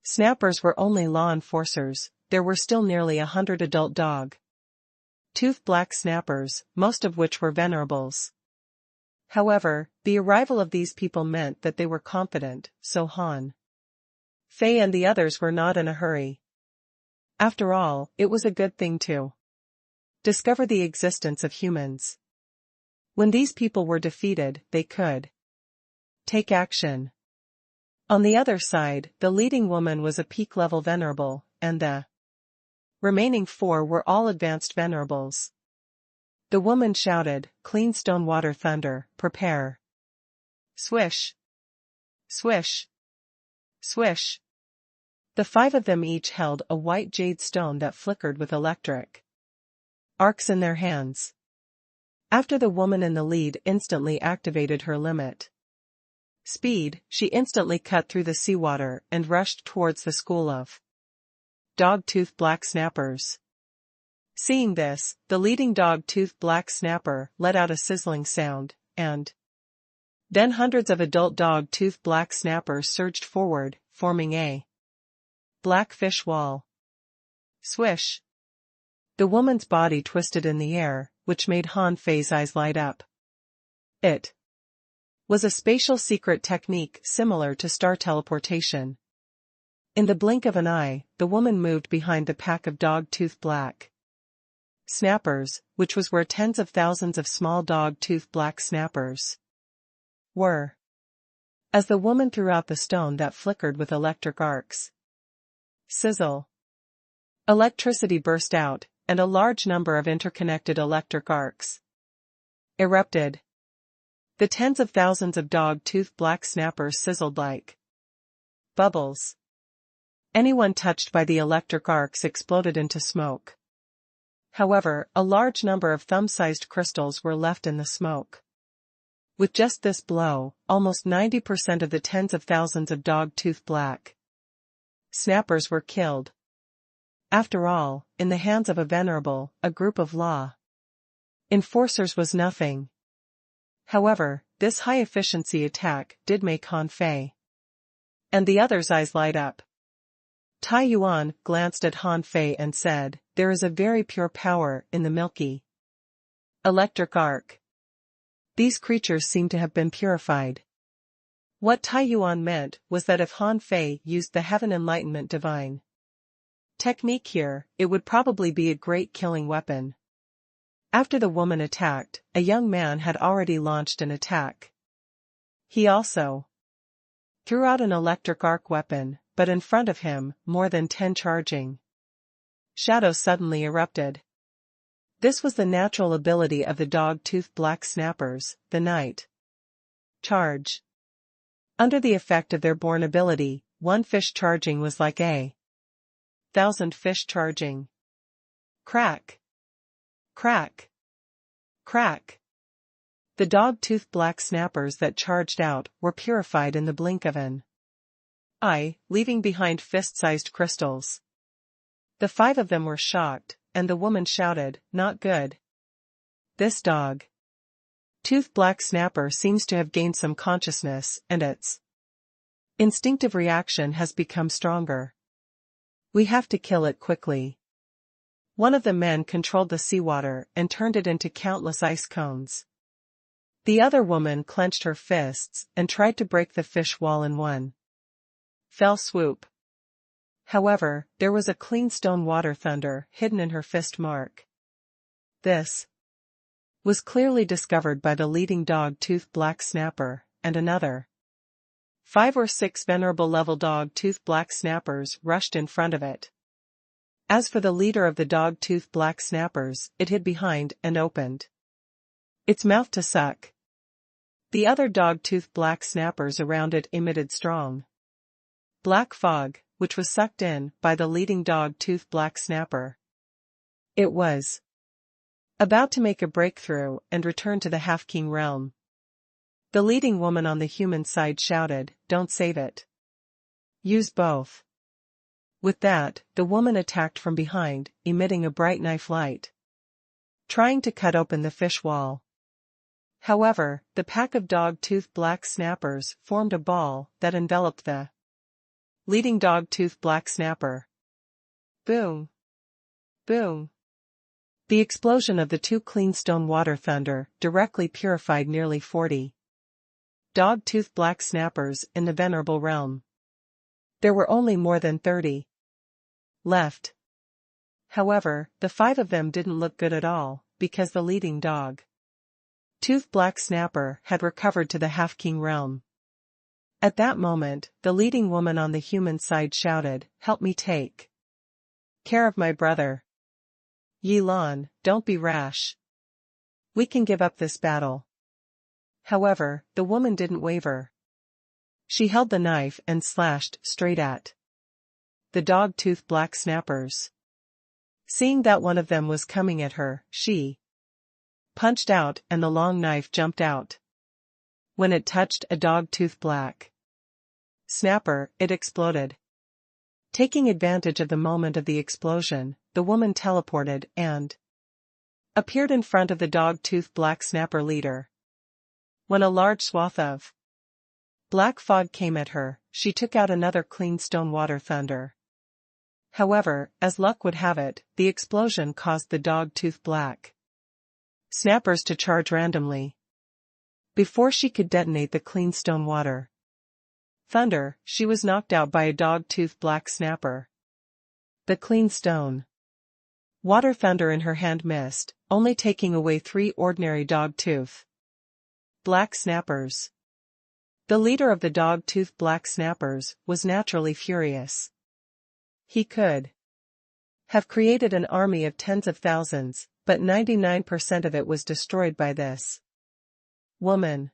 snappers were only law enforcers, there were still nearly 100 adult dog-toothed black snappers, most of which were venerables. However, the arrival of these people meant that they were confident, so Han Fei and the others were not in a hurry. After all, it was a good thing to discover the existence of humans. When these people were defeated, they could take action. On the other side, the leading woman was a peak-level venerable, and the remaining 4 were all advanced venerables. The woman shouted, clean stone water thunder, prepare. Swish. Swish. Swish. The 5 of them each held a white jade stone that flickered with electric arcs in their hands. After the woman in the lead instantly activated her limit speed, she instantly cut through the seawater and rushed towards the school of dog-toothed black snappers. Seeing this, the leading dog-toothed black snapper let out a sizzling sound, and then hundreds of adult dog-toothed black snappers surged forward, forming a black fish wall. Swish. The woman's body twisted in the air, which made Han Fei's eyes light up. It was a spatial secret technique similar to star teleportation. In the blink of an eye, the woman moved behind the pack of dog-toothed black snappers, which was where tens of thousands of small dog-toothed black snappers were. As the woman threw out the stone that flickered with electric arcs. Sizzle. Electricity burst out, and a large number of interconnected electric arcs erupted. The tens of thousands of dog-toothed black snappers sizzled like bubbles. Anyone touched by the electric arcs exploded into smoke. However, a large number of thumb-sized crystals were left in the smoke. With just this blow, almost 90% of the tens of thousands of dog-toothed black snappers were killed. After all, in the hands of a group of law enforcers was nothing. However, this high-efficiency attack did make Han Fei and the others' eyes light up. Tai Yuan glanced at Han Fei and said, "There is a very pure power in the milky electric arc. These creatures seem to have been purified." What Tai Yuan meant was that if Han Fei used the Heaven Enlightenment Divine technique here, it would probably be a great killing weapon. After the woman attacked, a young man had already launched an attack. He also threw out an electric arc weapon, but in front of him, more than 10 charging shadows suddenly erupted. This was the natural ability of the dog-toothed black snappers, the night charge. Under the effect of their born ability, one fish charging was like 1,000 fish charging. Crack. Crack. Crack. The dog-toothed black snappers that charged out were purified in the blink of an eye, leaving behind fist-sized crystals. The 5 of them were shocked, and the woman shouted, "Not good. This dog-toothed black snapper seems to have gained some consciousness, and its instinctive reaction has become stronger. We have to kill it quickly." One of the men controlled the seawater and turned it into countless ice cones. The other woman clenched her fists and tried to break the fish wall in one fell swoop. However, there was a clean stone water thunder hidden in her fist mark. This was clearly discovered by the leading dog-toothed black snapper, and another 5 or 6 venerable level dog-toothed black snappers rushed in front of it. As for the leader of the dog-toothed black snappers, it hid behind and opened its mouth to suck. The other dog-toothed black snappers around it emitted strong black fog, which was sucked in by the leading dog-toothed black snapper. It was about to make a breakthrough and return to the half-king realm. The leading woman on the human side shouted, "Don't save it. Use both." With that, the woman attacked from behind, emitting a bright knife light, trying to cut open the fish wall. However, the pack of dog-toothed black snappers formed a ball that enveloped the leading dog-toothed black snapper. Boom! Boom! The explosion of the 2 clean stone water thunder directly purified nearly 40 dog-toothed black snappers in the venerable realm. There were only more than 30 left. However, the 5 of them didn't look good at all, because the leading dog-toothed black snapper had recovered to the half-king realm. At that moment, the leading woman on the human side shouted, "Help me take care of my brother. Yi Lan, don't be rash. We can give up this battle." However, the woman didn't waver. She held the knife and slashed straight at the dog-tooth black snappers. Seeing that one of them was coming at her, she punched out and the long knife jumped out. When it touched a dog-tooth black snapper, it exploded. Taking advantage of the moment of the explosion, the woman teleported and appeared in front of the dog-tooth black snapper leader. When a large swath of black fog came at her, she took out another clean stone water thunder. However, as luck would have it, the explosion caused the dog-tooth black snappers to charge randomly. Before she could detonate the clean stone water thunder, she was knocked out by a dog-tooth black snapper. The clean stone water thunder in her hand missed, only taking away 3 ordinary dog-tooth black snappers. The leader of the dog-tooth black snappers was naturally furious. He could have created an army of tens of thousands, but 99% of it was destroyed by this woman.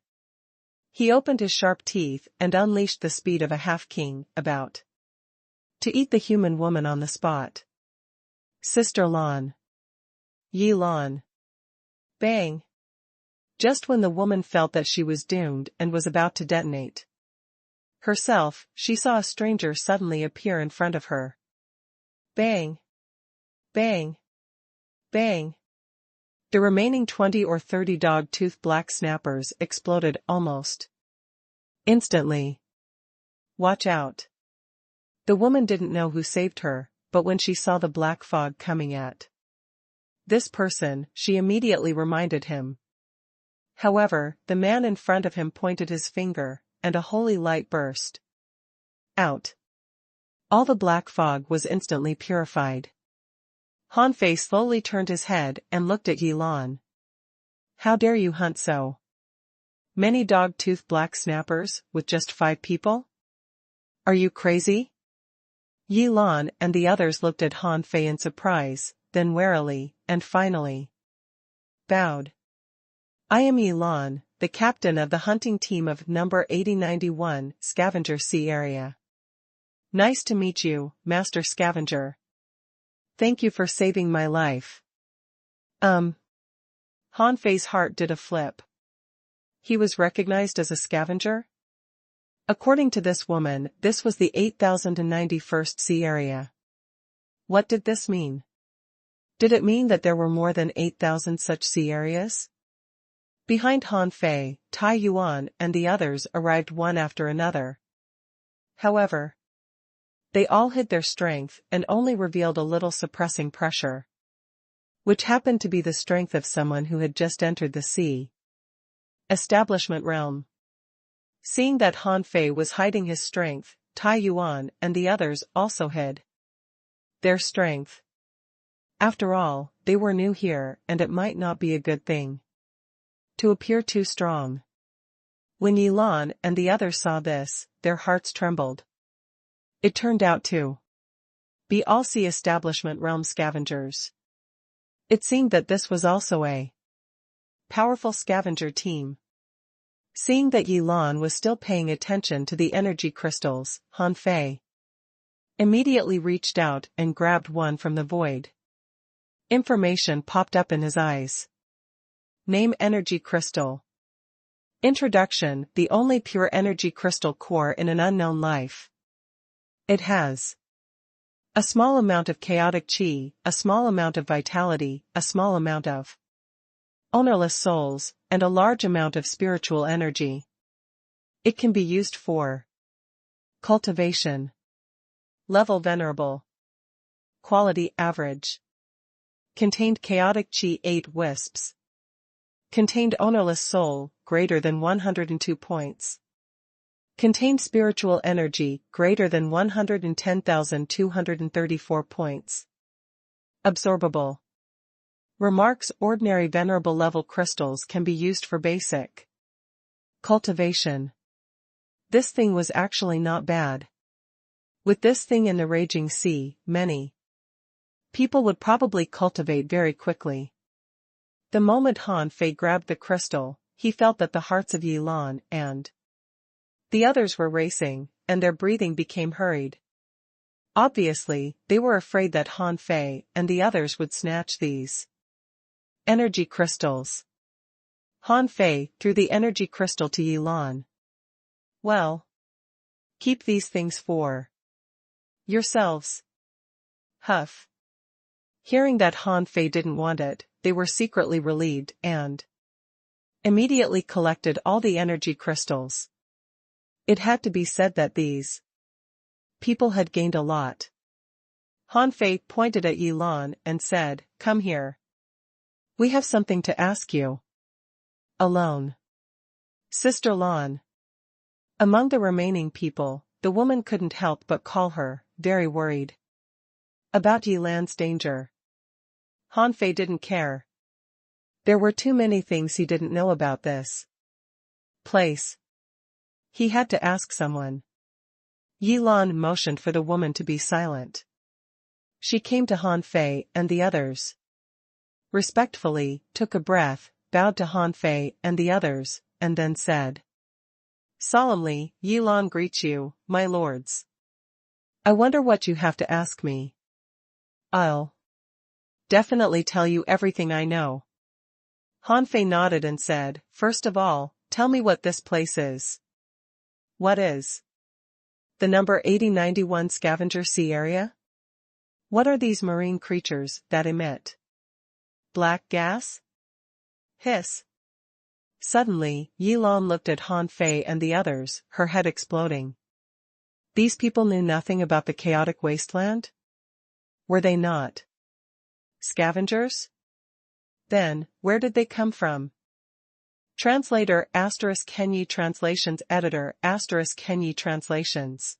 He opened his sharp teeth and unleashed the speed of a half-king, about to eat the human woman on the spot. Sister Lan. Yi Lan. Bang! Just when the woman felt that she was doomed and was about to detonate herself, she saw a stranger suddenly appear in front of her. Bang! Bang! Bang! The remaining 20 or 30 dog-tooth black snappers exploded almost instantly. Watch out! The woman didn't know who saved her, but when she saw the black fog coming at this person, she immediately reminded him. However, the man in front of him pointed his finger, and a holy light burst out. All the black fog was instantly purified. Han Fei slowly turned his head and looked at Yi Lan. How dare you hunt so many dog-tooth black snappers, with just 5 people? Are you crazy? Yi Lan and the others looked at Han Fei in surprise, then warily, and finally bowed. I am Yi Lan, the captain of the hunting team of number 8091, Scavenger Sea Area. Nice to meet you, Master Scavenger. Thank you for saving my life. Han Fei's heart did a flip. He was recognized as a scavenger? According to this woman, this was the 8091st Sea Area. What did this mean? Did it mean that there were more than 8,000 such sea areas? Behind Han Fei, Tai Yuan and the others arrived one after another. However, they all hid their strength and only revealed a little suppressing pressure, which happened to be the strength of someone who had just entered the sea establishment realm. Seeing that Han Fei was hiding his strength, Tai Yuan and the others also hid their strength. After all, they were new here and it might not be a good thing to appear too strong. When Yi Lan and the others saw this, their hearts trembled. It turned out to be all sea establishment realm scavengers. It seemed that this was also a powerful scavenger team. Seeing that Yi Lan was still paying attention to the energy crystals, Han Fei immediately reached out and grabbed one from the void. Information popped up in his eyes. Name Energy Crystal. Introduction: the only pure energy crystal core in an unknown life. It has a small amount of chaotic chi, a small amount of vitality, a small amount of ownerless souls, and a large amount of spiritual energy. It can be used for cultivation. Level Venerable. Quality Average. Contained chaotic chi 8 wisps. Contained ownerless soul, greater than 102 points. Contained spiritual energy, greater than 110,234 points. Absorbable. Remarks: ordinary venerable level crystals can be used for basic cultivation. This thing was actually not bad. With this thing in the raging sea, many people would probably cultivate very quickly. The moment Han Fei grabbed the crystal, he felt that the hearts of Yilan and the others were racing, and their breathing became hurried. Obviously, they were afraid that Han Fei and the others would snatch these energy crystals. Han Fei threw the energy crystal to Yilan. Well, keep these things for yourselves. Huff. Hearing that Han Fei didn't want it, they were secretly relieved and immediately collected all the energy crystals. It had to be said that these people had gained a lot. Han Fei pointed at Yilan and said, "Come here. We have something to ask you." Alone. Sister Lan. Among the remaining people, the woman couldn't help but call her, very worried about Yilan's danger. Han Fei didn't care. There were too many things he didn't know about this place. He had to ask someone. Yilan motioned for the woman to be silent. She came to Han Fei and the others. Respectfully, took a breath, bowed to Han Fei and the others, and then said solemnly, "Yilan greets you, my lords. I wonder what you have to ask me. I'll definitely tell you everything I know." Han Fei nodded and said, "First of all, tell me what this place is." "What is the number 8091 Scavenger Sea area? What are these marine creatures that emit black gas?" Hiss. Suddenly, Yilan looked at Han Fei and the others, her head exploding. These people knew nothing about the chaotic wasteland? Were they not scavengers? Then, where did they come from? Translator ** Kenyi Translations Editor ** Kenyi Translations.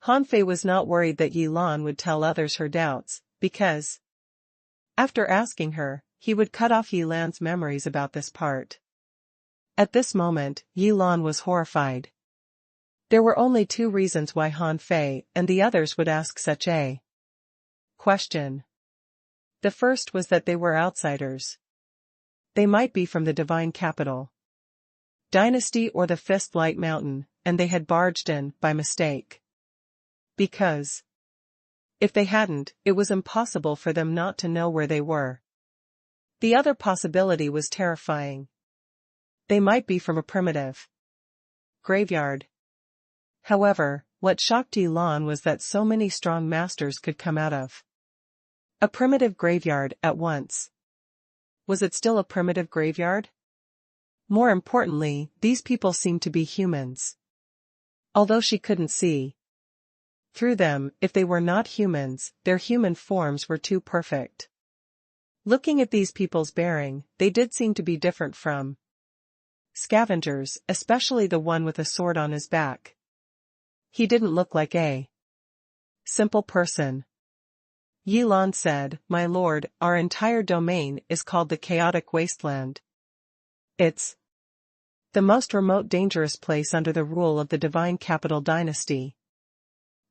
Han Fei was not worried that Yilan would tell others her doubts, because after asking her, he would cut off Yilan's memories about this part. At this moment, Yilan was horrified. There were only two reasons why Han Fei and the others would ask such a question. The first was that they were outsiders. They might be from the divine capital dynasty or the Fist Light Mountain, and they had barged in by mistake. Because if they hadn't, it was impossible for them not to know where they were. The other possibility was terrifying. They might be from a primitive graveyard. However, what shocked Yilan was that so many strong masters could come out of a primitive graveyard at once. Was it still a primitive graveyard? More importantly, these people seemed to be humans. Although she couldn't see through them, if they were not humans, their human forms were too perfect. Looking at these people's bearing, they did seem to be different from scavengers, especially the one with a sword on his back. He didn't look like a simple person. Yilan said, "My lord, our entire domain is called the Chaotic Wasteland. It's the most remote dangerous place under the rule of the Divine Capital Dynasty.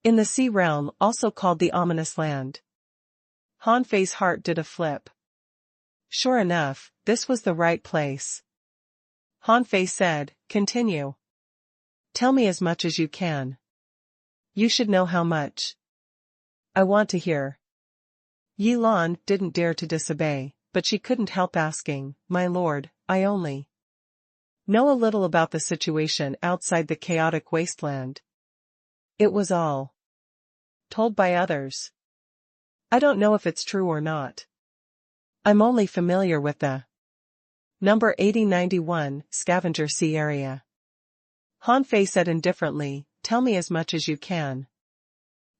In the Sea Realm, also called the Ominous Land." Han Fei's heart did a flip. Sure enough, this was the right place. Han Fei said, "Continue. Tell me as much as you can. You should know how much. I want to hear." Yilan didn't dare to disobey, but she couldn't help asking, "My lord, I only know a little about the situation outside the chaotic wasteland. It was all told by others. I don't know if it's true or not. I'm only familiar with the number 8091 Scavenger Sea area." Han Fei said indifferently, "Tell me as much as you can."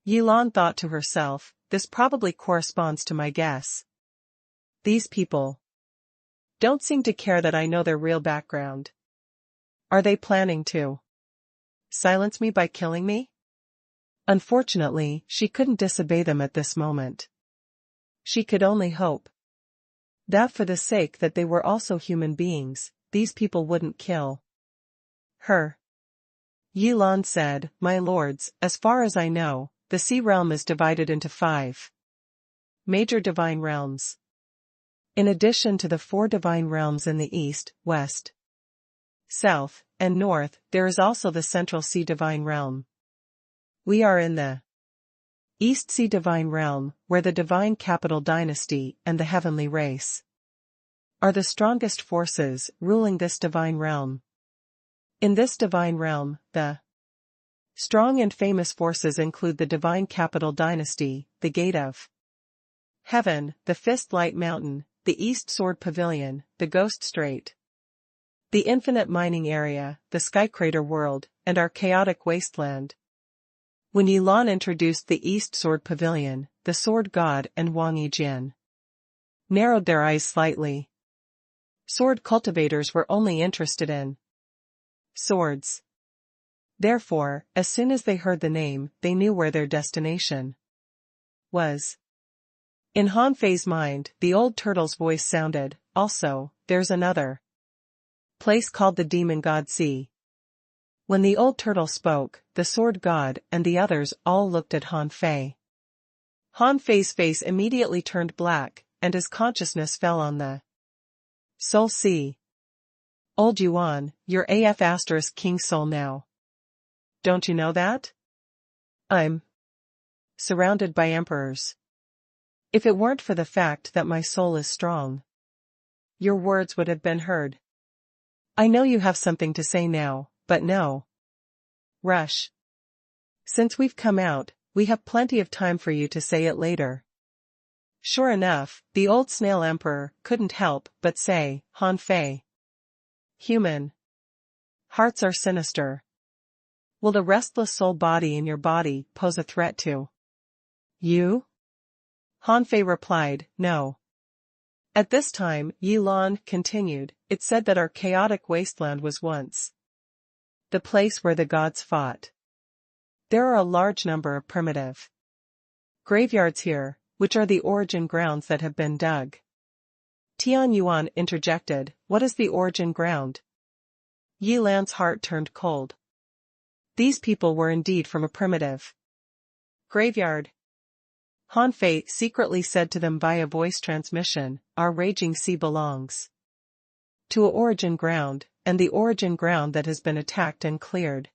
Yilan thought to herself, "This probably corresponds to my guess. These people don't seem to care that I know their real background. Are they planning to silence me by killing me?" Unfortunately, she couldn't disobey them at this moment. She could only hope that for the sake that they were also human beings, these people wouldn't kill her. Yilan said, "My lords, as far as I know, the Sea Realm is divided into 5 major divine realms. In addition to the 4 divine realms in the east, west, south, and north, there is also the Central Sea Divine Realm. We are in the East Sea Divine Realm, where the Divine Capital Dynasty and the Heavenly Race are the strongest forces ruling this divine realm. In this divine realm, the strong and famous forces include the Divine Capital Dynasty, the Gate of Heaven, the Fist Light Mountain, the East Sword Pavilion, the Ghost Strait, the Infinite Mining Area, the Sky Crater World, and our chaotic wasteland. When Yilan introduced the East Sword Pavilion, the Sword God and Wang Yijin narrowed their eyes slightly. Sword cultivators were only interested in swords. Therefore, as soon as they heard the name, they knew where their destination was. In Han Fei's mind, the old turtle's voice sounded, also, there's another place called the Demon God Sea. When the old turtle spoke, the sword god and the others all looked at Han Fei. Han Fei's face immediately turned black, and his consciousness fell on the Soul Sea. Old Yuan, you're AF** King Soul now. Don't you know that? I'm surrounded by emperors. If it weren't for the fact that my soul is strong, your words would have been heard. I know you have something to say now, but no rush. Since we've come out, we have plenty of time for you to say it later. Sure enough, the old snail emperor couldn't help but say, Han Fei, human hearts are sinister. Will the restless soul body in your body pose a threat to you? Han Fei replied, no. At this time, Yilan continued, it said that our chaotic wasteland was once the place where the gods fought. There are a large number of primitive graveyards here, which are the origin grounds that have been dug. Tian Yuan interjected, what is the origin ground? Yilan's heart turned cold. These people were indeed from a primitive graveyard. Han Fei secretly said to them via voice transmission, our raging sea belongs to a origin ground, and the origin ground that has been attacked and cleared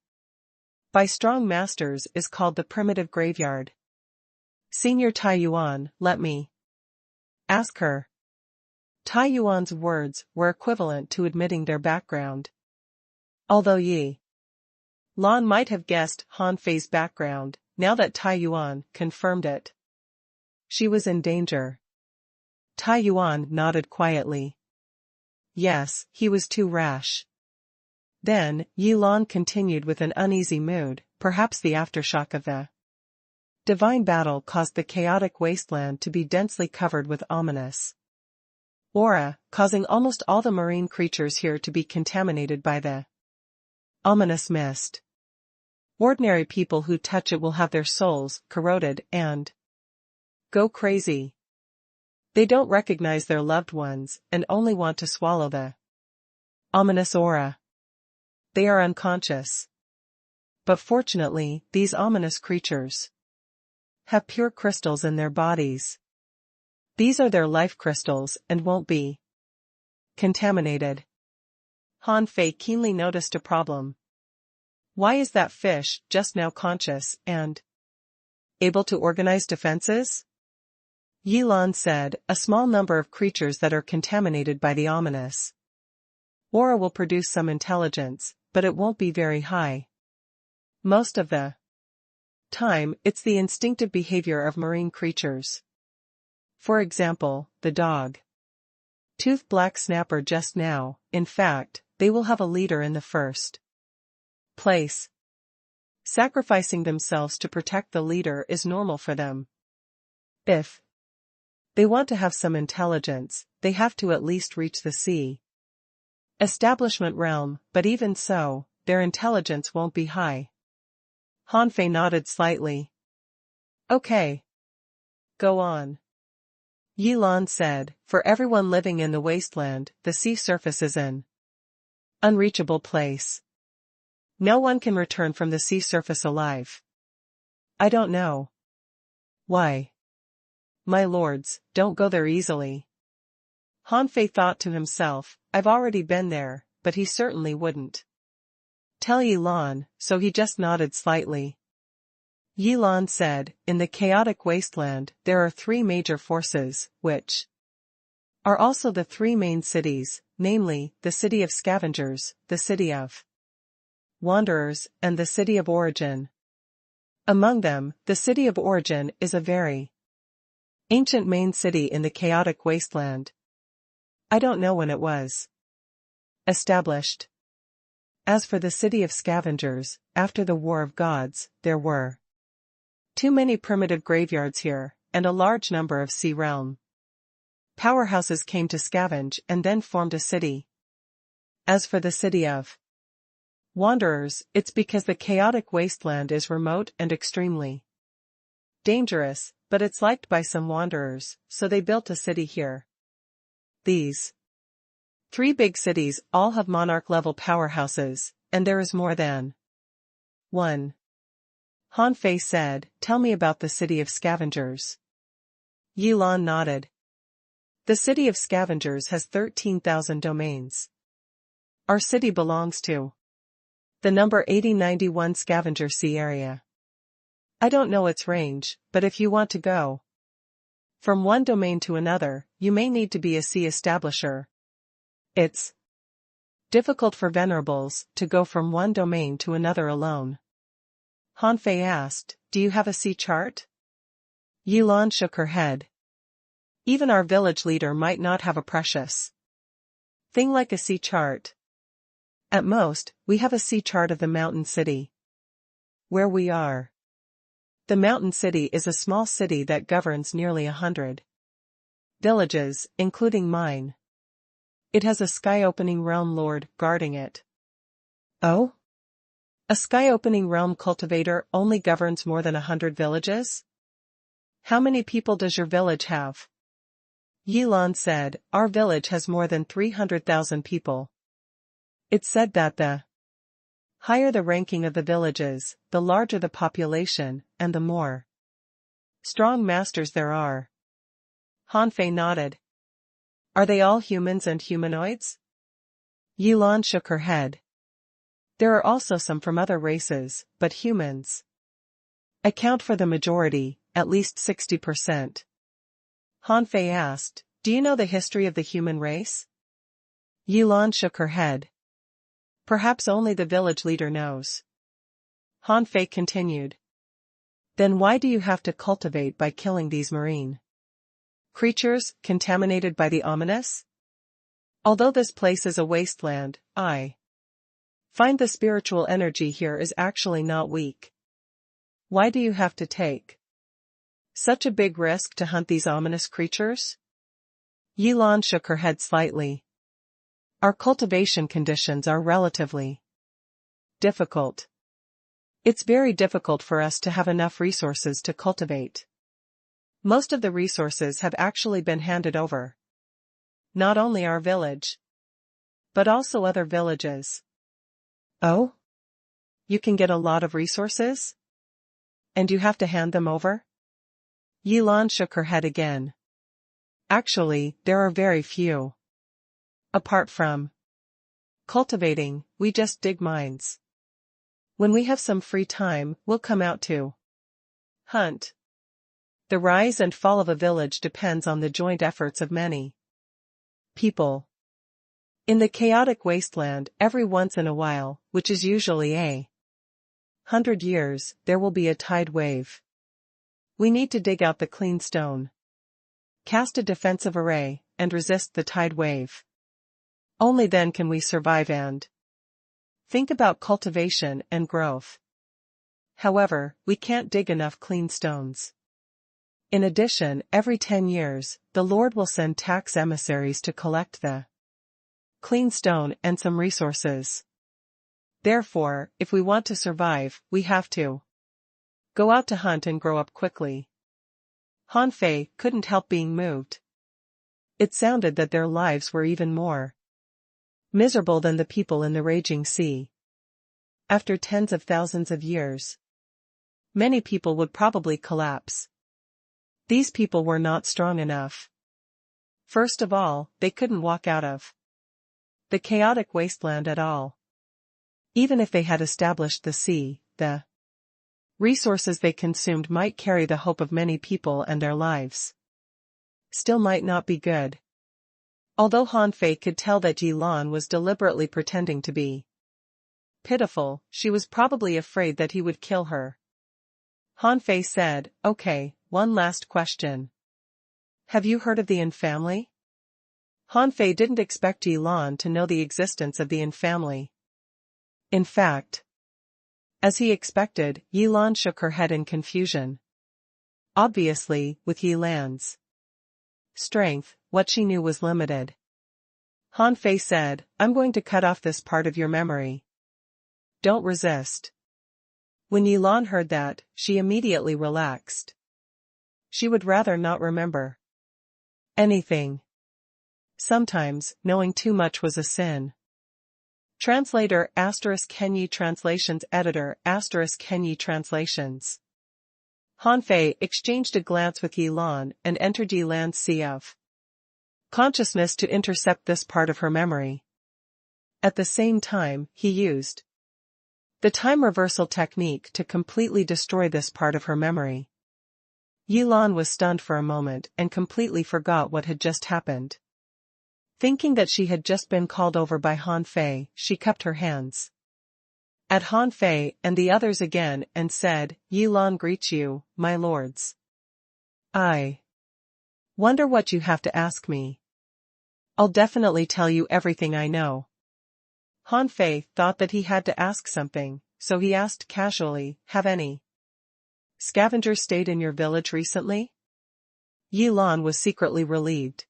by strong masters is called the primitive graveyard. Senior Tai Yuan, let me ask her. Tai Yuan's words were equivalent to admitting their background. Although Yi Lan might have guessed Han Fei's background, now that Tai Yuan confirmed it, she was in danger. Tai Yuan nodded quietly. Yes, he was too rash. Then, Yilan continued with an uneasy mood, perhaps the aftershock of the divine battle caused the chaotic wasteland to be densely covered with ominous aura, causing almost all the marine creatures here to be contaminated by the ominous mist. Ordinary people who touch it will have their souls corroded and go crazy. They don't recognize their loved ones and only want to swallow the ominous aura. They are unconscious. But fortunately, these ominous creatures have pure crystals in their bodies. These are their life crystals and won't be contaminated. Han Fei keenly noticed a problem. Why is that fish just now conscious and able to organize defenses? Yilan said, a small number of creatures that are contaminated by the ominous aura will produce some intelligence, but it won't be very high. Most of the time, it's the instinctive behavior of marine creatures. For example, the dog tooth black snapper just now. In fact, they will have a leader in the first place. Sacrificing themselves to protect the leader is normal for them. If they want to have some intelligence, they have to at least reach the sea establishment realm, but even so, their intelligence won't be high. Han Fei nodded slightly. Okay. Go on. Yilan said, for everyone living in the wasteland, the sea surface is an unreachable place. No one can return from the sea surface alive. I don't know why. My lords, don't go there easily. Han Fei thought to himself, I've already been there, but he certainly wouldn't tell Yilan, so he just nodded slightly. Yilan said, in the chaotic wasteland there are three major forces, which are also the three main cities, namely, the city of scavengers, the city of wanderers, and the city of origin. Among them, the city of origin is a very ancient main city in the chaotic wasteland. I don't know when it was established. As for the city of scavengers, after the War of Gods, there were too many primitive graveyards here, and a large number of sea realm powerhouses came to scavenge and then formed a city. As for the city of wanderers, it's because the chaotic wasteland is remote and extremely dangerous, but it's liked by some wanderers, so they built a city here. These three big cities all have monarch-level powerhouses, and there is more than one. Han Fei said, tell me about the city of scavengers. Yilan nodded. The city of scavengers has 13,000 domains. Our city belongs to the number 8091 Scavenger Sea area. I don't know its range, but if you want to go from one domain to another, you may need to be a sea establisher. It's difficult for venerables to go from one domain to another alone. Han Fei asked, do you have a sea chart? Yilan shook her head. Even our village leader might not have a precious thing like a sea chart. At most, we have a sea chart of the mountain city where we are. The mountain city is a small city that governs nearly 100 villages, including mine. It has a sky-opening realm lord guarding it. Oh? A sky-opening realm cultivator only governs more than 100 villages? How many people does your village have? Yilan said, our village has more than 300,000 people. It's said that the higher the ranking of the villages, the larger the population, and the more strong masters there are. Han Fei nodded. Are they all humans and humanoids? Yilan shook her head. There are also some from other races, but humans account for the majority, at least 60%. Han Fei asked, do you know the history of the human race? Yilan shook her head. Perhaps only the village leader knows. Han Fei continued. Then why do you have to cultivate by killing these marine creatures, contaminated by the ominous? Although this place is a wasteland, I find the spiritual energy here is actually not weak. Why do you have to take such a big risk to hunt these ominous creatures? Yilan shook her head slightly. Our cultivation conditions are relatively difficult. It's very difficult for us to have enough resources to cultivate. Most of the resources have actually been handed over. Not only our village, but also other villages. Oh? You can get a lot of resources? And you have to hand them over? Yilan shook her head again. Actually, there are very few. Apart from cultivating, we just dig mines. When we have some free time, we'll come out to hunt. The rise and fall of a village depends on the joint efforts of many people. In the chaotic wasteland, every once in a while, which is usually 100 years, there will be a tide wave. We need to dig out the clean stone, cast a defensive array, and resist the tide wave. Only then can we survive and think about cultivation and growth. However, we can't dig enough clean stones. In addition, every 10 years, the Lord will send tax emissaries to collect the clean stone and some resources. Therefore, if we want to survive, we have to go out to hunt and grow up quickly. Han Fei couldn't help being moved. It sounded that their lives were even more miserable than the people in the raging sea. After tens of thousands of years, many people would probably collapse. These people were not strong enough. First of all, they couldn't walk out of the chaotic wasteland at all. Even if they had established the sea, the resources they consumed might carry the hope of many people and their lives. Still might not be good. Although Han Fei could tell that Yi Lan was deliberately pretending to be pitiful, she was probably afraid that he would kill her. Han Fei said, "Okay, one last question. Have you heard of the Yin family?" Han Fei didn't expect Yi Lan to know the existence of the Yin family. In fact, as he expected, Yi Lan shook her head in confusion. Obviously, with Yi Lan's strength, what she knew was limited. Han Fei said, "I'm going to cut off this part of your memory. Don't resist." When Yi Lan heard that, she immediately relaxed. She would rather not remember anything. Sometimes, knowing too much was a sin. Translator *Kenyi Translations Editor *Kenyi Translations. Han Fei exchanged a glance with Yi Lan and entered Yi Lan's sea of consciousness to intercept this part of her memory. At the same time, he used the time reversal technique to completely destroy this part of her memory. Yi Lan was stunned for a moment and completely forgot what had just happened. Thinking that she had just been called over by Han Fei, she cupped her hands at Han Fei and the others again and said, "Yi Lan greets you, my lords. I wonder what you have to ask me. I'll definitely tell you everything I know." Han Fei thought that he had to ask something, so he asked casually, "Have any scavengers stayed in your village recently?" Yi Lan was secretly relieved.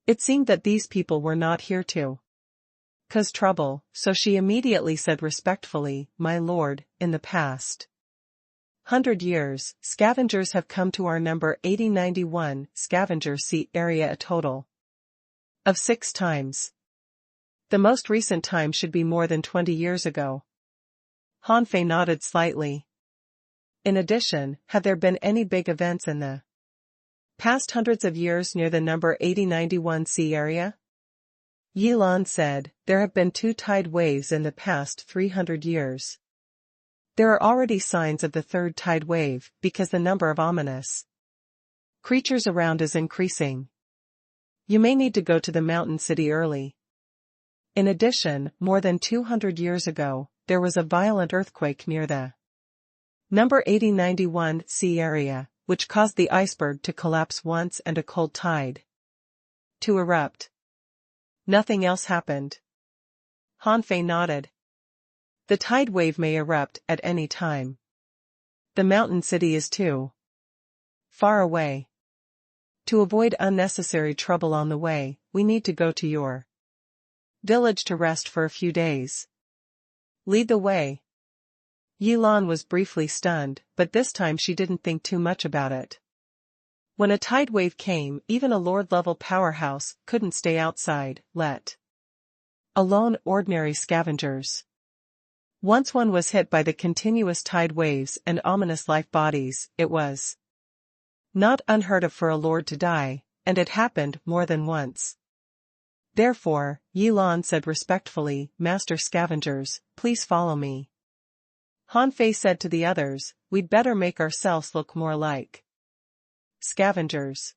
It seemed that these people were not here to cause trouble, so she immediately said respectfully, "My lord, in the past 100 years, scavengers have come to our number 8091 scavenger seat area a total of 6 times. The most recent time should be more than 20 years ago." Han Fei nodded slightly. In addition, have there been any big events in the past hundreds of years near the number 8091 sea area? Yi Lan said, "There have been 2 tide waves in the past 300 years. There are already signs of the 3rd tide wave because the number of ominous creatures around is increasing. You may need to go to the mountain city early." In addition, more than 200 years ago, there was a violent earthquake near the number 8091 sea area, which caused the iceberg to collapse once and a cold tide to erupt. Nothing else happened. Han Fei nodded. The tide wave may erupt at any time. The mountain city is too far away. To avoid unnecessary trouble on the way, we need to go to your village to rest for a few days. Lead the way. Yi Lan was briefly stunned, but this time she didn't think too much about it. When a tide wave came, even a lord-level powerhouse couldn't stay outside, let alone ordinary scavengers. Once one was hit by the continuous tide waves and ominous life bodies, it was not unheard of for a lord to die, and it happened more than once. Therefore, Yi Lan said respectfully, "Master scavengers, please follow me." Han Fei said to the others, "We'd better make ourselves look more like scavengers.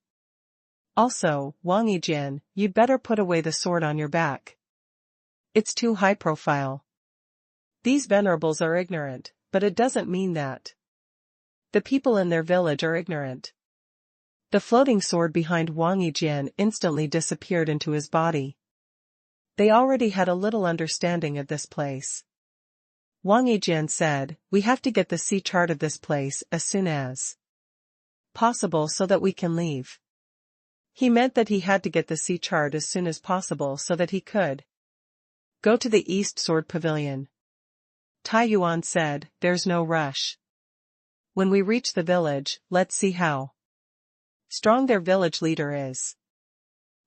Also, Wang Yijian, you'd better put away the sword on your back. It's too high profile. These venerables are ignorant, but it doesn't mean that the people in their village are ignorant." The floating sword behind Wang Yijian instantly disappeared into his body. They already had a little understanding of this place. Wang Yijian said, "We have to get the sea chart of this place as soon as possible so that we can leave." He meant that he had to get the sea chart as soon as possible so that he could go to the East Sword Pavilion. Tai Yuan said, "There's no rush. When we reach the village, let's see how strong their village leader is.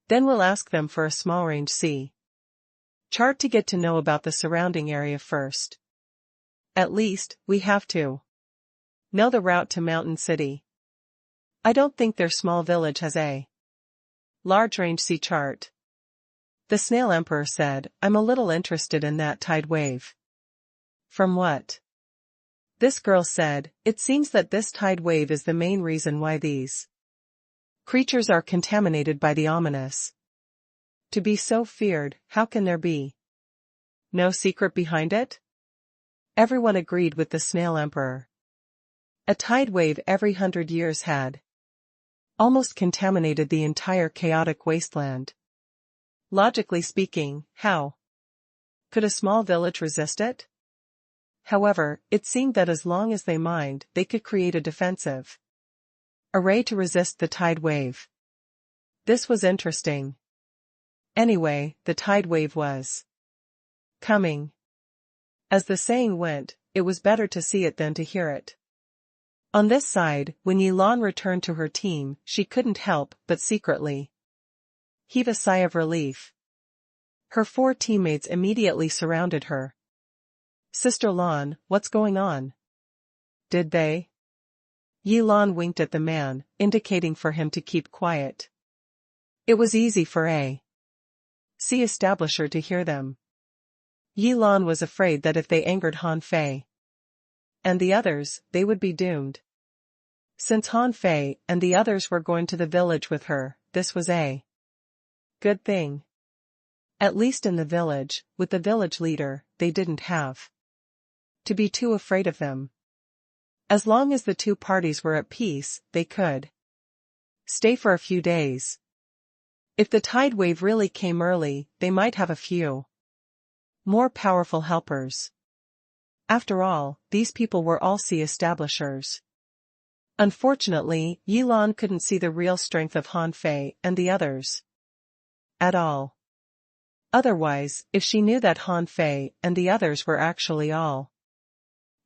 Then we'll ask them for a small-range sea chart to get to know about the surrounding area first. At least, we have to know the route to Mountain City. I don't think their small village has a large-range sea chart." The Snail Emperor said, I'm a little interested in that tide wave. From what? This girl said, it seems that this tide wave is the main reason why these creatures are contaminated by the ominous. To be so feared, how can there be no secret behind it? Everyone agreed with the Snail Emperor. A tide wave every 100 years had almost contaminated the entire chaotic wasteland. Logically speaking, how could a small village resist it? However, it seemed that as long as they mined, they could create a defensive array to resist the tide wave. This was interesting. Anyway, the tide wave was coming. As the saying went, it was better to see it than to hear it. On this side, when Yilan returned to her team, she couldn't help but secretly heave a sigh of relief. Her 4 teammates immediately surrounded her. Sister Lan, what's going on? Did they? Yilan winked at the man, indicating for him to keep quiet. It was easy for a sea establisher to hear them. Yilan was afraid that if they angered Han Fei and the others, they would be doomed. Since Han Fei and the others were going to the village with her, this was a good thing. At least in the village, with the village leader, they didn't have to be too afraid of them. As long as the 2 parties were at peace, they could stay for a few days. If the tide wave really came early, they might have a few more powerful helpers. After all, these people were all sea establishers. Unfortunately, Yilan couldn't see the real strength of Han Fei and the others at all. Otherwise, if she knew that Han Fei and the others were actually all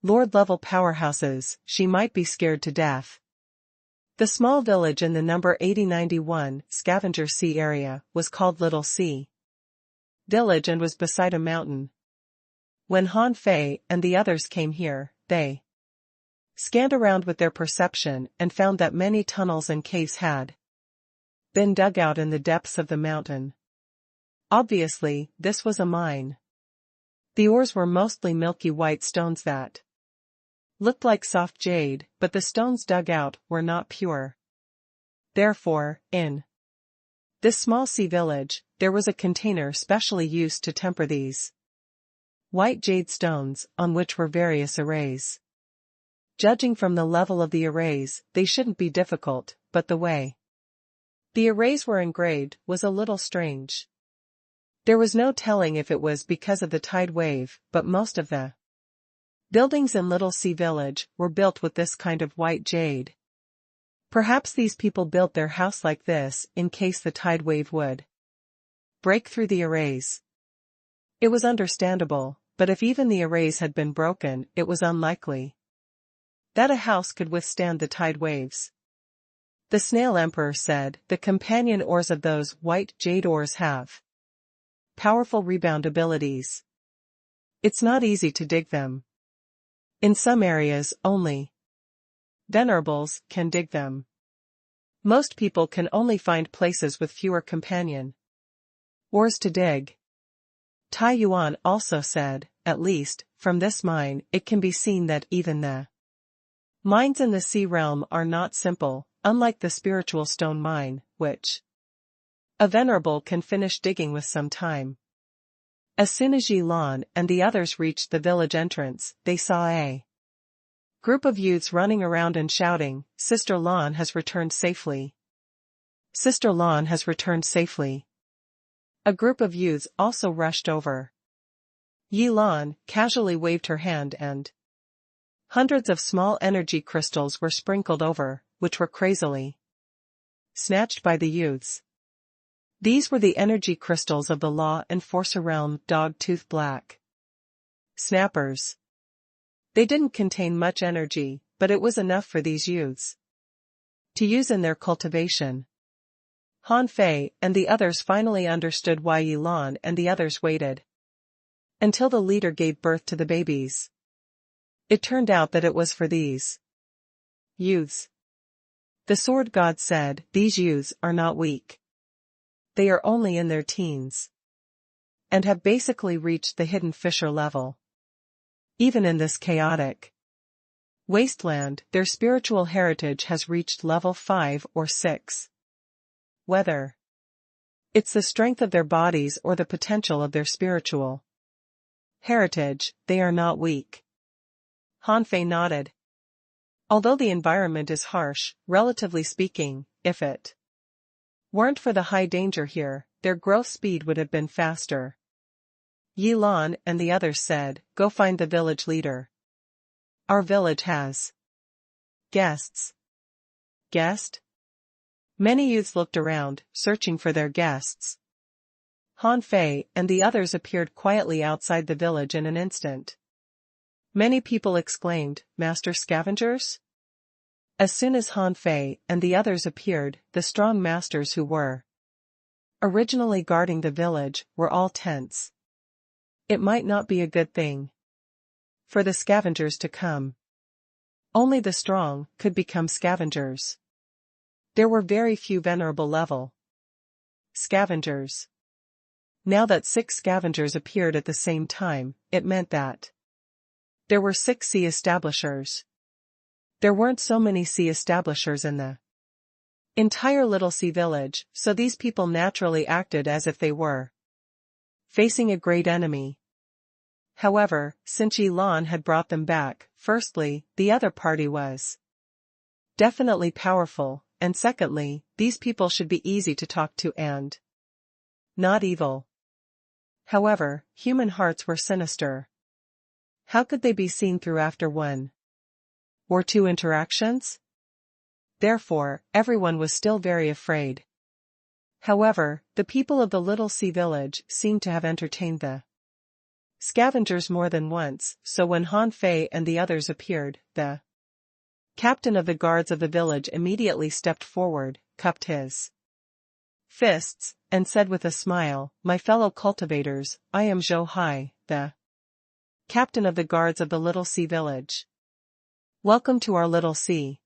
Lord-level powerhouses, she might be scared to death. The small village in the number 8091 Scavenger Sea area was called Little Sea Village and was beside a mountain. When Han Fei and the others came here, they scanned around with their perception and found that many tunnels and caves had been dug out in the depths of the mountain. Obviously, this was a mine. The ores were mostly milky white stones that looked like soft jade, but the stones dug out were not pure. Therefore, in this small sea village, there was a container specially used to temper these white jade stones, on which were various arrays. Judging from the level of the arrays, they shouldn't be difficult, but the way the arrays were engraved was a little strange. There was no telling if it was because of the tide wave, but most of the buildings in Little Sea Village were built with this kind of white jade. Perhaps these people built their house like this in case the tide wave would break through the arrays. It was understandable, but if even the arrays had been broken, it was unlikely that a house could withstand the tide waves. The Snail Emperor said, the companion ores of those white jade ores have powerful rebound abilities. It's not easy to dig them. In some areas, only venerables can dig them. Most people can only find places with fewer companion ores to dig. Tai Yuan also said, at least, from this mine, it can be seen that even the mines in the sea realm are not simple, unlike the spiritual stone mine, which a venerable can finish digging with some time. As soon as Yilan and the others reached the village entrance, they saw a group of youths running around and shouting, Sister Lan has returned safely. Sister Lan has returned safely. A group of youths also rushed over. Yilan casually waved her hand and hundreds of small energy crystals were sprinkled over, which were crazily snatched by the youths. These were the energy crystals of the Law Enforcer realm Dog-Tooth Black Snappers. They didn't contain much energy, but it was enough for these youths to use in their cultivation. Han Fei and the others finally understood why Yilan and the others waited until the leader gave birth to the babies. It turned out that it was for these youths. The sword god said, these youths are not weak. They are only in their teens. and have basically reached the hidden fisher level. Even in this chaotic wasteland, their spiritual heritage has reached level 5 or 6. Whether it's the strength of their bodies or the potential of their spiritual heritage, they are not weak. Hanfei nodded. Although the environment is harsh, relatively speaking, if it weren't for the high danger here, their growth speed would have been faster. Yi Lan and the others said, "Go find the village leader. Our village has guests." Guest? Many youths looked around, searching for their guests. Han Fei and the others appeared quietly outside the village in an instant. Many people exclaimed, "Master scavengers?" As soon as Han Fei and the others appeared, the strong masters who were originally guarding the village were all tense. It might not be a good thing for the scavengers to come. Only the strong could become scavengers. There were very few venerable level scavengers. Now that 6 scavengers appeared at the same time, it meant that there were 6 sea establishers. There weren't so many sea establishers in the entire Little Sea Village, so these people naturally acted as if they were facing a great enemy. However, since Yi Lan had brought them back, firstly, the other party was definitely powerful, and secondly, these people should be easy to talk to and not evil. However, human hearts were sinister. How could they be seen through after 1 or 2 interactions? Therefore, everyone was still very afraid. However, the people of the Little Sea Village seemed to have entertained the scavengers more than once, so when Han Fei and the others appeared, the captain of the guards of the village immediately stepped forward, cupped his fists, and said with a smile, "My fellow cultivators, I am Zhou Hai, the captain of the guards of the Little Sea Village. Welcome to our Little Sea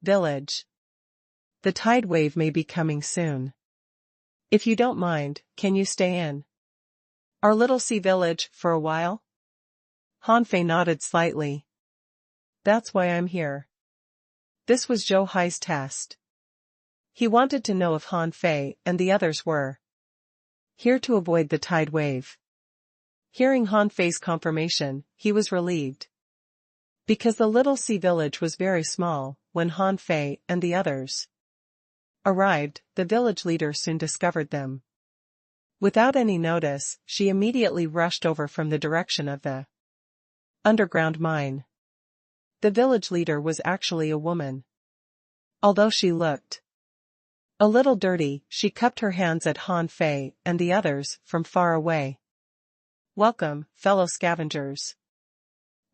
Village. The tide wave may be coming soon. If you don't mind, can you stay in our Little Sea Village for a while?" Han Fei nodded slightly. "That's why I'm here." This was Zhou Hai's test. He wanted to know if Han Fei and the others were here to avoid the tide wave. Hearing Han Fei's confirmation, he was relieved. Because the Little Sea Village was very small, when Han Fei and the others arrived, the village leader soon discovered them. Without any notice, she immediately rushed over from the direction of the underground mine. The village leader was actually a woman. Although she looked a little dirty, she cupped her hands at Han Fei and the others from far away. "Welcome, fellow scavengers.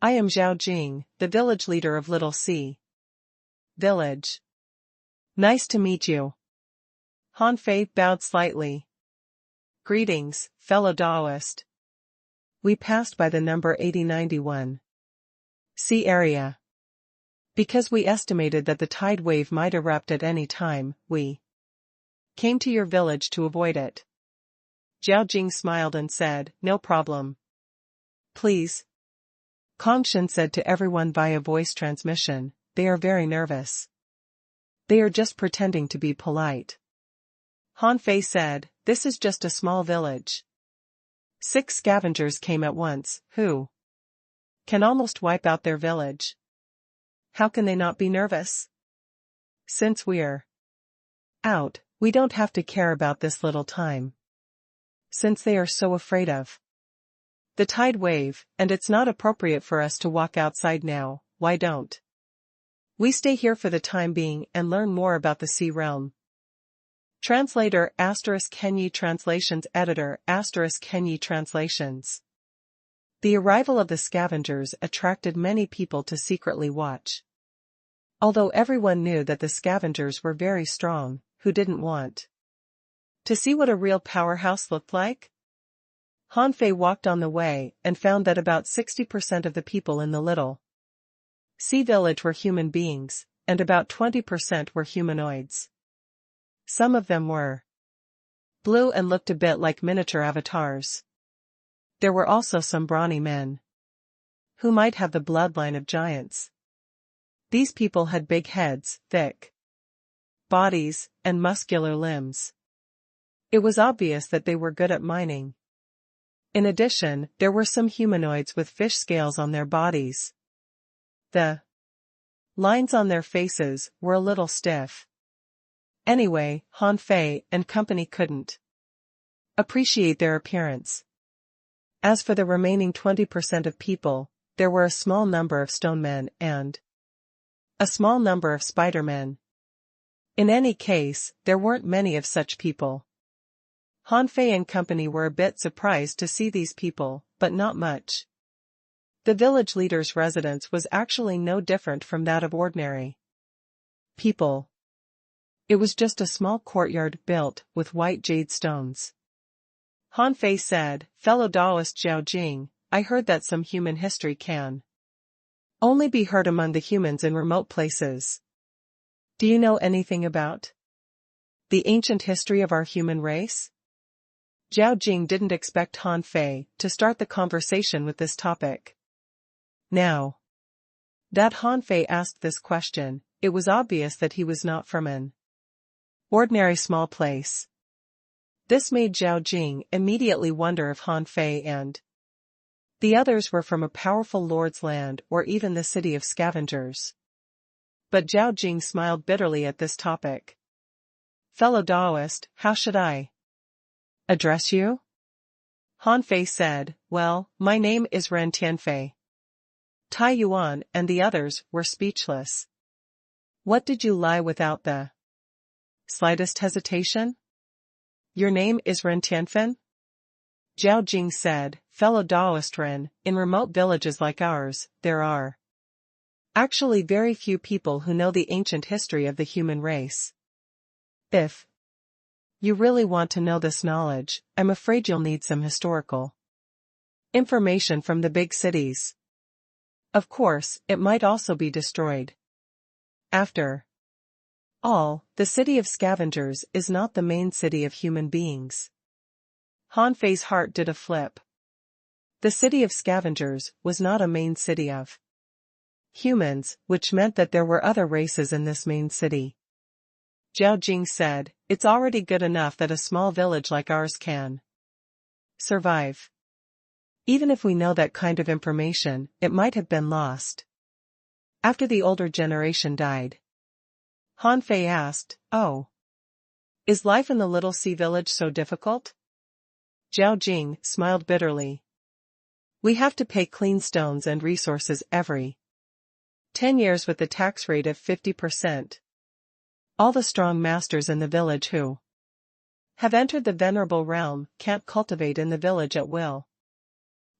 I am Zhao Jing, the village leader of Little Sea Village. Nice to meet you." Han Fei bowed slightly. "Greetings, fellow Daoist. We passed by the number 8091 sea area. Because we estimated that the tide wave might erupt at any time, we came to your village to avoid it." Zhao Jing smiled and said, "No problem. Please." Kongshen said to everyone via voice transmission, "They are very nervous. They are just pretending to be polite." Han Fei said, "This is just a small village. 6 scavengers came at once, who can almost wipe out their village. How can they not be nervous? Since we're out, we don't have to care about this little time. Since they are so afraid of the tide wave, and it's not appropriate for us to walk outside now, why don't we stay here for the time being and learn more about the sea realm?" Translator *Kenyi Translations Editor *Kenyi Translations. The arrival of the scavengers attracted many people to secretly watch. Although everyone knew that the scavengers were very strong, who didn't want to see what a real powerhouse looked like? Han Fei walked on the way and found that about 60% of the people in the Little Sea Village were human beings, and about 20% were humanoids. Some of them were blue and looked a bit like miniature avatars. There were also some brawny men, who might have the bloodline of giants. These people had big heads, thick bodies, and muscular limbs. It was obvious that they were good at mining. In addition, there were some humanoids with fish scales on their bodies. The lines on their faces were a little stiff. Anyway, Han Fei and company couldn't appreciate their appearance. As for the remaining 20% of people, there were a small number of stone men and a small number of spider men. In any case, there weren't many of such people. Han Fei and company were a bit surprised to see these people, but not much. The village leader's residence was actually no different from that of ordinary people. It was just a small courtyard built with white jade stones. Han Fei said, "Fellow Taoist Zhao Jing, I heard that some human history can only be heard among the humans in remote places. Do you know anything about the ancient history of our human race?" Zhao Jing didn't expect Han Fei to start the conversation with this topic. Now that Han Fei asked this question, it was obvious that he was not from an ordinary small place. This made Zhao Jing immediately wonder if Han Fei and the others were from a powerful lord's land or even the city of scavengers. But Zhao Jing smiled bitterly at this topic. "Fellow Taoist, how should I address you?" Han Fei said, "Well, my name is Ren Tianfei." Tai Yuan and the others were speechless. "What did you lie without the slightest hesitation?" "Your name is Ren Tianfen?" Zhao Jing said, "Fellow Taoist Ren, in remote villages like ours, there are actually very few people who know the ancient history of the human race. If you really want to know this knowledge, I'm afraid you'll need some historical information from the big cities. Of course, it might also be destroyed. After all, the city of scavengers is not the main city of human beings." Han Fei's heart did a flip. The city of scavengers was not a main city of humans, which meant that there were other races in this main city. Zhao Jing said, "It's already good enough that a small village like ours can survive. Even if we know that kind of information, it might have been lost after the older generation died." Han Fei asked, "Oh, is life in the little sea village so difficult?" Zhao Jing smiled bitterly. "We have to pay clean stones and resources every 10 years with the tax rate of 50%. All the strong masters in the village who have entered the venerable realm can't cultivate in the village at will.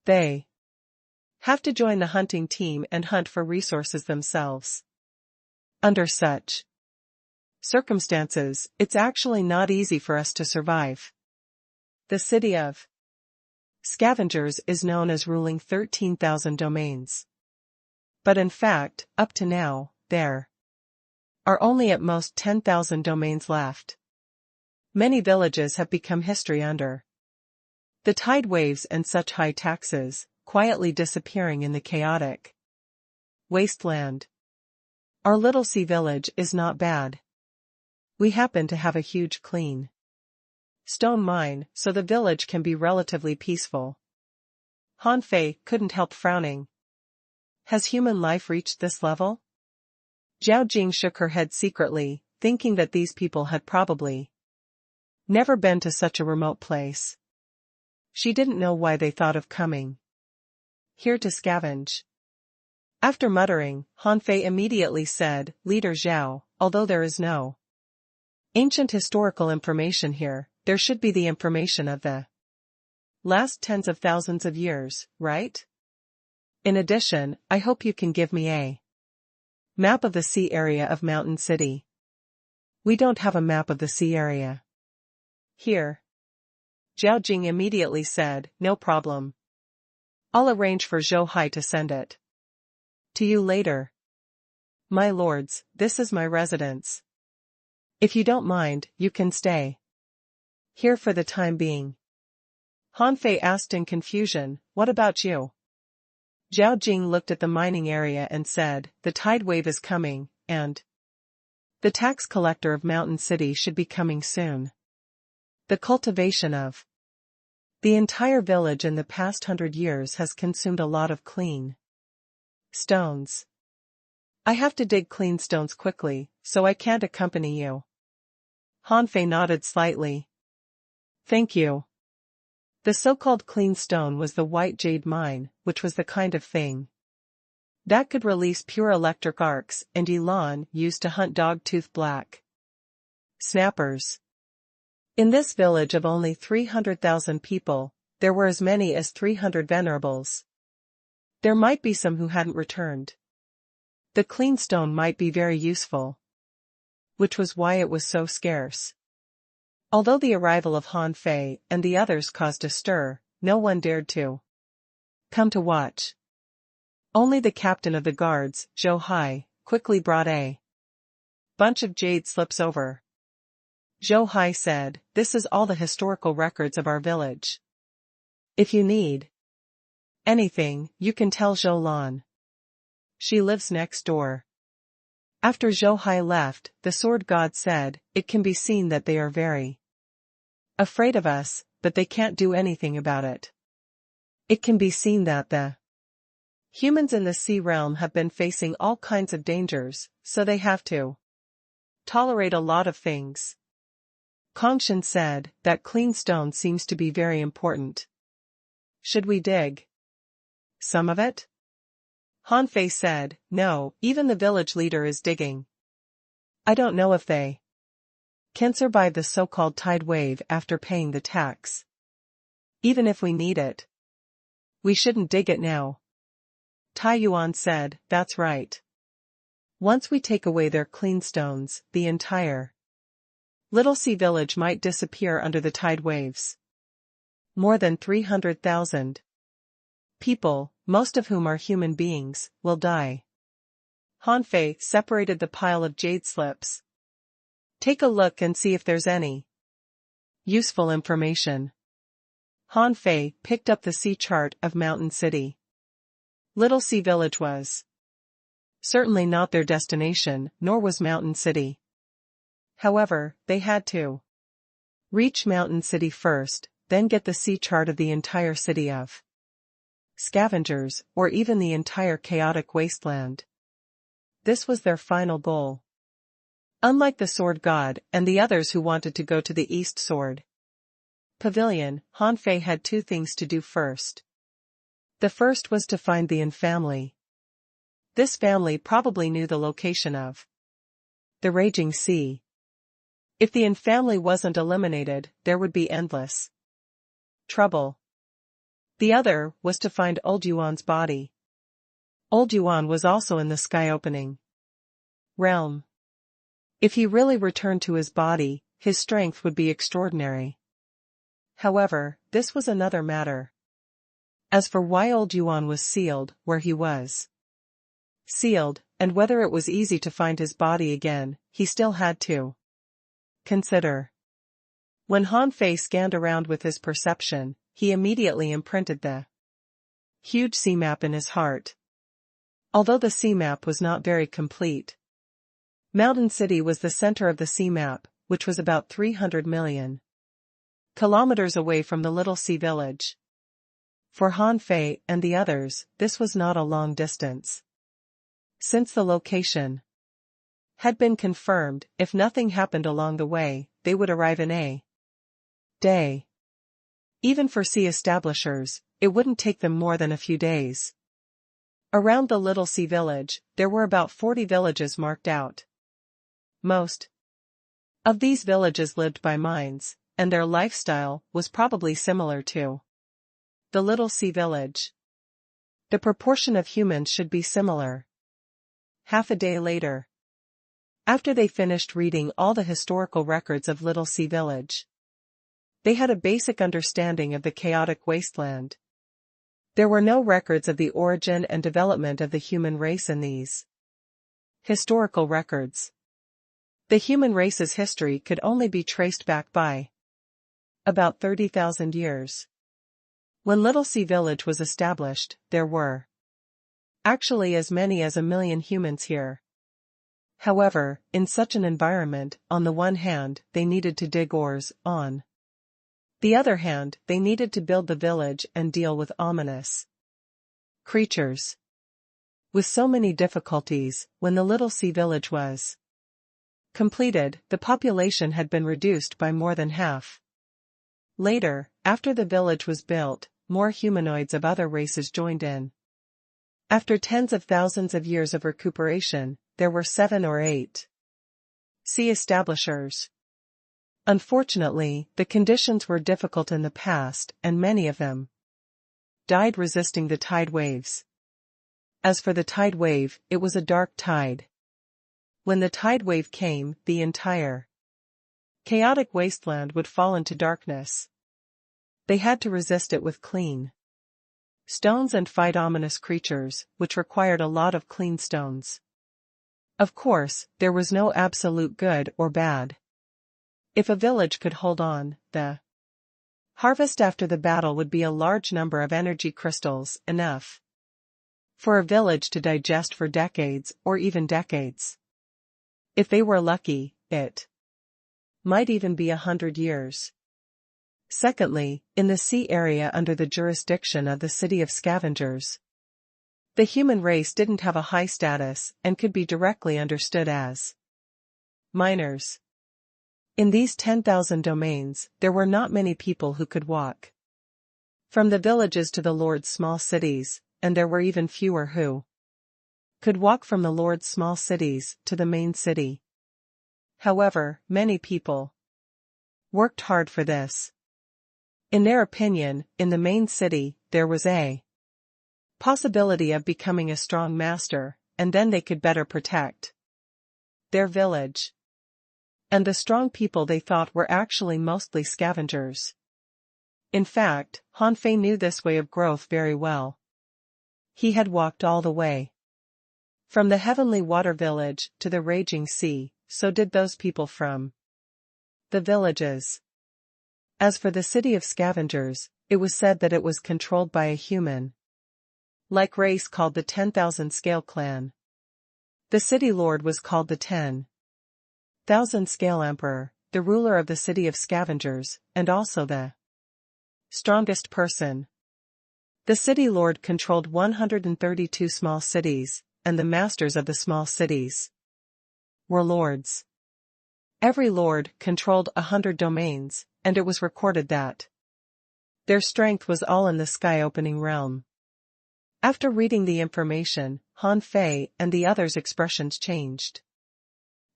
They have to join the hunting team and hunt for resources themselves. Under such circumstances, it's actually not easy for us to survive. The city of scavengers is known as ruling 13,000 domains. But in fact, up to now, there are only at most 10,000 domains left. Many villages have become history under the tide waves and such high taxes, quietly disappearing in the chaotic wasteland. Our little sea village is not bad. We happen to have a huge clean stone mine, so the village can be relatively peaceful." Han Fei couldn't help frowning. Has human life reached this level? Zhao Jing shook her head secretly, thinking that these people had probably never been to such a remote place. She didn't know why they thought of coming here to scavenge. After muttering, Han Fei immediately said, "Leader Zhao, although there is no ancient historical information here, there should be the information of the last tens of thousands of years, right? In addition, I hope you can give me a map of the sea area of Mountain City." "We don't have a map of the sea area here." Zhao Jing immediately said, "No problem. I'll arrange for Zhou Hai to send it to you later. My lords, this is my residence. If you don't mind, you can stay." Here for the time being. Han Fei asked in confusion, what about you? Zhao Jing looked at the mining area and said, the tide wave is coming, and the tax collector of Mountain City should be coming soon. The cultivation of the entire village in the past 100 years has consumed a lot of clean stones. I have to dig clean stones quickly, so I can't accompany you. Han Fei nodded slightly. Thank you. The so-called clean stone was the white jade mine, which was the kind of thing that could release pure electric arcs and elan used to hunt dog-tooth black snappers. In this village of only 300,000 people, there were as many as 300 venerables. There might be some who hadn't returned. The clean stone might be very useful, which was why it was so scarce. Although the arrival of Han Fei and the others caused a stir, no one dared to come to watch. Only the captain of the guards, Zhou Hai, quickly brought a bunch of jade slips over. Zhou Hai said, this is all the historical records of our village. If you need anything, you can tell Zhou Lan. She lives next door. After Zhou Hai left, the sword god said, it can be seen that they are very afraid of us, but they can't do anything about it. It can be seen that the humans in the sea realm have been facing all kinds of dangers, so they have to tolerate a lot of things. Kongshin said, that clean stone seems to be very important. Should we dig some of it? Han Fei said, no, even the village leader is digging. I don't know if they can survive the so-called tide wave after paying the tax. Even if we need it, we shouldn't dig it now. Tai Yuan said, that's right. Once we take away their clean stones, the entire Little Sea village might disappear under the tide waves. More than 300,000 people, most of whom are human beings, will die. Han Fei separated the pile of jade slips. Take a look and see if there's any useful information. Han Fei picked up the sea chart of Mountain City. Little Sea Village was certainly not their destination, nor was Mountain City. However, they had to reach Mountain City first, then get the sea chart of the entire city of scavengers, or even the entire chaotic wasteland. This was their final goal. Unlike the sword god and the others who wanted to go to the East Sword Pavilion, Han Fei had two things to do first. The first was to find the Yin family. This family probably knew the location of the raging sea. If the Yin family wasn't eliminated, there would be endless trouble. The other was to find Old Yuan's body. Old Yuan was also in the sky opening realm. If he really returned to his body, his strength would be extraordinary. However, this was another matter. As for why Old Yuan was sealed where he was sealed, and whether it was easy to find his body again, he still had to consider. When Han Fei scanned around with his perception, he immediately imprinted the huge sea map in his heart. Although the sea map was not very complete, Mountain City was the center of the sea map, which was about 300 million kilometers away from the Little Sea village. For Han Fei and the others, this was not a long distance. Since the location had been confirmed, if nothing happened along the way, they would arrive in a day. Even for sea establishers, it wouldn't take them more than a few days. Around the Little Sea village, there were about 40 villages marked out. Most of these villages lived by mines, and their lifestyle was probably similar to the Little Sea village. The proportion of humans should be similar. Half a day later, after they finished reading all the historical records of Little Sea village, they had a basic understanding of the chaotic wasteland. There were no records of the origin and development of the human race in these historical records. The human race's history could only be traced back by About 30,000 years. When Little Sea Village was established, there were actually as many as 1 million humans here. However, in such an environment, on the one hand, they needed to dig ores, on the other hand, they needed to build the village and deal with ominous creatures. With so many difficulties, when the Little Sea Village was completed, the population had been reduced by more than half. Later, after the village was built, more humanoids of other races joined in. After tens of thousands of years of recuperation, there were 7 or 8 sea establishers. Unfortunately, the conditions were difficult in the past, and many of them died resisting the tide waves. As for the tide wave, it was a dark tide. When the tide wave came, the entire chaotic wasteland would fall into darkness. They had to resist it with clean stones and fight ominous creatures, which required a lot of clean stones. Of course, there was no absolute good or bad. If a village could hold on, the harvest after the battle would be a large number of energy crystals, enough for a village to digest for decades or even decades. If they were lucky, it might even be 100 years. Secondly, in the sea area under the jurisdiction of the City of Scavengers, the human race didn't have a high status and could be directly understood as minors. In these 10,000 domains, there were not many people who could walk from the villages to the Lord's small cities, and there were even fewer who could walk from the Lord's small cities to the main city. However, many people worked hard for this. In their opinion, in the main city, there was a possibility of becoming a strong master, and then they could better protect their village. And the strong people they thought were actually mostly scavengers. In fact, Han Fei knew this way of growth very well. He had walked all the way from the heavenly water village to the raging sea, so did those people from the villages. As for the City of Scavengers, it was said that it was controlled by a human-like race called the 10,000 Scale Clan. The city lord was called the 10,000 Scale Emperor, the ruler of the City of Scavengers, and also the strongest person. The city lord controlled 132 small cities, and the masters of the small cities were lords. Every lord controlled 100 domains, and it was recorded that their strength was all in the sky-opening realm. After reading the information, Han Fei and the others' expressions changed.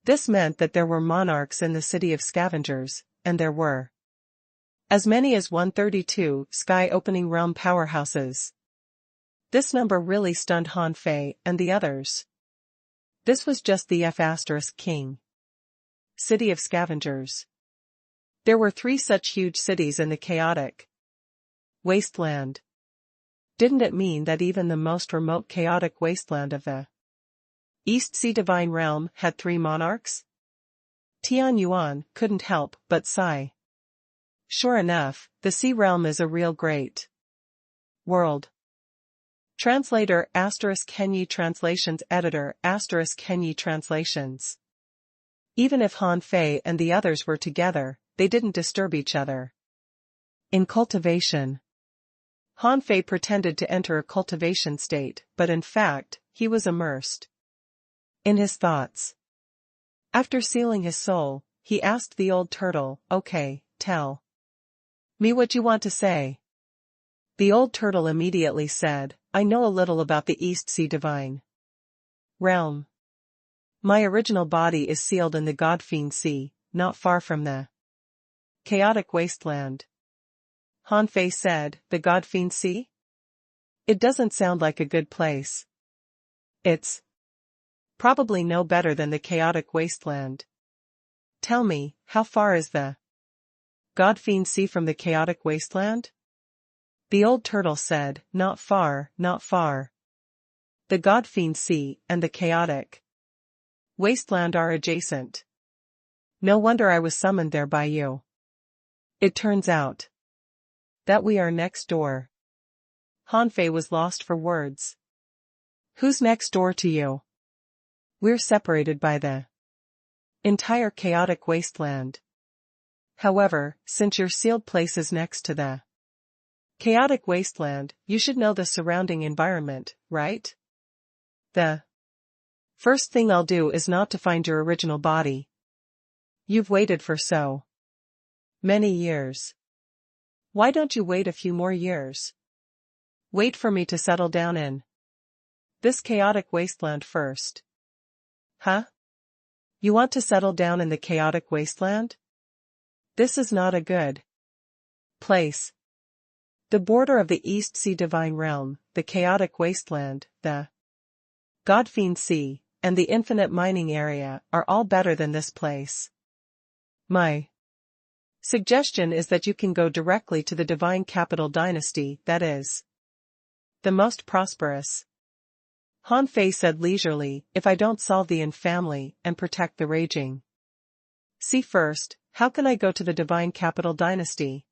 This meant that there were monarchs in the City of Scavengers, and there were as many as 132 sky-opening realm powerhouses. This number really stunned Han Fei and the others. This was just the F***King City of Scavengers. There were 3 such huge cities in the chaotic wasteland. Didn't it mean that even the most remote chaotic wasteland of the East Sea Divine Realm had 3 monarchs? Tian Yuan couldn't help but sigh. Sure enough, the Sea Realm is a real great world. Translator *Kenyi Translations Editor *Kenyi Translations. Even if Han Fei and the others were together, they didn't disturb each other. In cultivation, Han Fei pretended to enter a cultivation state, but in fact, he was immersed in his thoughts. After sealing his soul, he asked the old turtle, "Okay, tell me what you want to say." The old turtle immediately said, "I know a little about the East Sea Divine Realm. My original body is sealed in the God-Fiend Sea, not far from the chaotic wasteland." Han Fei said, "The God-Fiend Sea? It doesn't sound like a good place." "It's probably no better than the chaotic wasteland. Tell me, how far is the God-Fiend Sea from the chaotic wasteland?" The old turtle said, "Not far, not far. The God-Fiend Sea and the chaotic wasteland are adjacent. No wonder I was summoned there by you. It turns out that we are next door. Hanfei was lost for words. Who's next door to you? We're separated by the entire chaotic wasteland. However, since your sealed place is next to the chaotic wasteland, you should know the surrounding environment, right? The first thing I'll do is not to find your original body. You've waited for so many years. Why don't you wait a few more years? Wait for me to settle down in this chaotic wasteland first. Huh? You want to settle down in the chaotic wasteland? This is not a good place. The border of the East Sea Divine Realm, the chaotic wasteland, the Godfiend Sea, and the infinite mining area are all better than this place. My suggestion is that you can go directly to the Divine Capital Dynasty, that is the most prosperous. Hanfei said leisurely, if I don't solve the Yin family and protect the raging sea first, how can I go to the Divine Capital Dynasty?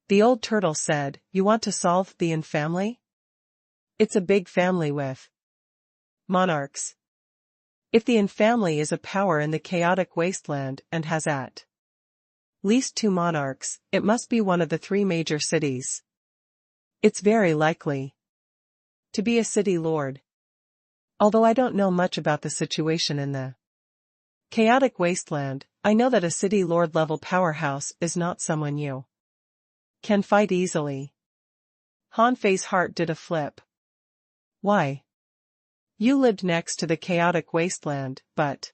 The old turtle said, you want to solve the Yin family? It's a big family with monarchs. If the Yin family is a power in the chaotic wasteland and has at least 2 monarchs, it must be one of the 3 major cities. It's very likely to be a city lord. Although I don't know much about the situation in the chaotic wasteland, I know that a city lord level powerhouse is not someone you can fight easily. Hanfei's heart did a flip. Why? You lived next to the chaotic wasteland, but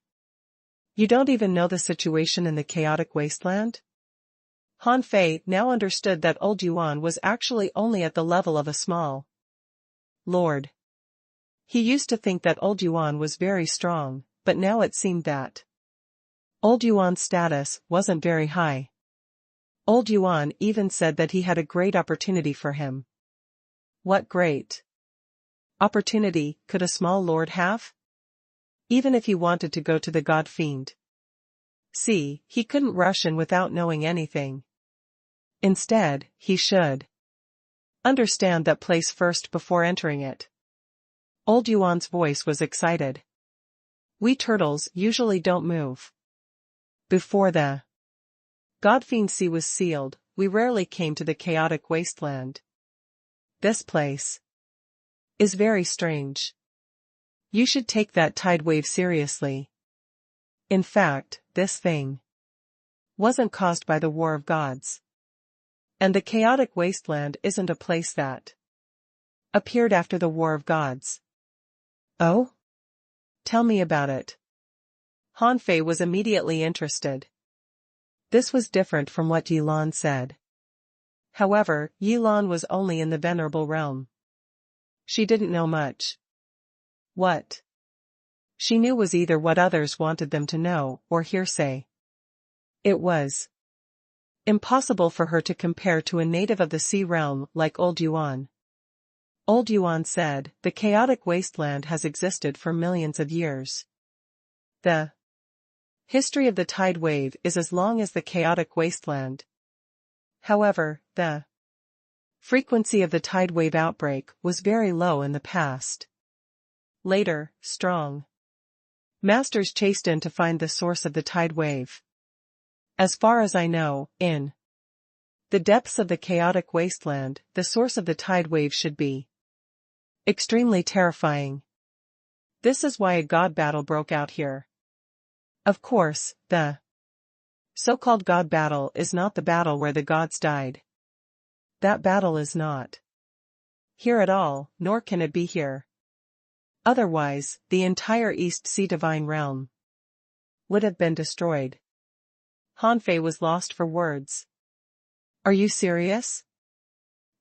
you don't even know the situation in the chaotic wasteland? Hanfei now understood that old Yuan was actually only at the level of a small lord. He used to think that old Yuan was very strong, but now it seemed that old Yuan's status wasn't very high. Old Yuan even said that he had a great opportunity for him. What great opportunity could a small lord have? Even if he wanted to go to the Godfiend Sea, he couldn't rush in without knowing anything. Instead, he should understand that place first before entering it. Old Yuan's voice was excited. We turtles usually don't move. Before the Godfiend Sea was sealed, we rarely came to the chaotic wasteland. This place is very strange. You should take that tide wave seriously. In fact, this thing wasn't caused by the War of Gods. And the chaotic wasteland isn't a place that appeared after the War of Gods. Oh? Tell me about it. Hanfei was immediately interested. This was different from what Yilan said. However, Yilan was only in the venerable realm. She didn't know much. What she knew was either what others wanted them to know or hearsay. It was impossible for her to compare to a native of the sea realm like Old Yuan. Old Yuan said, the chaotic wasteland has existed for millions of years. The history of the tide wave is as long as the chaotic wasteland. However, the frequency of the tide wave outbreak was very low in the past. Later, strong masters chased in to find the source of the tide wave. As far as I know, in the depths of the chaotic wasteland, the source of the tide wave should be extremely terrifying. This is why a god battle broke out here. Of course, the so-called god battle is not the battle where the gods died. That battle is not here at all, nor can it be here. Otherwise, the entire East Sea Divine Realm would have been destroyed. Hanfei was lost for words. Are you serious?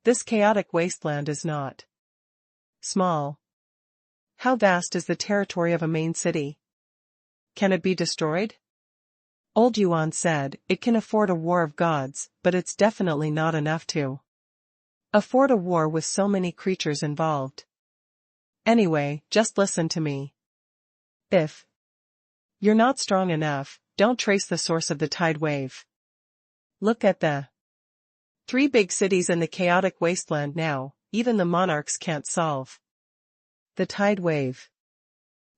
This chaotic wasteland is not small. How vast is the territory of a main city? Can it be destroyed? Old Yuan said, it can afford a war of gods, but it's definitely not enough to afford a war with so many creatures involved. Anyway, just listen to me. If you're not strong enough, don't trace the source of the tide wave. Look at the 3 big cities in the chaotic wasteland now, even the monarchs can't solve the tide wave.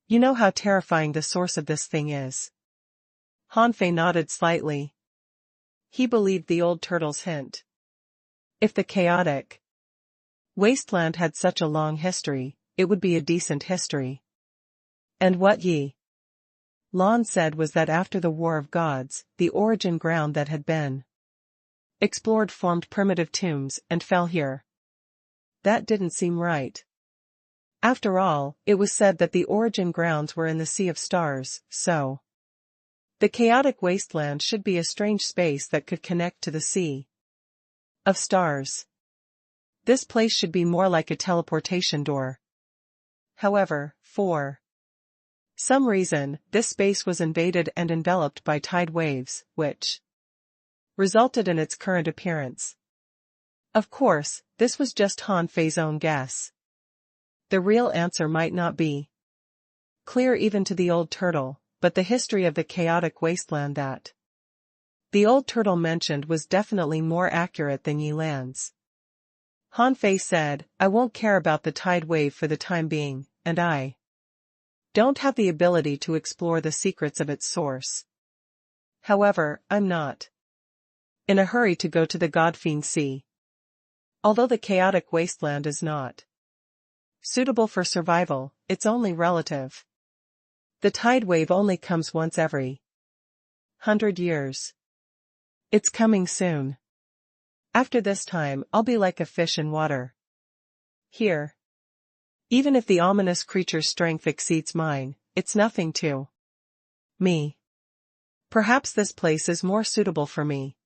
You know how terrifying the source of this thing is. Hanfei nodded slightly. He believed the old turtle's hint. If the chaotic wasteland had such a long history, it would be a decent history. And what Yi Lan said was that after the War of Gods, the origin ground that had been explored formed primitive tombs and fell here. That didn't seem right. After all, it was said that the origin grounds were in the Sea of Stars, so the chaotic wasteland should be a strange space that could connect to the Sea of Stars. This place should be more like a teleportation door. However, for some reason, this space was invaded and enveloped by tide waves, which resulted in its current appearance. Of course, this was just Hanfei's own guess. The real answer might not be clear even to the old turtle, but the history of the chaotic wasteland that the old turtle mentioned was definitely more accurate than Yi Lan's. Hanfei said, I won't care about the tide wave for the time being, and I don't have the ability to explore the secrets of its source. However, I'm not in a hurry to go to the Godfiend Sea. Although the chaotic wasteland is not suitable for survival, it's only relative. The tide wave only comes once every 100 years. It's coming soon. After this time, I'll be like a fish in water. Here. Even if the ominous creature's strength exceeds mine, it's nothing to me. Perhaps this place is more suitable for me.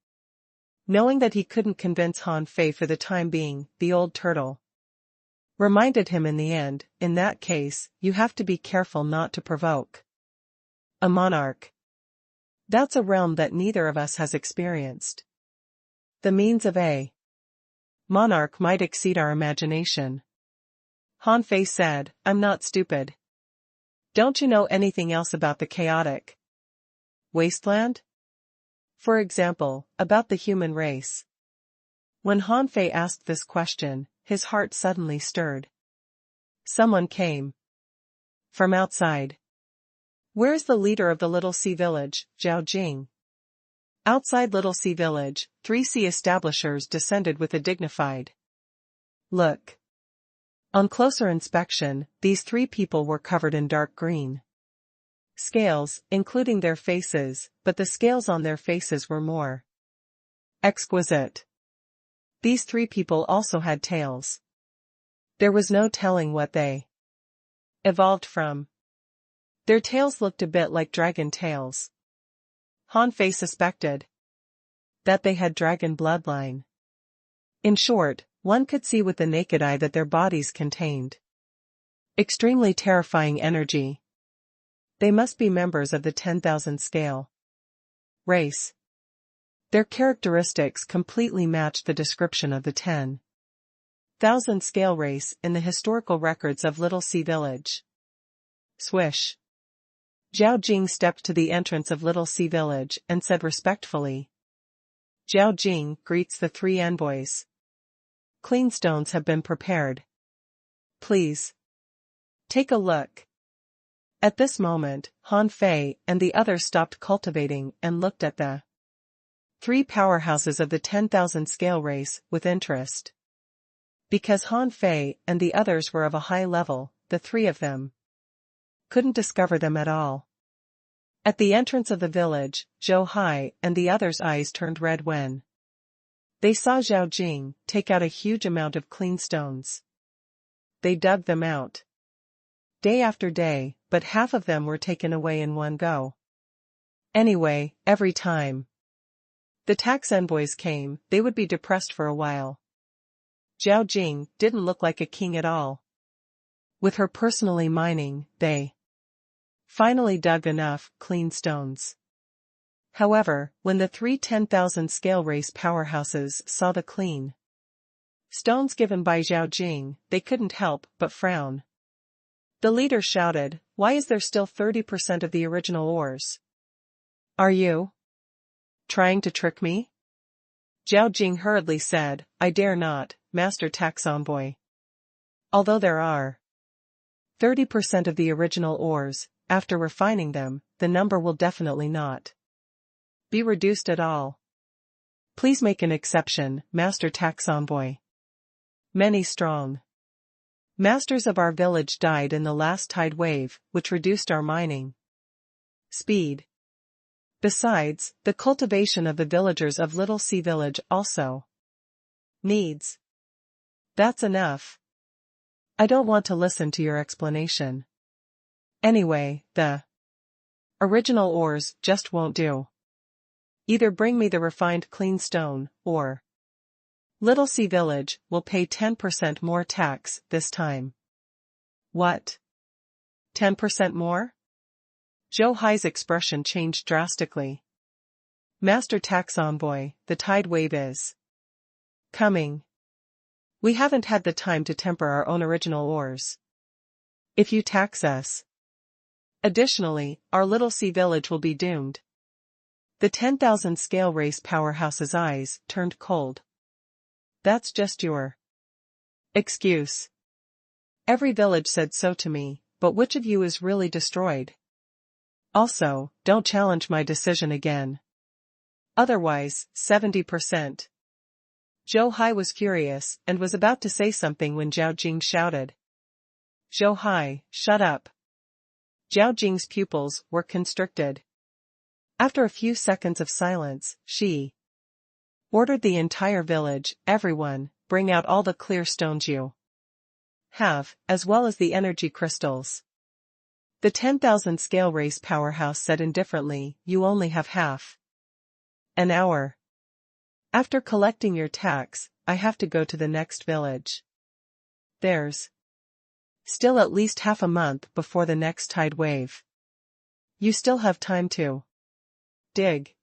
Knowing that he couldn't convince Hanfei for the time being, the old turtle reminded him in the end, in that case, you have to be careful not to provoke a monarch. That's a realm that neither of us has experienced. The means of a monarch might exceed our imagination. Hanfei said, I'm not stupid. Don't you know anything else about the chaotic wasteland? For example, about the human race. When Hanfei asked this question, his heart suddenly stirred. Someone came from outside. Where's the leader of the Little Sea Village, Zhao Jing? Outside Little Sea Village, 3 sea establishers descended with a dignified look. On closer inspection, these 3 people were covered in dark green scales, including their faces, but the scales on their faces were more exquisite. These 3 people also had tails. There was no telling what they evolved from. Their tails looked a bit like dragon tails. Hanfei suspected that they had dragon bloodline. In short, one could see with the naked eye that their bodies contained extremely terrifying energy. They must be members of the 10,000 scale race. Their characteristics completely matched the description of the 10,000 scale race in the historical records of Little Sea Village. Swish. Zhao Jing stepped to the entrance of Little Sea Village and said respectfully, Zhao Jing greets the 3 envoys. Clean stones have been prepared. Please take a look. At this moment, Hanfei and the others stopped cultivating and looked at the 3 powerhouses of the 10,000 scale race with interest. Because Hanfei and the others were of a high level, the 3 of them couldn't discover them at all. At the entrance of the village, Zhou Hai and the others' eyes turned red when they saw Zhao Jing take out a huge amount of clean stones. They dug them out day after day, but half of them were taken away in one go. Anyway, every time the tax envoys came, they would be depressed for a while. Zhao Jing didn't look like a king at all. With her personally mining, they finally dug enough clean stones. However, when the 3 10,000 scale race powerhouses saw the clean stones given by Zhao Jing, they couldn't help but frown. The leader shouted, why is there still 30% of the original ores? Are you trying to trick me? Zhao Jing hurriedly said, I dare not, Master Tax Envoy. Although there are 30% of the original ores, after refining them, the number will definitely not be reduced at all. Please make an exception, Master Tax Envoy. Many strong masters of our village died in the last tide wave, which reduced our mining speed. Besides, the cultivation of the villagers of Little Sea Village also needs. That's enough. I don't want to listen to your explanation. Anyway, the original ores just won't do. Either bring me the refined clean stone, or Little Sea Village will pay 10% more tax this time. What? 10% more? Zhou Hai's expression changed drastically. Master Tax Envoy, the tide wave is coming. We haven't had the time to temper our own original ores. If you tax us, additionally, our Little Sea Village will be doomed. The 10,000 scale race powerhouse's eyes turned cold. That's just your excuse. Every village said so to me, but which of you is really destroyed? Also, don't challenge my decision again. Otherwise, 70%. Zhou Hai was furious and was about to say something when Zhao Jing shouted. Zhou Hai, shut up. Zhao Jing's pupils were constricted. After a few seconds of silence, she ordered the entire village, everyone, bring out all the clear stones you have, as well as the energy crystals. The 10,000 scale race powerhouse said indifferently, you only have half an hour. After collecting your tax, I have to go to the next village. There's still at least half a month before the next tide wave. You still have time to dig.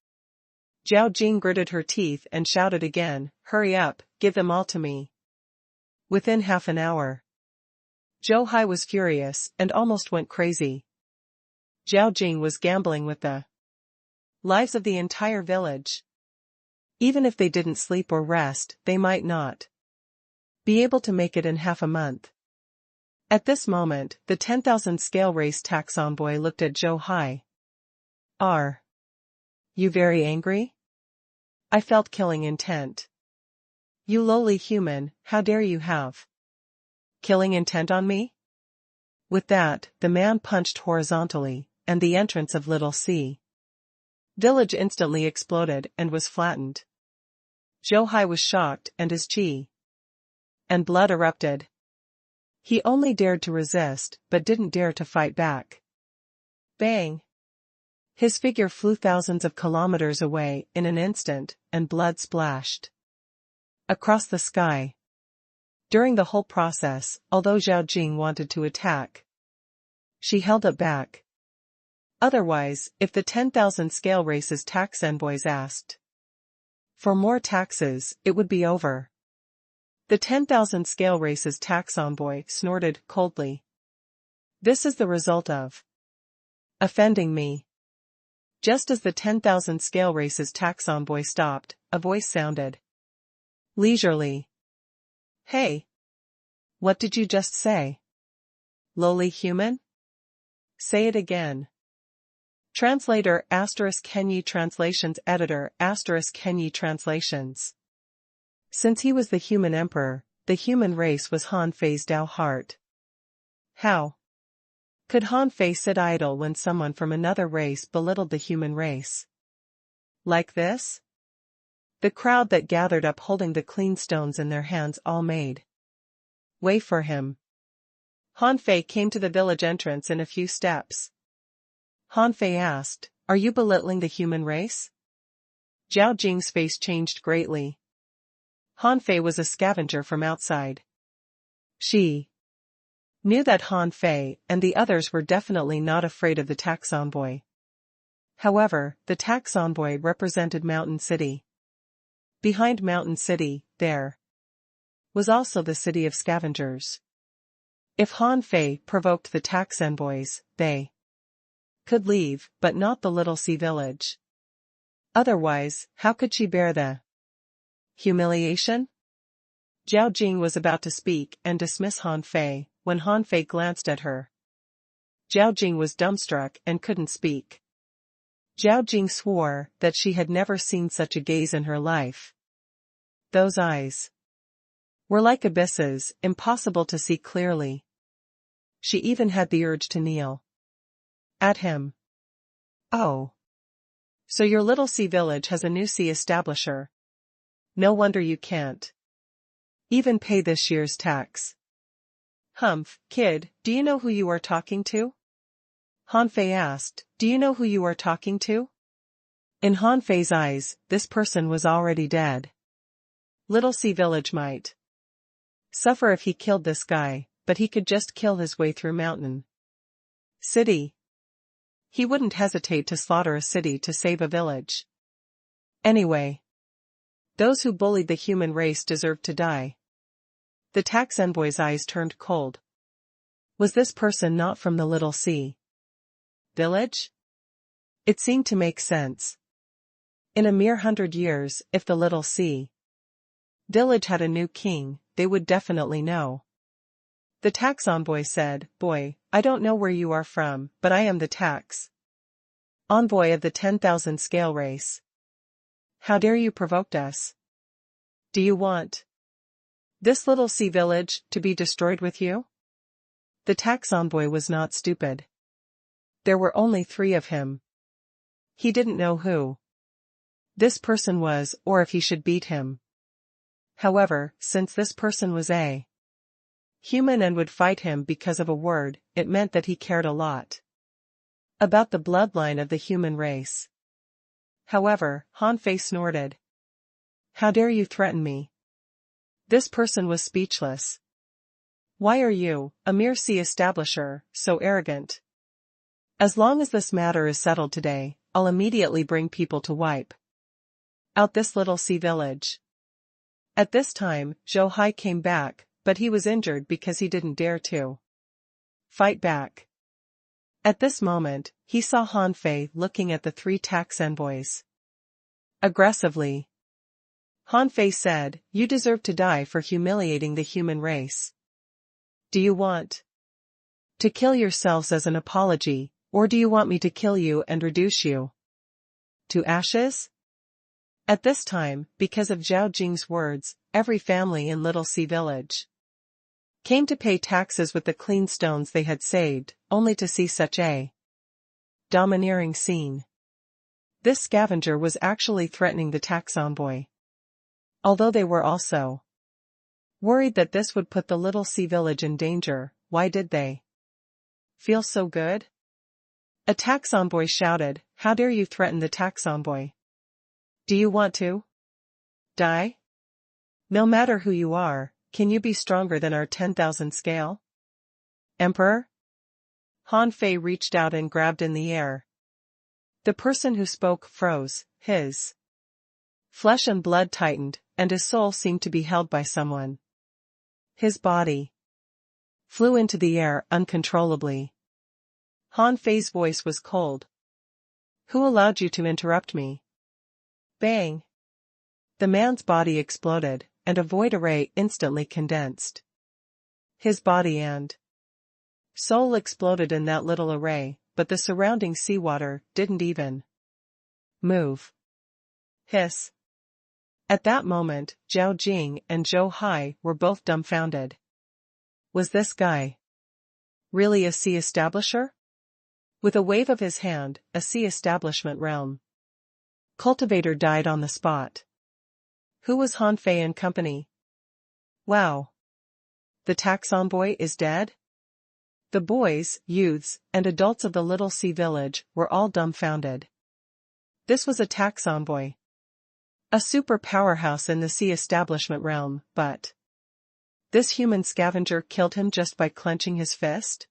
Zhao Jing gritted her teeth and shouted again, hurry up, give them all to me. Within half an hour. Zhou Hai was furious and almost went crazy. Zhao Jing was gambling with the lives of the entire village. Even if they didn't sleep or rest, they might not be able to make it in half a month. At this moment, the 10,000 scale race tax envoy looked at Zhou Hai. Are you very angry? I felt killing intent. You lowly human, how dare you have killing intent on me? With that, the man punched horizontally, and the entrance of Little Sea Village instantly exploded and was flattened. Zhou Hai was shocked and his chi and blood erupted. He only dared to resist, but didn't dare to fight back. Bang! His figure flew thousands of kilometers away in an instant, and blood splashed across the sky. During the whole process, although Zhao Jing wanted to attack, she held it back. Otherwise, if the 10,000 scale race's tax envoys asked for more taxes, it would be over. The 10,000 scale race's tax envoy snorted coldly. This is the result of offending me. Just as the 10,000 scale race's tax envoy stopped, a voice sounded leisurely. Hey! What did you just say? Lowly human? Say it again. Translator *Kenyi Translations Editor *Kenyi Translations. Since he was the human emperor, the human race was Han Fei's Dao heart. How could Han Fei sit idle when someone from another race belittled the human race? Like this? The crowd that gathered up holding the clean stones in their hands all made way for him. Han Fei came to the village entrance in a few steps. Han Fei asked, "Are you belittling the human race?" Zhao Jing's face changed greatly. Han Fei was a scavenger from outside. She knew that Han Fei and the others were definitely not afraid of the tax envoy. However, the tax envoy represented Mountain City. Behind Mountain City, there was also the city of scavengers. If Han Fei provoked the tax envoys, they could leave, but not the Little Sea Village. Otherwise, how could she bear the Humiliation? Zhao Jing was about to speak and dismiss Han Fei, when Han Fei glanced at her. Zhao Jing was dumbstruck and couldn't speak. Zhao Jing swore that she had never seen such a gaze in her life. Those eyes were like abysses, impossible to see clearly. She even had the urge to kneel at him. Oh. So your little sea village has a new sea establisher. No wonder you can't even pay this year's tax. Humph, kid, do you know who you are talking to? Han Fei asked, do you know who you are talking to? In Han Fei's eyes, this person was already dead. Little sea village might suffer if he killed this guy, but he could just kill his way through mountain city. He wouldn't hesitate to slaughter a city to save a village. Anyway, those who bullied the human race deserved to die. The tax envoy's eyes turned cold. Was this person not from the Little Sea village? It seemed to make sense. In a mere 100 years, if the Little Sea village had a new king, they would definitely know. The tax envoy said, boy, I don't know where you are from, but I am the tax envoy of the 10,000 scale race. How dare you provoke us? Do you want this Little Sea village to be destroyed with you? The tax envoy was not stupid. There were only 3 of him. He didn't know who this person was or if he should beat him. However, since this person was a human and would fight him because of a word, it meant that he cared a lot about the bloodline of the human race. However, Han Fei snorted. How dare you threaten me? This person was speechless. Why are you, a mere sea establisher, so arrogant? As long as this matter is settled today, I'll immediately bring people to wipe out this Little Sea village. At this time, Zhou Hai came back, but he was injured because he didn't dare to fight back. At this moment, he saw Han Fei looking at the 3 tax envoys aggressively. Han Fei said, you deserve to die for humiliating the human race. Do you want to kill yourselves as an apology, or do you want me to kill you and reduce you to ashes? At this time, because of Zhao Jing's words, every family in Little Sea village came to pay taxes with the clean stones they had saved, only to see such a domineering scene. This scavenger was actually threatening the tax envoy. Although they were also worried that this would put the Little Sea village in danger, why did they feel so good? A tax envoy shouted, how dare you threaten the tax envoy? Do you want to die? No matter who you are, can you be stronger than our 10,000 scale emperor? Han Fei reached out and grabbed in the air. The person who spoke froze, his flesh and blood tightened, and his soul seemed to be held by someone. His body flew into the air uncontrollably. Han Fei's voice was cold. Who allowed you to interrupt me? Bang! The man's body exploded, and a void array instantly condensed. His body and soul exploded in that little array, but the surrounding seawater didn't even move. Hiss! At that moment, Zhao Jing and Zhou Hai were both dumbfounded. Was this guy really a sea establisher? With a wave of his hand, a sea establishment realm cultivator died on the spot. Who was Han Fei and company? Wow! The tax envoy is dead? The boys, youths, and adults of the Little Sea village were all dumbfounded. This was a tax envoy. A super powerhouse in the sea establishment realm, but this human scavenger killed him just by clenching his fist?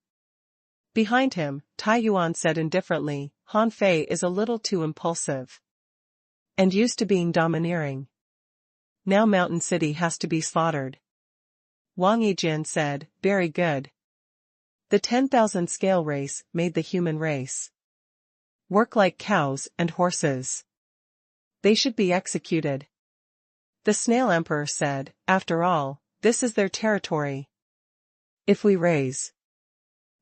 Behind him, Tai Yuan said indifferently, Han Fei is a little too impulsive and used to being domineering. Now Mountain City has to be slaughtered. Wang Yijin said, very good. The 10,000 scale race made the human race work like cows and horses. They should be executed. The Snail Emperor said, after all, this is their territory. If we raise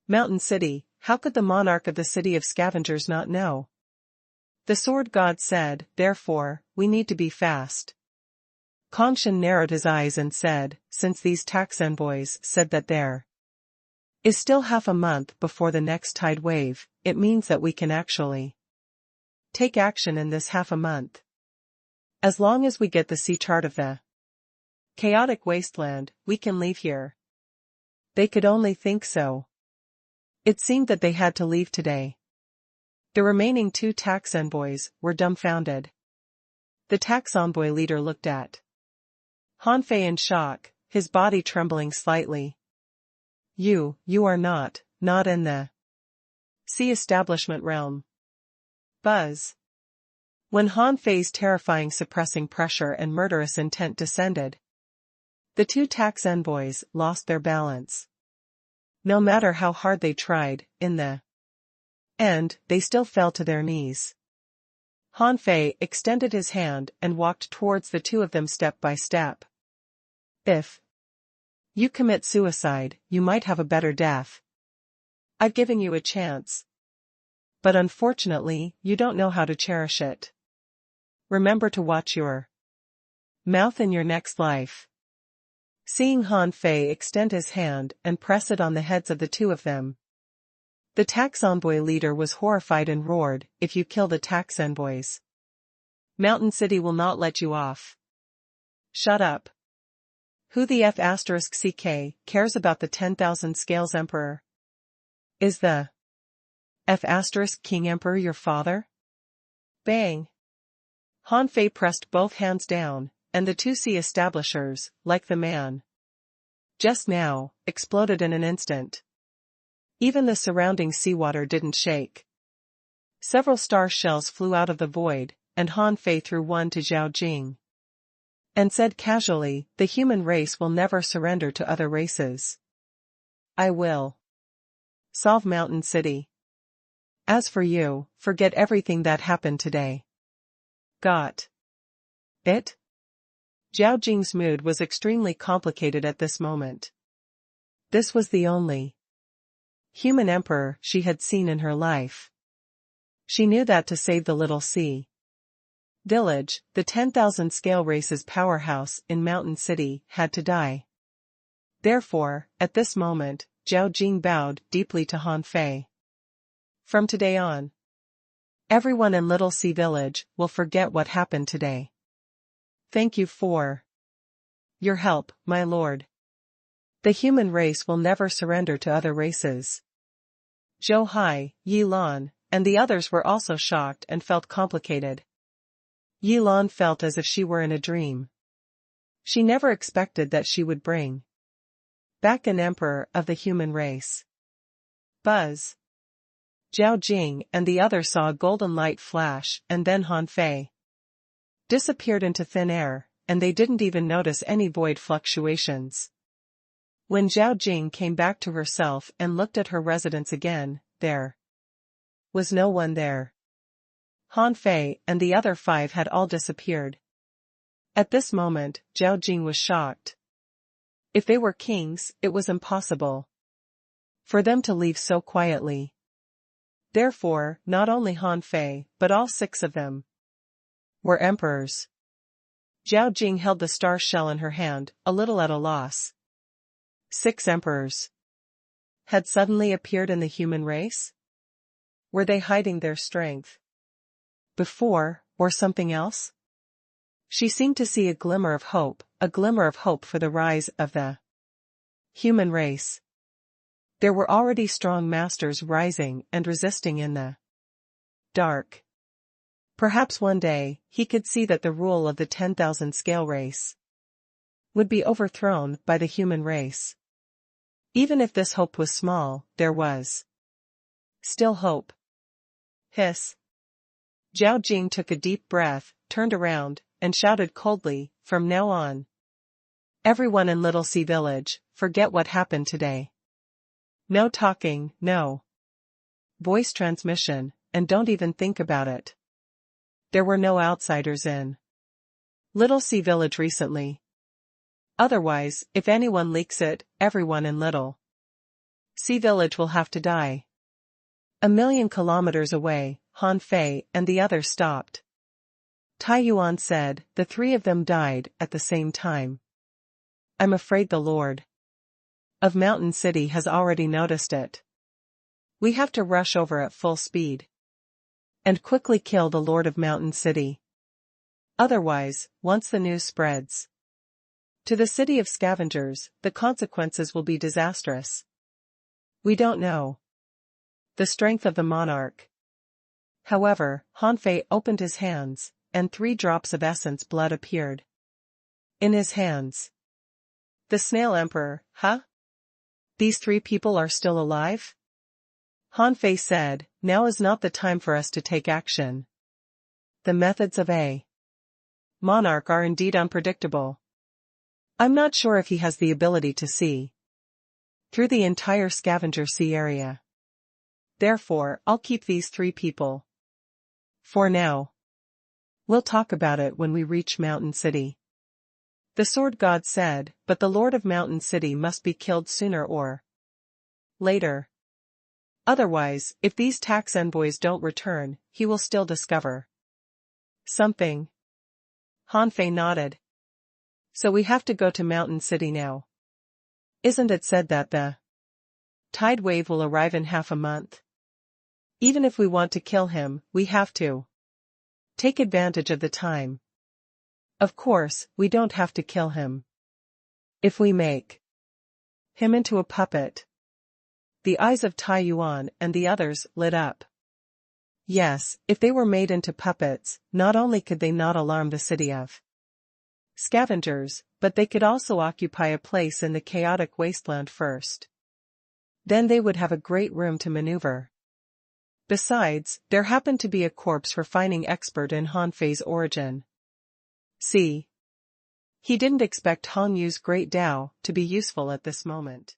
Mountain City, how could the monarch of the City of Scavengers not know? The Sword God said, therefore, we need to be fast. Kongshan narrowed his eyes and said, since these tax envoys said that there is still half a month before the next tide wave, it means that we can actually take action in this half a month. As long as we get the sea chart of the chaotic wasteland, we can leave here. They could only think so. It seemed that they had to leave today. The remaining 2 tax envoys were dumbfounded. The tax envoy leader looked at Han Fei in shock, his body trembling slightly. You are not in the sea establishment realm. Buzz. When Han Fei's terrifying suppressing pressure and murderous intent descended, the 2 tax envoys lost their balance. No matter how hard they tried, in the end, they still fell to their knees. Han Fei extended his hand and walked towards the 2 of them step by step. If you commit suicide, you might have a better death. I've given you a chance. But unfortunately, you don't know how to cherish it. Remember to watch your mouth in your next life. Seeing Han Fei extend his hand and press it on the heads of the 2 of them, the tax envoy leader was horrified and roared, if you kill the tax envoys, Mountain City will not let you off. Shut up. Who the F*CK cares about the 10,000 Scales Emperor? Is the F*King Emperor your father? Bang! Han Fei pressed both hands down, and the 2 sea establishers, like the man just now, exploded in an instant. Even the surrounding seawater didn't shake. Several star shells flew out of the void, and Han Fei threw one to Zhao Jing and said casually, the human race will never surrender to other races. I will solve Mountain City. As for you, forget everything that happened today. Got it? Zhao Jing's mood was extremely complicated at this moment. This was the only human emperor she had seen in her life. She knew that to save the little sea village, the 10,000 scale race's powerhouse in Mountain City had to die. Therefore, at this moment, Zhao Jing bowed deeply to Han Fei. From today on, everyone in Little Sea Village will forget what happened today. Thank you for your help, my lord. The human race will never surrender to other races. Zhou Hai, Yi Lan, and the others were also shocked and felt complicated. Yi Lan felt as if she were in a dream. She never expected that she would bring back an emperor of the human race. Buzz. Zhao Jing and the others saw a golden light flash, and then Han Fei disappeared into thin air, and they didn't even notice any void fluctuations. When Zhao Jing came back to herself and looked at her residence again, there was no one there. Han Fei and the other 5 had all disappeared. At this moment, Zhao Jing was shocked. If they were kings, it was impossible for them to leave so quietly. Therefore, not only Han Fei, but all 6 of them were emperors. Zhao Jing held the star shell in her hand, a little at a loss. 6 emperors had suddenly appeared in the human race? Were they hiding their strength before, or something else? She seemed to see a glimmer of hope for the rise of the human race. There were already strong masters rising and resisting in the dark. Perhaps one day, he could see that the rule of the 10,000 scale race would be overthrown by the human race. Even if this hope was small, there was still hope. Hiss. Zhao Jing took a deep breath, turned around, and shouted coldly, from now on, everyone in Little Sea Village, forget what happened today. No talking, no voice transmission, and don't even think about it. There were no outsiders in Little Sea Village recently. Otherwise, if anyone leaks it, everyone in Little Sea Village will have to die. 1,000,000 kilometers away, Han Fei and the others stopped. Tai Yuan said, the three of them died at the same time. I'm afraid the Lord of Mountain City has already noticed it. We have to rush over at full speed and quickly kill the Lord of Mountain City. Otherwise, once the news spreads to the city of scavengers, the consequences will be disastrous. We don't know the strength of the monarch. However, Han Fei opened his hands, and 3 drops of essence blood appeared in his hands. The Snail Emperor, huh? These 3 people are still alive? Han Fei said, now is not the time for us to take action. The methods of a monarch are indeed unpredictable. I'm not sure if he has the ability to see through the entire Scavenger Sea area. Therefore, I'll keep these 3 people for now. We'll talk about it when we reach Mountain City. The Sword God said, but the Lord of Mountain City must be killed sooner or later. Otherwise, if these tax envoys don't return, he will still discover something. Han Fei nodded. So we have to go to Mountain City now. Isn't it said that the tide wave will arrive in half a month? Even if we want to kill him, we have to take advantage of the time. Of course, we don't have to kill him. If we make him into a puppet. The eyes of Tai Yuan and the others lit up. Yes, if they were made into puppets, not only could they not alarm the city of scavengers, but they could also occupy a place in the chaotic wasteland first. Then they would have a great room to maneuver. Besides, there happened to be a corpse refining expert in Han Fei's origin. See, he didn't expect Hong Yu's great Tao to be useful at this moment.